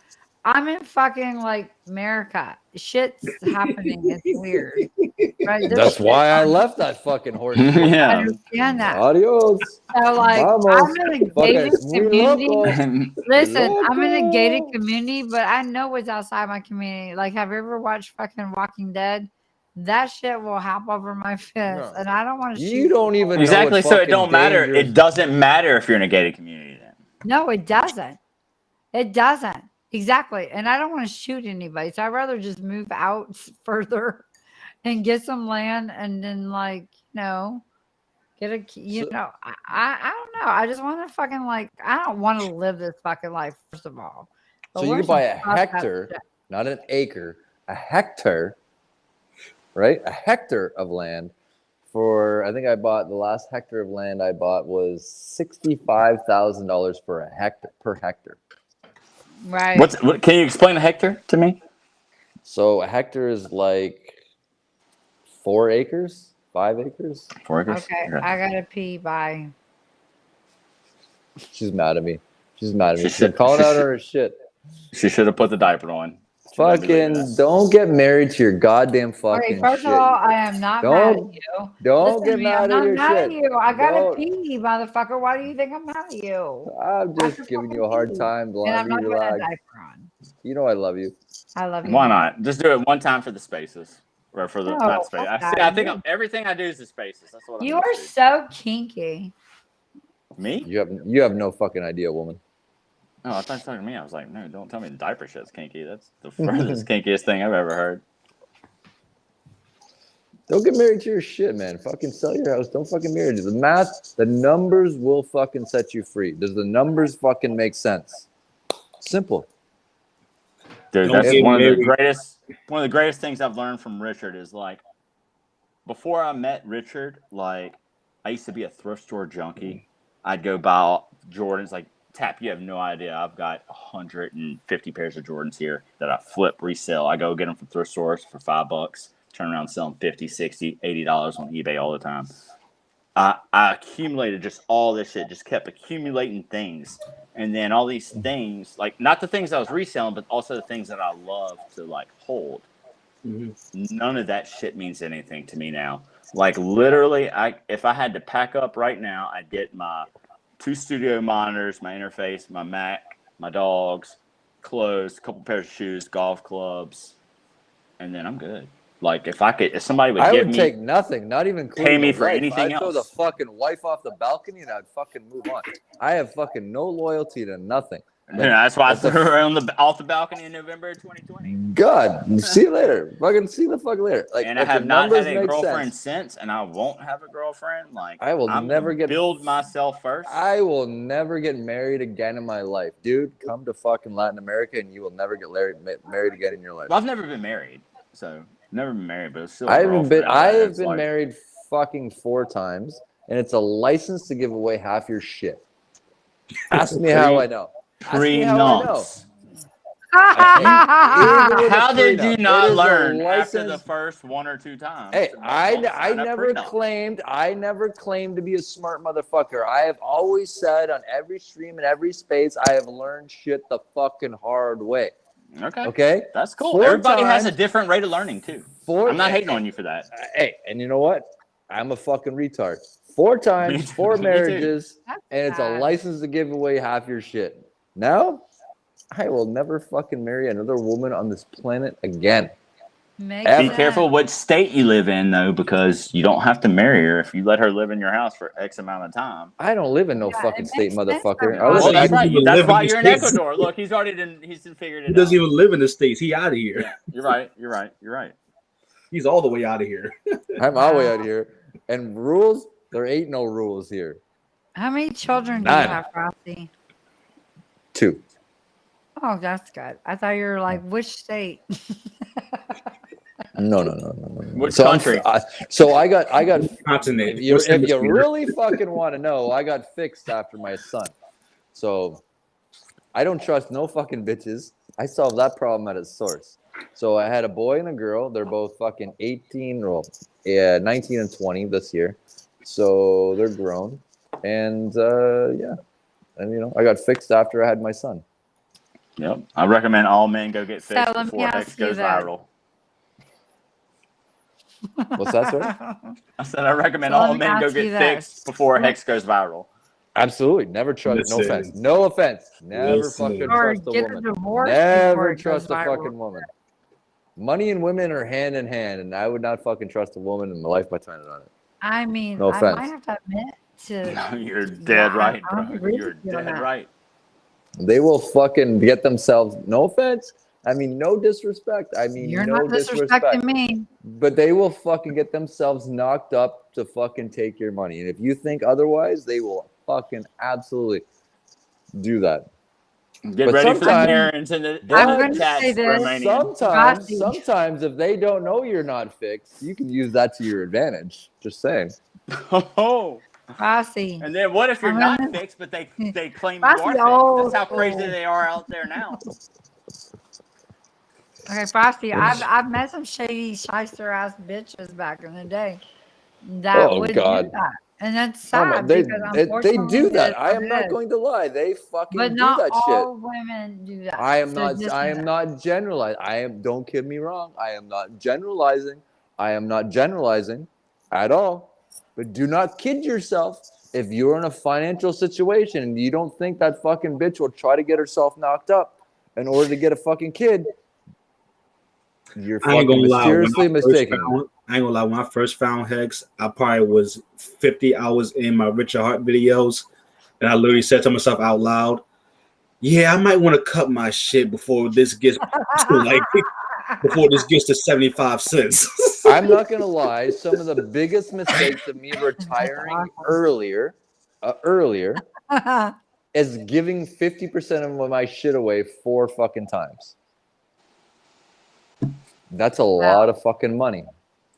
I'm in fucking like America. Shit's happening. It's weird. Right? That's why I left that fucking horse. I understand that. Adios. So like I'm in a gated community. Listen, Loco. I'm in a gated community, but I know what's outside my community. Like, have you ever watched fucking Walking Dead? That shit will hop over my fist, and I don't want to shoot. You don't even exactly. know So it don't matter. It doesn't matter if you're in a gated community. Then no, it doesn't. It doesn't. Exactly. And I don't want to shoot anybody. So I'd rather just move out further and get some land and then get I don't know. I just want to fucking I don't want to live this fucking life, first of all. But so you can buy a hectare, not an acre, a hectare, right? A hectare of land for, I think I bought the last hectare of land I bought was $65,000 for a hectare per hectare. Right. What can you explain a hectare to me? So a hectare is like 4 acres, 5 acres. 4 acres. Okay, I gotta pee. Bye. She's mad at me. She's calling out her shit. She should have put the diaper on. Fucking don't get married to your goddamn fucking Okay, first shit. of all, I am not mad at you. Don't get mad at your shit. I'm not mad at you. I gotta pee, motherfucker. Why do you think I'm mad at you? I'm just giving you a hard time. And I'm not putting a diaper on. You know I love you. I love you. Why not? Just do it one time for the spaces. Or for the not space. I think everything I do is the spaces. That's what you are so kinky. Me? You have no fucking idea, woman. Oh, I thought you were talking to me. I was like, no, don't tell me the diaper shit's kinky. That's the furthest kinkiest thing I've ever heard. Don't get married to your shit, man. Fucking sell your house. Don't fucking marry. The math, the numbers will fucking set you free. Does the numbers fucking make sense? Simple. Dude, that's one of the greatest things I've learned from Richard is before I met Richard, I used to be a thrift store junkie. I'd go buy Jordans. Tap, you have no idea. I've got 150 pairs of Jordans here that I flip, resell. I go get them from thrift stores for $5, turn around, sell them $50, $60, $80 on eBay all the time. I accumulated just all this shit, just kept accumulating things. And then all these things, not the things I was reselling, but also the things that I love to hold. Mm-hmm. None of that shit means anything to me now. Literally, if I had to pack up right now, I'd get my 2 studio monitors, my interface, my Mac, my dogs, clothes, a couple pairs of shoes, golf clubs, and then I'm good. If somebody would give me, take nothing, not even pay me for anything I'd else. throw the fucking wife off the balcony and I'd fucking move on. I have fucking no loyalty to nothing. That's why I threw her off the balcony in November 2020. God, see you later. Fucking see the fuck later. And I have not had a girlfriend since, and I won't have a girlfriend. I will never build myself first. I will never get married again in my life, dude. Come to fucking Latin America, and you will never get married again in your life. Well, I've never been married, so never been married, but it's still. I have been married fucking 4 times, and it's a license to give away half your shit. Ask me how I know. Prenups. How did you not learn after the first 1 or 2 times? Hey, I never claimed to be a smart motherfucker. I have always said on every stream and every space, I have learned shit the fucking hard way. Okay, that's cool. Everybody has a different rate of learning too. I'm not hating on you for that. Hey, and you know what? I'm a fucking retard. 4 times, 4 Me too. marriages, That's and it's a sad. license to give away half your shit. Now, I will never fucking marry another woman on this planet again. Makes Be sense. careful what state you live in, though, because you don't have to marry her if you let her live in your house for X amount of time. I don't live in no Yeah, fucking it state, makes sense motherfucker. for I live Well, in, that's right. even That's live in why the you're in States. Ecuador. Look, he's figured He it doesn't out. even live in the States. He out of here. Yeah, you're right. You're right. You're right. He's all the way out of here. I'm all the way out here. And rules, there ain't no rules here. How many children do you None. have, Frosty? 2. Oh, that's good. I thought you were like, which state? No. Which So country? I got Continent. if you really fucking want to know, I got fixed after my son. So I don't trust no fucking bitches. I solved that problem at its source. So I had a boy and a girl. They're both fucking 19 and 20 this year. So they're grown. And and I got fixed after I had my son. Yep. I recommend all men go get fixed let me before ask Hex you goes that. viral. What's that, sir? I said I recommend So let all me men go ask you get this. fixed before Hex goes viral. Absolutely. Never trust. No offense. No offense. Never fucking Or trust a get a woman. divorce before Never it goes trust a viral. fucking woman. Money and women are hand in hand, and I would not fucking trust a woman in my life by trying it on it. I mean, No I offense. might have to admit to. You're dead right, I don't bro. agree You're with you on dead that. right. They will fucking get themselves. No offense. I mean, no disrespect. I mean, You're no not disrespect. disrespecting me. But they will fucking get themselves knocked up to fucking take your money. And if you think otherwise, they will fucking absolutely do that. Get But ready for the sometimes- Karens in the I'm going to chats, say this. Romanian. Sometimes if they don't know you're not fixed, you can use that to your advantage. Just saying. Oh. Frosty. And then what if you're I'm not gonna- fixed, but they claim you Frosty, are fixed? oh. That's how crazy they are out there now. Okay, Frosty, I've met some shady, shyster ass bitches back in the day that would do that, and that's sad They because do unfortunately that. it I am not is. going to lie. They fucking But do not that shit. all women do that. I am So not. just I know am that. not generalizing. Don't kid me wrong. I am not generalizing. I am not generalizing at all. But do not kid yourself. If you're in a financial situation and you don't think that fucking bitch will try to get herself knocked up in order to get a fucking kid, you're I ain't fucking gonna lie. mysteriously mistaken. I ain't gonna lie. When I first found Hex, I probably was 50 hours in my Richard Hart videos, and I literally said to myself out loud, "Yeah, I might want to cut my shit before this gets to 75 cents." I'm not gonna lie. Some of the biggest mistakes of me retiring earlier is giving 50% of my shit away 4 fucking times. That's a lot of fucking money.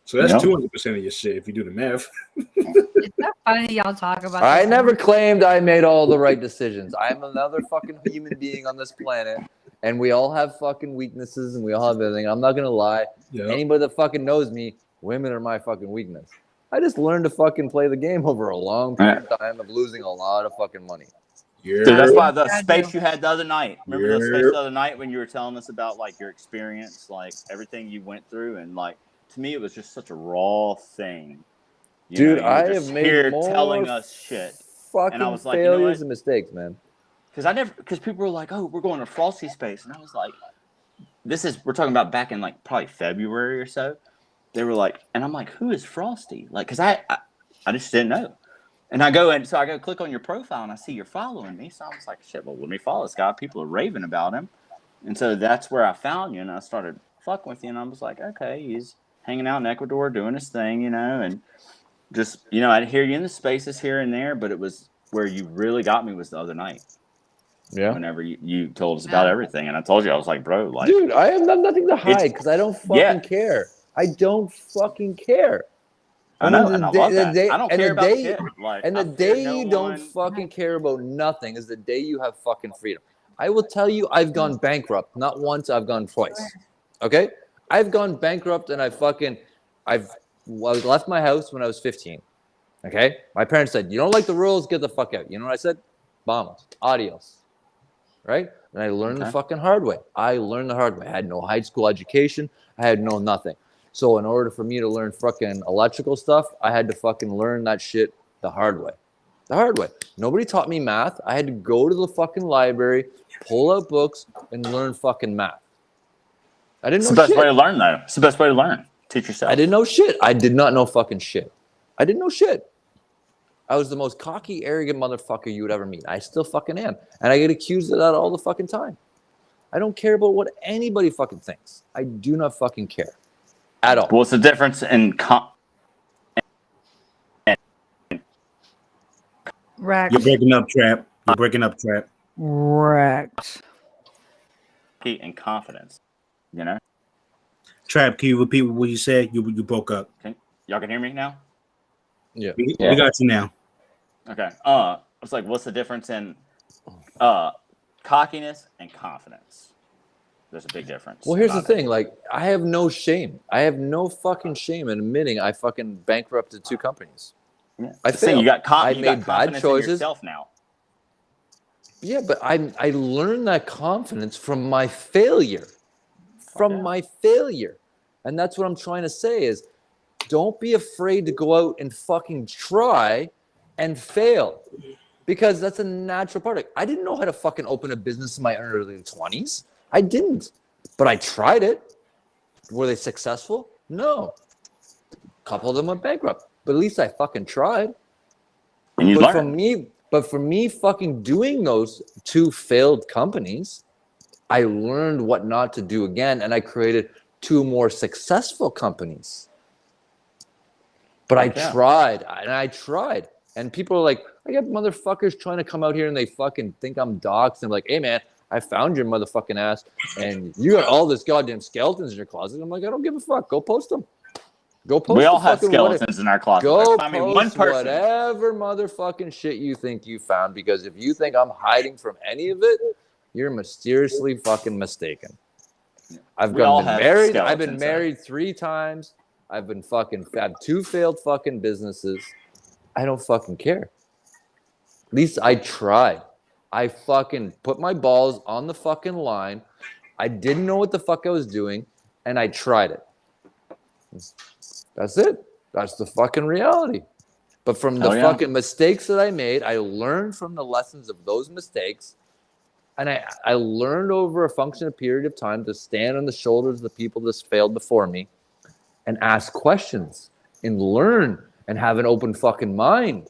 So that's 200% of your shit if you do the math. It's not funny y'all talk about I this. never claimed I made all the right decisions. I'm another fucking human being on this planet, and we all have fucking weaknesses, and we all have everything. I'm not gonna lie. Yep. Anybody that fucking knows me, women are my fucking weakness. I just learned to fucking play the game over a long period of time of losing a lot of fucking money. Dude, that's why the space you had the other night. Remember the space the other night when you were telling us about like your experience, like everything you went through, and like to me it was just such a raw thing. Dude, you were I just have made here more telling us shit, fucking and I was like, failures and mistakes, man. Because people were like, "Oh, we're going to Frosty Space," and I was like, we're talking about back in like probably February or so. They were like, and I'm like, "Who is Frosty?" Like, because I just didn't know. And I go click on your profile and I see you're following me. So I was like, shit, well, let me follow this guy. People are raving about him. And so that's where I found you and I started fucking with you. And I was like, okay, he's hanging out in Ecuador doing his thing, and just, I'd hear you in the spaces here and there, but it was where you really got me was the other night. Yeah. Whenever you told us about everything. And I told you, I was like, bro, like. Dude, I have nothing to hide because I don't fucking care. I don't fucking care. I know, and I love that. I don't care about shit. Like, and the day you don't fucking care about nothing is the day you have fucking freedom. I will tell you, I've gone bankrupt. Not once, I've gone twice. Okay? I've gone bankrupt and I've left my house when I was 15. Okay? My parents said, you don't like the rules, get the fuck out. You know what I said? Vamos. Adios. Right? And I learned the fucking hard way. I had no high school education. I had no nothing. So in order for me to learn fucking electrical stuff, I had to fucking learn that shit The hard way. The hard way. Nobody taught me math. I had to go to the fucking library, pull out books, and learn fucking math. I didn't know shit. It's the best way to learn, though. It's the best way to learn. Teach yourself. I didn't know shit. I did not know fucking shit. I didn't know shit. I was the most cocky, arrogant motherfucker you would ever meet. I still fucking am. And I get accused of that all the fucking time. I don't care about what anybody fucking thinks. I do not fucking care. At all. What's the difference in Rex. You're breaking up, Trap. You're breaking up, Trap. Rex. and confidence? You know? Trap, can you repeat what you said? You broke up. Y'all can hear me now? Yeah. We got you now. Okay. It's like, what's the difference in cockiness and confidence? There's a big difference. Well, here's the thing. Like, I have no shame. I have no fucking shame in admitting I fucking bankrupted 2 companies. Yeah. I failed. You got I made bad choices. In yourself now. Yeah, but I learned that confidence from my failure. My failure. And that's what I'm trying to say is, don't be afraid to go out and fucking try and fail, because that's a natural part of it. I didn't know how to fucking open a business in my early 20s. I didn't, but I tried it. Were they successful? No. A couple of them went bankrupt, but at least I fucking tried. And you but learned. For me fucking doing those 2 failed companies, I learned what not to do again, and I created 2 more successful companies. But I tried, and people are like, I got motherfuckers trying to come out here and they fucking think I'm doxxed, and like, hey man, I found your motherfucking ass, and you got all this goddamn skeletons in your closet. I'm like, I don't give a fuck. Go post them. Go post. We all have skeletons in our closet. Go I mean, post one person. whatever motherfucking shit you think you found, because if you think I'm hiding from any of it, you're mysteriously fucking mistaken. I've been married. I've been married 3 times. I've been had 2 failed fucking businesses. I don't fucking care. At least I tried. I fucking put my balls on the fucking line. I didn't know what the fuck I was doing, and I tried it. That's it. That's the fucking reality. But from the fucking mistakes that I made, I learned from the lessons of those mistakes. And I learned over a functional period of time to stand on the shoulders of the people that failed before me and ask questions and learn and have an open fucking mind.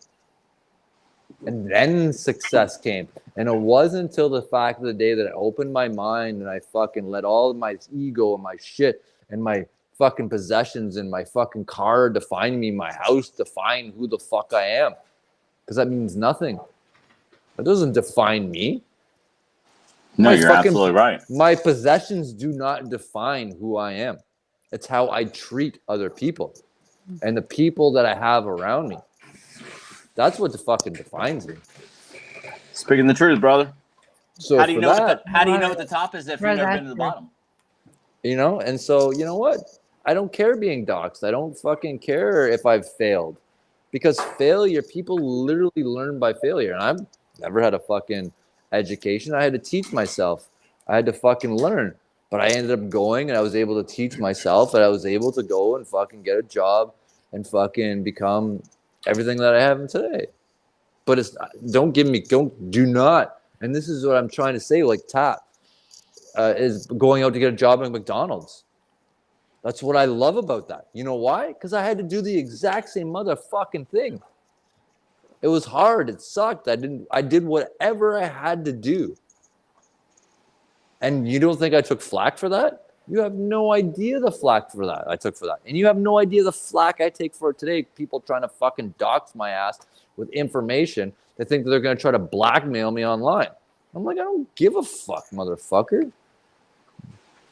And then success came. And it wasn't until the fact of the day that I opened my mind and I fucking let all of my ego and my shit and my fucking possessions and my fucking car define me, my house define who the fuck I am. Because that means nothing. That doesn't define me. No, you're absolutely right. My possessions do not define who I am. It's how I treat other people and the people that I have around me. That's what fucking defines me. Speaking the truth, brother. So how do you know what the top is if you've never been to the bottom? You know, and so you know what? I don't care being doxxed. I don't fucking care if I've failed, because failure, people literally learn by failure. And I've never had a fucking education. I had to teach myself. I had to fucking learn. But I ended up going and I was able to teach myself, and I was able to go and fucking get a job and fucking become everything that I have today. But it's do not. And this is what I'm trying to say, like Tap is going out to get a job at McDonald's. That's what I love about that. You know why? Because I had to do the exact same motherfucking thing. It was hard. It sucked. I did whatever I had to do. And you don't think I took flack for that? You have no idea the flack for that I took for that. And you have no idea the flack I take for it today. People trying to fucking dox my ass with information. They think that they're going to try to blackmail me online. I'm like, I don't give a fuck, motherfucker.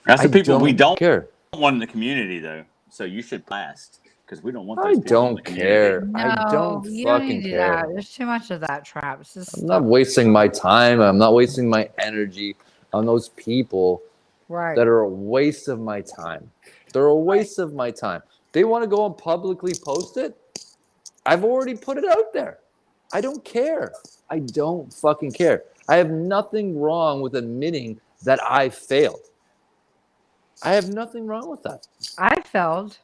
That's the people we don't care. Want in the community, though. So you should blast, because we don't want those I people don't in the care. No, I don't you fucking don't need to do care. that. There's too much of that, Trap. I'm not wasting my time. I'm not wasting my energy on those people that are a waste of my time. They're a waste of my time. They want to go and publicly post it. I've already put it out there. I don't care. I don't fucking care. I have nothing wrong with admitting that I failed. I have nothing wrong with that. I failed.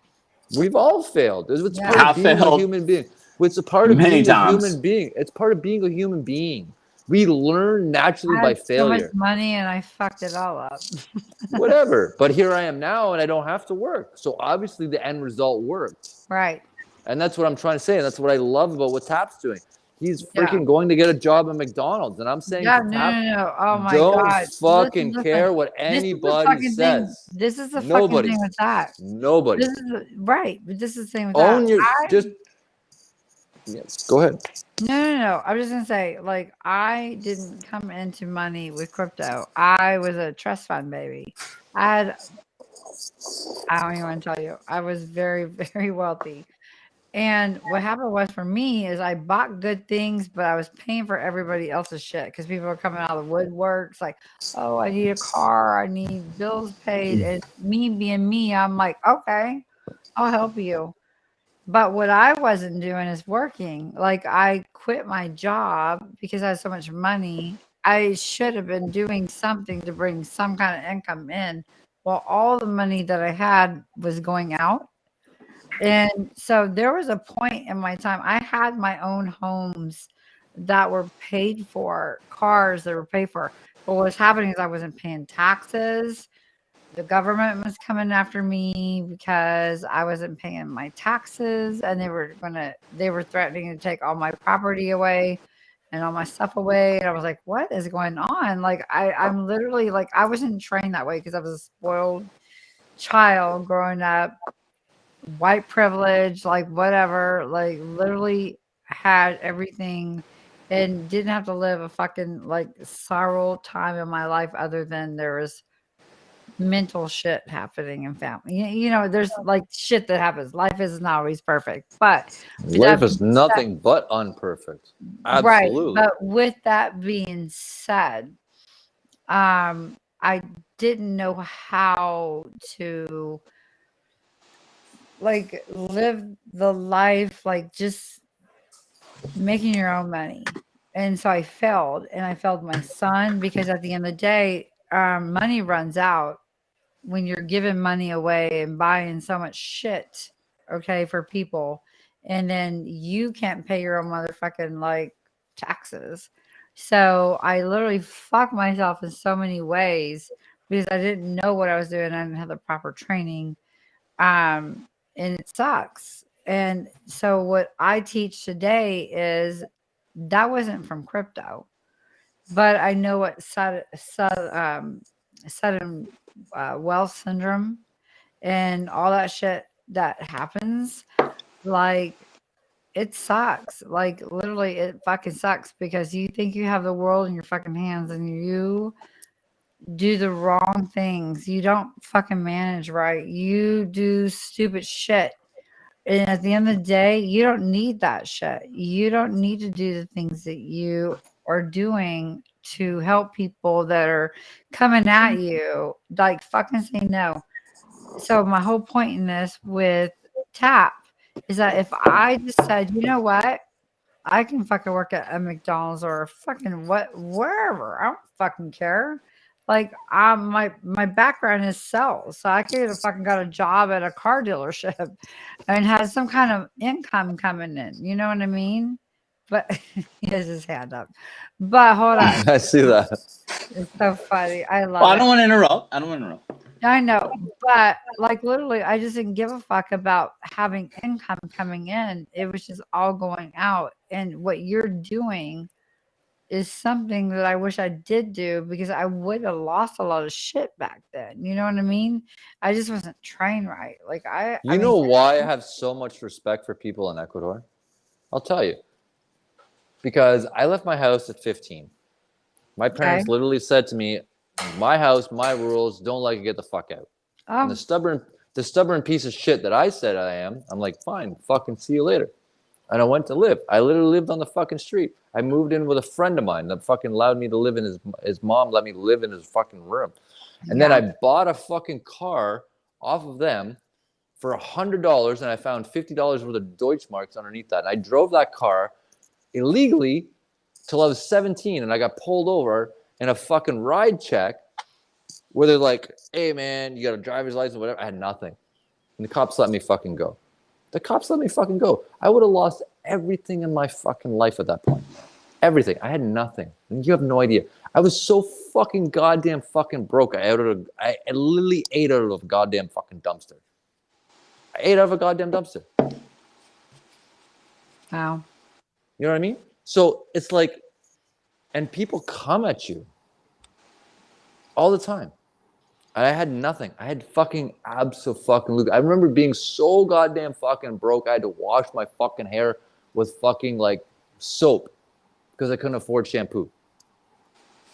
We've all failed. It's part of being a human being. It's a part of Many being a times. human being. It's part of being a human being. We learn naturally I by had so much failure. money and I fucked it all up. Whatever. But here I am now and I don't have to work. So obviously the end result worked. Right. And that's what I'm trying to say. And that's what I love about what Tap's doing. He's Yeah. freaking going to get a job at McDonald's. And I'm saying Yeah, to no, Tap, no, no. Oh my don't God. fucking Listen. care what This is the anybody fucking thing. says. This is the Nobody. fucking thing with that. Nobody. This is right, but this is the thing with Own that. your just yes, go ahead. No. I'm just gonna say, like, I didn't come into money with crypto. I was a trust fund baby. I don't even want to tell you. I was very, very wealthy. And what happened was for me is I bought good things, but I was paying for everybody else's shit because people were coming out of the woodworks like, oh, I need a car, I need bills paid. And me being me, I'm like, okay, I'll help you. But what I wasn't doing is working. Like I quit my job because I had so much money. I should have been doing something to bring some kind of income in. Well, all the money that I had was going out. And so there was a point in my time, I had my own homes that were paid for, cars that were paid for. But what was happening is I wasn't paying taxes. The government was coming after me because I wasn't paying my taxes, and they were threatening to take all my property away and all my stuff away. And I was like, what is going on? Like I'm literally like, I wasn't trained that way because I was a spoiled child growing up. White privilege, like whatever, like literally had everything and didn't have to live a fucking like sorrow time in my life other than there was mental shit happening in family. You know, there's like shit that happens. Life is not always perfect, but Life is nothing but unperfect. Absolutely. Right. But with that being said, I didn't know how to like live the life like just making your own money. And so I failed, and I failed my son because at the end of the day, money runs out when you're giving money away and buying so much shit, okay, for people, and then you can't pay your own motherfucking like taxes. So I literally fucked myself in so many ways because I didn't know what I was doing. I didn't have the proper training. And it sucks. And so what I teach today is that wasn't from crypto, but I know what sudden wealth syndrome and all that shit that happens. Like it sucks. Like literally, it fucking sucks because you think you have the world in your fucking hands and you do the wrong things. You don't fucking manage right. You do stupid shit. And at the end of the day, you don't need that shit. You don't need to do the things that you are doing to help people that are coming at you. Like fucking say no. So my whole point in this with Tap is that if I just said, you know what? I can fucking work at a McDonald's or fucking wherever. I don't fucking care. Like my background is sales, so I could have fucking got a job at a car dealership and had some kind of income coming in. You know what I mean? But he has his hand up. But hold on. I see that. It's so funny. I love Well, I it. don't want to interrupt. I don't want to interrupt. I know, but like literally, I just didn't give a fuck about having income coming in. It was just all going out. And what you're doing is something that I wish I did do because I would have lost a lot of shit back then. You know what I mean? I just wasn't trained right. Like You know why I have so much respect for people in Ecuador? I'll tell you. Because I left my house at 15. My parents literally said to me, my house, my rules, don't like it, get the fuck out. Oh. And the stubborn piece of shit that I said I am, I'm like, fine, fucking see you later. And I went to live. I literally lived on the fucking street. I moved in with a friend of mine that fucking allowed me to live in his mom let me live in his fucking room. And then I bought a fucking car off of them for $100, and I found $50 worth of Deutschmarks underneath that. And I drove that car illegally till I was 17, and I got pulled over in a fucking ride check where they're like, hey man, you got a driver's license, whatever. I had nothing. And the cops let me fucking go. The cops let me fucking go. I would have lost everything in my fucking life at that point. Everything. I had nothing. And you have no idea. I was so fucking goddamn fucking broke. I literally ate out of a goddamn fucking dumpster. I ate out of a goddamn dumpster. Wow. You know what I mean? So it's like, and people come at you all the time. I had nothing. I had fucking absolutely. I remember being so goddamn fucking broke. I had to wash my fucking hair with fucking like soap because I couldn't afford shampoo.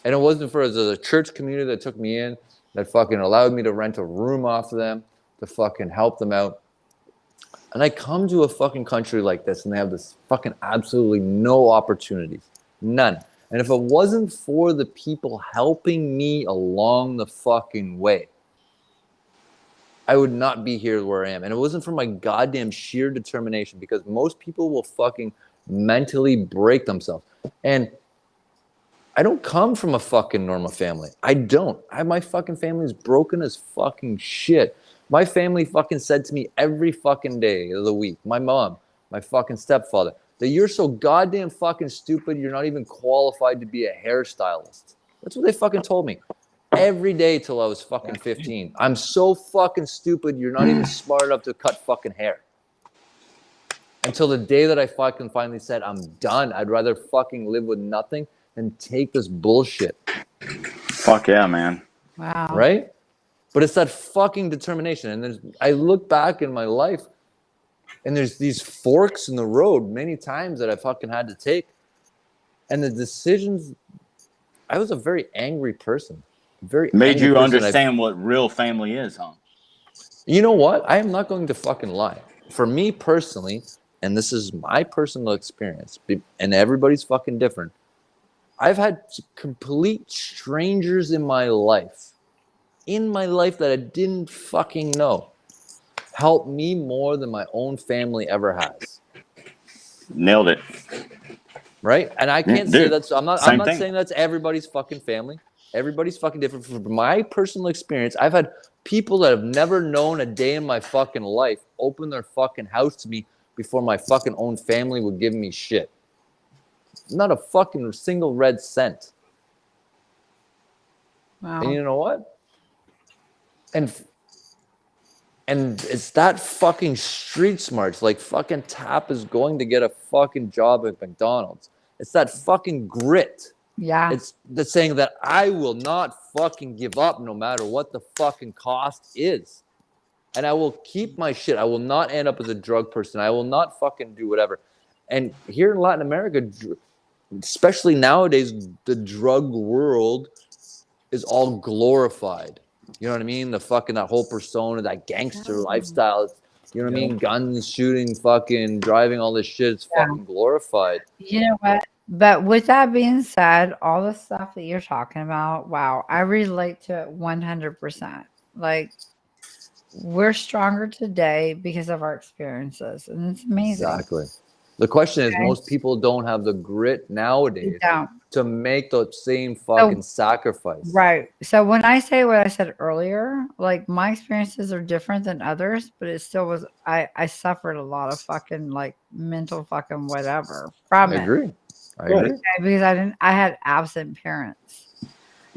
And it wasn't for the church community that took me in, that fucking allowed me to rent a room off of them, to fucking help them out. And I come to a fucking country like this and they have this fucking absolutely no opportunities. None. And if it wasn't for the people helping me along the fucking way, I would not be here where I am. And it wasn't for my goddamn sheer determination, because most people will fucking mentally break themselves. And I don't come from a fucking normal family. I don't. My fucking family is broken as fucking shit. My family fucking said to me every fucking day of the week, my mom, my fucking stepfather, that you're so goddamn fucking stupid, you're not even qualified to be a hairstylist. That's what they fucking told me every day till I was fucking 15. I'm so fucking stupid, you're not even smart enough to cut fucking hair. Until the day that I fucking finally said, I'm done. I'd rather fucking live with nothing than take this bullshit. Fuck yeah, man. Wow. Right? But it's that fucking determination. And I look back in my life, and there's these forks in the road many times that I fucking had to take. And the decisions, I was a very angry person. Made you understand what real family is, huh? You know what? I am not going to fucking lie. For me personally, and this is my personal experience, and everybody's fucking different, I've had complete strangers in my life that I didn't fucking know help me more than my own family ever has. Nailed it. Right? And I can't say that's, I'm not saying that's everybody's fucking family. Everybody's fucking different. From my personal experience, I've had people that have never known a day in my fucking life open their fucking house to me before my fucking own family would give me shit. Not a fucking single red cent. Wow. And you know what? And it's that fucking street smarts. Like fucking Tap is going to get a fucking job at McDonald's. It's that fucking grit. Yeah. It's the saying that I will not fucking give up no matter what the fucking cost is. And I will keep my shit. I will not end up as a drug person. I will not fucking do whatever. And here in Latin America, especially nowadays, the drug world is all glorified. You know what I mean? That whole persona, that gangster lifestyle. You know what I mean? Guns, shooting, fucking driving, all this shit. It's fucking glorified. You know what? But with that being said, all the stuff that you're talking about, wow, I relate to it 100%. Like, we're stronger today because of our experiences, and it's amazing. Exactly. The question is, most people don't have the grit nowadays to make the same fucking sacrifice. Right. So when I say what I said earlier, like my experiences are different than others, but it still was, I suffered a lot of fucking like mental fucking whatever from it. I agree. Okay, because I had absent parents.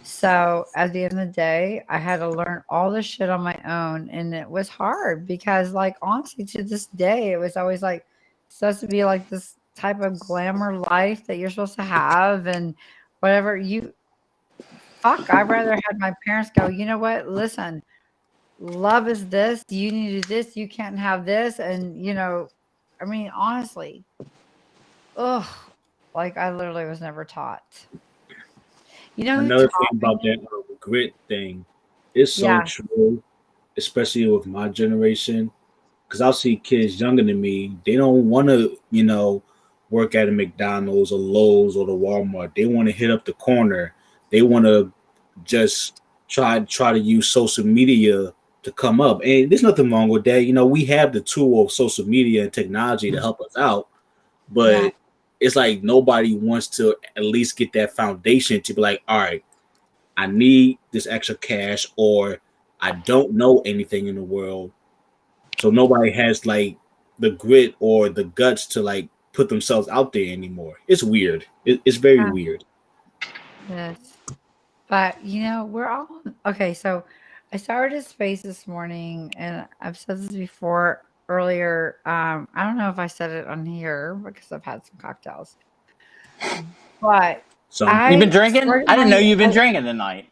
So at the end of the day, I had to learn all this shit on my own. And it was hard because, like, honestly, to this day, it was always like supposed to be like this type of glamour life that you're supposed to have and whatever. I'd rather had my parents go, you know what? Listen, love is this. You need to do this. You can't have this. And, you know, I mean, honestly, like I literally was never taught. You know, another thing about that grit thing, it's so true, especially with my generation, because I'll see kids younger than me. They don't want to, work at a McDonald's or Lowe's or the Walmart. They want to hit up the corner. They want to just try to use social media to come up. And there's nothing wrong with that. We have the tool of social media and technology to help us out, but it's like nobody wants to at least get that foundation to be like, all right, I need this extra cash, or I don't know anything in the world. So nobody has like the grit or the guts to like put themselves out there anymore. It's weird. It's very weird. Yes. But we're all okay. So I started a space this morning, and I've said this before earlier. I don't know if I said it on here because I've had some cocktails, but You've been drinking? swear to I didn't know God, you've been drinking tonight.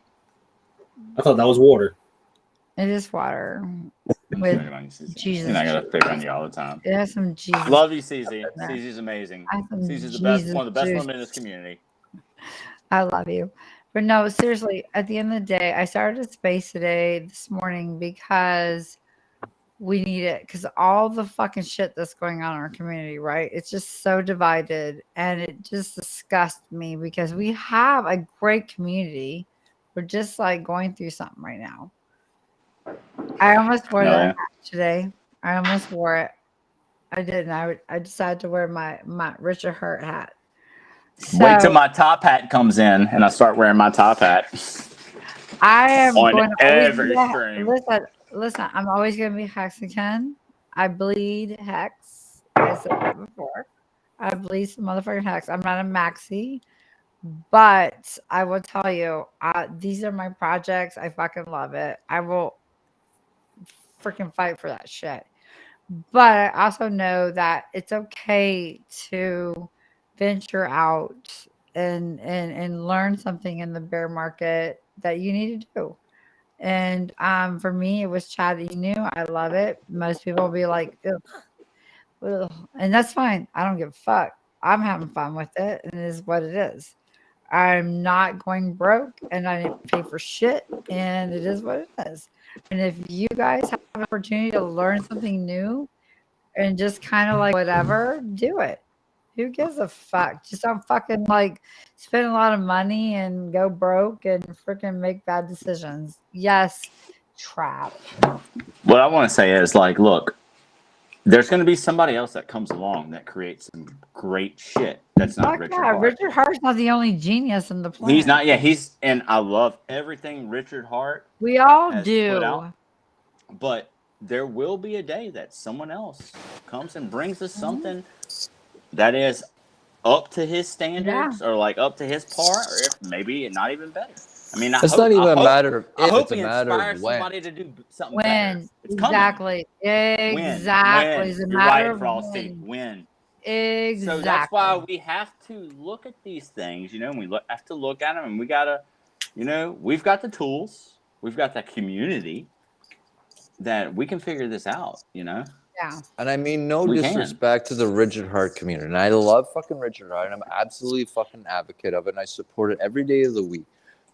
I thought that was water. It is water I'm with picking on you, Cece. Jesus. You're not gonna pick on you all the time. It has some Jesus. Love you, Cece. Cece's amazing. Cece's the best, one of the best women in this community. I love you. But no, seriously, at the end of the day, I started a space this morning because we need it. Because all the fucking shit that's going on in our community, right? It's just so divided, and it just disgusts me because we have a great community. We're just like going through something right now. I almost wore that hat today. I almost wore it. I didn't. I decided to wear my Richard Hurt hat. Wait till my top hat comes in and I start wearing my top hat. I am on going to every stream. Listen, I'm always going to be HEXing. I bleed hex. I said that before. I bleed some motherfucking hex. I'm not a MAXI, but I will tell you, these are my projects. I fucking love it. I will freaking fight for that shit. But I also know that it's okay to venture out and learn something in the bear market that you need to do. And for me, it was chatting new. I love it. Most people will be like, ugh, and that's fine. I don't give a fuck. I'm having fun with it, and it is what it is. I'm not going broke, and I didn't pay for shit, and it is what it is. And if you guys have an opportunity to learn something new and just kind of like whatever, do it. Who gives a fuck? Just don't fucking spend a lot of money and go broke and freaking make bad decisions. Yes, trap. What I want to say is look, there's going to be somebody else that comes along that creates some great shit. That's not Richard Hart. Richard Hart's not the only genius in the planet. He's not. Yeah, and I love everything Richard Hart. We all has do. Put out, but there will be a day that someone else comes and brings us something that is up to his standards or up to his par, or if maybe not even better. I mean, it's not even a matter of if, it's a matter of when. Somebody to do something when. better. It's exactly. coming. Exactly. When. It's a You're matter right, of Frosty. When. Exactly. So that's why we have to look at these things, and we have to look at them, and we gotta, we've got the tools, we've got that community that we can figure this out, Yeah. And I mean, no disrespect to the Richard Hart community. And I love fucking Richard Hart. And I'm absolutely fucking advocate of it. And I support it every day of the week.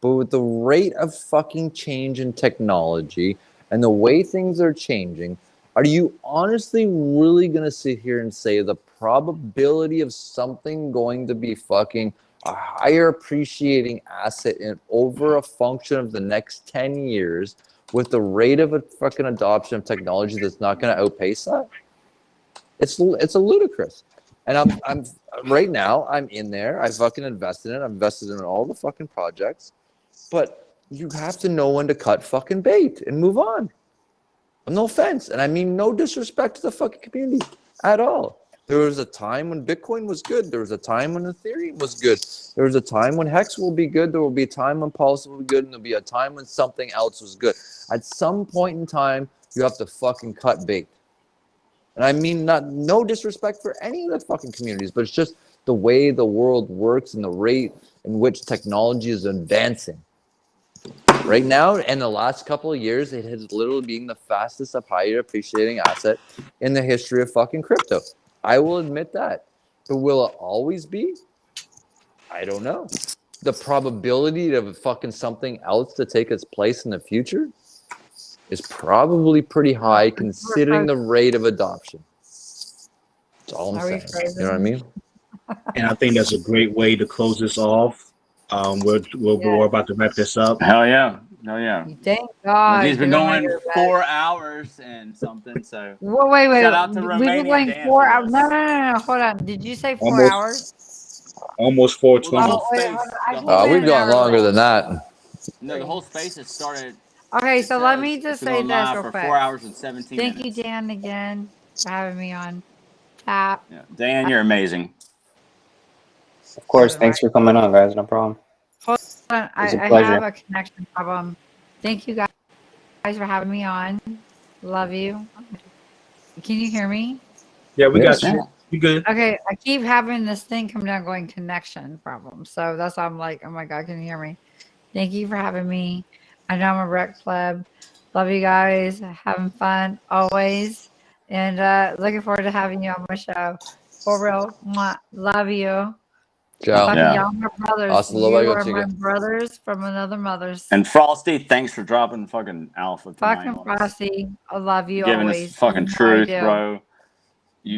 But with the rate of fucking change in technology and the way things are changing, are you honestly really going to sit here and say the probability of something going to be fucking a higher appreciating asset in over a function of the next 10 years with the rate of a fucking adoption of technology that's not going to outpace that? It's a ludicrous. And I'm right now I'm in there. I fucking invested in it. I'm invested in all the fucking projects. But you have to know when to cut fucking bait and move on. No offense. And I mean no disrespect to the fucking community at all. There was a time when Bitcoin was good. There was a time when Ethereum was good. There was a time when Hex will be good. There will be a time when Pulse will be good. And there'll be a time when something else was good. At some point in time, you have to fucking cut bait. And I mean no disrespect for any of the fucking communities, but it's just the way the world works and the rate in which technology is advancing. Right now, in the last couple of years, it has literally been the fastest up higher appreciating asset in the history of fucking crypto. I will admit that. But will it always be? I don't know. The probability of fucking something else to take its place in the future is probably pretty high considering the rate of adoption. That's all I'm saying. You know what I mean? And I think that's a great way to close this off. We're about to wrap this up. Hell yeah. Hell yeah. Thank God. He's been going 4 hours and something, so. Well, wait. Shout out to We've been going Dan 4 hours. No. Hold on. Did you say 4 hours? Almost 420. We've gone longer than that. No, the whole space has started. Okay, so let me just say this real for quick. 4 hours and 17 Thank minutes. you, Dan, again for having me on. Tap. Yeah. Dan, you're amazing. Of course. Thanks for coming on, guys. No problem. Hold on. I have a connection problem. Thank you guys for having me on. Love you. Can you hear me? Yeah, we got you. You good? Okay, I keep having this thing come down going connection problem. So that's why I'm like, oh my God, can you hear me? Thank you for having me. I know I'm a rec pleb. Love you guys. Having fun always. And looking forward to having you on my show. For real. Mwah. Love you. Ciao. Fucking y'all my brothers. Hasta You luego, are my chica. brothers from another mother's. And Frosty, thanks for dropping fucking alpha tonight. Fucking Frosty. I love you Giving always. us fucking You know I truth, do. bro.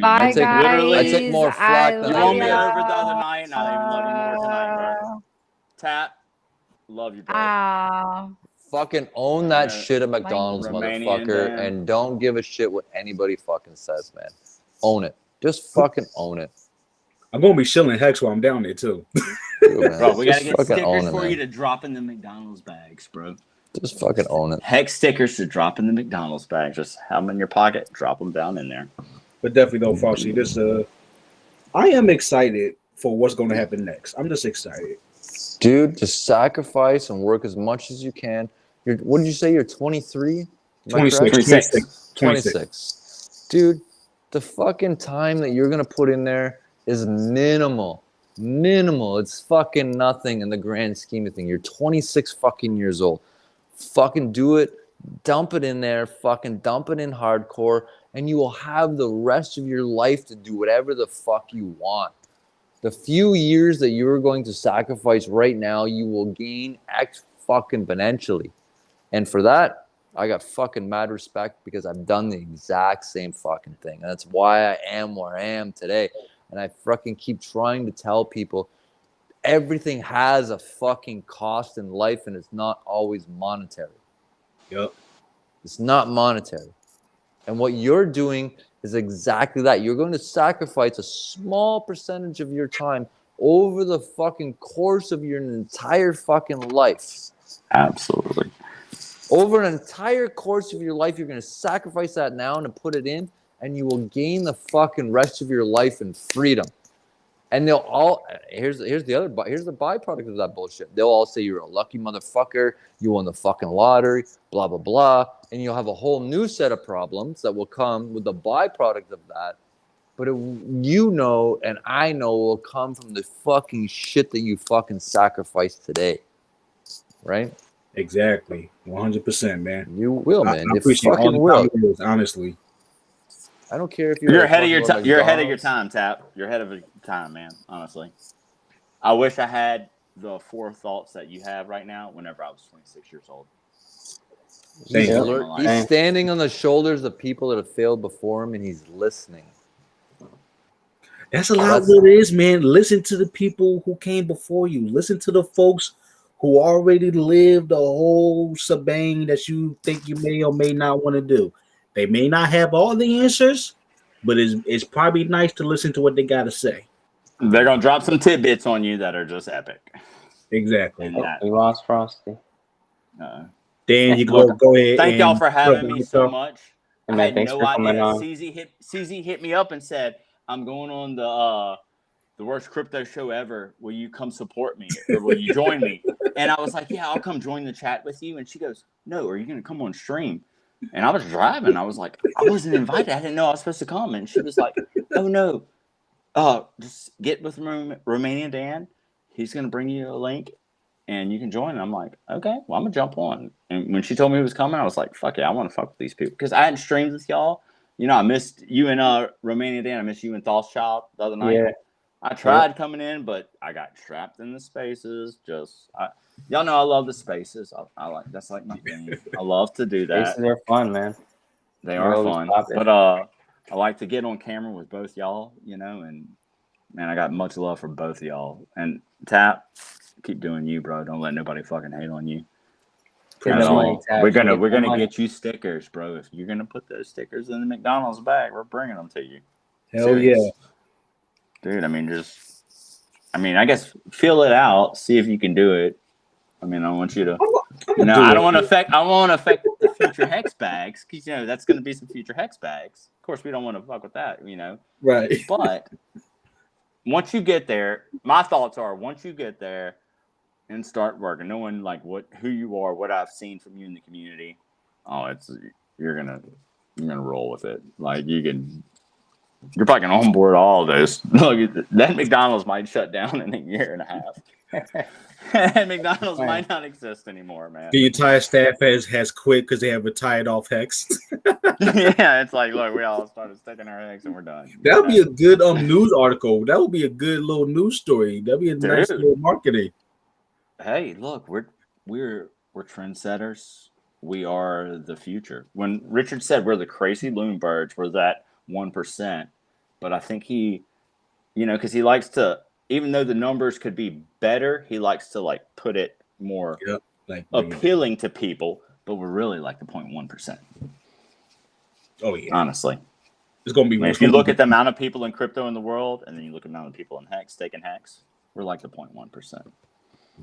Bye, guys. literally, I take more flack than you I won give. me over the other night, and I even love you more tonight, bro. Tap, love you, bro. Fucking own that shit at McDonald's, Romanian motherfucker, Dan. and don't give a shit what anybody fucking says, man. Own it. Just fucking own it. I'm gonna be shilling Hex while I'm down there too. Dude, Bro, we gotta just get fucking stickers own it, for man. you to drop in the McDonald's bags, bro. Just fucking own it. Hex stickers to drop in the McDonald's bags. Just have them in your pocket, drop them down in there. But definitely though, Frosty, this I am excited for what's gonna happen next. I'm just excited. Dude, just sacrifice and work as much as you can. What did you say? You're 23? 26. Dude, the fucking time that you're going to put in there is minimal. It's fucking nothing in the grand scheme of things. You're 26 fucking years old. Fucking do it. Dump it in there. Fucking dump it in hardcore. And you will have the rest of your life to do whatever the fuck you want. The few years that you're going to sacrifice right now, you will gain X fucking exponentially. And for that, I got fucking mad respect because I've done the exact same fucking thing. And that's why I am where I am today. And I fucking keep trying to tell people everything has a fucking cost in life and it's not always monetary. Yep. It's not monetary. And what you're doing is exactly that. You're going to sacrifice a small percentage of your time over the fucking course of your entire fucking life. Absolutely. Over an entire course of your life, you're going to sacrifice that now and put it in, and you will gain the fucking rest of your life in freedom. And they'll all here's the byproduct of that bullshit. They'll all say you're a lucky motherfucker, you won the fucking lottery, blah blah blah, and you'll have a whole new set of problems that will come with the byproduct of that. But you know, and I know, will come from the fucking shit that you fucking sacrificed today, right? Exactly, 100%, man. You will, man. I You appreciate fucking all will. the comments, honestly. I don't care if you're ahead of your time. You're ahead of your time, Tap. You're ahead of your time, man. Honestly, I wish I had the forethoughts that you have right now. Whenever I was 26 years old, he's standing on the shoulders of people that have failed before him, and he's listening. That's a lot of what it is, man. Listen to the people who came before you. Listen to the folks who already lived the whole shebang that you think you may or may not want to do. They may not have all the answers, but it's probably nice to listen to what they got to say. They're going to drop some tidbits on you that are just epic. Exactly. We lost Frosty. Dan, you go ahead. Thank y'all for having me so much. Hey, I man, had thanks no for coming idea. on. CZ hit me up and said, I'm going on the worst crypto show ever. Will you come support me? Or will you join me? And I was like, yeah, I'll come join the chat with you. And she goes, no, are you going to come on stream? And I was driving. I was like, I wasn't invited. I didn't know I was supposed to come. And she was like, oh, no. Just get with Romanian Dan. He's going to bring you a link and you can join. And I'm like, okay, well, I'm going to jump on. And when she told me he was coming, I was like, fuck yeah, I want to fuck with these people. Because I hadn't streamed with y'all. You know, I missed you and Romanian Dan. I missed you and Thothschild the other night. Yeah. I tried coming in, but I got trapped in the spaces. Y'all know I love the spaces. That's like my thing. I love to do that. Spaces are fun, man. They are fun. But I like to get on camera with both y'all, you know, and man, I got much love for both of y'all. And Tap, keep doing you, bro. Don't let nobody fucking hate on you. We're gonna get you stickers, bro. If you're gonna put those stickers in the McDonald's bag, we're bringing them to you. Hell Serious. Yeah. Dude, I mean, I guess feel it out, see if you can do it. I mean, I want you to. I don't want to affect. I won't affect the future hex bags because that's going to be some future hex bags. Of course, we don't want to fuck with that. Right. But once you get there, my thoughts are once you get there and start working, knowing like who you are, what I've seen from you in the community. Oh, you're gonna roll with it. Like you're probably gonna onboard all of this. Look, that McDonald's might shut down in a year and a half. And McDonald's might not exist anymore, man. The entire staff has quit because they have retired off Hex. Yeah, it's like, look, we all started sticking our Hex and we're done. That would be a good news article. That would be a good little news story. That'd be a nice little marketing. Hey, look, we're trendsetters. We are the future. When Richard said we're the crazy loon birds, we're that 1%. But I think he, because he likes to, even though the numbers could be better, he likes to like put it more appealing to people. But we're really like the 0.1%. Oh yeah, honestly, it's gonna be. If you look at the amount of people in crypto in the world, and then you look at the amount of people in Hex, staking Hex, we're like the 0.1%.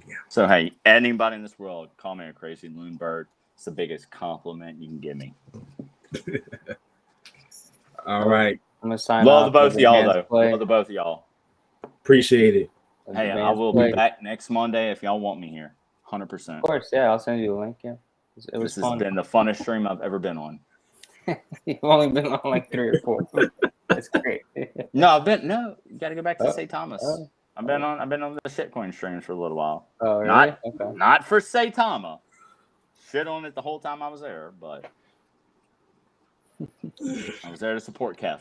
Yeah. So hey, anybody in this world, call me a crazy loon bird. It's the biggest compliment you can give me. All right. I'm gonna sign Love off. the both of y'all though. Love the both of y'all. Appreciate it. Hey, I will be back next Monday if y'all want me here. 100%. Of course, yeah. I'll send you a link. Yeah, it was this fun. has been the funnest stream I've ever been on. You've only been on like 3 or 4. That's great. No, you got to go back to St. Thomas. I've been on the shitcoin streams for a little while. Oh, really? Not for Saitama. Shit on it the whole time I was there, but I was there to support Kev.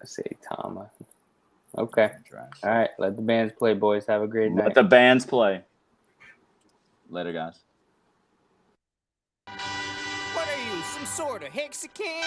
Saitama. Okay. All right. Let the bands play, boys. Have a great night. Let the bands play. Later, guys. What are you, some sort of Hexacan?